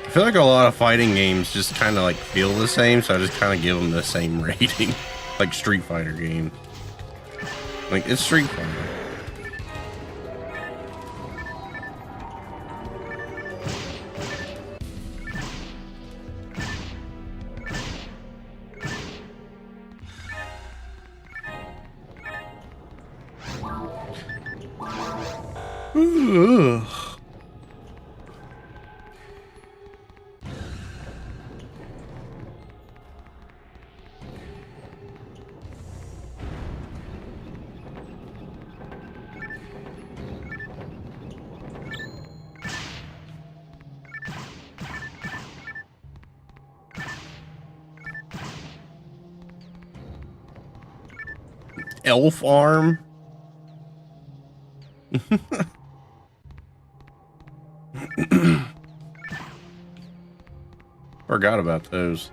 I feel like a lot of fighting games just kind of like feel the same, so I just kind of give them the same rating, like Street Fighter game. Like, it's Street Fighter. Ugh. Elf arm. Forgot about those.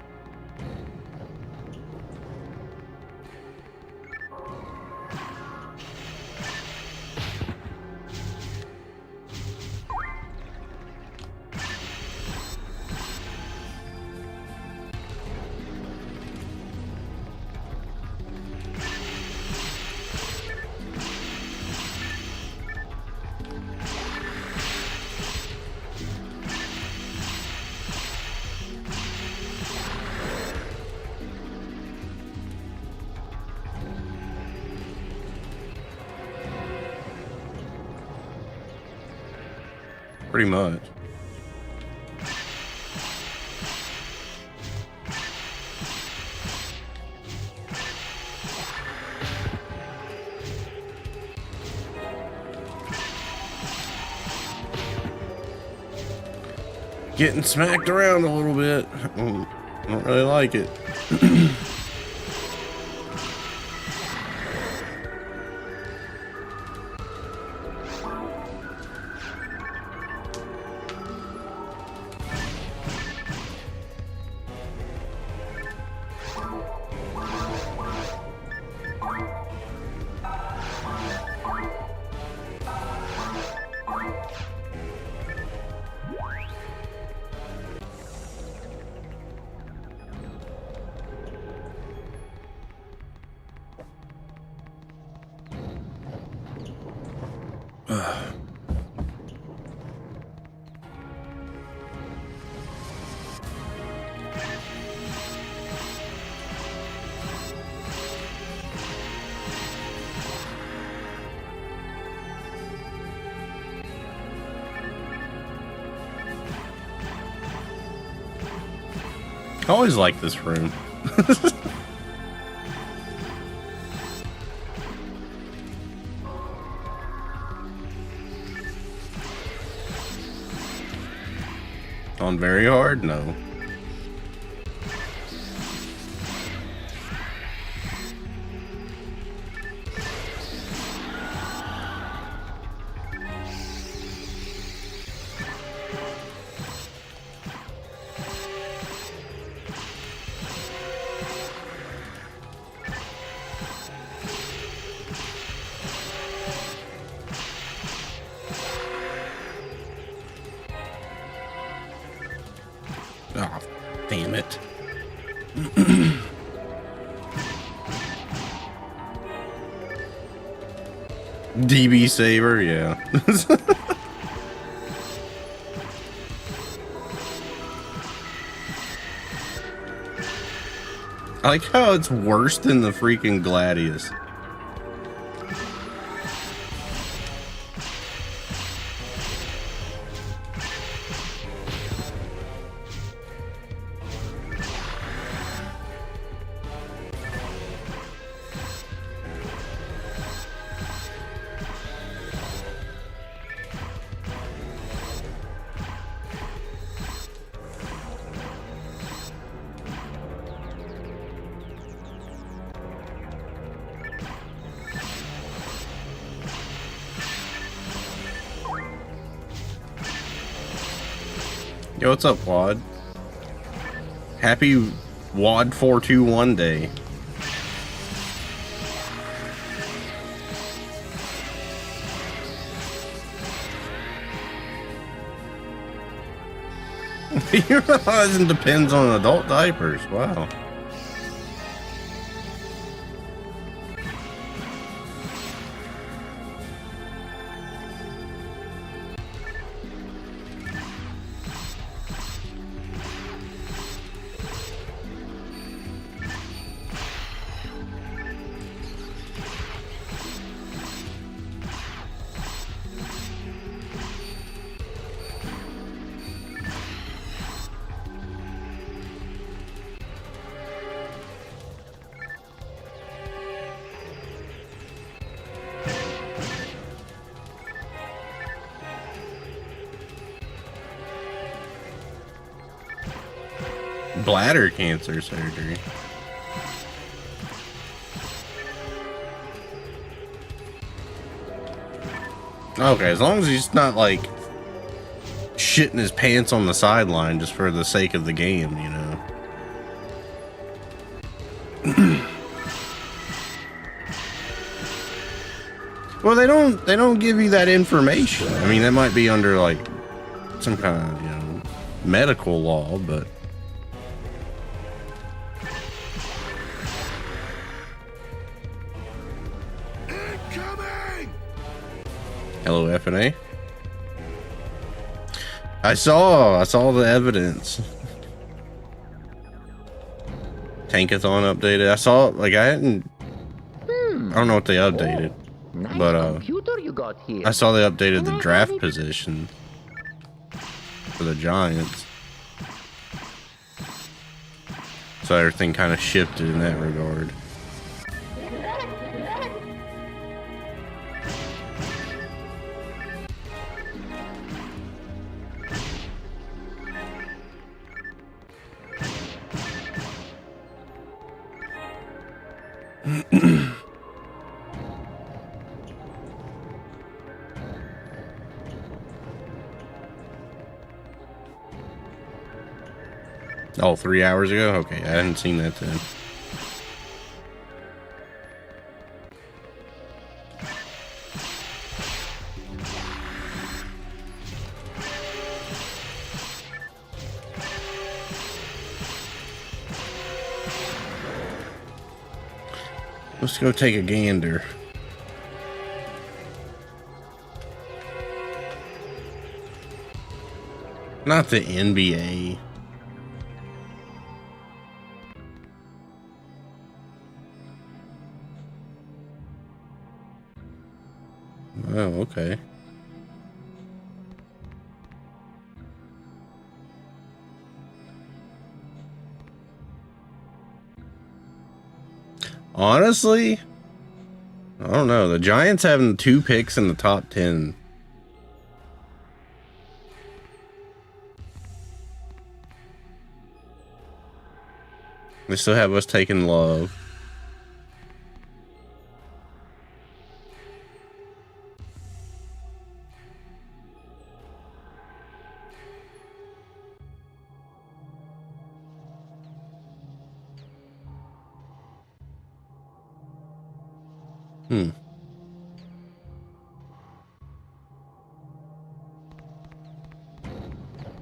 Pretty much. Getting smacked around a little bit. I don't really like it. I always like this room. On very hard? No. Oh, damn it. DB Saber, yeah. I like how it's worse than the freaking Gladius. Yo, what's up, Wad? Happy Wad 421 day. Your husband depends on adult diapers. Wow. Bladder cancer surgery. Okay, as long as he's not like shitting his pants on the sideline just for the sake of the game, you know. Well, they don't give you that information. I mean, that might be under like some kind of, you know, medical law, but hello, FNA. I saw the evidence. Tankathon updated. I saw, like, I hadn't. I don't know what they updated, but computer you got here. I saw they updated the draft position for the Giants, so everything kind of shifted in that regard. Oh, 3 hours ago? Okay, I hadn't seen that then. Let's go take a gander. Not the NBA. Oh, okay. Honestly, I don't know. The Giants having 2 picks in the top 10. They still have us taking Love.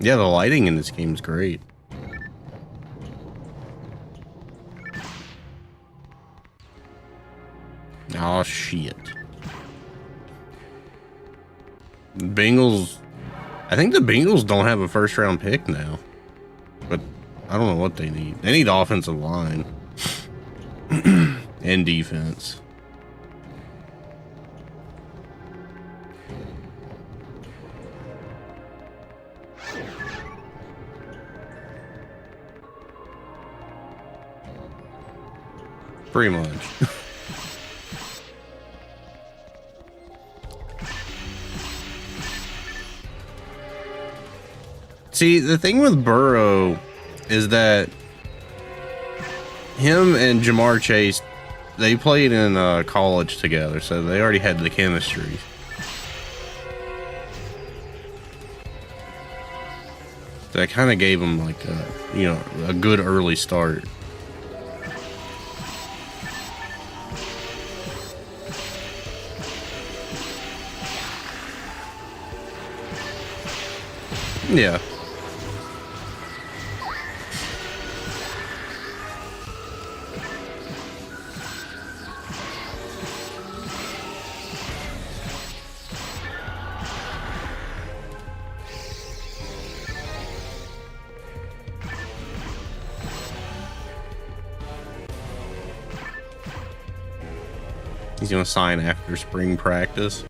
Yeah, the lighting in this game is great. Oh shit. Bengals. I think the Bengals don't have a first round pick now. But I don't know what they need. They need offensive line. and defense. Pretty much. See, the thing with Burrow is that him and Jamar Chase, they played in college together, so they already had the chemistry. So that kind of gave him like a good early start. Yeah. He's gonna sign after spring practice.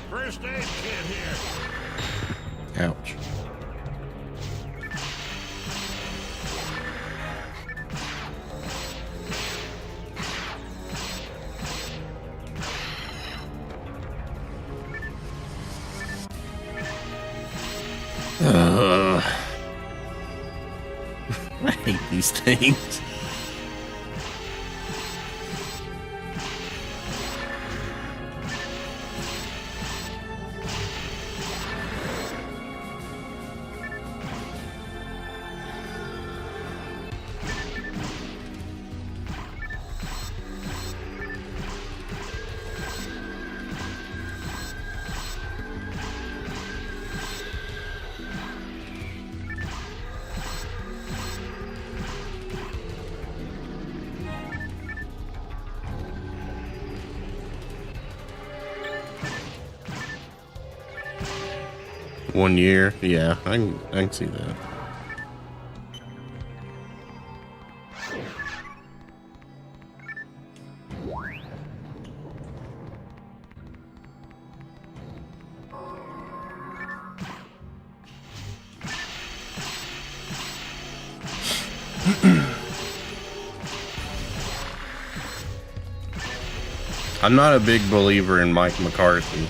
First aid kit here. Ouch. I hate these things. One year, yeah, I can see that. I'm not a big believer in Mike McCarthy.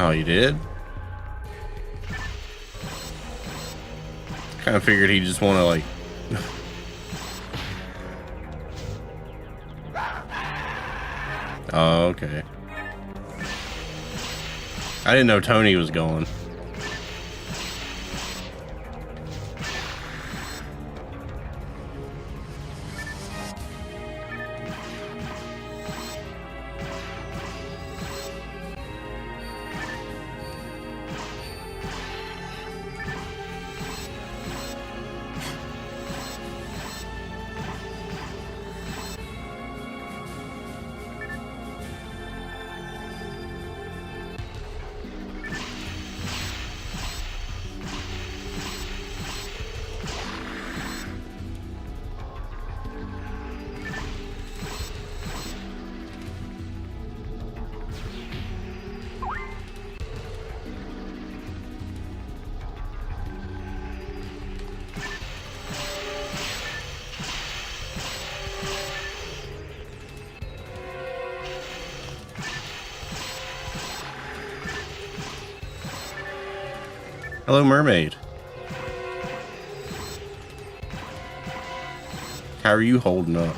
Oh, you did? Kind of figured he just want to like. Oh, okay. I didn't know Tony was going. Hello, mermaid. How are you holding up?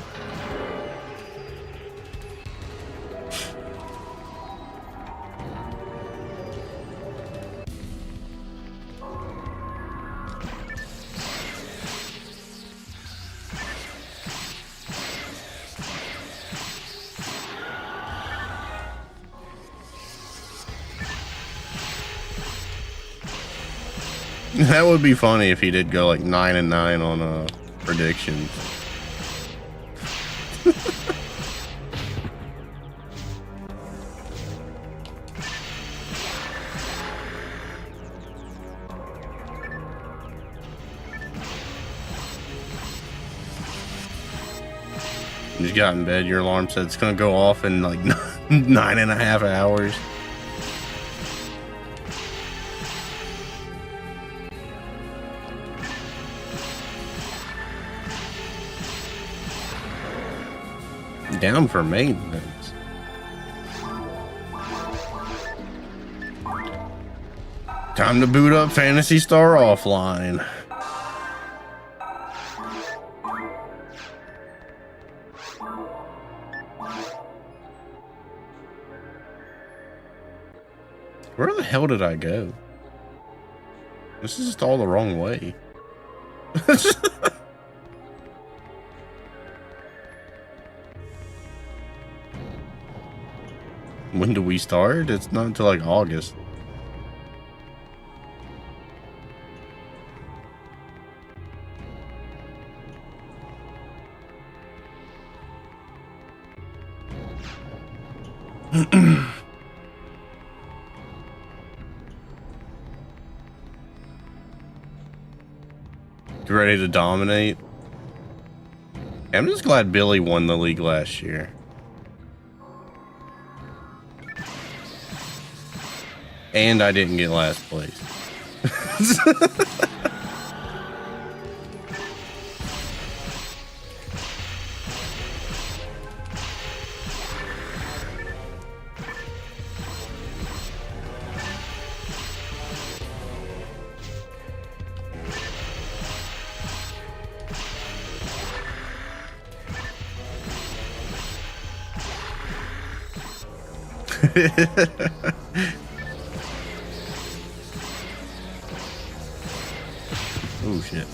That would be funny if he did go like 9-9 on predictions. You just got in bed, your alarm said it's gonna go off in like 9.5 hours. Down for maintenance. Time to boot up Phantasy Star Offline. Where the hell did I go? This is just all the wrong way. When do we start? It's not until like August. You ready to dominate? I'm just glad Billy won the league last year. And I didn't get last place. Oh shit.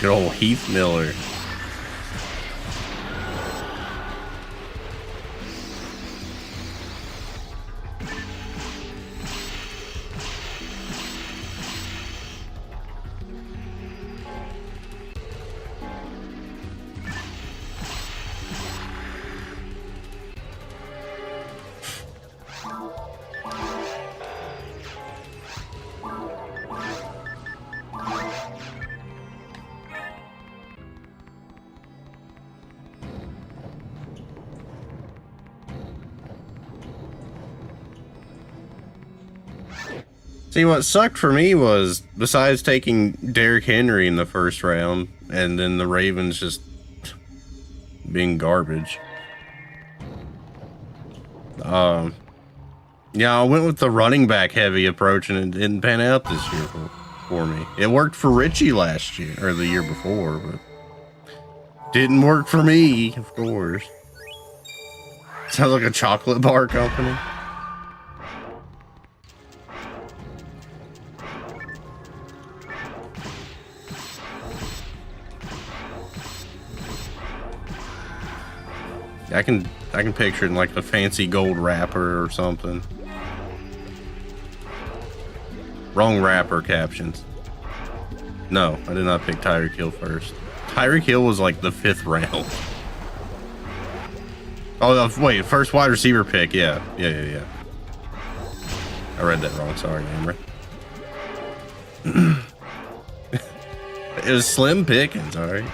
Good old Heath Miller. See, what sucked for me was, besides taking Derrick Henry in the first round, and then the Ravens just being garbage. Yeah, I went with the running back heavy approach, and it didn't pan out this year for me. It worked for Richie last year, or the year before, but didn't work for me, of course. Sounds like a chocolate bar company. I can picture it in like the fancy gold wrapper or something. Wrong wrapper captions. No, I did not pick Tyreek Hill first. Tyreek Hill was like the 5th round. Oh, wait, first wide receiver pick. Yeah. I read that wrong. Sorry, Amber. It was slim pickings, alright.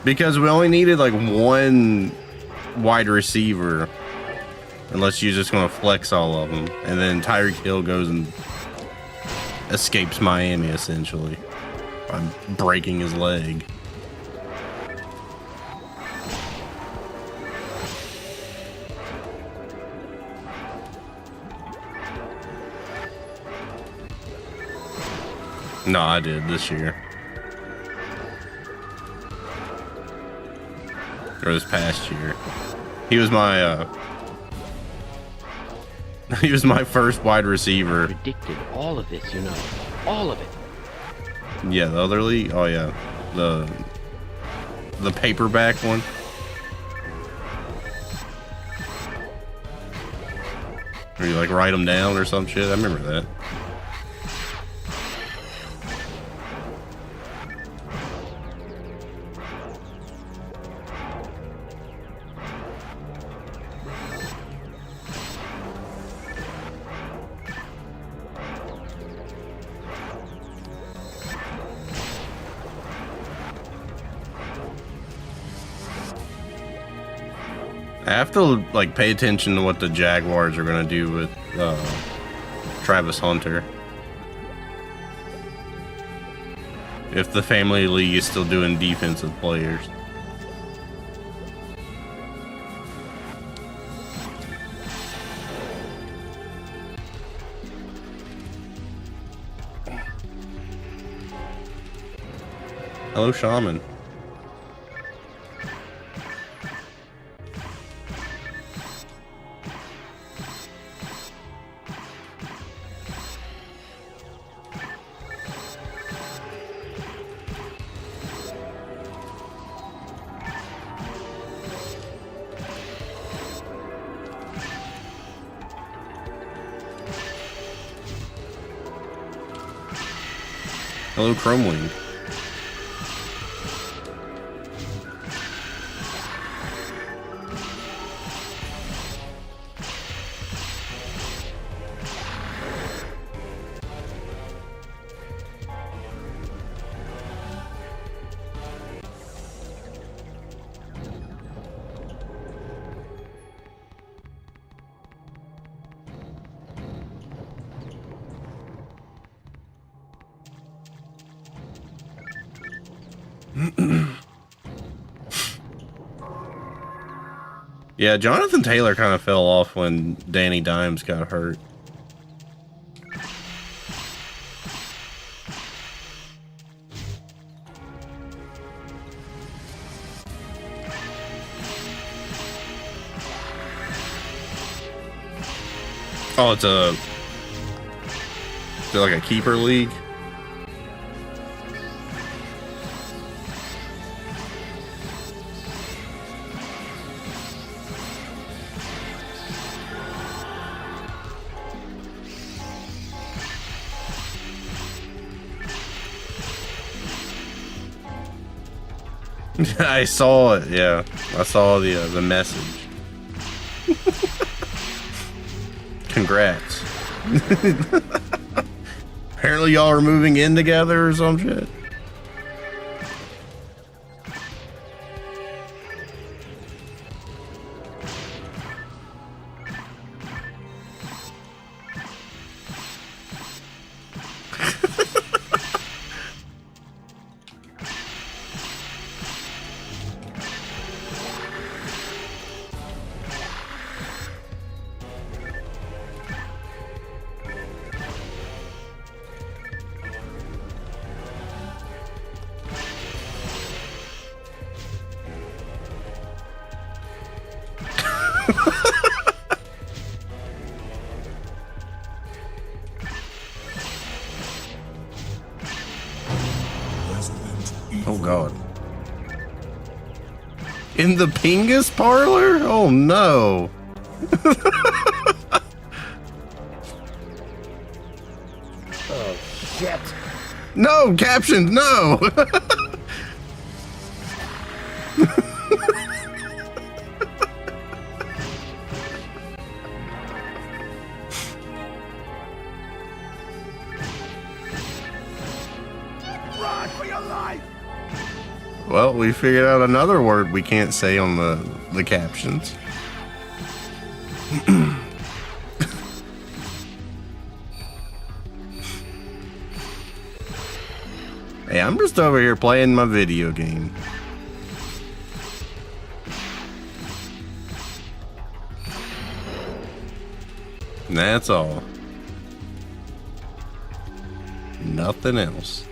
Because we only needed like one wide receiver, unless you're just going to flex all of them. And then Tyreek Hill goes and escapes Miami, essentially, by breaking his leg. No, I did this year. Or this past year. He was my he was my first wide receiver. Predicted all of this, you know. All of it. Yeah, the other league. Oh yeah. The paperback one. Where you like write them down or some shit. I remember that. I have to like pay attention to what the Jaguars are gonna do with Travis Hunter. If the family league is still doing defensive players. Hello, Shaman. Hello, Chromewing. Yeah, Jonathan Taylor kind of fell off when Danny Dimes got hurt. Oh, it's like a keeper league. I saw it, yeah. I saw the message. Congrats. Apparently y'all are moving in together or some shit. Oh god. In the Pingus parlor? Oh no. Oh shit. No, captions, no. Run for your life! Well, we figured out another word we can't say on the captions. Hey, I'm just over here playing my video game. And that's all. nothing else.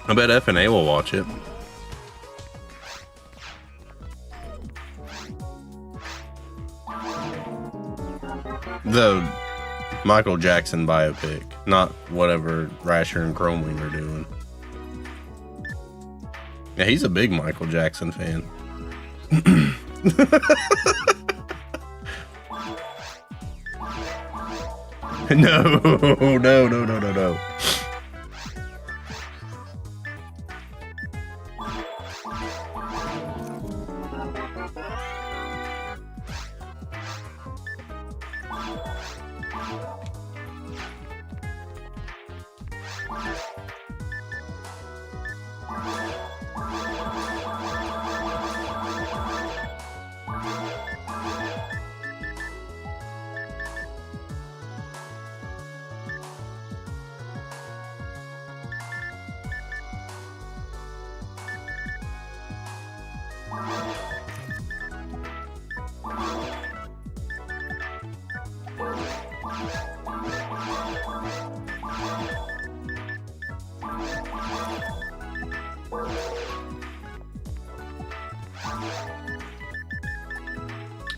I bet F&A will watch it. The Michael Jackson biopic, not whatever Rasher and Chromewing are doing. Yeah, he's a big Michael Jackson fan. No.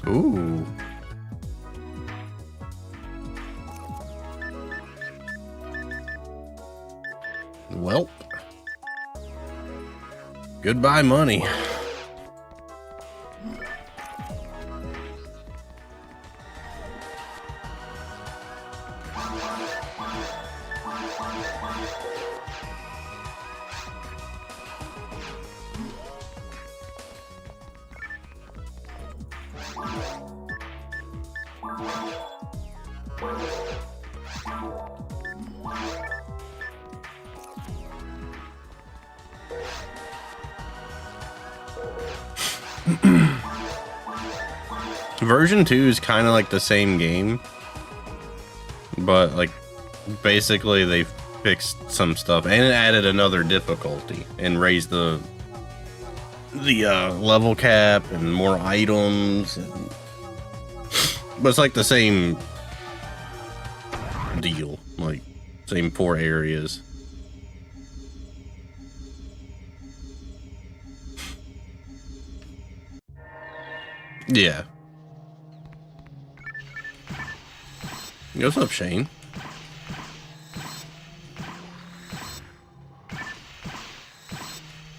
Ooh. Welp. Goodbye, money. Version 2 is kind of like the same game, but like basically they fixed some stuff and it added another difficulty and raised the level cap and more items, but it's like the same deal, like same 4 areas. Yeah. What's up, Shane?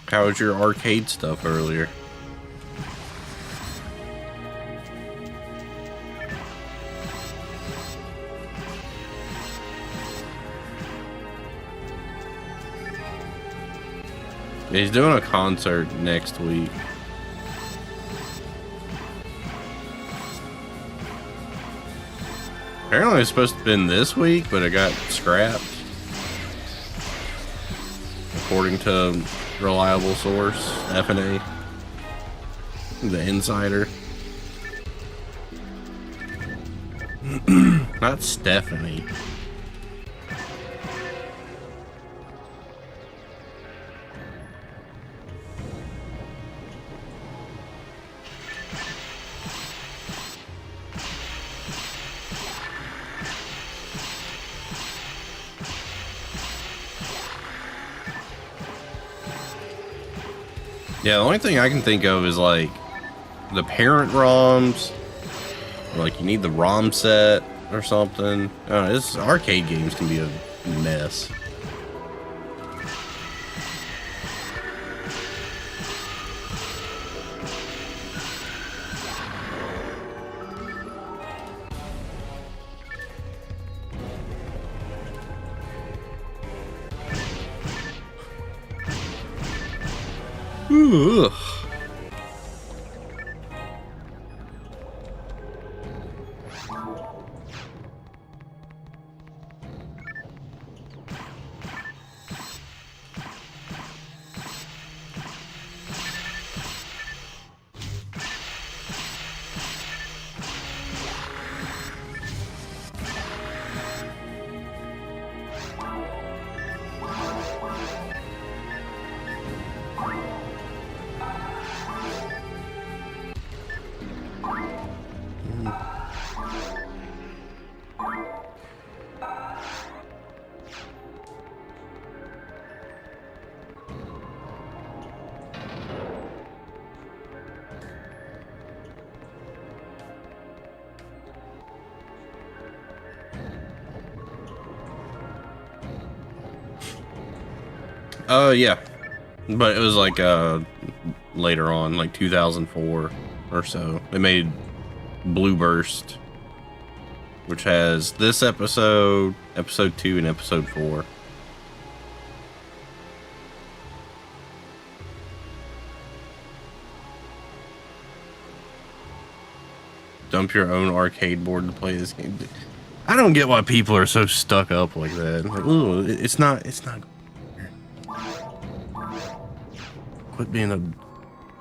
How was your arcade stuff earlier? He's doing a concert next week. Apparently it's supposed to have been this week, but it got scrapped. According to reliable source, F&A. The Insider. Not Stephanie. Yeah, the only thing I can think of is like the parent ROMs. Like you need the ROM set or something. This arcade games can be a mess. Ugh. Yeah, but it was like later on, like 2004 or so. They made Blue Burst, which has this episode, episode 2, and episode 4. Dump your own arcade board to play this game. I don't get why people are so stuck up like that. Like, ooh, it's not. Quit being a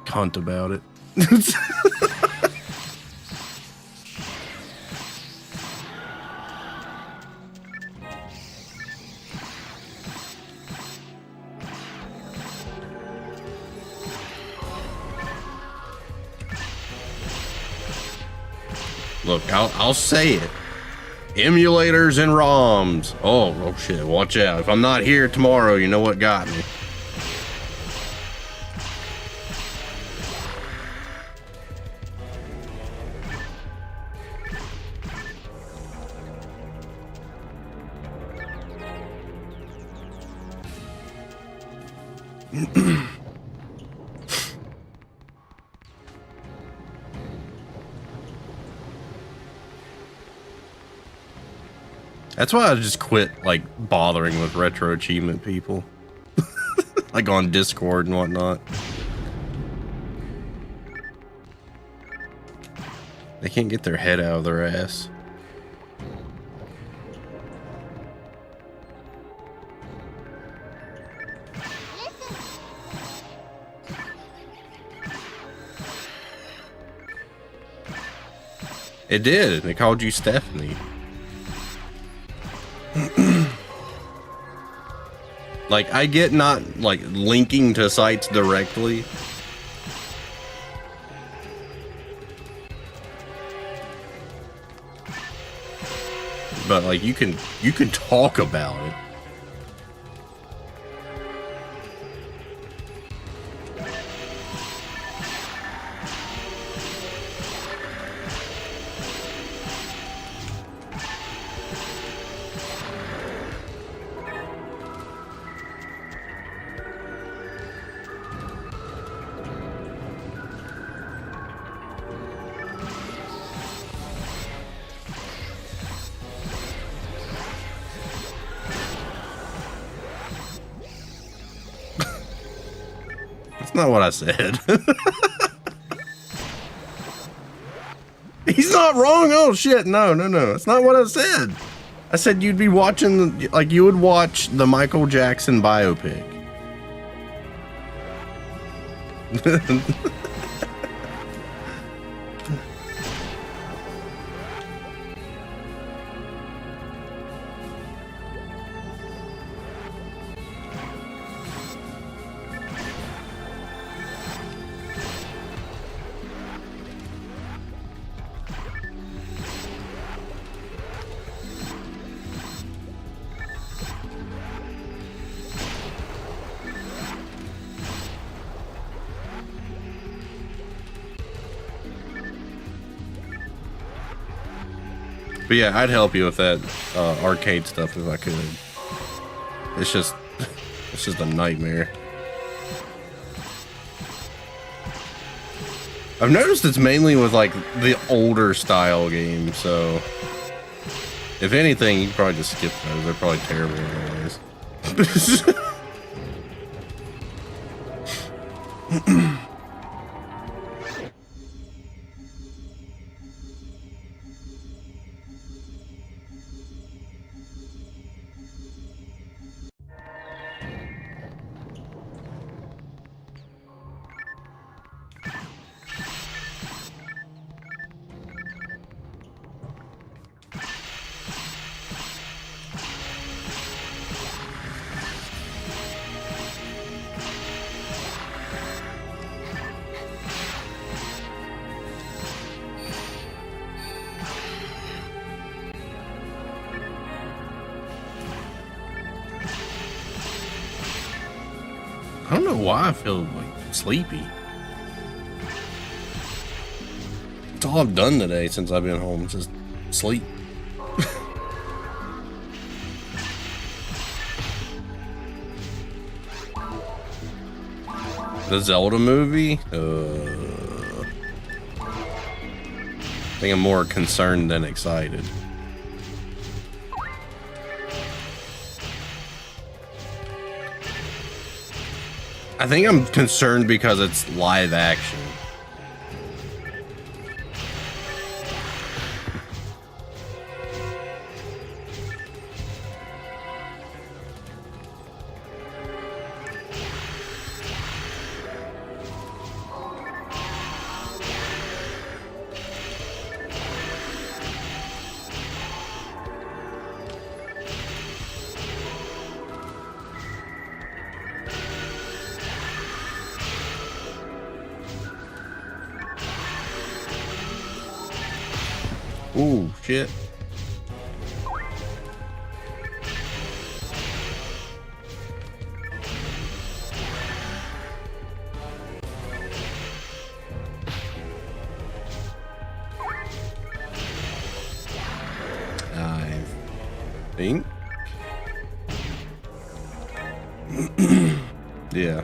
cunt about it. Look, I'll say it. Emulators and ROMs. Oh shit, watch out. If I'm not here tomorrow, you know what got me. That's why I just quit, like, bothering with retro achievement people. Like on Discord and whatnot. They can't get their head out of their ass. It did. They called you Stephanie. Like, I get not, like, linking to sites directly. But, like, you can talk about it. That's not what I said. He's not wrong. Oh shit, no. That's not what I said. I said you'd be watching, like, you would watch the Michael Jackson biopic. But yeah, I'd help you with that arcade stuff if I could. It's just a nightmare. I've noticed it's mainly with, like, the older style games, so if anything, you can probably just skip those. They're probably terrible anyways. I don't know why I feel like sleepy. It's all I've done today since I've been home, just sleep. The Zelda movie? I think I'm more concerned than excited. I think I'm concerned because it's live action. Ooh, shit. I think. Yeah.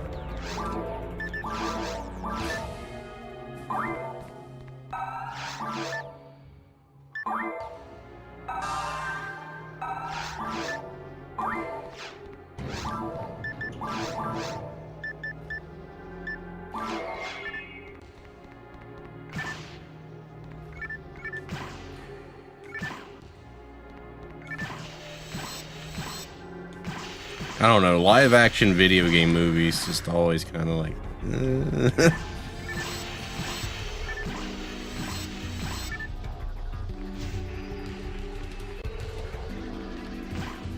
I don't know, live action video game movies just always kind of like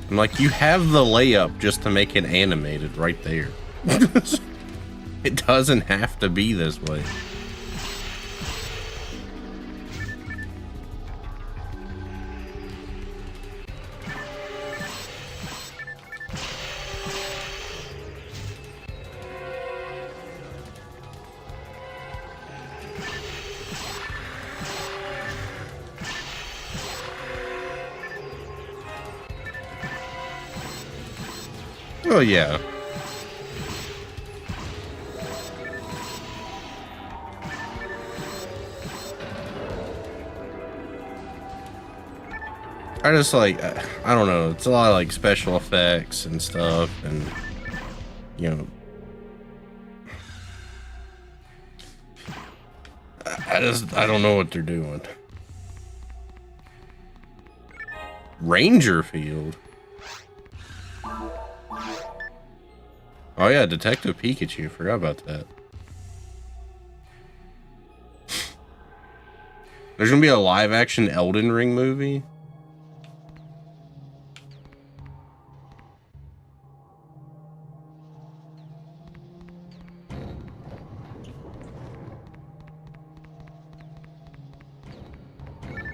I'm like, you have the layup just to make it animated right there. It doesn't have to be this way. Oh yeah. I just like, I don't know, it's a lot of like special effects and stuff, and you know, I don't know what they're doing. Ranger Field. Oh yeah, Detective Pikachu. Forgot about that. There's gonna be a live-action Elden Ring movie.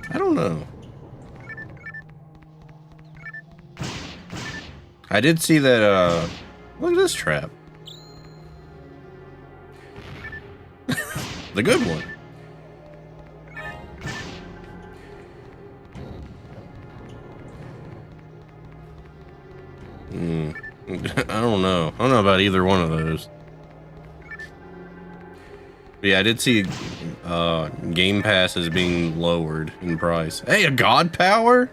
I don't know. I did see that, look at this trap. The good one. I don't know. I don't know about either one of those. But yeah, I did see Game Pass is being lowered in price. Hey, a God Power?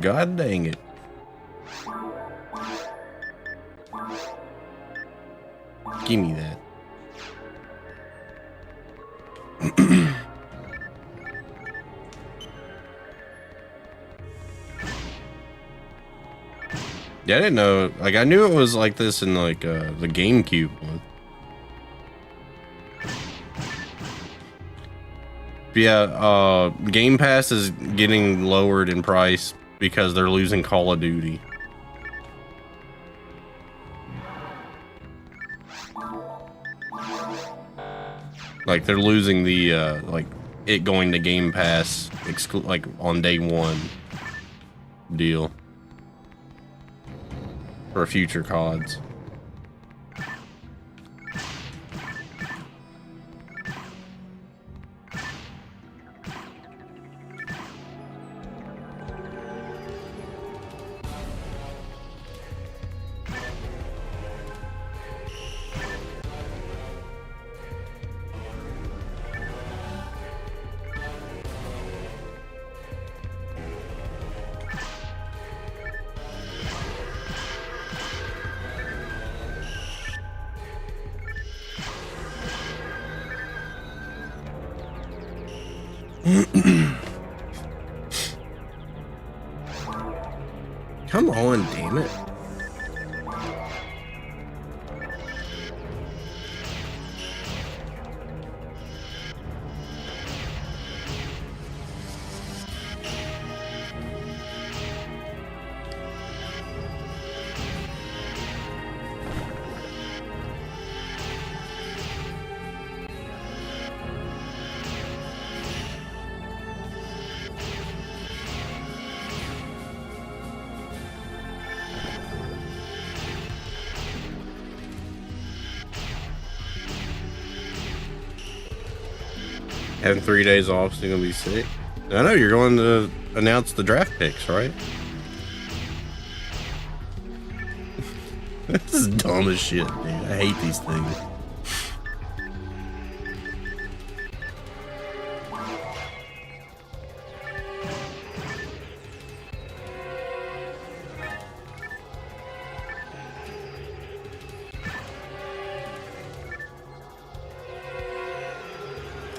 God dang it. Give me that. Yeah, I didn't know. Like, I knew it was like this in like the GameCube one. But yeah, Game Pass is getting lowered in price because they're losing Call of Duty. Like, they're losing the like it going to Game Pass like on day one deal for future CODs. Come on, damn it. Having 3 days off, so you're gonna be sick. I know you're going to announce the draft picks, right? This is dumb as shit, dude. I hate these things.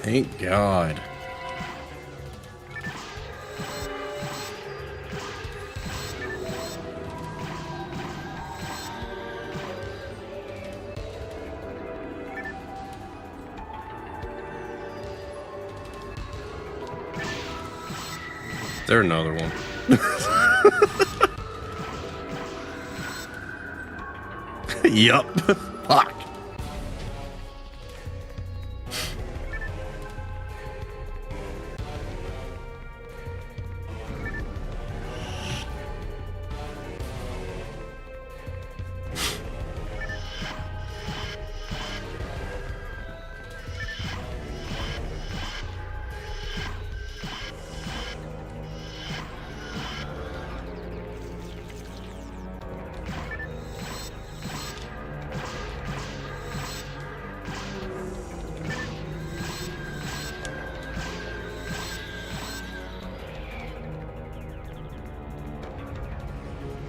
Thank God. Is there another one? Yup. Fuck.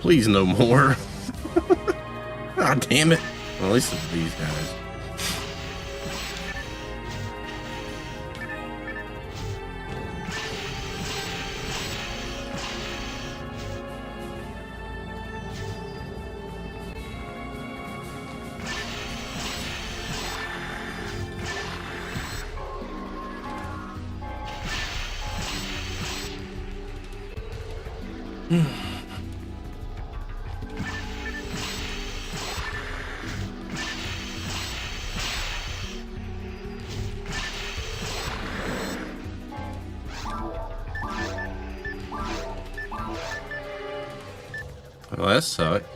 Please no more. God damn it. Well, at least it's these guys. Well, that sucked.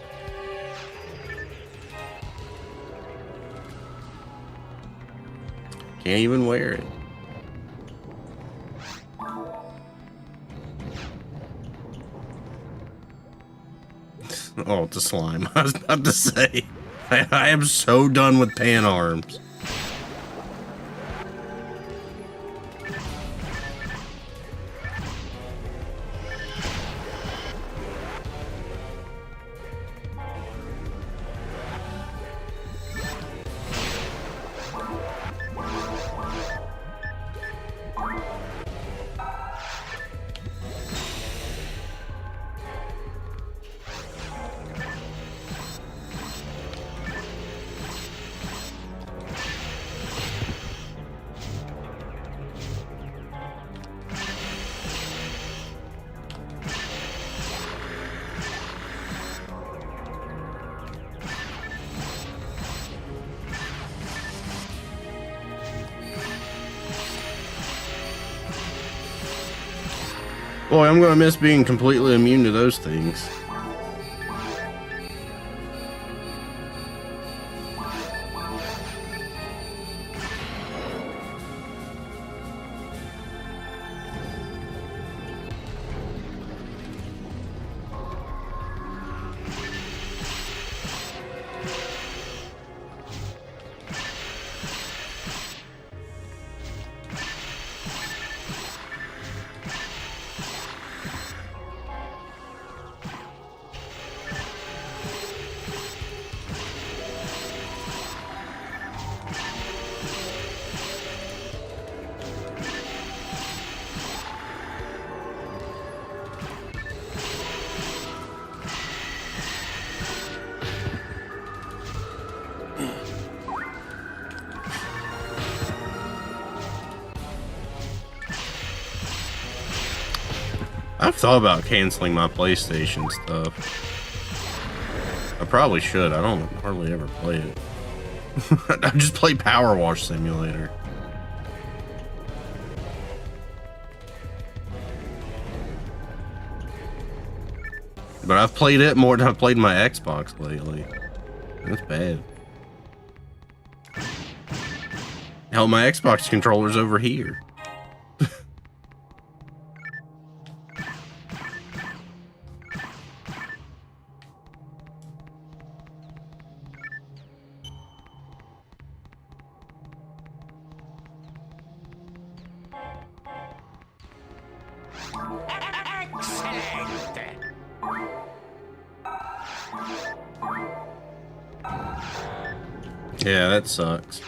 Can't even wear it. Oh, it's a slime. I was about to say. I am so done with pan arms. Boy, I'm gonna miss being completely immune to those things. I've thought about canceling my PlayStation stuff. I probably should. I don't hardly ever play it. I just play Power Wash Simulator. But I've played it more than I've played my Xbox lately. That's bad. Hell, my Xbox controller's over here. Yeah, that sucks.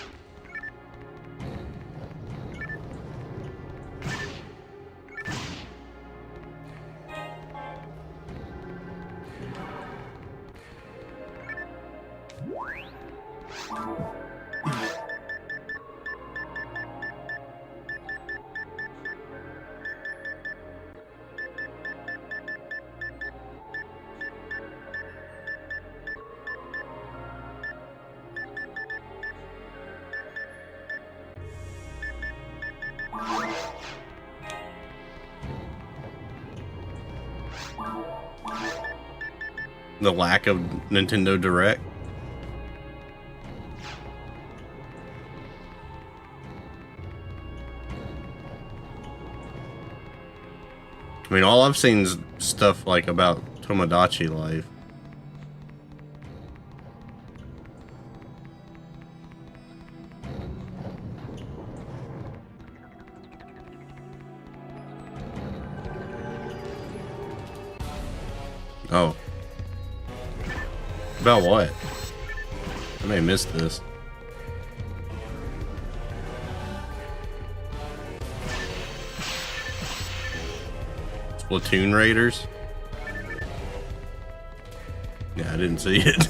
The lack of Nintendo Direct. I mean, all I've seen is stuff like about Tomodachi Life. Oh. About what? I may have missed this. Splatoon Raiders? Yeah, I didn't see it.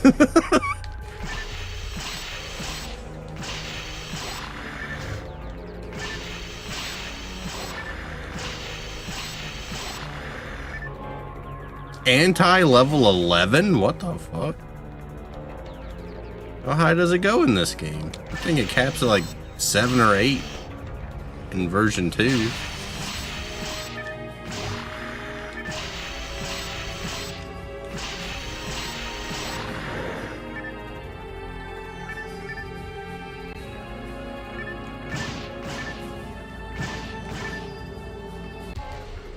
Anti-level 11? What the fuck? How high does it go in this game? I think it caps at like 7 or 8 in version 2.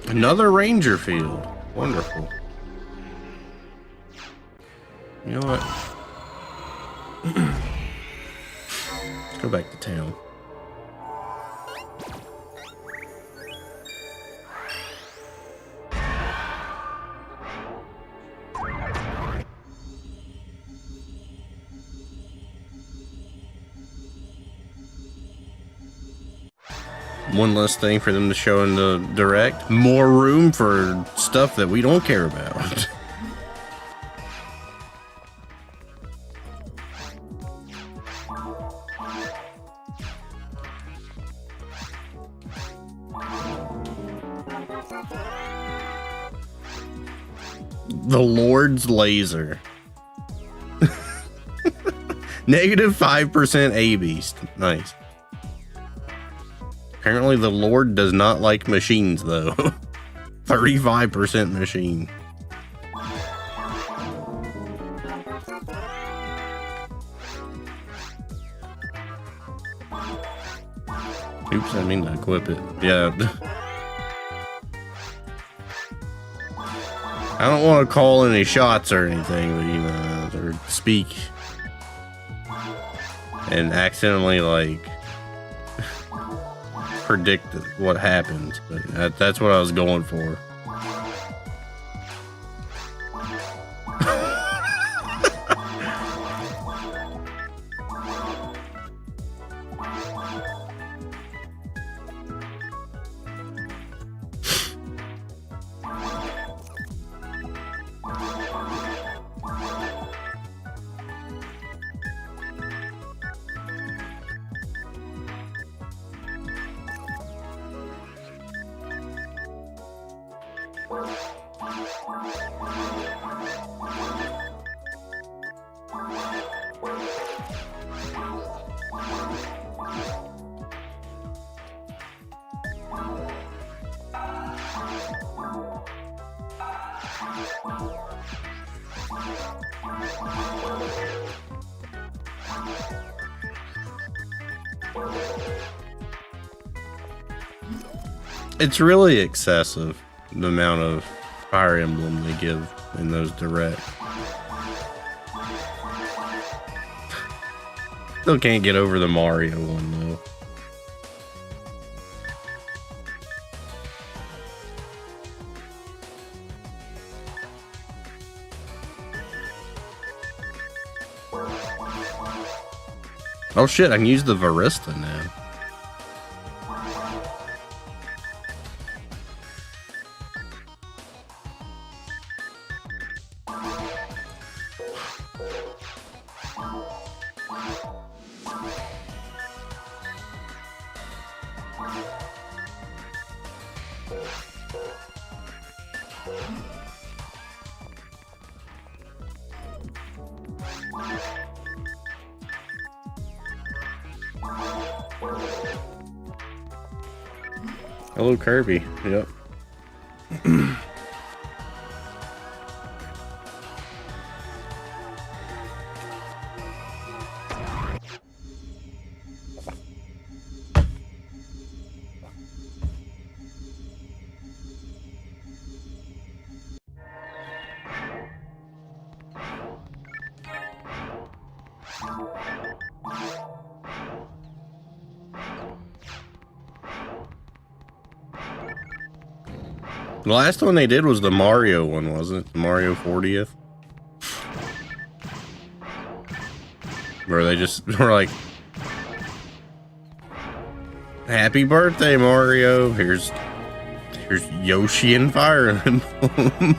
Another ranger field. Wonderful. You know what? Let's go back to town. One less thing for them to show in the direct. More room for stuff that we don't care about. The Lord's Laser. Negative 5% A-Beast. Nice. Apparently the Lord does not like machines, though. 35% machine. Oops, I didn't mean to equip it. Yeah. I don't want to call any shots or anything, but you know, or speak and accidentally like predict what happens. But that's what I was going for. It's really excessive, the amount of Fire Emblem they give in those direct. Still can't get over the Mario one though. Oh shit, I can use the Varista now. Hello, Kirby. Yep. The last one they did was the Mario one, wasn't it? The Mario 40th? Where they just were like, happy birthday, Mario. Here's Yoshi and Fire Emblem.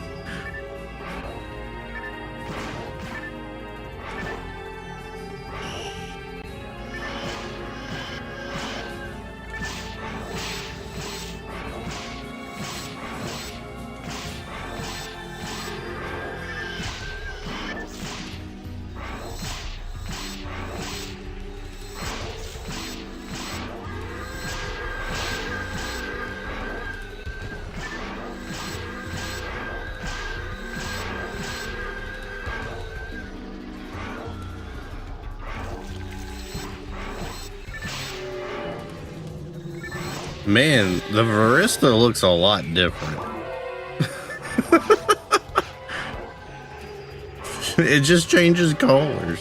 Man, the Varista looks a lot different. It just changes colors.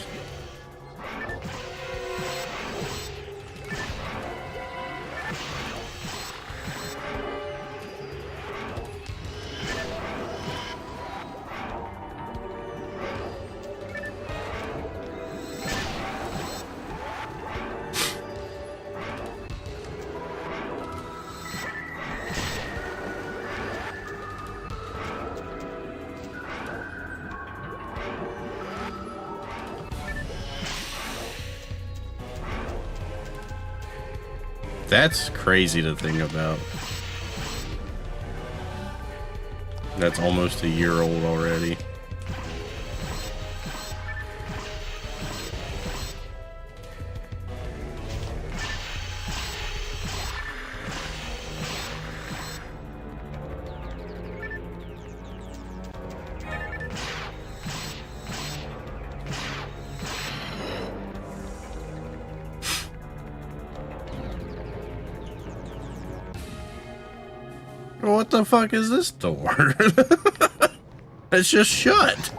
That's crazy to think about. That's almost a year old already. what the fuck is this door? It's just shut.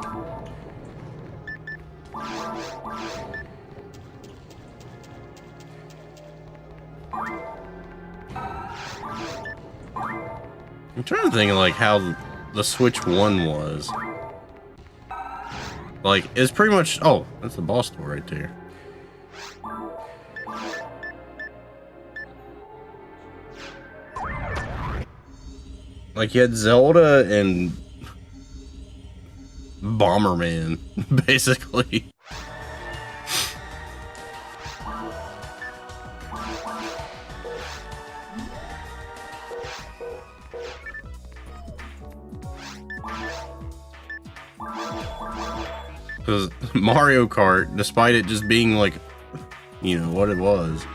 I'm trying to think of like how the Switch 1 was. Like, it's pretty much, oh, that's the boss door right there. Like, you had Zelda and Bomberman, basically. Because Mario Kart, despite it just being like, you know, what it was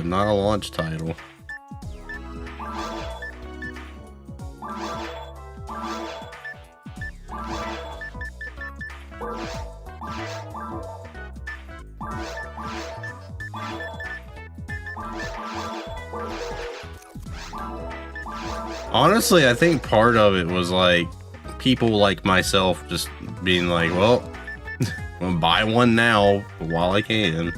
not a launch title. Honestly, I think part of it was like people like myself just being like, well, I'm gonna buy one now while I can.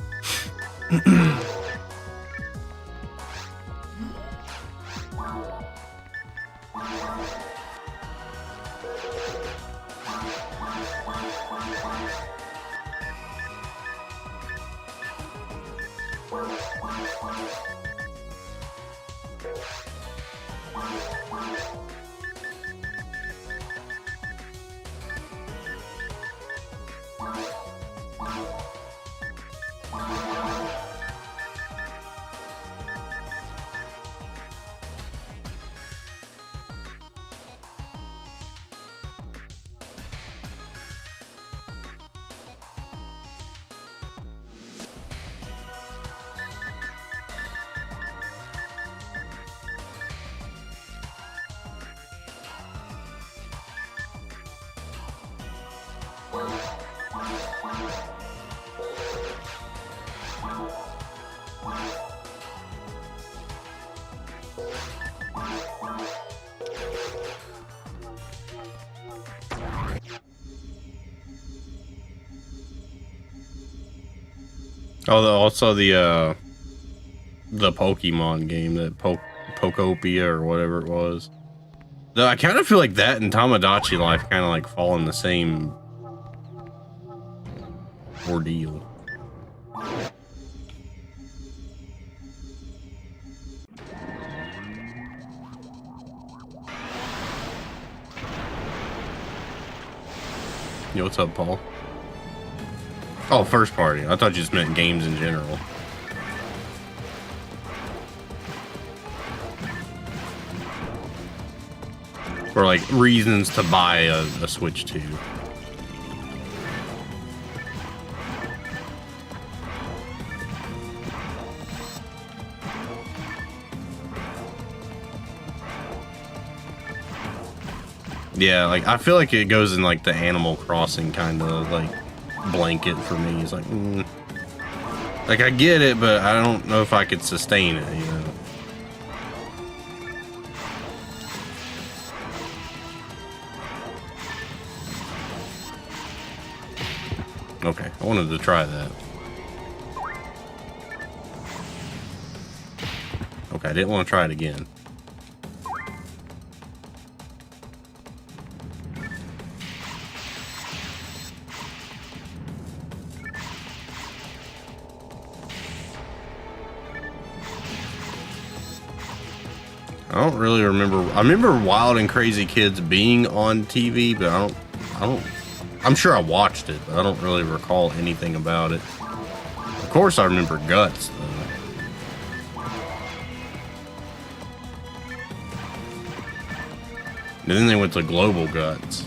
Oh, also the Pokemon game, that Pokopia or whatever it was. Though I kind of feel like that and Tamagotchi Life kind of like fall in the same ordeal. Yo, what's up, Paul? Oh, first party. I thought you just meant games in general. Or like reasons to buy a Switch 2. Yeah, like I feel like it goes in like the Animal Crossing kind of like blanket for me. It's like, like I get it, but I don't know if I could sustain it, you know. Okay, I wanted to try that. Okay, I didn't want to try it again. I don't really remember. I remember Wild and Crazy Kids being on TV, but I don't. I'm sure I watched it, but I don't really recall anything about it. Of course, I remember Guts, though. And then they went to Global Guts.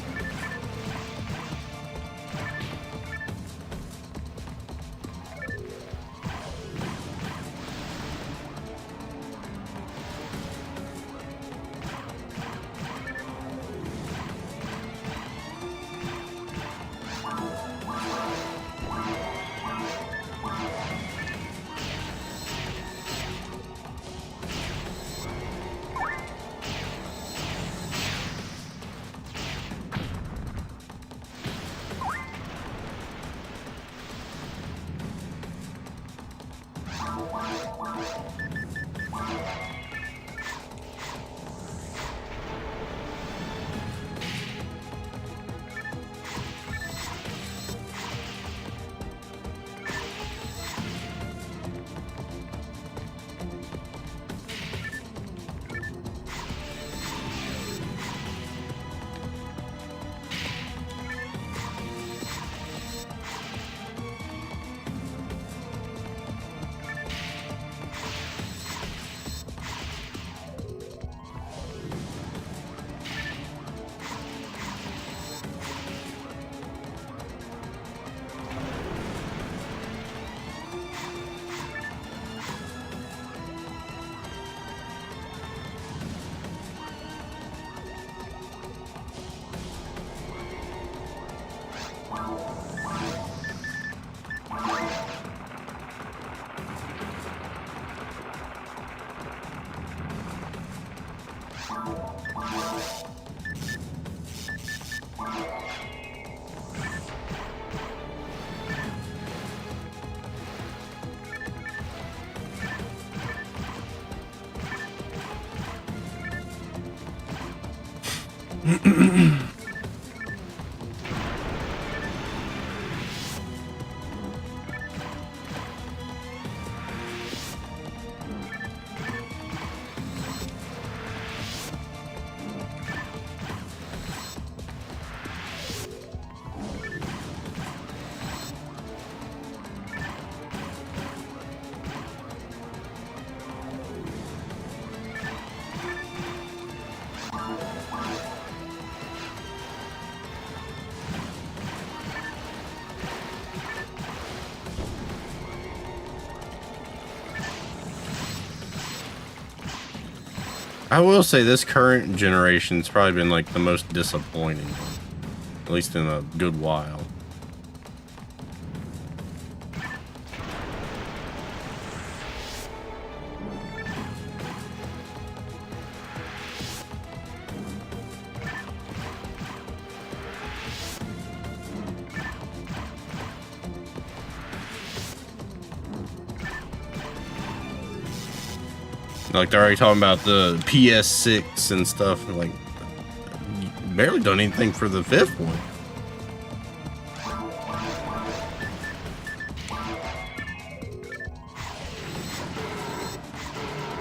I will say this current generation's probably been like the most disappointing, at least in a good while. Like, they're already talking about the PS6 and stuff. Like, you barely done anything for the 5th one.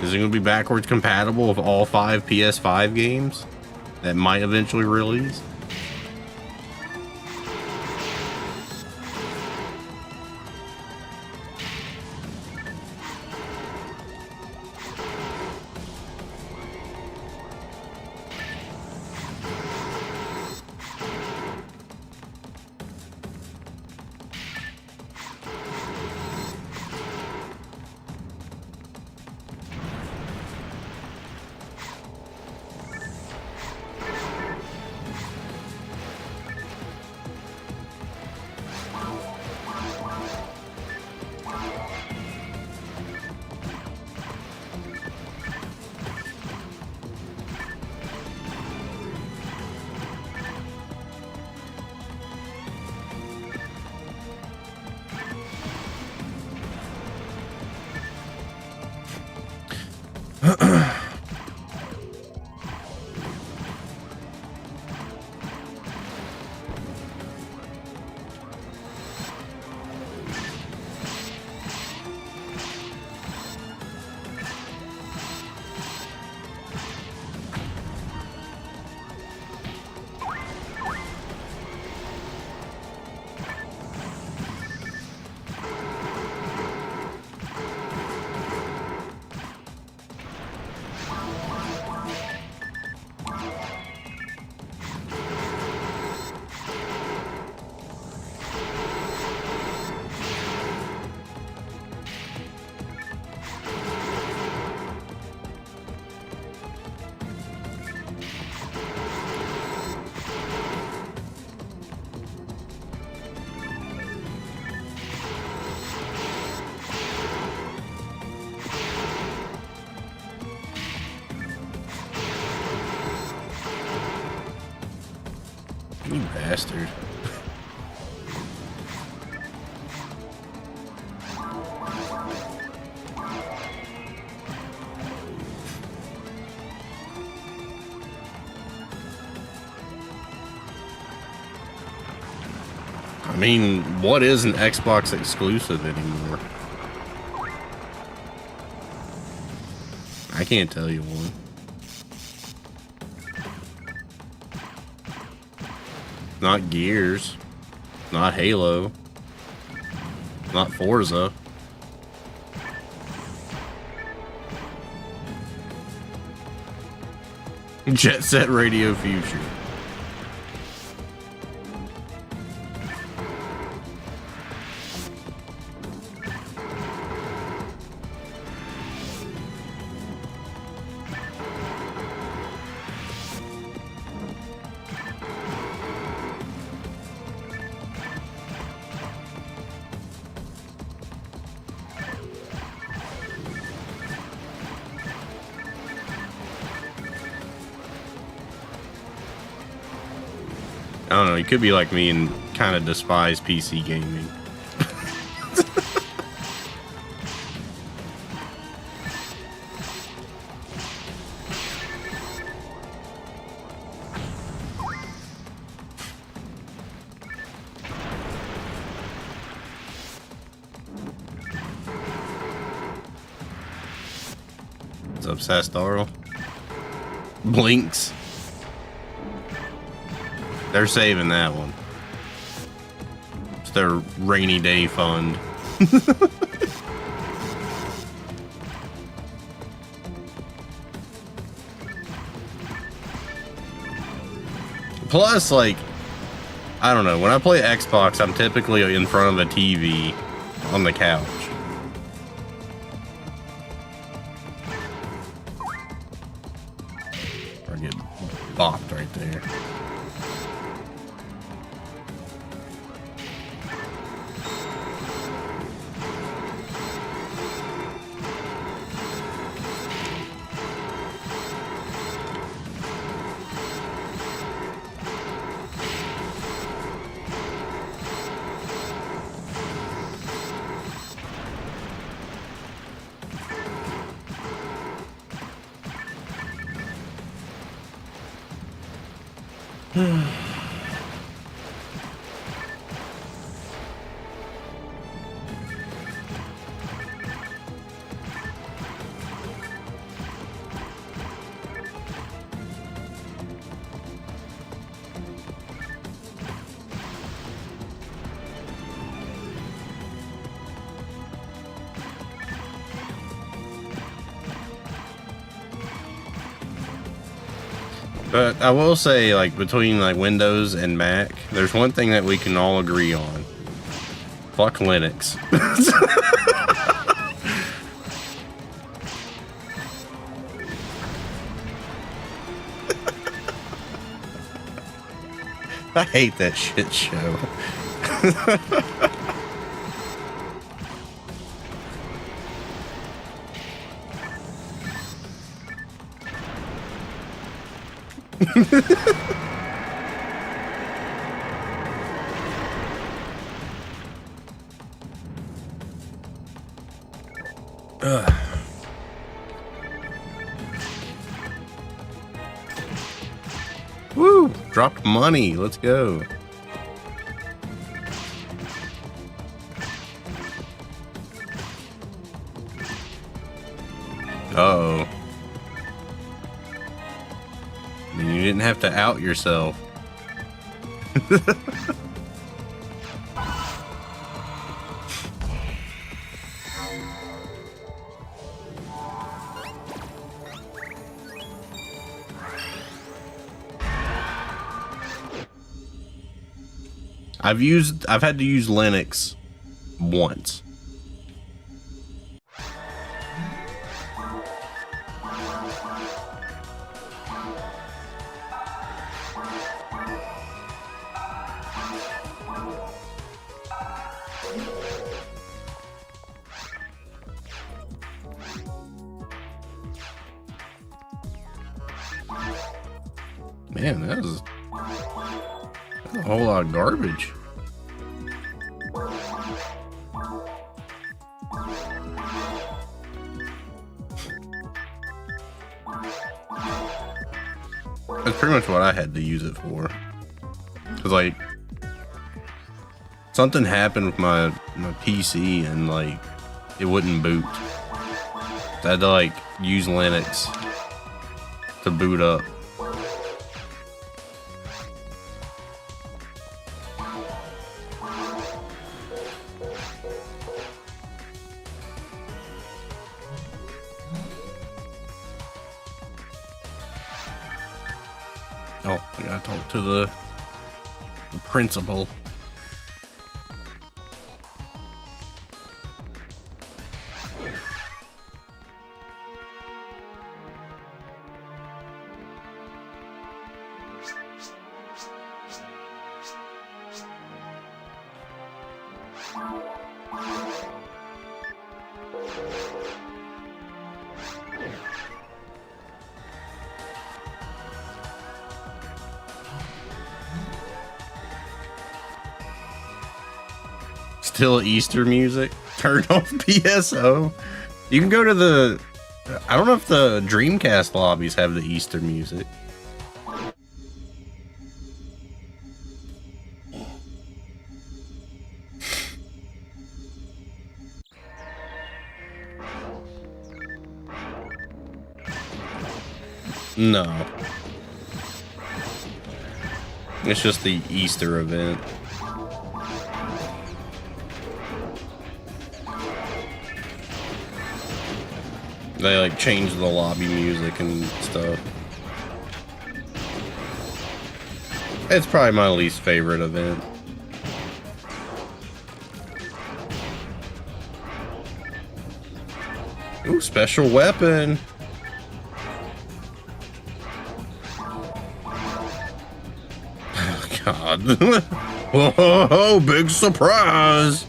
Is it going to be backwards compatible with all 5 PS5 games that might eventually release? You bastard. I mean, what is an Xbox exclusive anymore? I can't tell you one. Not Gears, not Halo, not Forza. Jet Set Radio Future. I don't know, you could be like me and kind of despise PC gaming. Obsessed Arl. Blinks. They're saving that one. It's their rainy day fund. Plus, like, I don't know, when I play Xbox, I'm typically in front of a TV on the couch. Or get bopped right there. But I will say, like, between like Windows and Mac, there's one thing that we can all agree on. Fuck Linux. I hate that shit show. Woo! Dropped money. Let's go. Uh-oh. I mean, you didn't have to out yourself. I've had to use Linux once. Man, that was a whole lot of garbage. That's pretty much what I had to use it for. Cause like something happened with my PC and like it wouldn't boot. I had to like use Linux to boot up. Oh, I gotta talk to the principal. Still Easter music. Turn off PSO. You can go to the... I don't know if the Dreamcast lobbies have the Easter music. No. It's just the Easter event. They like changed the lobby music and stuff. It's probably my least favorite event. Ooh, special weapon. Oh, God. Whoa, big surprise.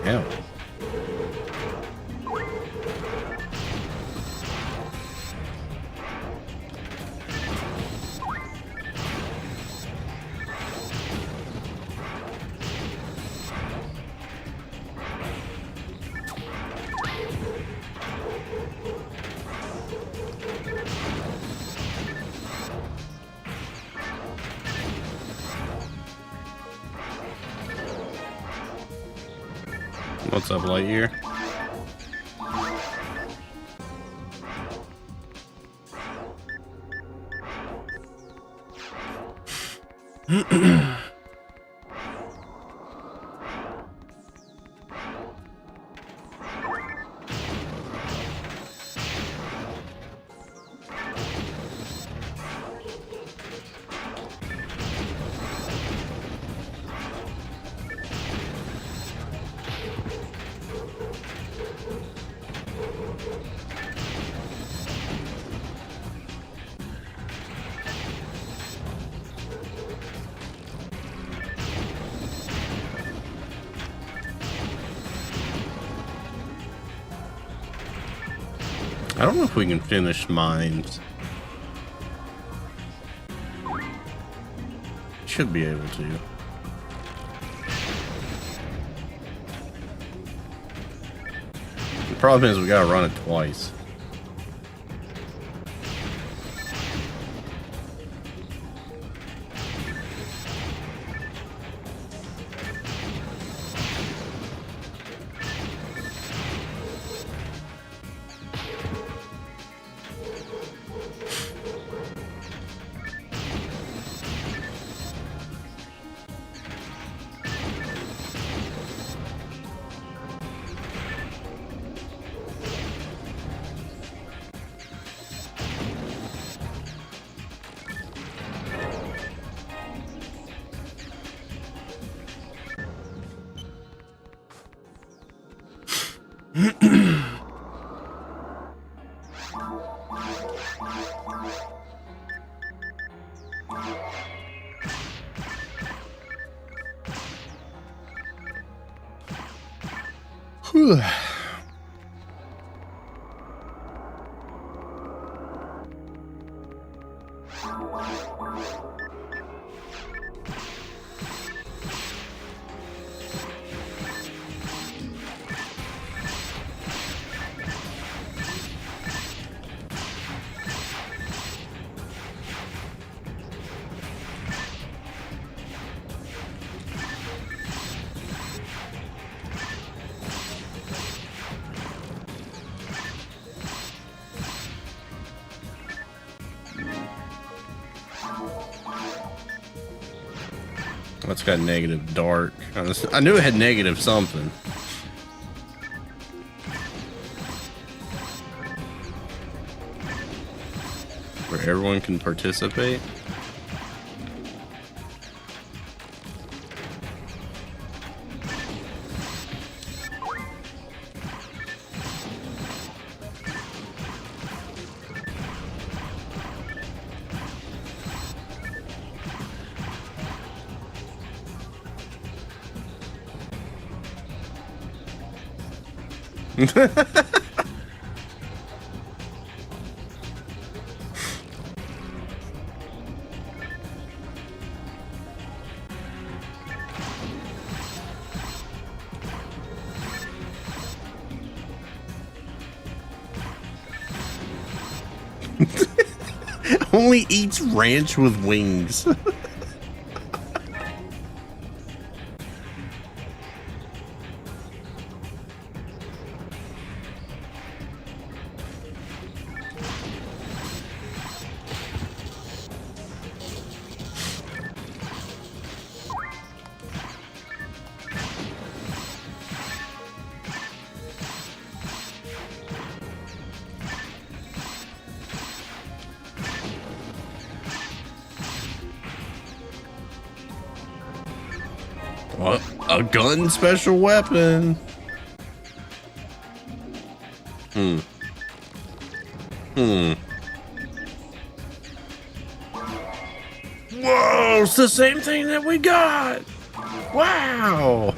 Hell. What's up, Lightyear? I don't know if we can finish mines. Should be able to. The problem is we gotta run it twice. Whew. That's got negative dark. I knew it had negative something. Where everyone can participate. only eats ranch with wings. What? A gun special weapon? Whoa, it's the same thing that we got. Wow.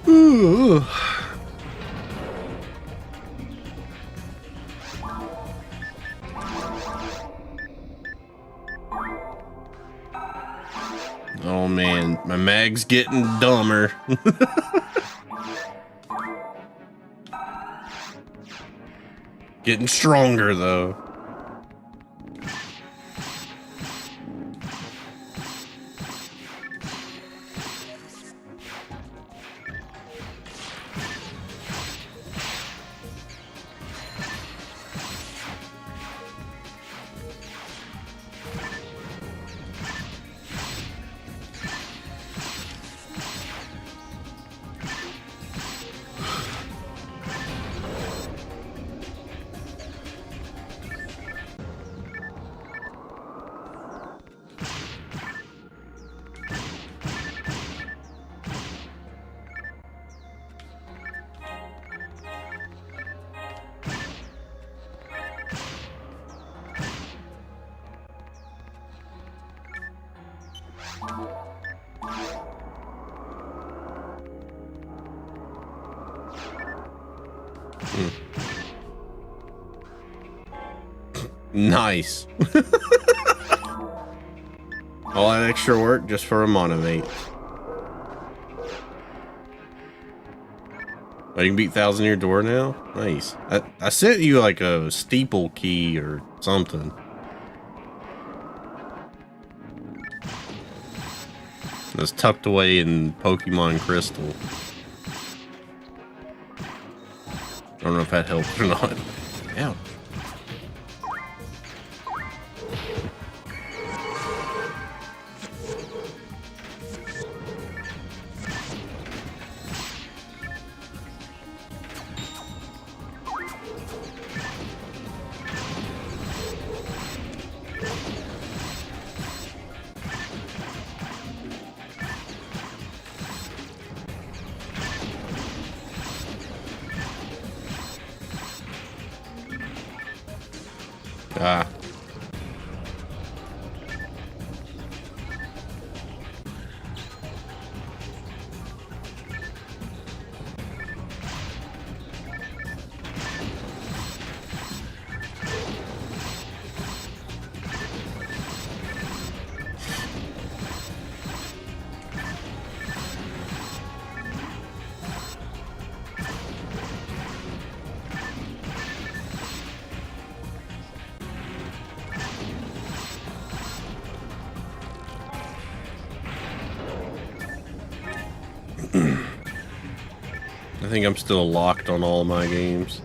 Ooh. Oh man, my mag's getting dumber. Getting stronger though. Nice. All that extra work just for a monovate. Oh, you can beat Thousand Year Door now? Nice. I sent you like a steeple key or something. It's tucked away in Pokemon Crystal. I don't know if that helps or not. Ouch. Ah. I think I'm still locked on all of my games.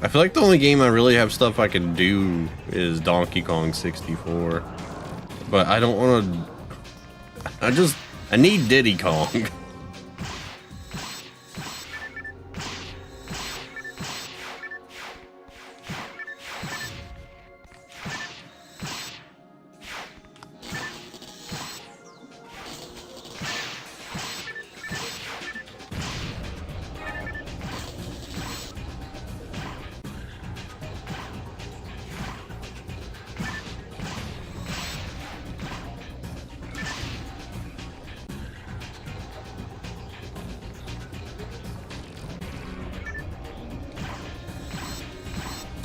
I feel like the only game I really have stuff I can do is Donkey Kong 64. But I don't want to... I need Diddy Kong.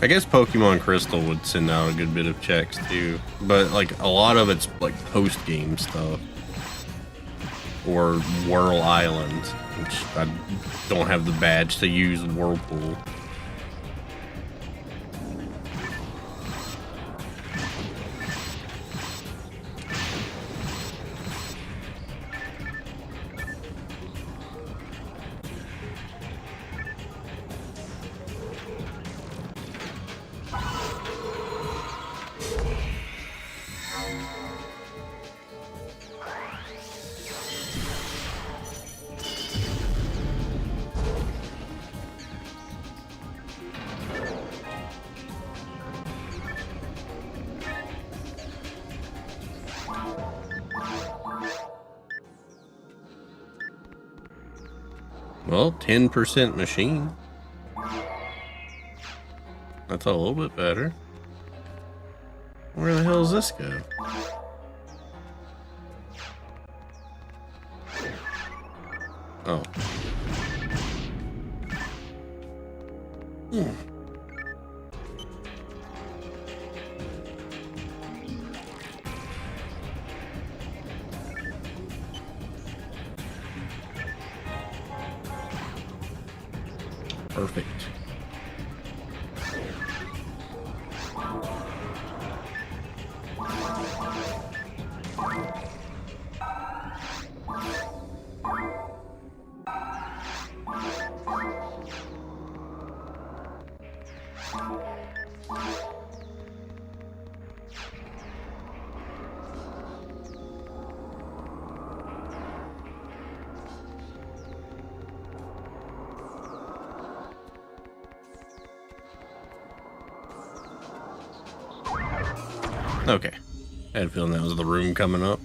I guess Pokemon Crystal would send out a good bit of checks too, but like a lot of it's like post-game stuff or Whirl Island, which I don't have the badge to use Whirlpool. Well, 10% machine. That's a little bit better. Where the hell does this go? Oh. Perfect. Okay. I had a feeling that was the room coming up.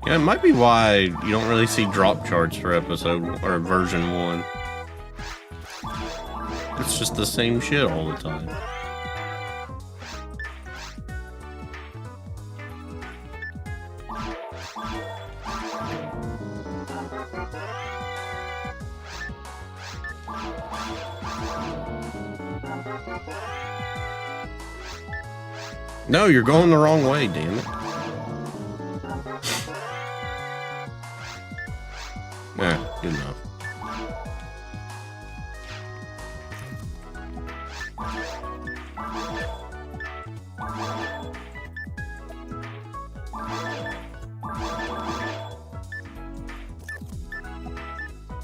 Yeah, it might be why you don't really see drop charts for episode or version 1. It's just the same shit all the time. No, you're going the wrong way, damn it. Yeah, good enough.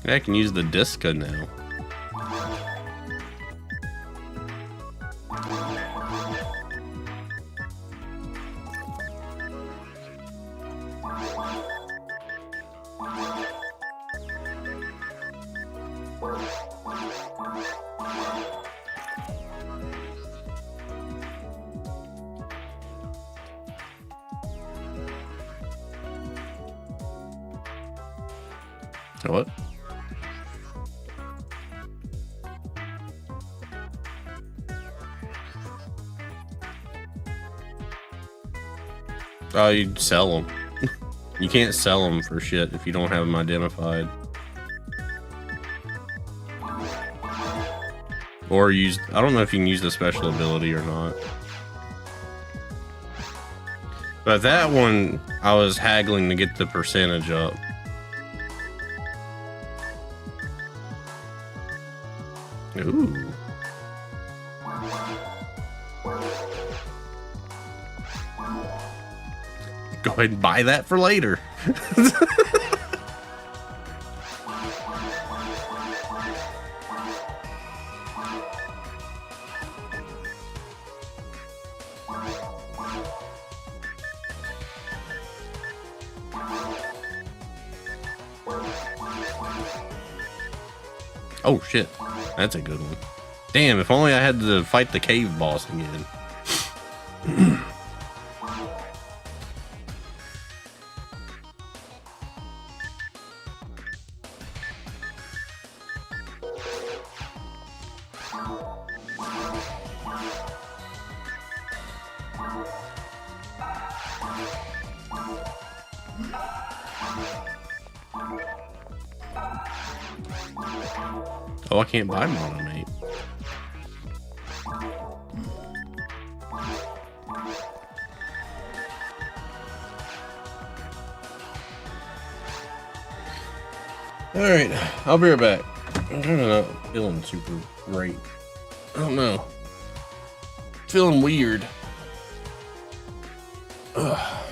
Yeah, I can use the Disca now. What? Oh, you'd sell them. You can't sell them for shit if you don't have them identified. Or use, I don't know if you can use the special ability or not. But that one, I was haggling to get the percentage up. Ooh. Go ahead and buy that for later. Oh shit, that's a good one. Damn, if only I had to fight the cave boss again. Oh, I can't buy Monomate. Alright, I'll be right back. I'm kind of not feeling super great. I don't know. Feeling weird. Ugh.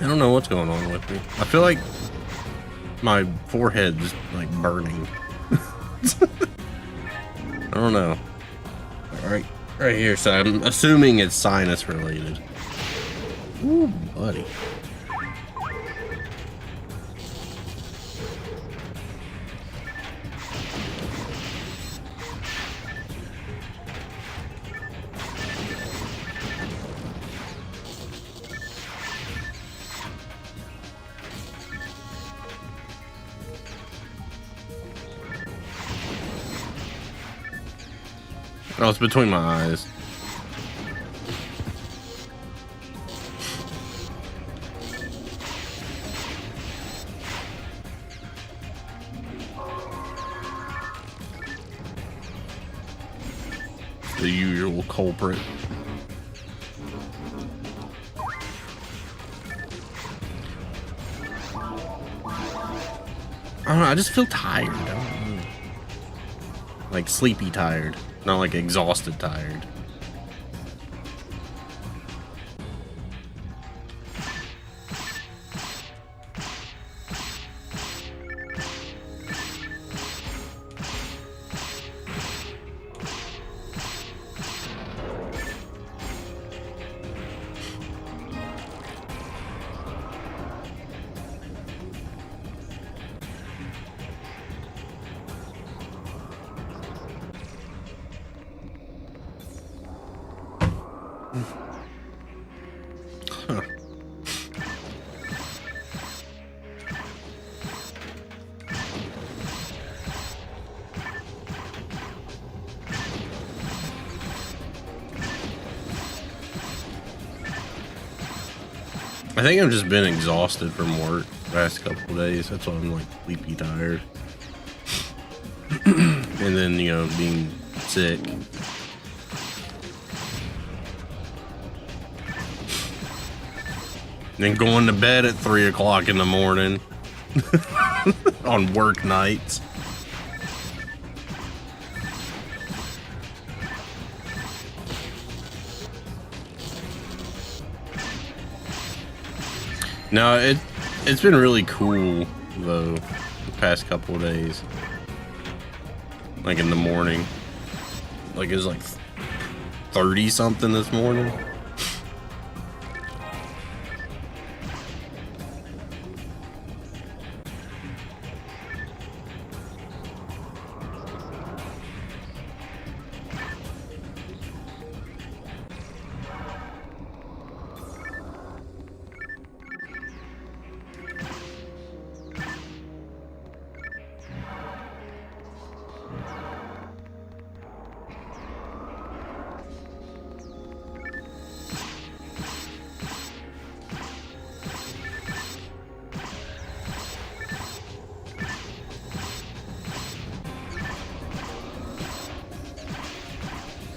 I don't know what's going on with me. I feel like my forehead's like burning. I don't know. Right here. So I'm assuming it's sinus related. Ooh, buddy. Oh, it's between my eyes. The usual culprit. I don't know, I just feel tired. I don't know. Like sleepy tired, not like exhausted tired. Huh. I think I've just been exhausted from work the past couple of days. That's why I'm like sleepy tired. And then, you know, being sick. And going to bed at 3 o'clock in the morning on work nights. No, it's been really cool though the past couple of days. Like in the morning. Like it was like 30 something this morning.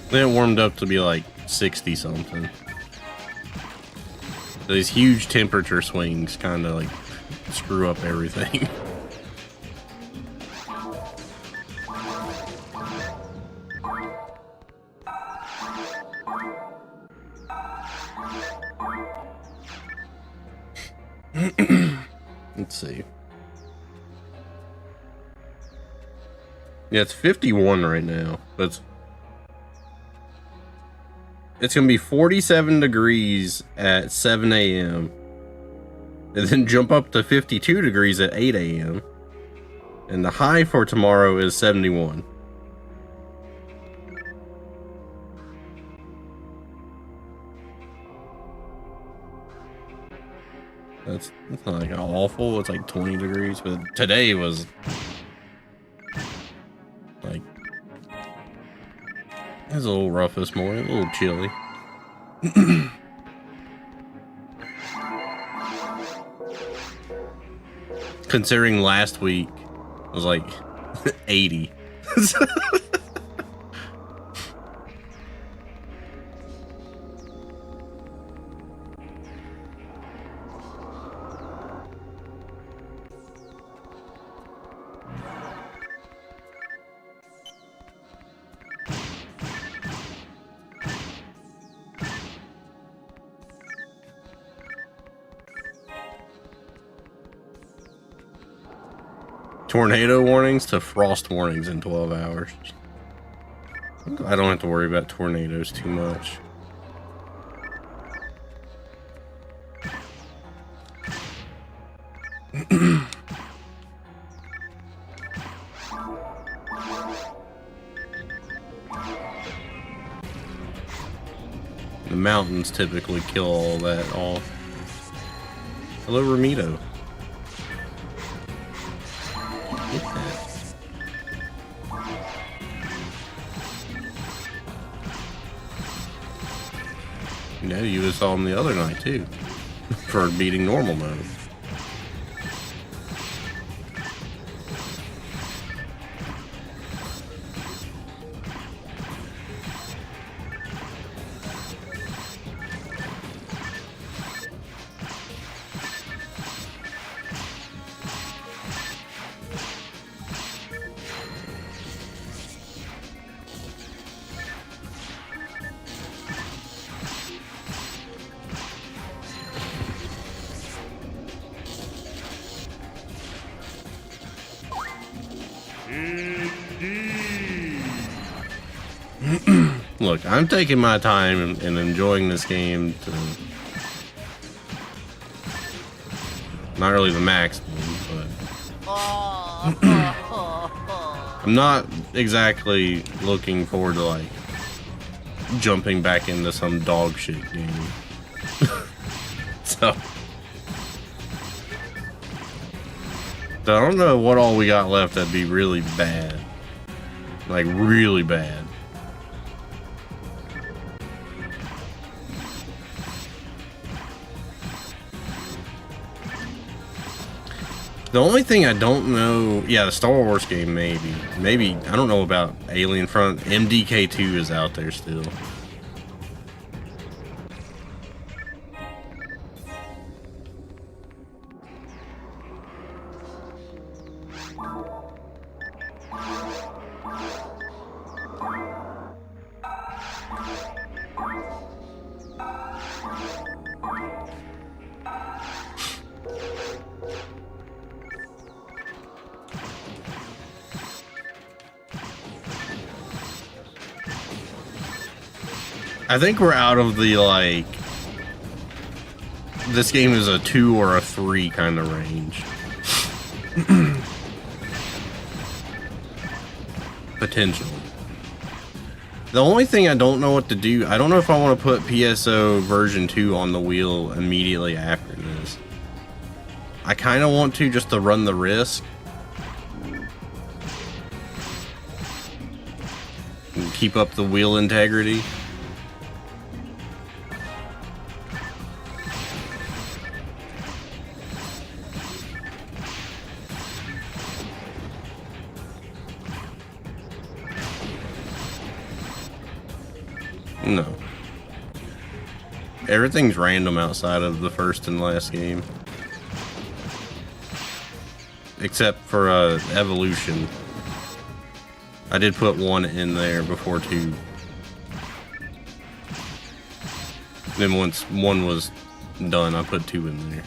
Then it warmed up to be like 60 something. These huge temperature swings kind of like screw up everything. Let's see. Yeah, it's 51 right now. It's going to be 47 degrees at 7 a.m. and then jump up to 52 degrees at 8 a.m. And the high for tomorrow is 71. That's not like awful. It's like 20 degrees, but today was like, it was a little rough this morning, a little chilly. Considering last week was like 80. Tornado warnings to frost warnings in 12 hours. I don't have to worry about tornadoes too much. The mountains typically kill all that off. Hello, Ramito. Get that. You know, you saw him the other night too, for beating normal mode. Indeed. Look, I'm taking my time and enjoying this game to not really the maximum, but I'm not exactly looking forward to like jumping back into some dog shit game. So I don't know what all we got left that'd be really bad. Like really bad. The only thing I don't know, yeah, the Star Wars game maybe. Maybe, I don't know about Alien Front. MDK2 is out there still. I think we're out of the, like, this game is a 2 or a 3 kind of range. Potentially. The only thing I don't know what to do, I don't know if I want to put PSO version 2 on the wheel immediately after this. I kind of want to just to run the risk. And keep up the wheel integrity. No. Everything's random outside of the first and last game. Except for Evolution. I did put 1 in there before 2. Then once 1 was done, I put 2 in there.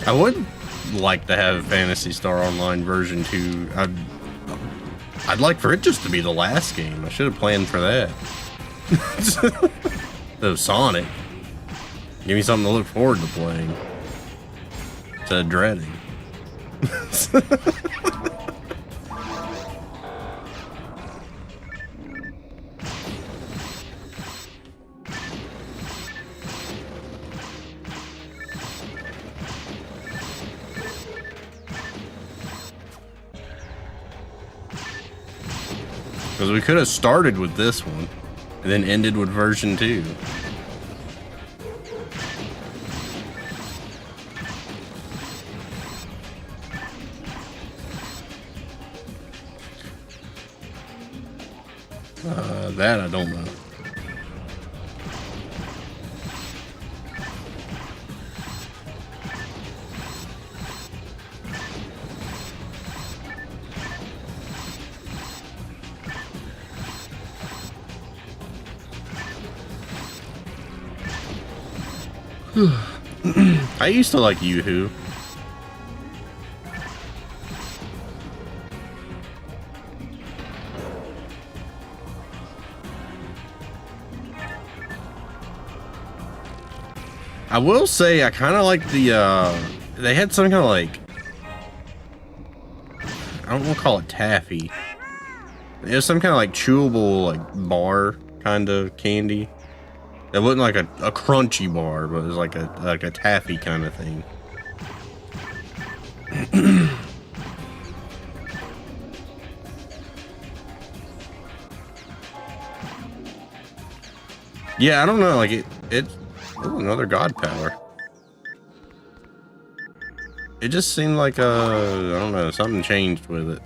I would like to have Phantasy Star Online version 2. I'd like for it just to be the last game. I should have planned for that. So Sonic. Give me something to look forward to playing. To dreading. Because we could have started with this one and then ended with version 2. That I don't know. I used to like Yoo-Hoo. I will say I kind of like the, they had some kind of like, I don't want to call it taffy. It was some kind of like chewable, like bar kind of candy. It wasn't like a crunchy bar, but it was like a taffy kind of thing. Yeah, I don't know. Like ooh, another god power. It just seemed like I don't know, something changed with it.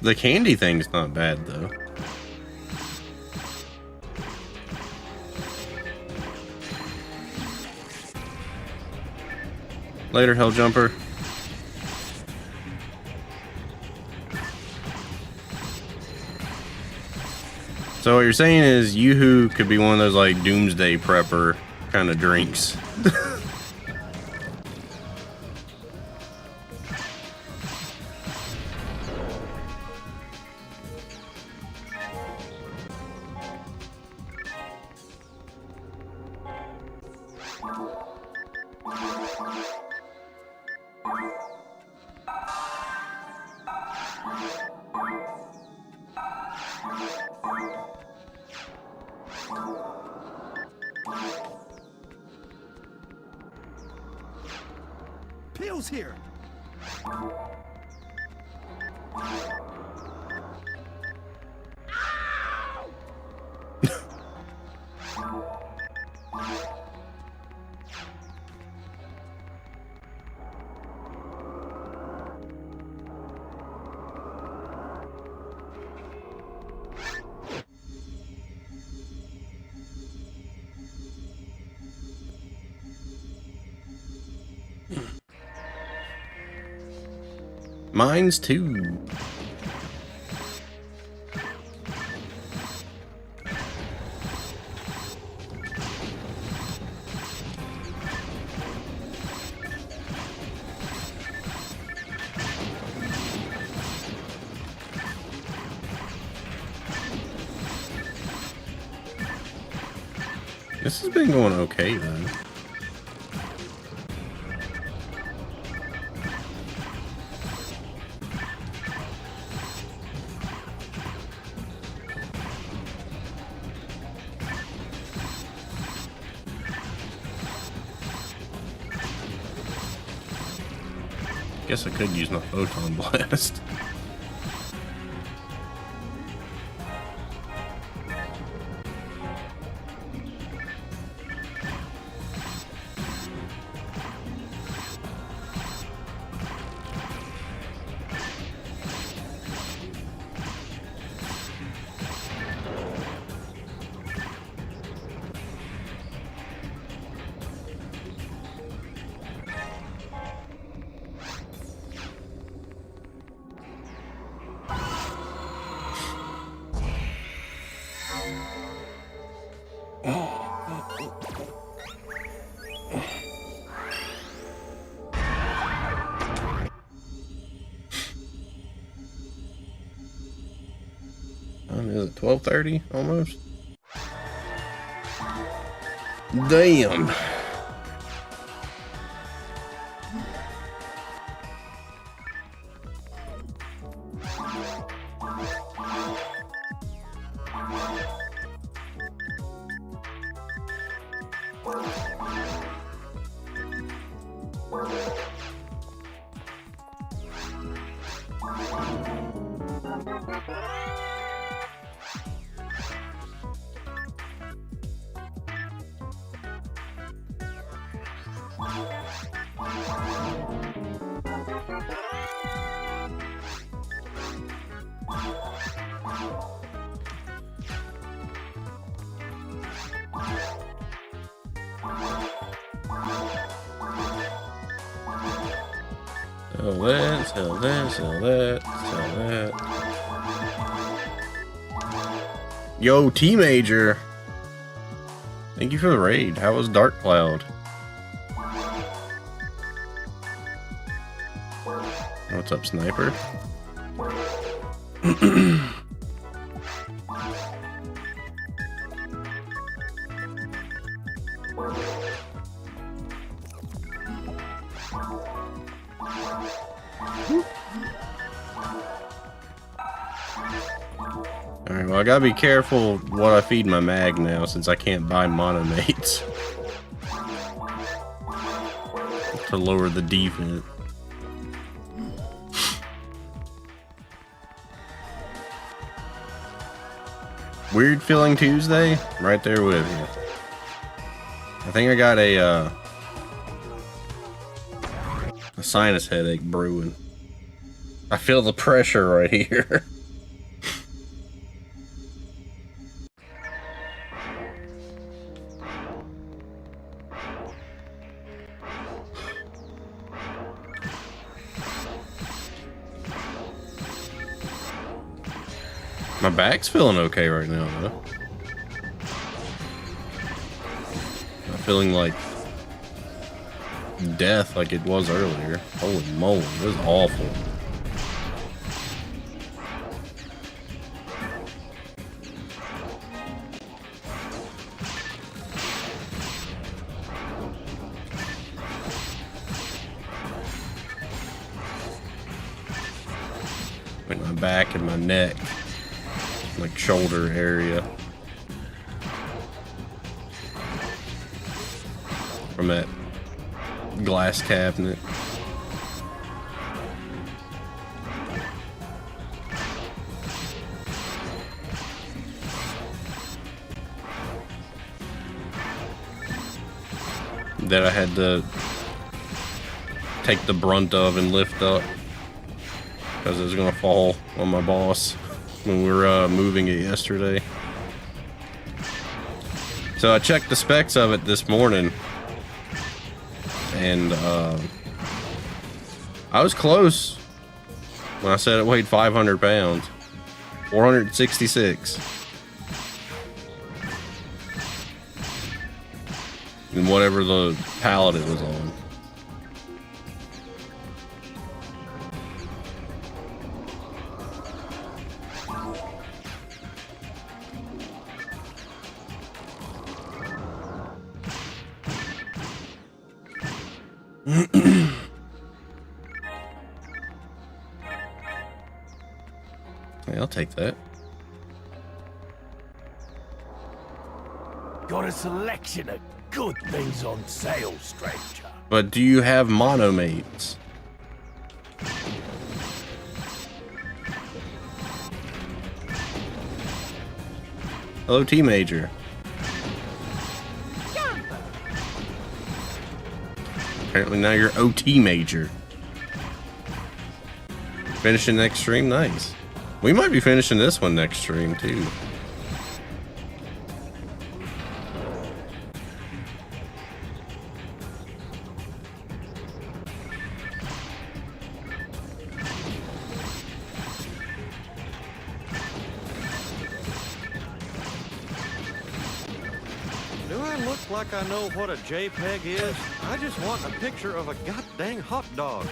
The candy thing's not bad though. Later, Hell Jumper. So what you're saying is Yoo-hoo could be one of those like doomsday prepper kind of drinks. Peel's here. Mine's too. This has been going okay though. Guess I could use my photon blast. Is it 12:30 almost? Damn. Sell that, sell that, sell that, sell that. Yo, T-Major. Thank you for the raid. How was Dark Cloud? What's up, Sniper? Alright, well I gotta be careful what I feed my mag now since I can't buy monomates. to lower the defense. Weird feeling Tuesday? Right there with you. I think I got a sinus headache brewing. I feel the pressure right here. My back's feeling okay right now, though. I'm feeling like death like it was earlier. Holy moly, it was awful. Like my back and my neck. Like shoulder area from that glass cabinet. That I had to take the brunt of and lift up because it was gonna fall on my boss when we were moving it yesterday. So I checked the specs of it this morning, and I was close when I said it weighed 500 pounds. 466. And whatever the pallet it was on. Hey, I'll take that. Got a selection of good things on sale, stranger. But do you have monomates? Hello, T Major. Apparently now you're OT Major. Finishing next stream, nice. We might be finishing this one next stream too. Do I look like I know what a JPEG is? I just want a picture of a goddamn hot dog.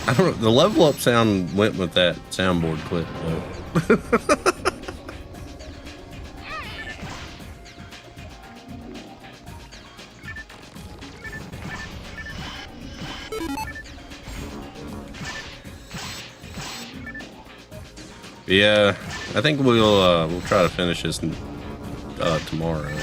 I don't know, the level up sound went with that soundboard clip though. Yeah, I think we'll try to finish this tomorrow.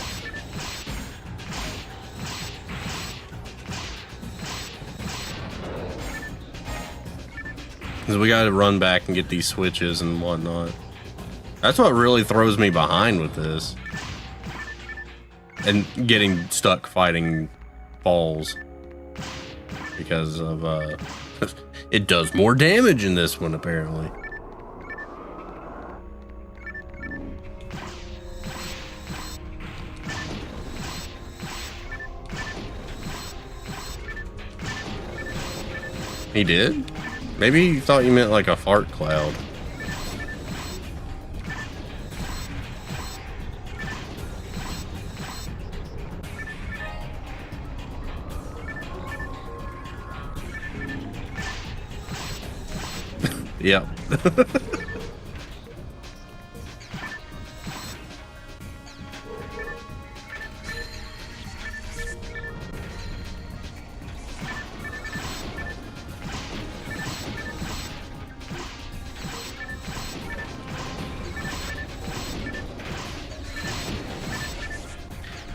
Because we got to run back and get these switches and whatnot. That's what really throws me behind with this. And getting stuck fighting falls. Because of, it does more damage in this one, apparently. He did? Maybe he thought you meant like a fart cloud. Yep.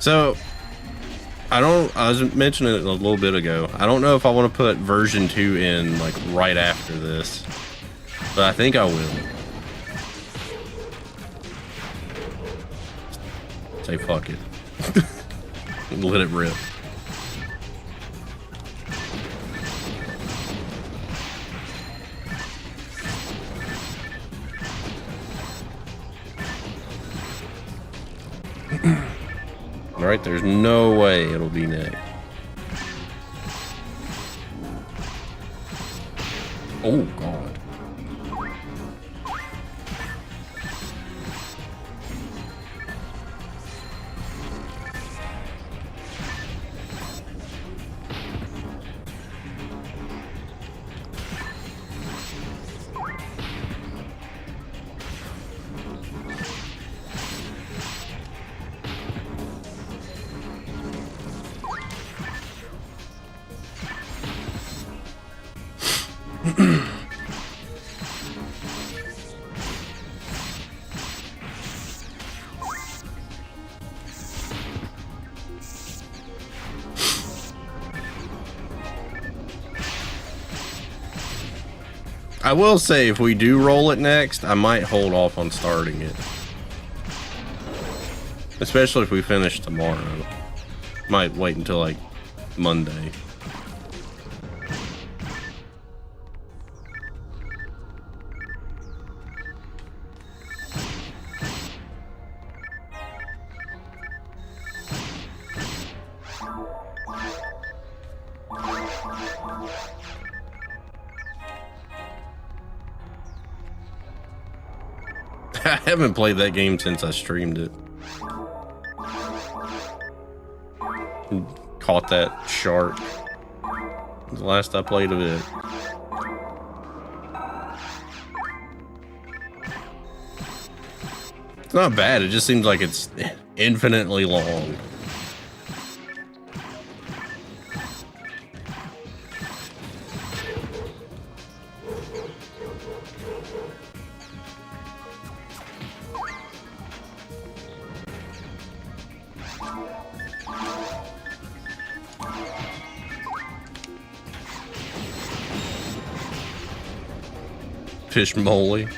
So, I was mentioning it a little bit ago. I don't know if I want to put version 2 in like right after this, but I think I will. Say fuck it. Let it rip. Right, there's no way it'll be next. Oh god. I will say, if we do roll it next, I might hold off on starting it. Especially if we finish tomorrow. Might wait until like Monday. I haven't played that game since I streamed it. Caught that shark. The last I played of it. It's not bad, it just seems like it's infinitely long. Fish moly.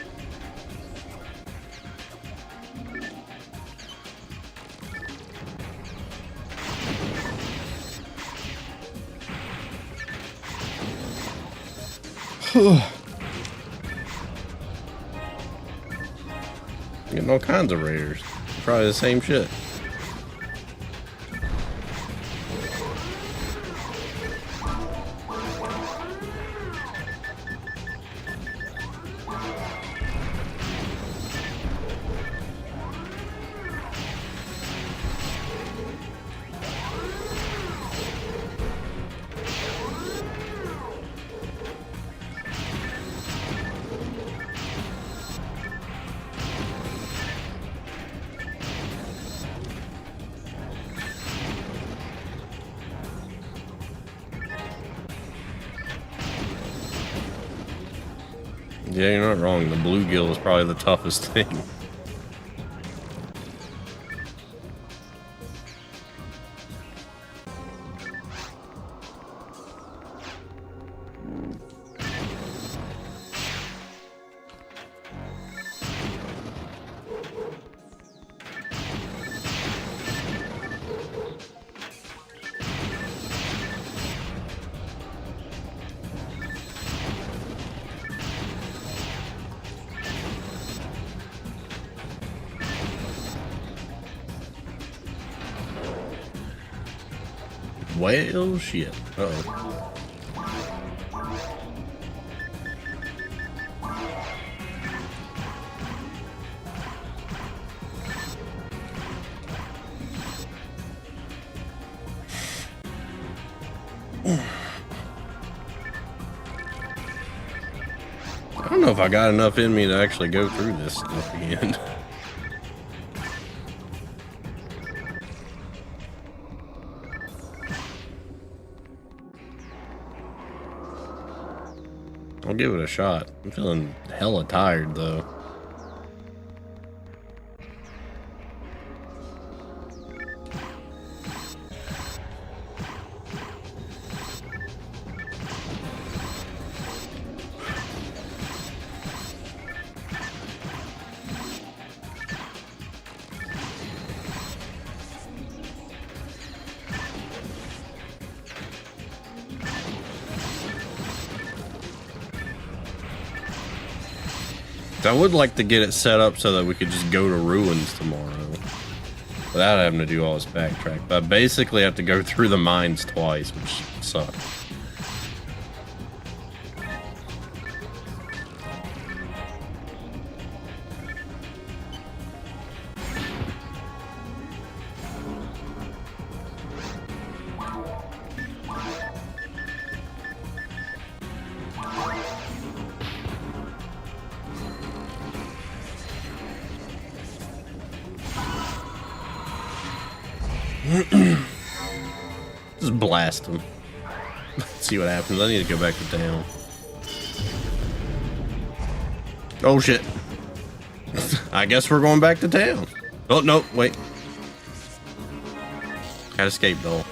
Getting all kinds of rares. Probably the same shit. Yeah, you're not wrong. The bluegill is probably the toughest thing. Well, shit. Uh-oh. I don't know if I got enough in me to actually go through this stuff again. I'll give it a shot. I'm feeling hella tired though. I would like to get it set up so that we could just go to ruins tomorrow without having to do all this backtrack. But I basically have to go through the mines twice, which sucks. Just blast them. See what happens. I need to go back to town. Oh shit. I guess we're going back to town. Oh no, wait. Had escape though.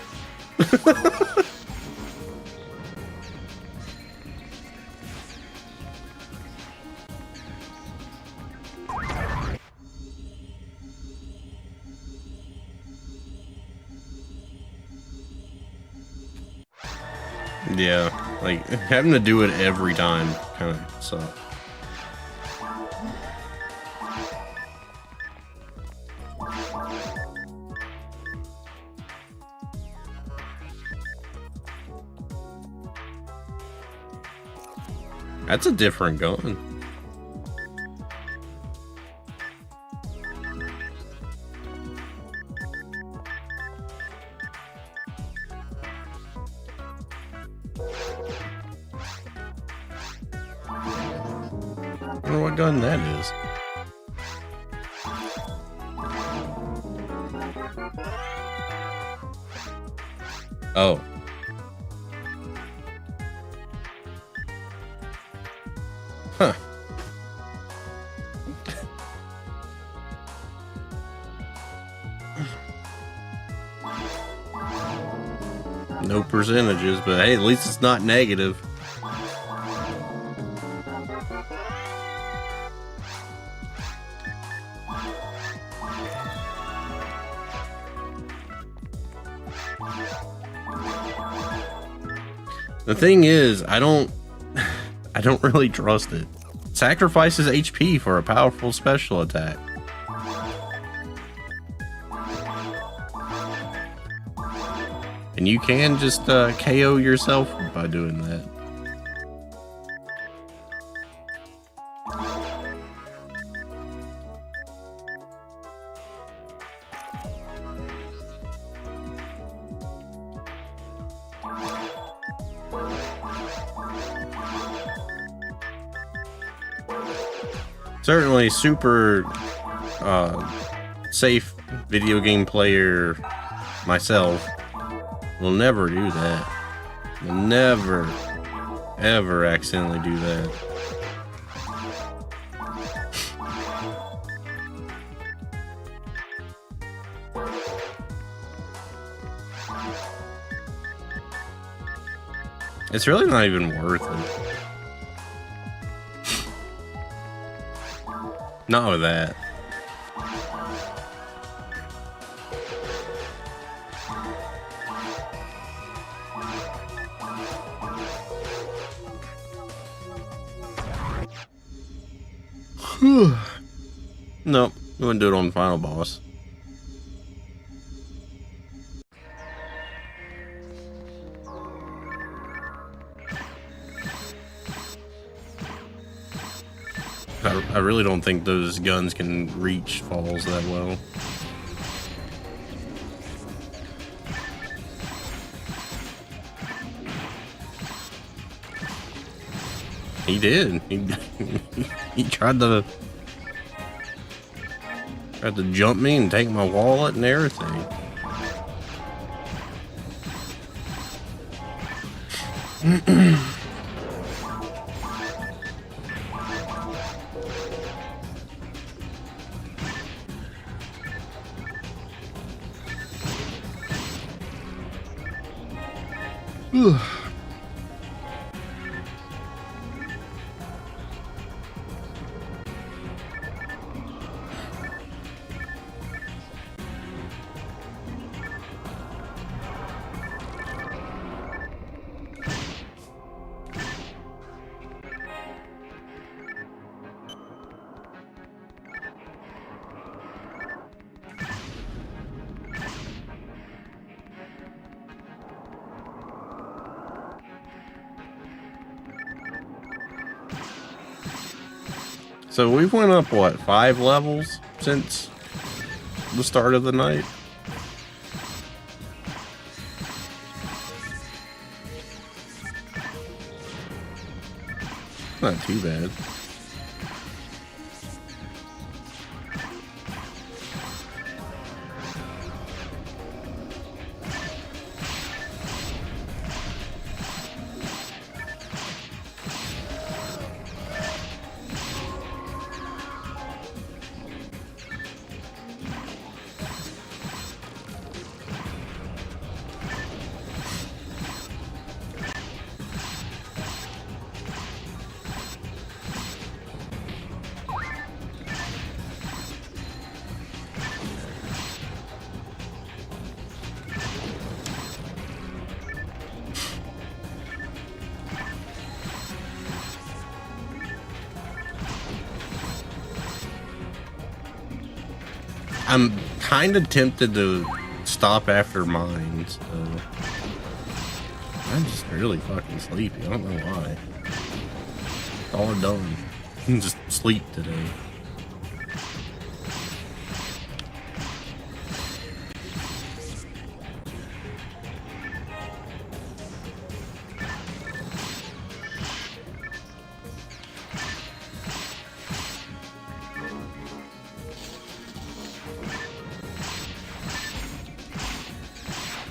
Yeah, like having to do it every time kind of sucks. That's a different gun. I wonder what gun that is. Oh. Huh. No percentages, but hey, at least it's not negative. The thing is, I don't really trust it. Sacrifices HP for a powerful special attack. And you can just KO yourself by doing that. Certainly super safe video game player myself will never do that. Will never, ever accidentally do that. It's really not even worth it. Not with that. Nope, we wouldn't do it on the final boss. I really don't think those guns can reach falls that well. He did. He tried to jump me and take my wallet and everything. So we went up, what, 5 levels since the start of the night? Not too bad. I'm kind of tempted to stop after mine, so I'm just really fucking sleepy. I don't know why. It's all done. Just sleep today.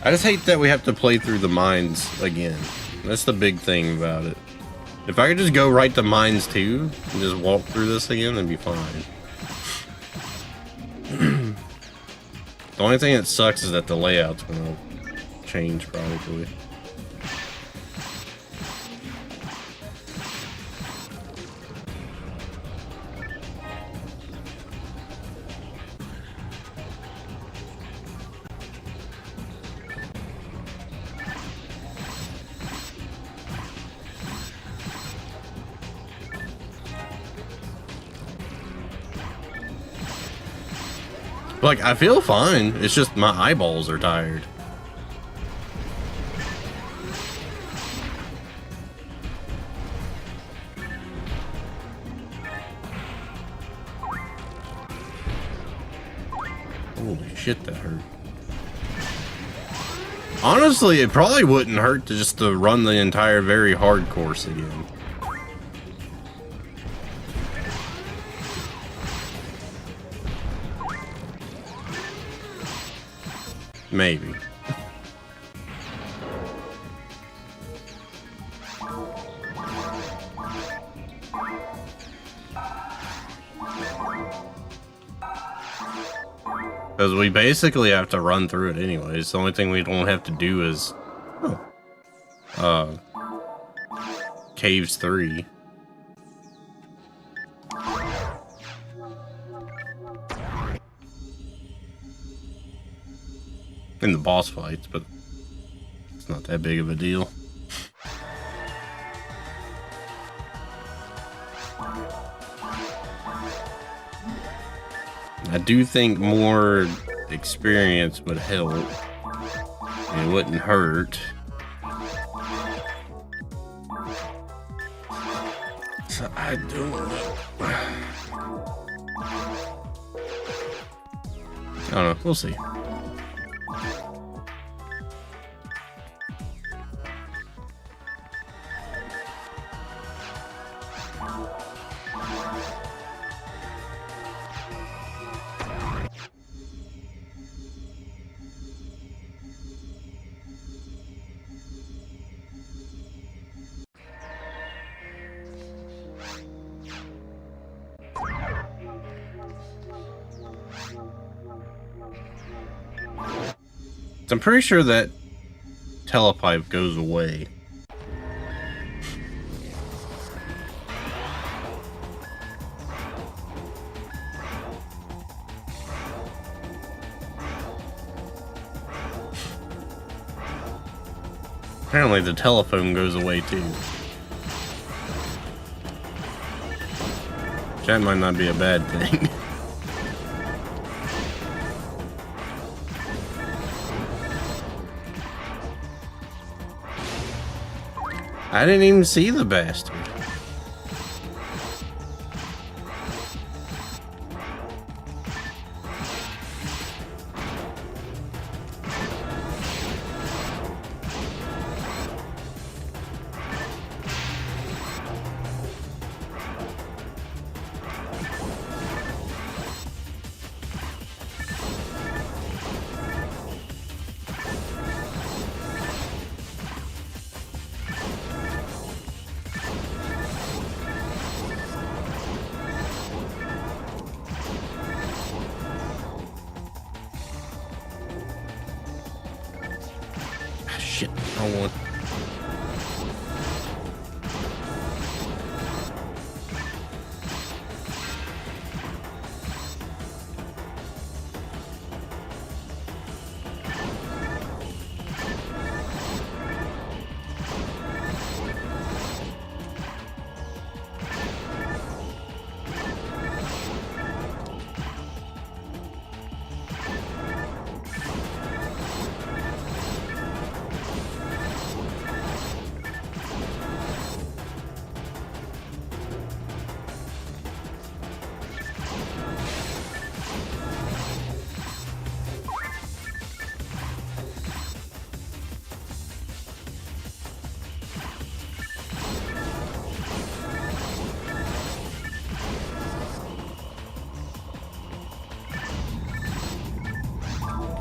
I just hate that we have to play through the mines again. That's the big thing about it. If I could just go right to mines 2 and just walk through this again, that'd be fine. The only thing that sucks is that the layout's gonna change probably. Like, I feel fine. It's just my eyeballs are tired. Holy shit, that hurt. Honestly, it probably wouldn't hurt to just to run the entire very hard course again. Maybe. Because we basically have to run through it anyways. The only thing we don't have to do is... Caves 3. In the boss fights, but it's not that big of a deal. I do think more experience would help. It wouldn't hurt. So I don't know. I don't know. We'll see. I'm pretty sure that telepipe goes away. Apparently the telephone goes away too. That might not be a bad thing. I didn't even see the bastard. shit. Wrong one.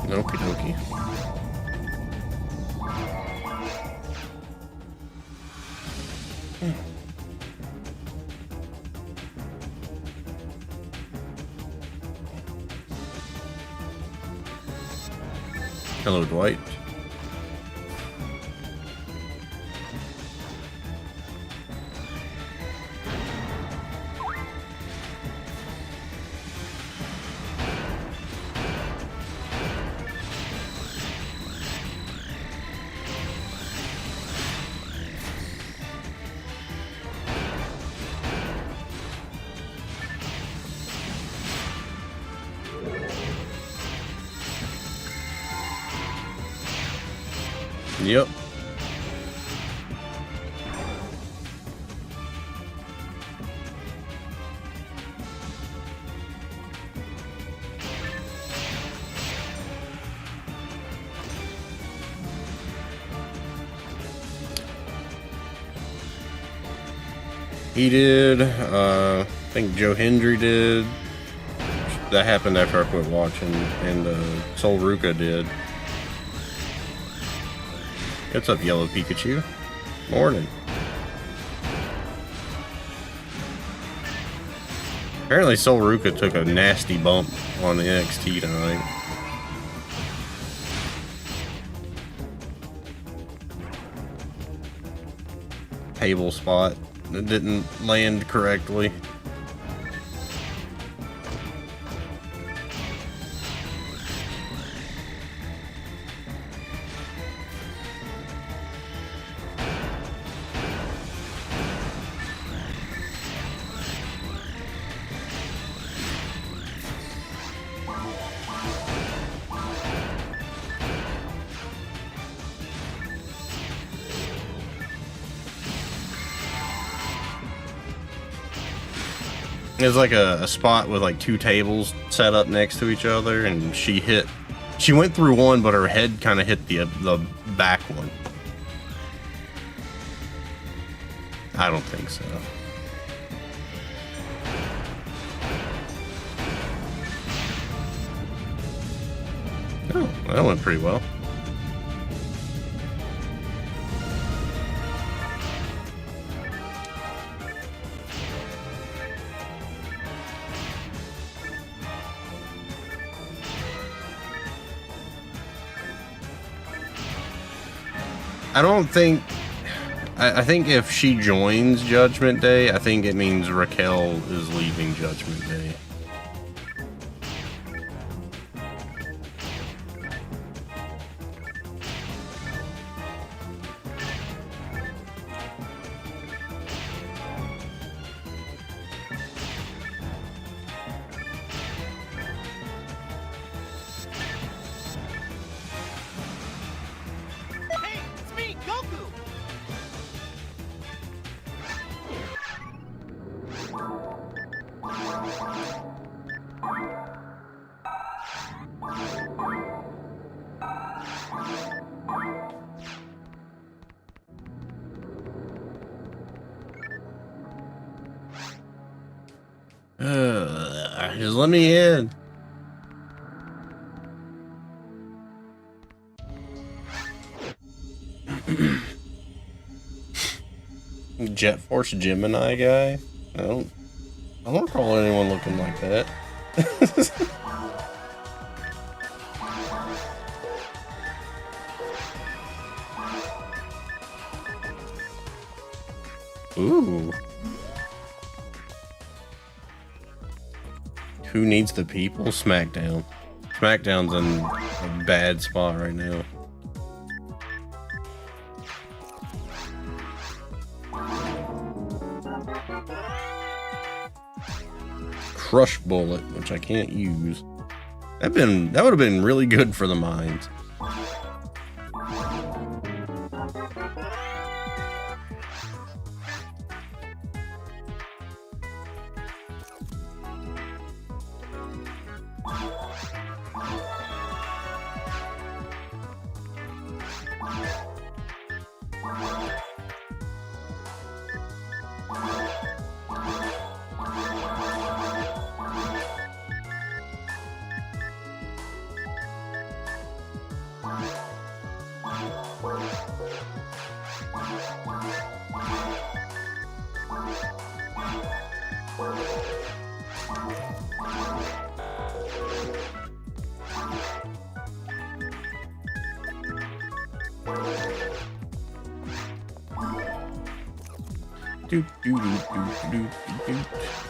Okie dokie. Hello, Dwight. Yep. He did. I think Joe Hendry did. That happened after I quit watching, and Sol Ruka did. What's up, Yellow Pikachu? Morning. Apparently, Sol Ruka took a nasty bump on the NXT tonight. Table spot that didn't land correctly. There's like a spot with like two tables set up next to each other, and she went through one, but her head kind of hit the back one. I don't think so. Oh, that went pretty well. I think if she joins Judgment Day, I think it means Raquel is leaving Judgment Day. Just let me in. Jet Force Gemini guy? I don't recall anyone looking like that. Ooh. Who needs the people? SmackDown. SmackDown's in a bad spot right now. Crush Bullet, which I can't use. That would have been really good for the mines.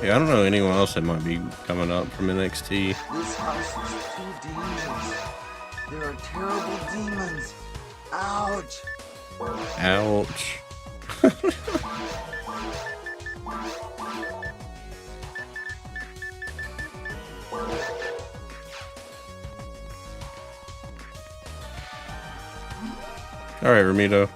Yeah, I don't know anyone else that might be coming up from NXT. This house is too dangerous. There are terrible demons. Ouch. Ouch. All right, Ramito.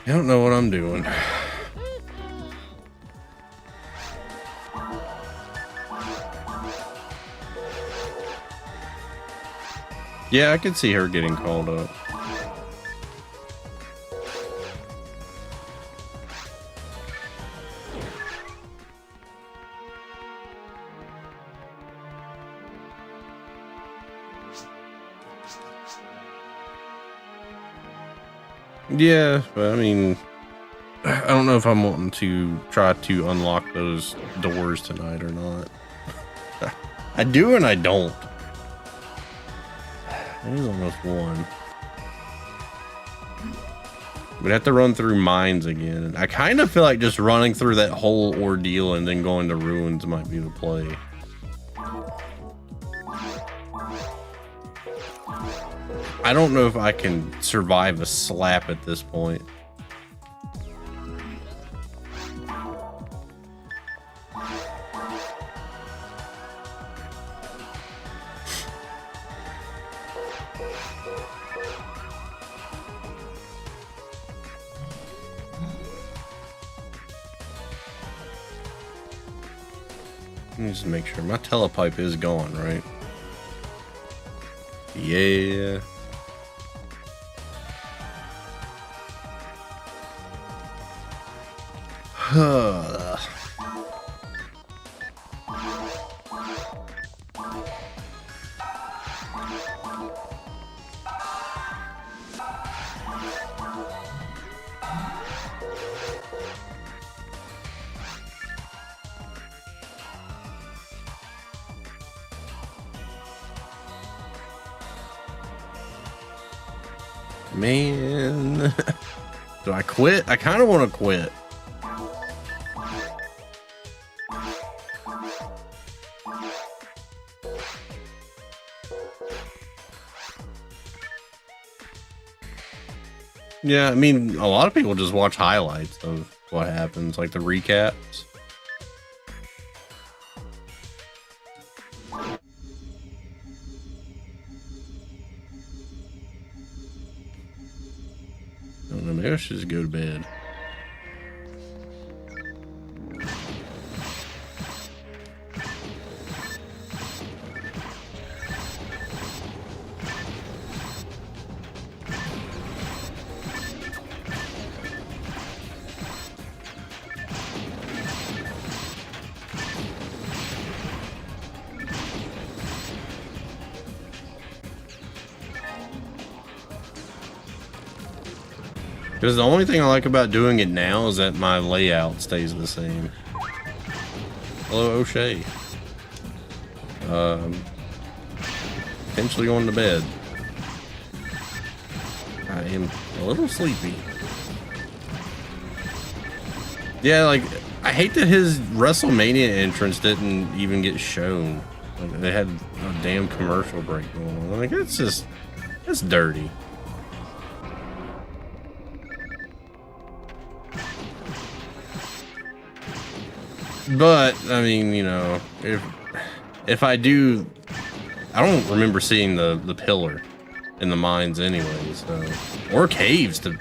I don't know what I'm doing. Yeah, I could see her getting called up. Yeah, but I mean, I don't know if I'm wanting to try to unlock those doors tonight or not. I do and I don't. It is almost one. We'd have to run through mines again. I kind of feel like just running through that whole ordeal and then going to ruins might be the play. I don't know if I can survive a slap at this point. Let me just make sure my telepipe is gone, right? Yeah. Man, do I quit? I kind of want to quit. Yeah, I mean, a lot of people just watch highlights of what happens, like the recaps. I don't know, maybe I should just go to bed. Because the only thing I like about doing it now is that my layout stays the same. Hello, O'Shea. Potentially going to bed. I am a little sleepy. Yeah, like, I hate that his WrestleMania entrance didn't even get shown. Like, they had a damn commercial break going on. Like, it's just, it's dirty. But, I mean, you know, if I do, I don't remember seeing the pillar in the mines anyways, so, or caves to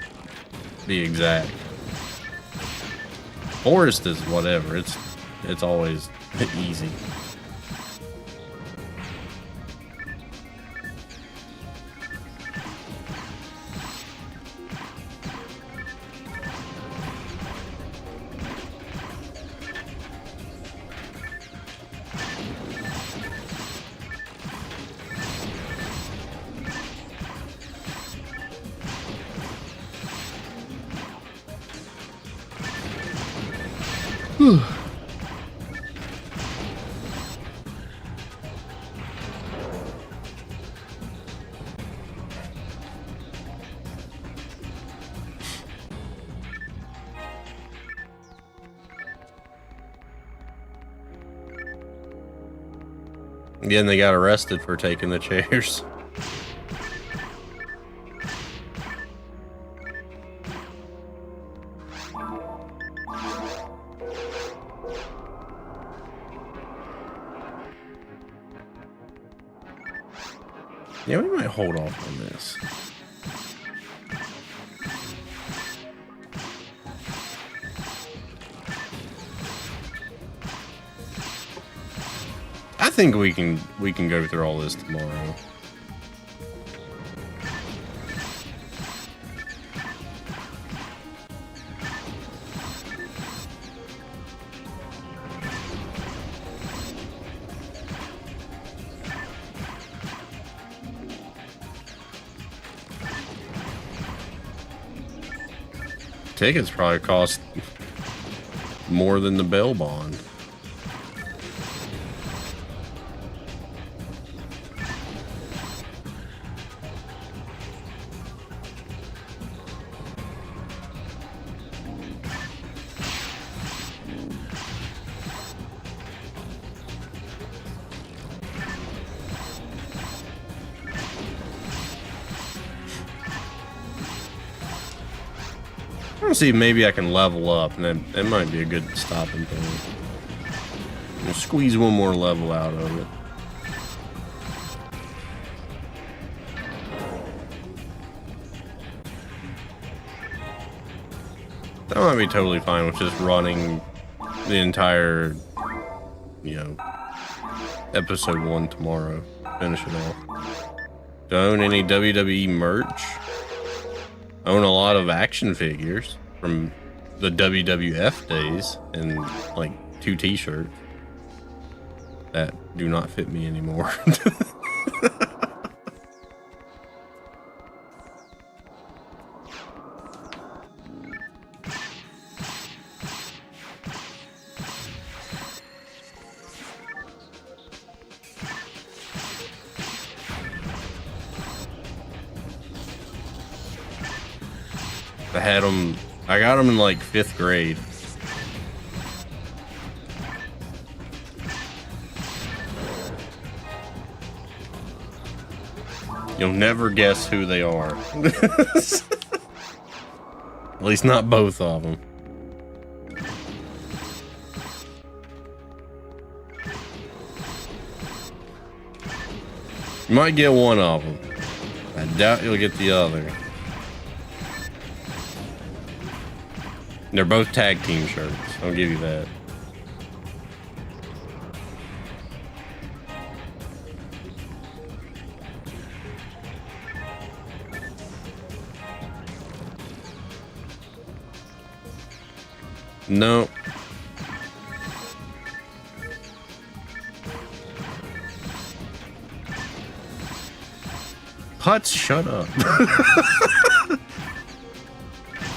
be exact. Forest is whatever, it's always easy. Again, they got arrested for taking the chairs. Yeah, we might hold off on this. I think we can go through all this tomorrow. Tickets probably cost more than the bail bond. I want to see if maybe I can level up, and that might be a good stopping point. We'll squeeze one more level out of it. That might be totally fine with just running the entire, you know, episode 1 tomorrow. Finish it off. Do I own any WWE merch? I own a lot of action figures from the WWF days and like 2 t-shirts that do not fit me anymore. I got them in like 5th grade. You'll never guess who they are. At least not both of them. You might get one of them. I doubt you'll get the other. They're both tag team shirts. I'll give you that. No. Putz, shut up.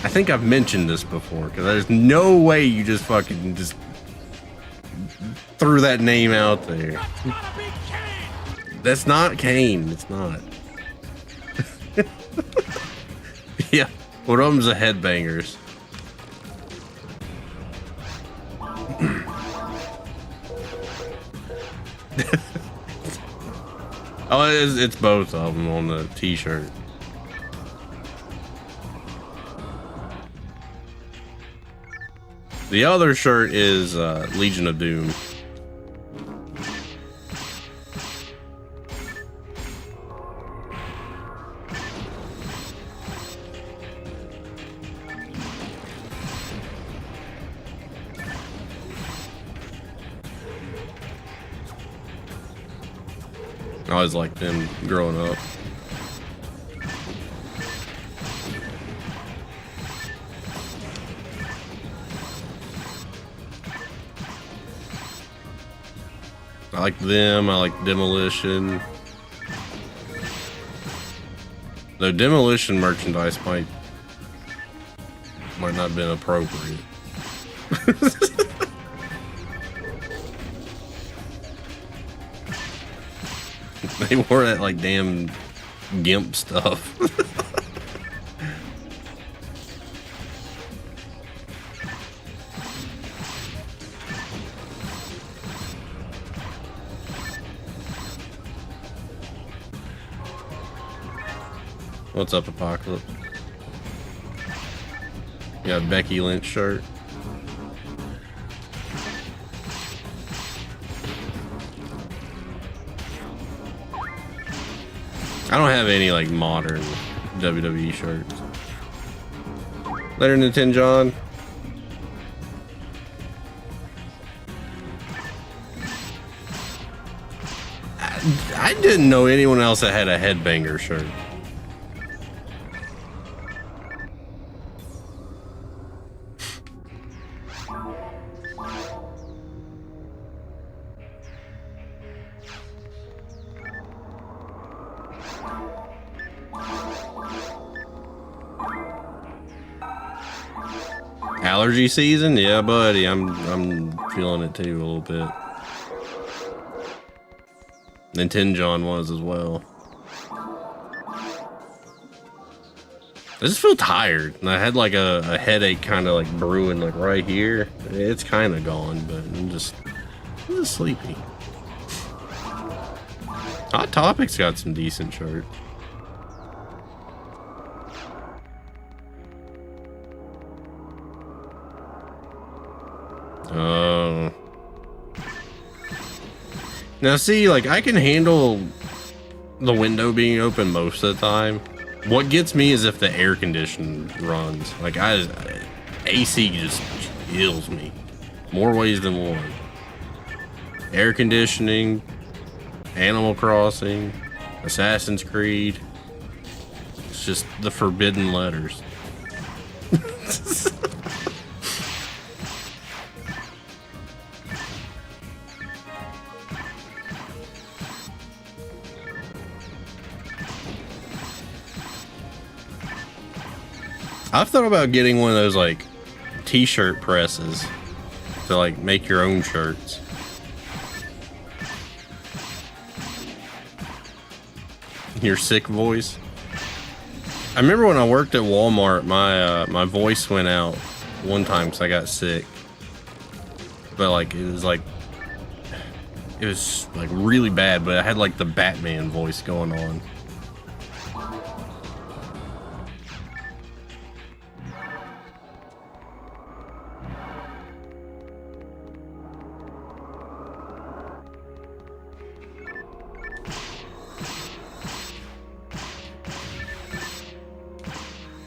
I think I've mentioned this before, because there's no way you just fucking just threw that name out there. That's not Kane. It's not. Yeah, one of them's the Headbangers. Oh, it's both of them on the t-shirt. The other shirt is Legion of Doom. I always liked them growing up. I like them. I like Demolition. Though Demolition merchandise might not have been appropriate. They wore that like damn gimp stuff. What's up, Apocalypse? You got a Becky Lynch shirt. I don't have any like modern WWE shirts. Later, Nintendo John. I didn't know anyone else that had a Headbanger shirt. Allergy season? Yeah, buddy. I'm feeling it too a little bit. Nintendo John was as well. I just feel tired, and I had like a headache kind of like brewing like right here. It's kind of gone, but I'm just sleepy. Hot Topic's got some decent shirts. Now see, like I can handle the window being open most of the time. What gets me is if the air condition runs. Like AC just kills me. More ways than one. Air conditioning, Animal Crossing, Assassin's Creed. It's just the forbidden letters. I've thought about getting one of those like t-shirt presses to like make your own shirts. Your sick voice. I remember when I worked at Walmart, my voice went out one time because I got sick. But like it was like really bad, but I had like the Batman voice going on.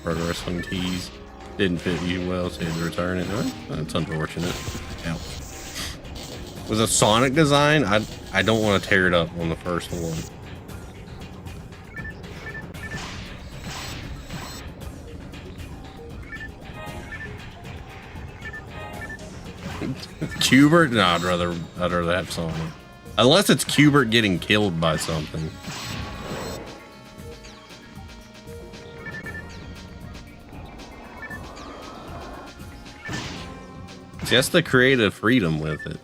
Wrestling tees didn't fit you well, so you had to return it. Huh? That's unfortunate. Ouch. Was a Sonic design? I don't want to tear it up on the first one. Cubert? No, I'd rather have Sonic. Unless it's Cubert getting killed by something. See, that's the creative freedom with it.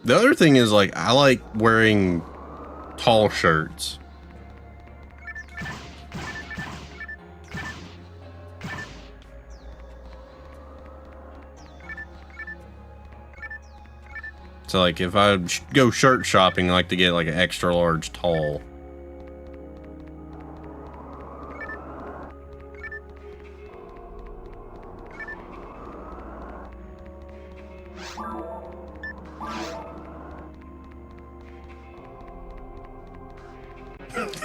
The other thing is, like, I like wearing tall shirts. So, like, if I go shirt shopping, I like to get, like, an extra large tall.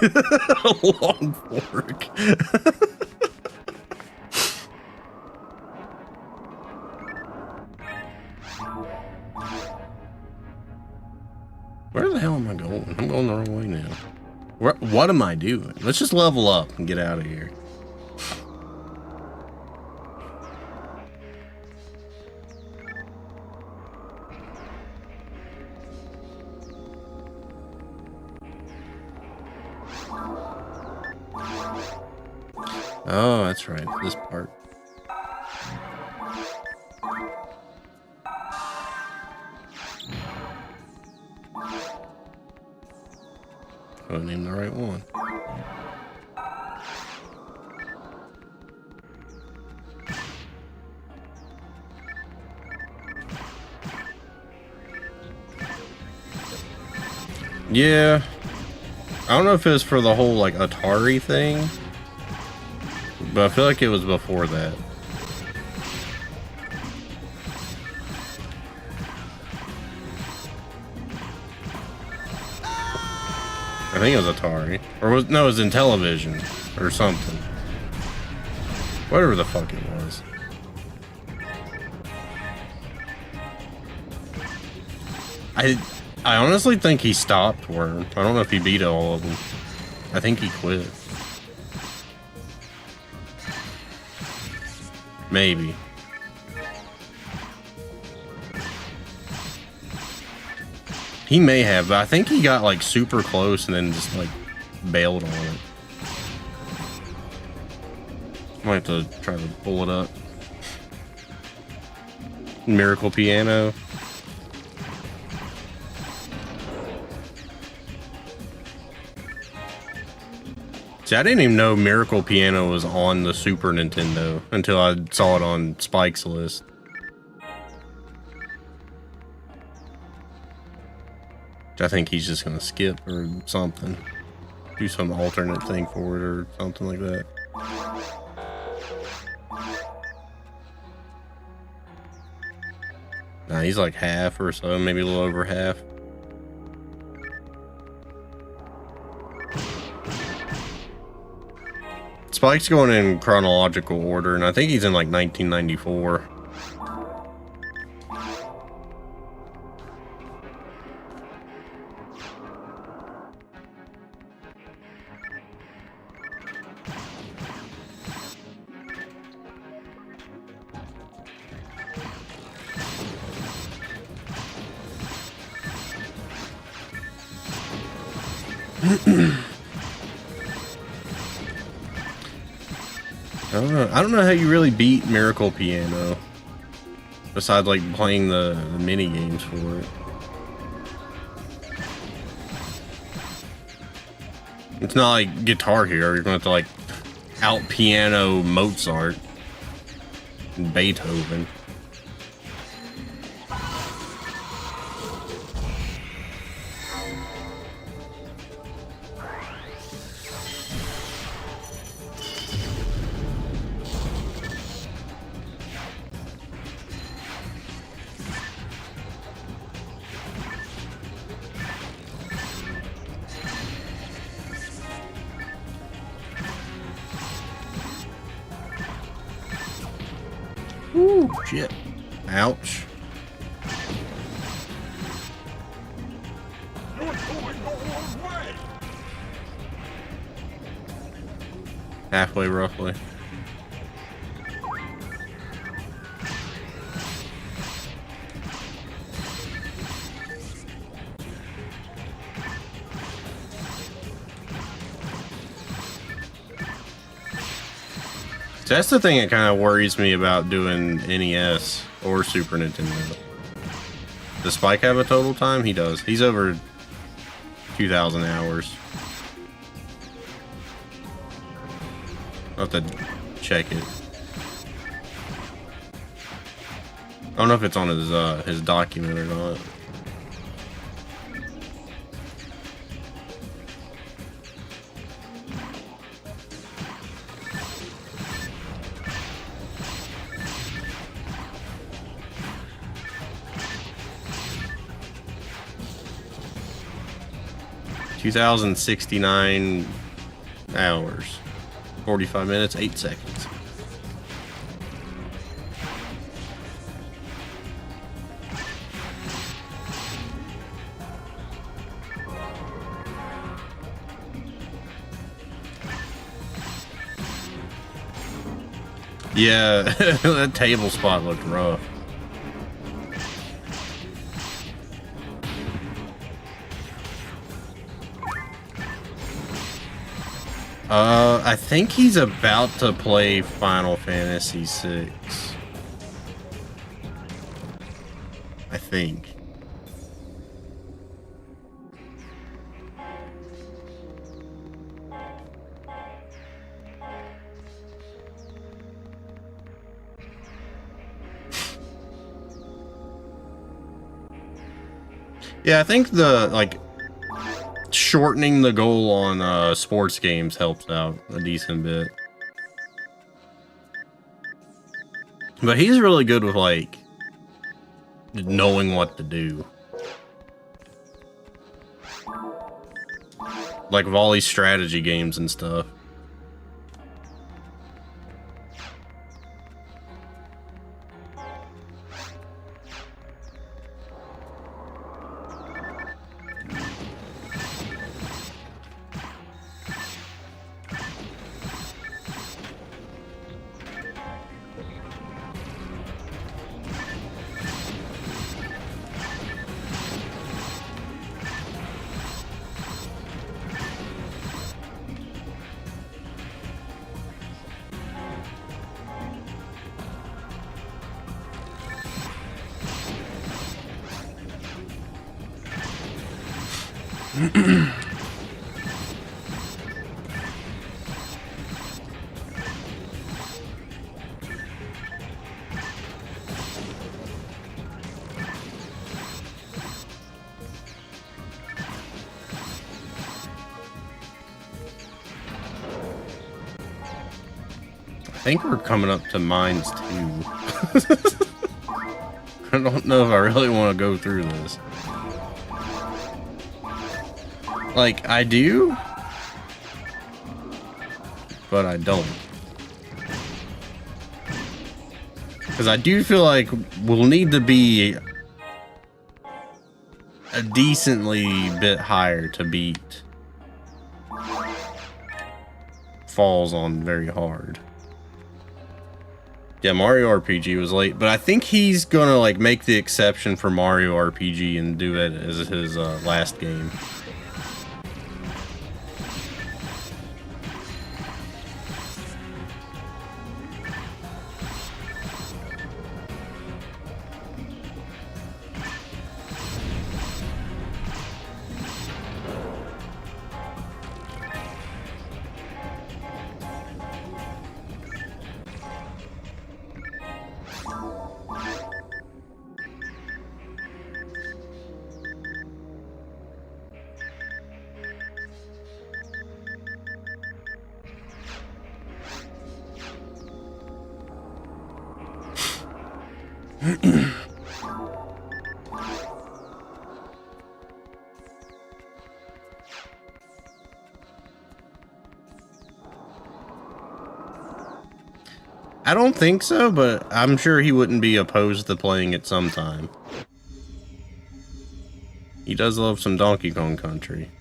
A long fork. Where the hell am I going? I'm going the wrong way now. What am I doing? Let's just level up and get out of here. Oh, that's right. This part. I named the right one. Yeah. I don't know if it was for the whole, like, Atari thing, but I feel like it was before that. I think it was Atari. Or was, no, it was in television or something. Whatever the fuck it was. I honestly think he stopped Worm. I don't know if he beat all of them. I think he quit. Maybe. He may have, but I think he got like super close and then just like bailed on it. Might have to try to pull it up. Miracle Piano. See, I didn't even know Miracle Piano was on the Super Nintendo until I saw it on Spike's list. Which I think he's just gonna skip or something. Do some alternate thing for it or something like that. Nah, he's like half or so, maybe a little over half. Spike's going in chronological order, and I think he's in like 1994. I don't know how you really beat Miracle Piano, besides like playing the mini games for it. It's not like Guitar Hero. You're gonna have to like out piano Mozart and Beethoven. Ooh, shit. Ouch. You're going the wrong way. Halfway, roughly. So that's the thing that kind of worries me about doing NES or Super Nintendo. Does Spike have a total time? He does. He's over 2,000 hours. I'll have to check it. I don't know if it's on his document or not. $2,069 hours, 45 minutes, 8 seconds. Yeah, that table spot looked rough. I think he's about to play Final Fantasy VI. I think. Yeah, I think shortening the goal on sports games helps out a decent bit. But he's really good with like knowing what to do. Like with all these strategy games and stuff. I think we're coming up to mines too. I don't know if I really want to go through this. Like, I do, but I don't. Because I do feel like we'll need to be a decently bit higher to beat Falls on very hard. Yeah, Mario RPG was late, but I think he's gonna like make the exception for Mario RPG and do it as his last game. I don't think so, but I'm sure he wouldn't be opposed to playing it sometime. He does love some Donkey Kong Country.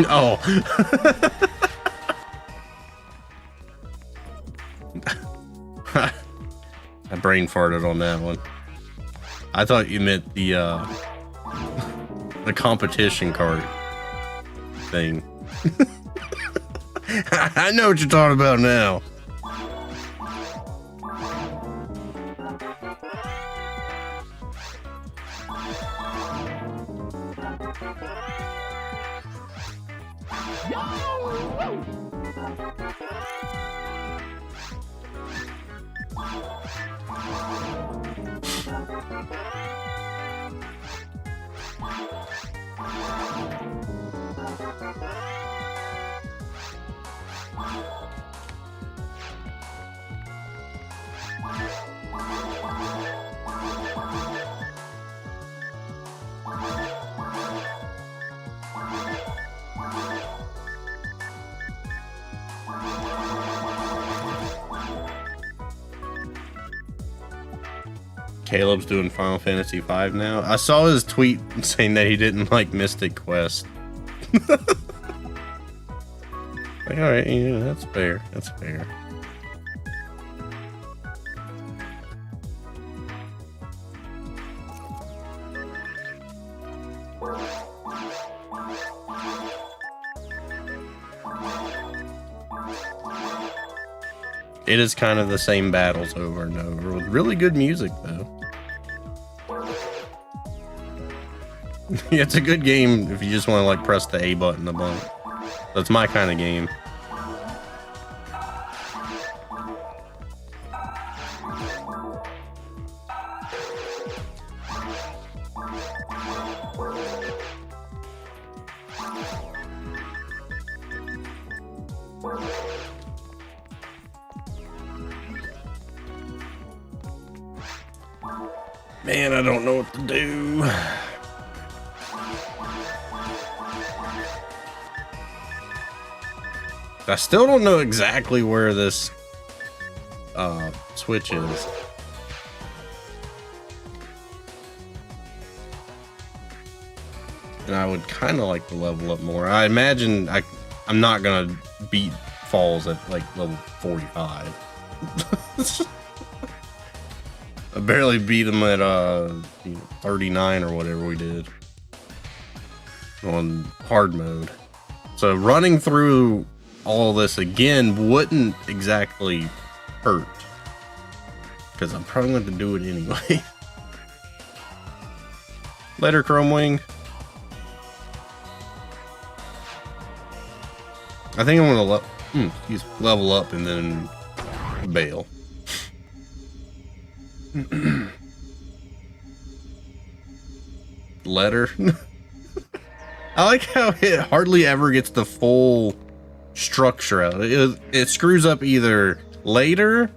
Oh. I brain farted on that one. I thought you meant the competition card thing. I know what you're talking about now. Caleb's doing Final Fantasy V now. I saw his tweet saying that he didn't like Mystic Quest. Like, alright, yeah, that's fair. That's fair. It is kind of the same battles over and over with really good music, though. Yeah, it's a good game if you just want to like press the A button a bunch. That's my kind of game. Man, I don't know what to do. I still don't know exactly where this switch is. And I would kind of like to level up more. I imagine I'm not gonna beat Falls at like level 45. I barely beat him at 39 or whatever we did on hard mode. So running through all this again wouldn't exactly hurt, because I'm probably going to do it anyway. Later, Chrome Wing. I think I'm going to level up and then bail. Letter. I like how it hardly ever gets the full structure out. It screws up either later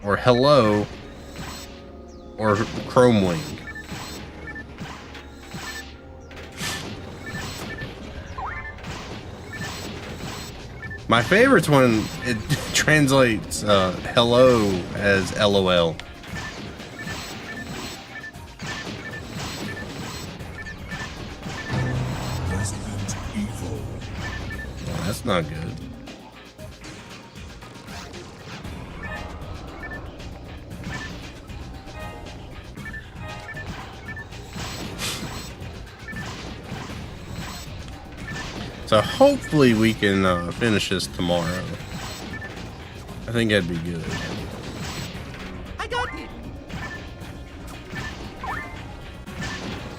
or hello or Chrome Wing. My favorite's when it translates hello as LOL. That's not good. So hopefully we can finish this tomorrow. I think that'd be good. I got it.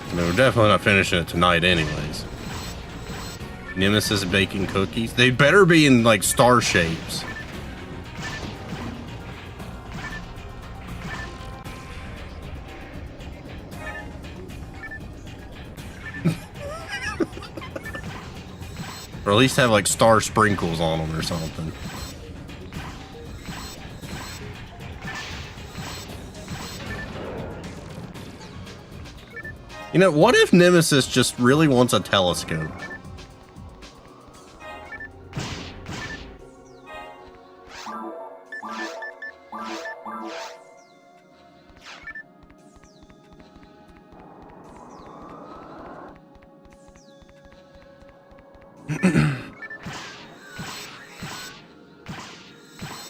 I mean, we're definitely not finishing it tonight anyways. Nemesis baking cookies. They better be in like star shapes. Or at least have like star sprinkles on them or something. You know, what if Nemesis just really wants a telescope?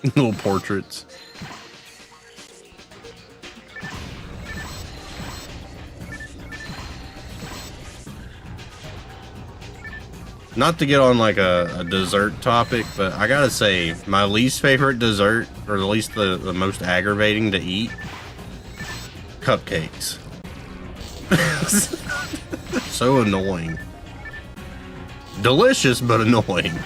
Little portraits. Not to get on like a dessert topic, but I gotta say, my least favorite dessert, or at least the most aggravating to eat, cupcakes. So annoying. Delicious, but annoying.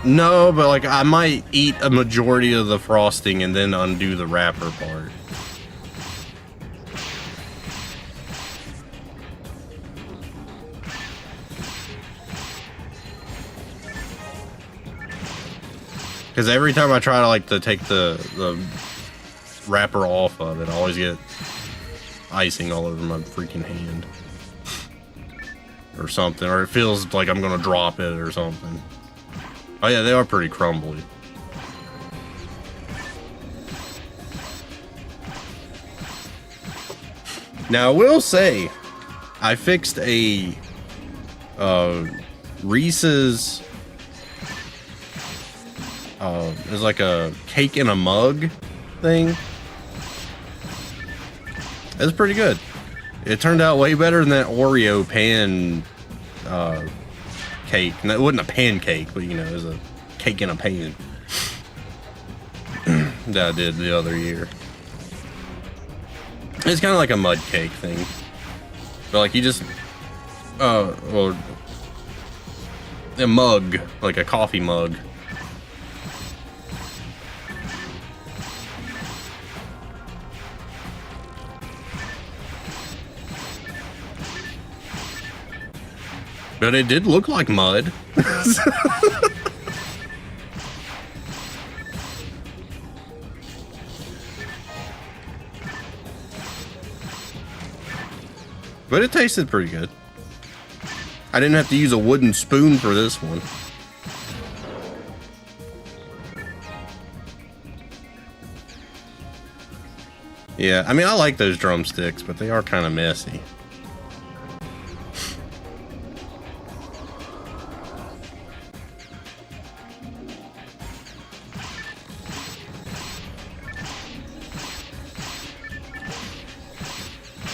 No, but like I might eat a majority of the frosting and then undo the wrapper part. Because every time I try to like to take the wrapper off of it, I always get icing all over my freaking hand. Or something, or it feels like I'm gonna drop it or something. Oh yeah, they are pretty crumbly. Now I will say, I fixed a Reese's. It's like a cake in a mug thing. It's pretty good. It turned out way better than that Oreo pan cake. And it wasn't a pancake, but you know, it was a cake in a pan that I did the other year. It's kind of like a mud cake thing, but like you just well, a mug, like a coffee mug. But it did look like mud. But it tasted pretty good. I didn't have to use a wooden spoon for this one. Yeah, I mean, I like those drumsticks, but they are kind of messy.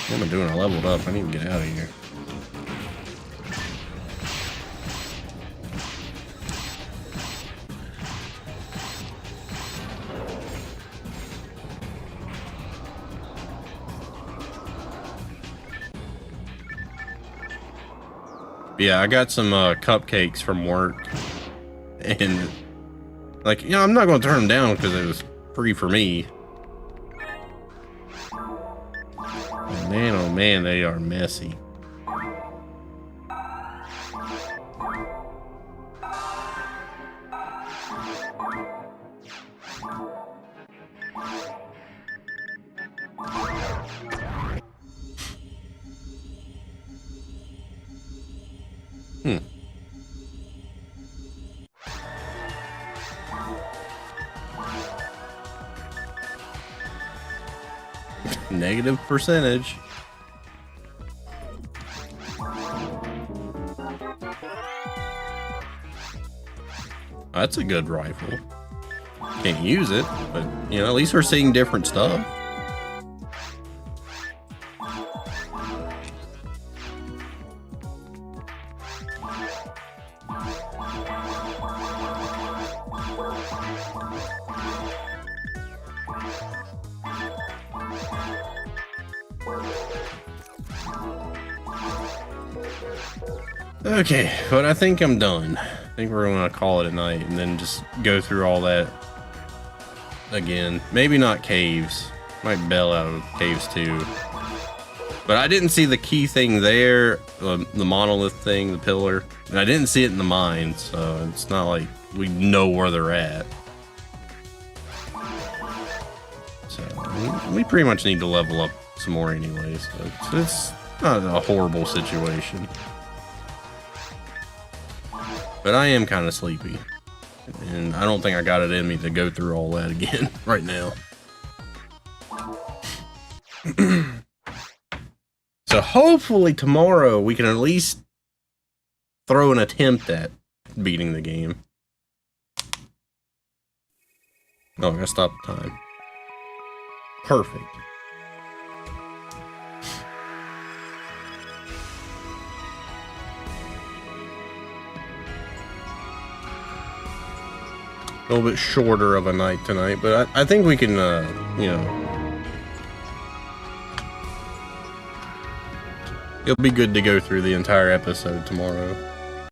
What am I doing? I leveled up. I need to get out of here. Yeah, I got some cupcakes from work, and like, you know, I'm not going to turn them down because it was free for me. Man, oh man, they are messy. Negative percentage. That's a good rifle. Can't use it, but you know, at least we're seeing different stuff. Okay, but I think I'm done. I think we're gonna call it a night and then just go through all that again. Maybe not caves. Might bail out of caves too. But I didn't see the key thing there, the monolith thing, the pillar, and I didn't see it in the mine, so it's not like we know where they're at. So we pretty much need to level up some more anyway, so it's not a horrible situation. But I am kind of sleepy. And I don't think I got it in me to go through all that again right now. So hopefully tomorrow we can at least throw an attempt at beating the game. Oh, I gotta stop the time. Perfect. A little bit shorter of a night tonight, but I think we can, you know, it'll be good to go through the entire episode tomorrow.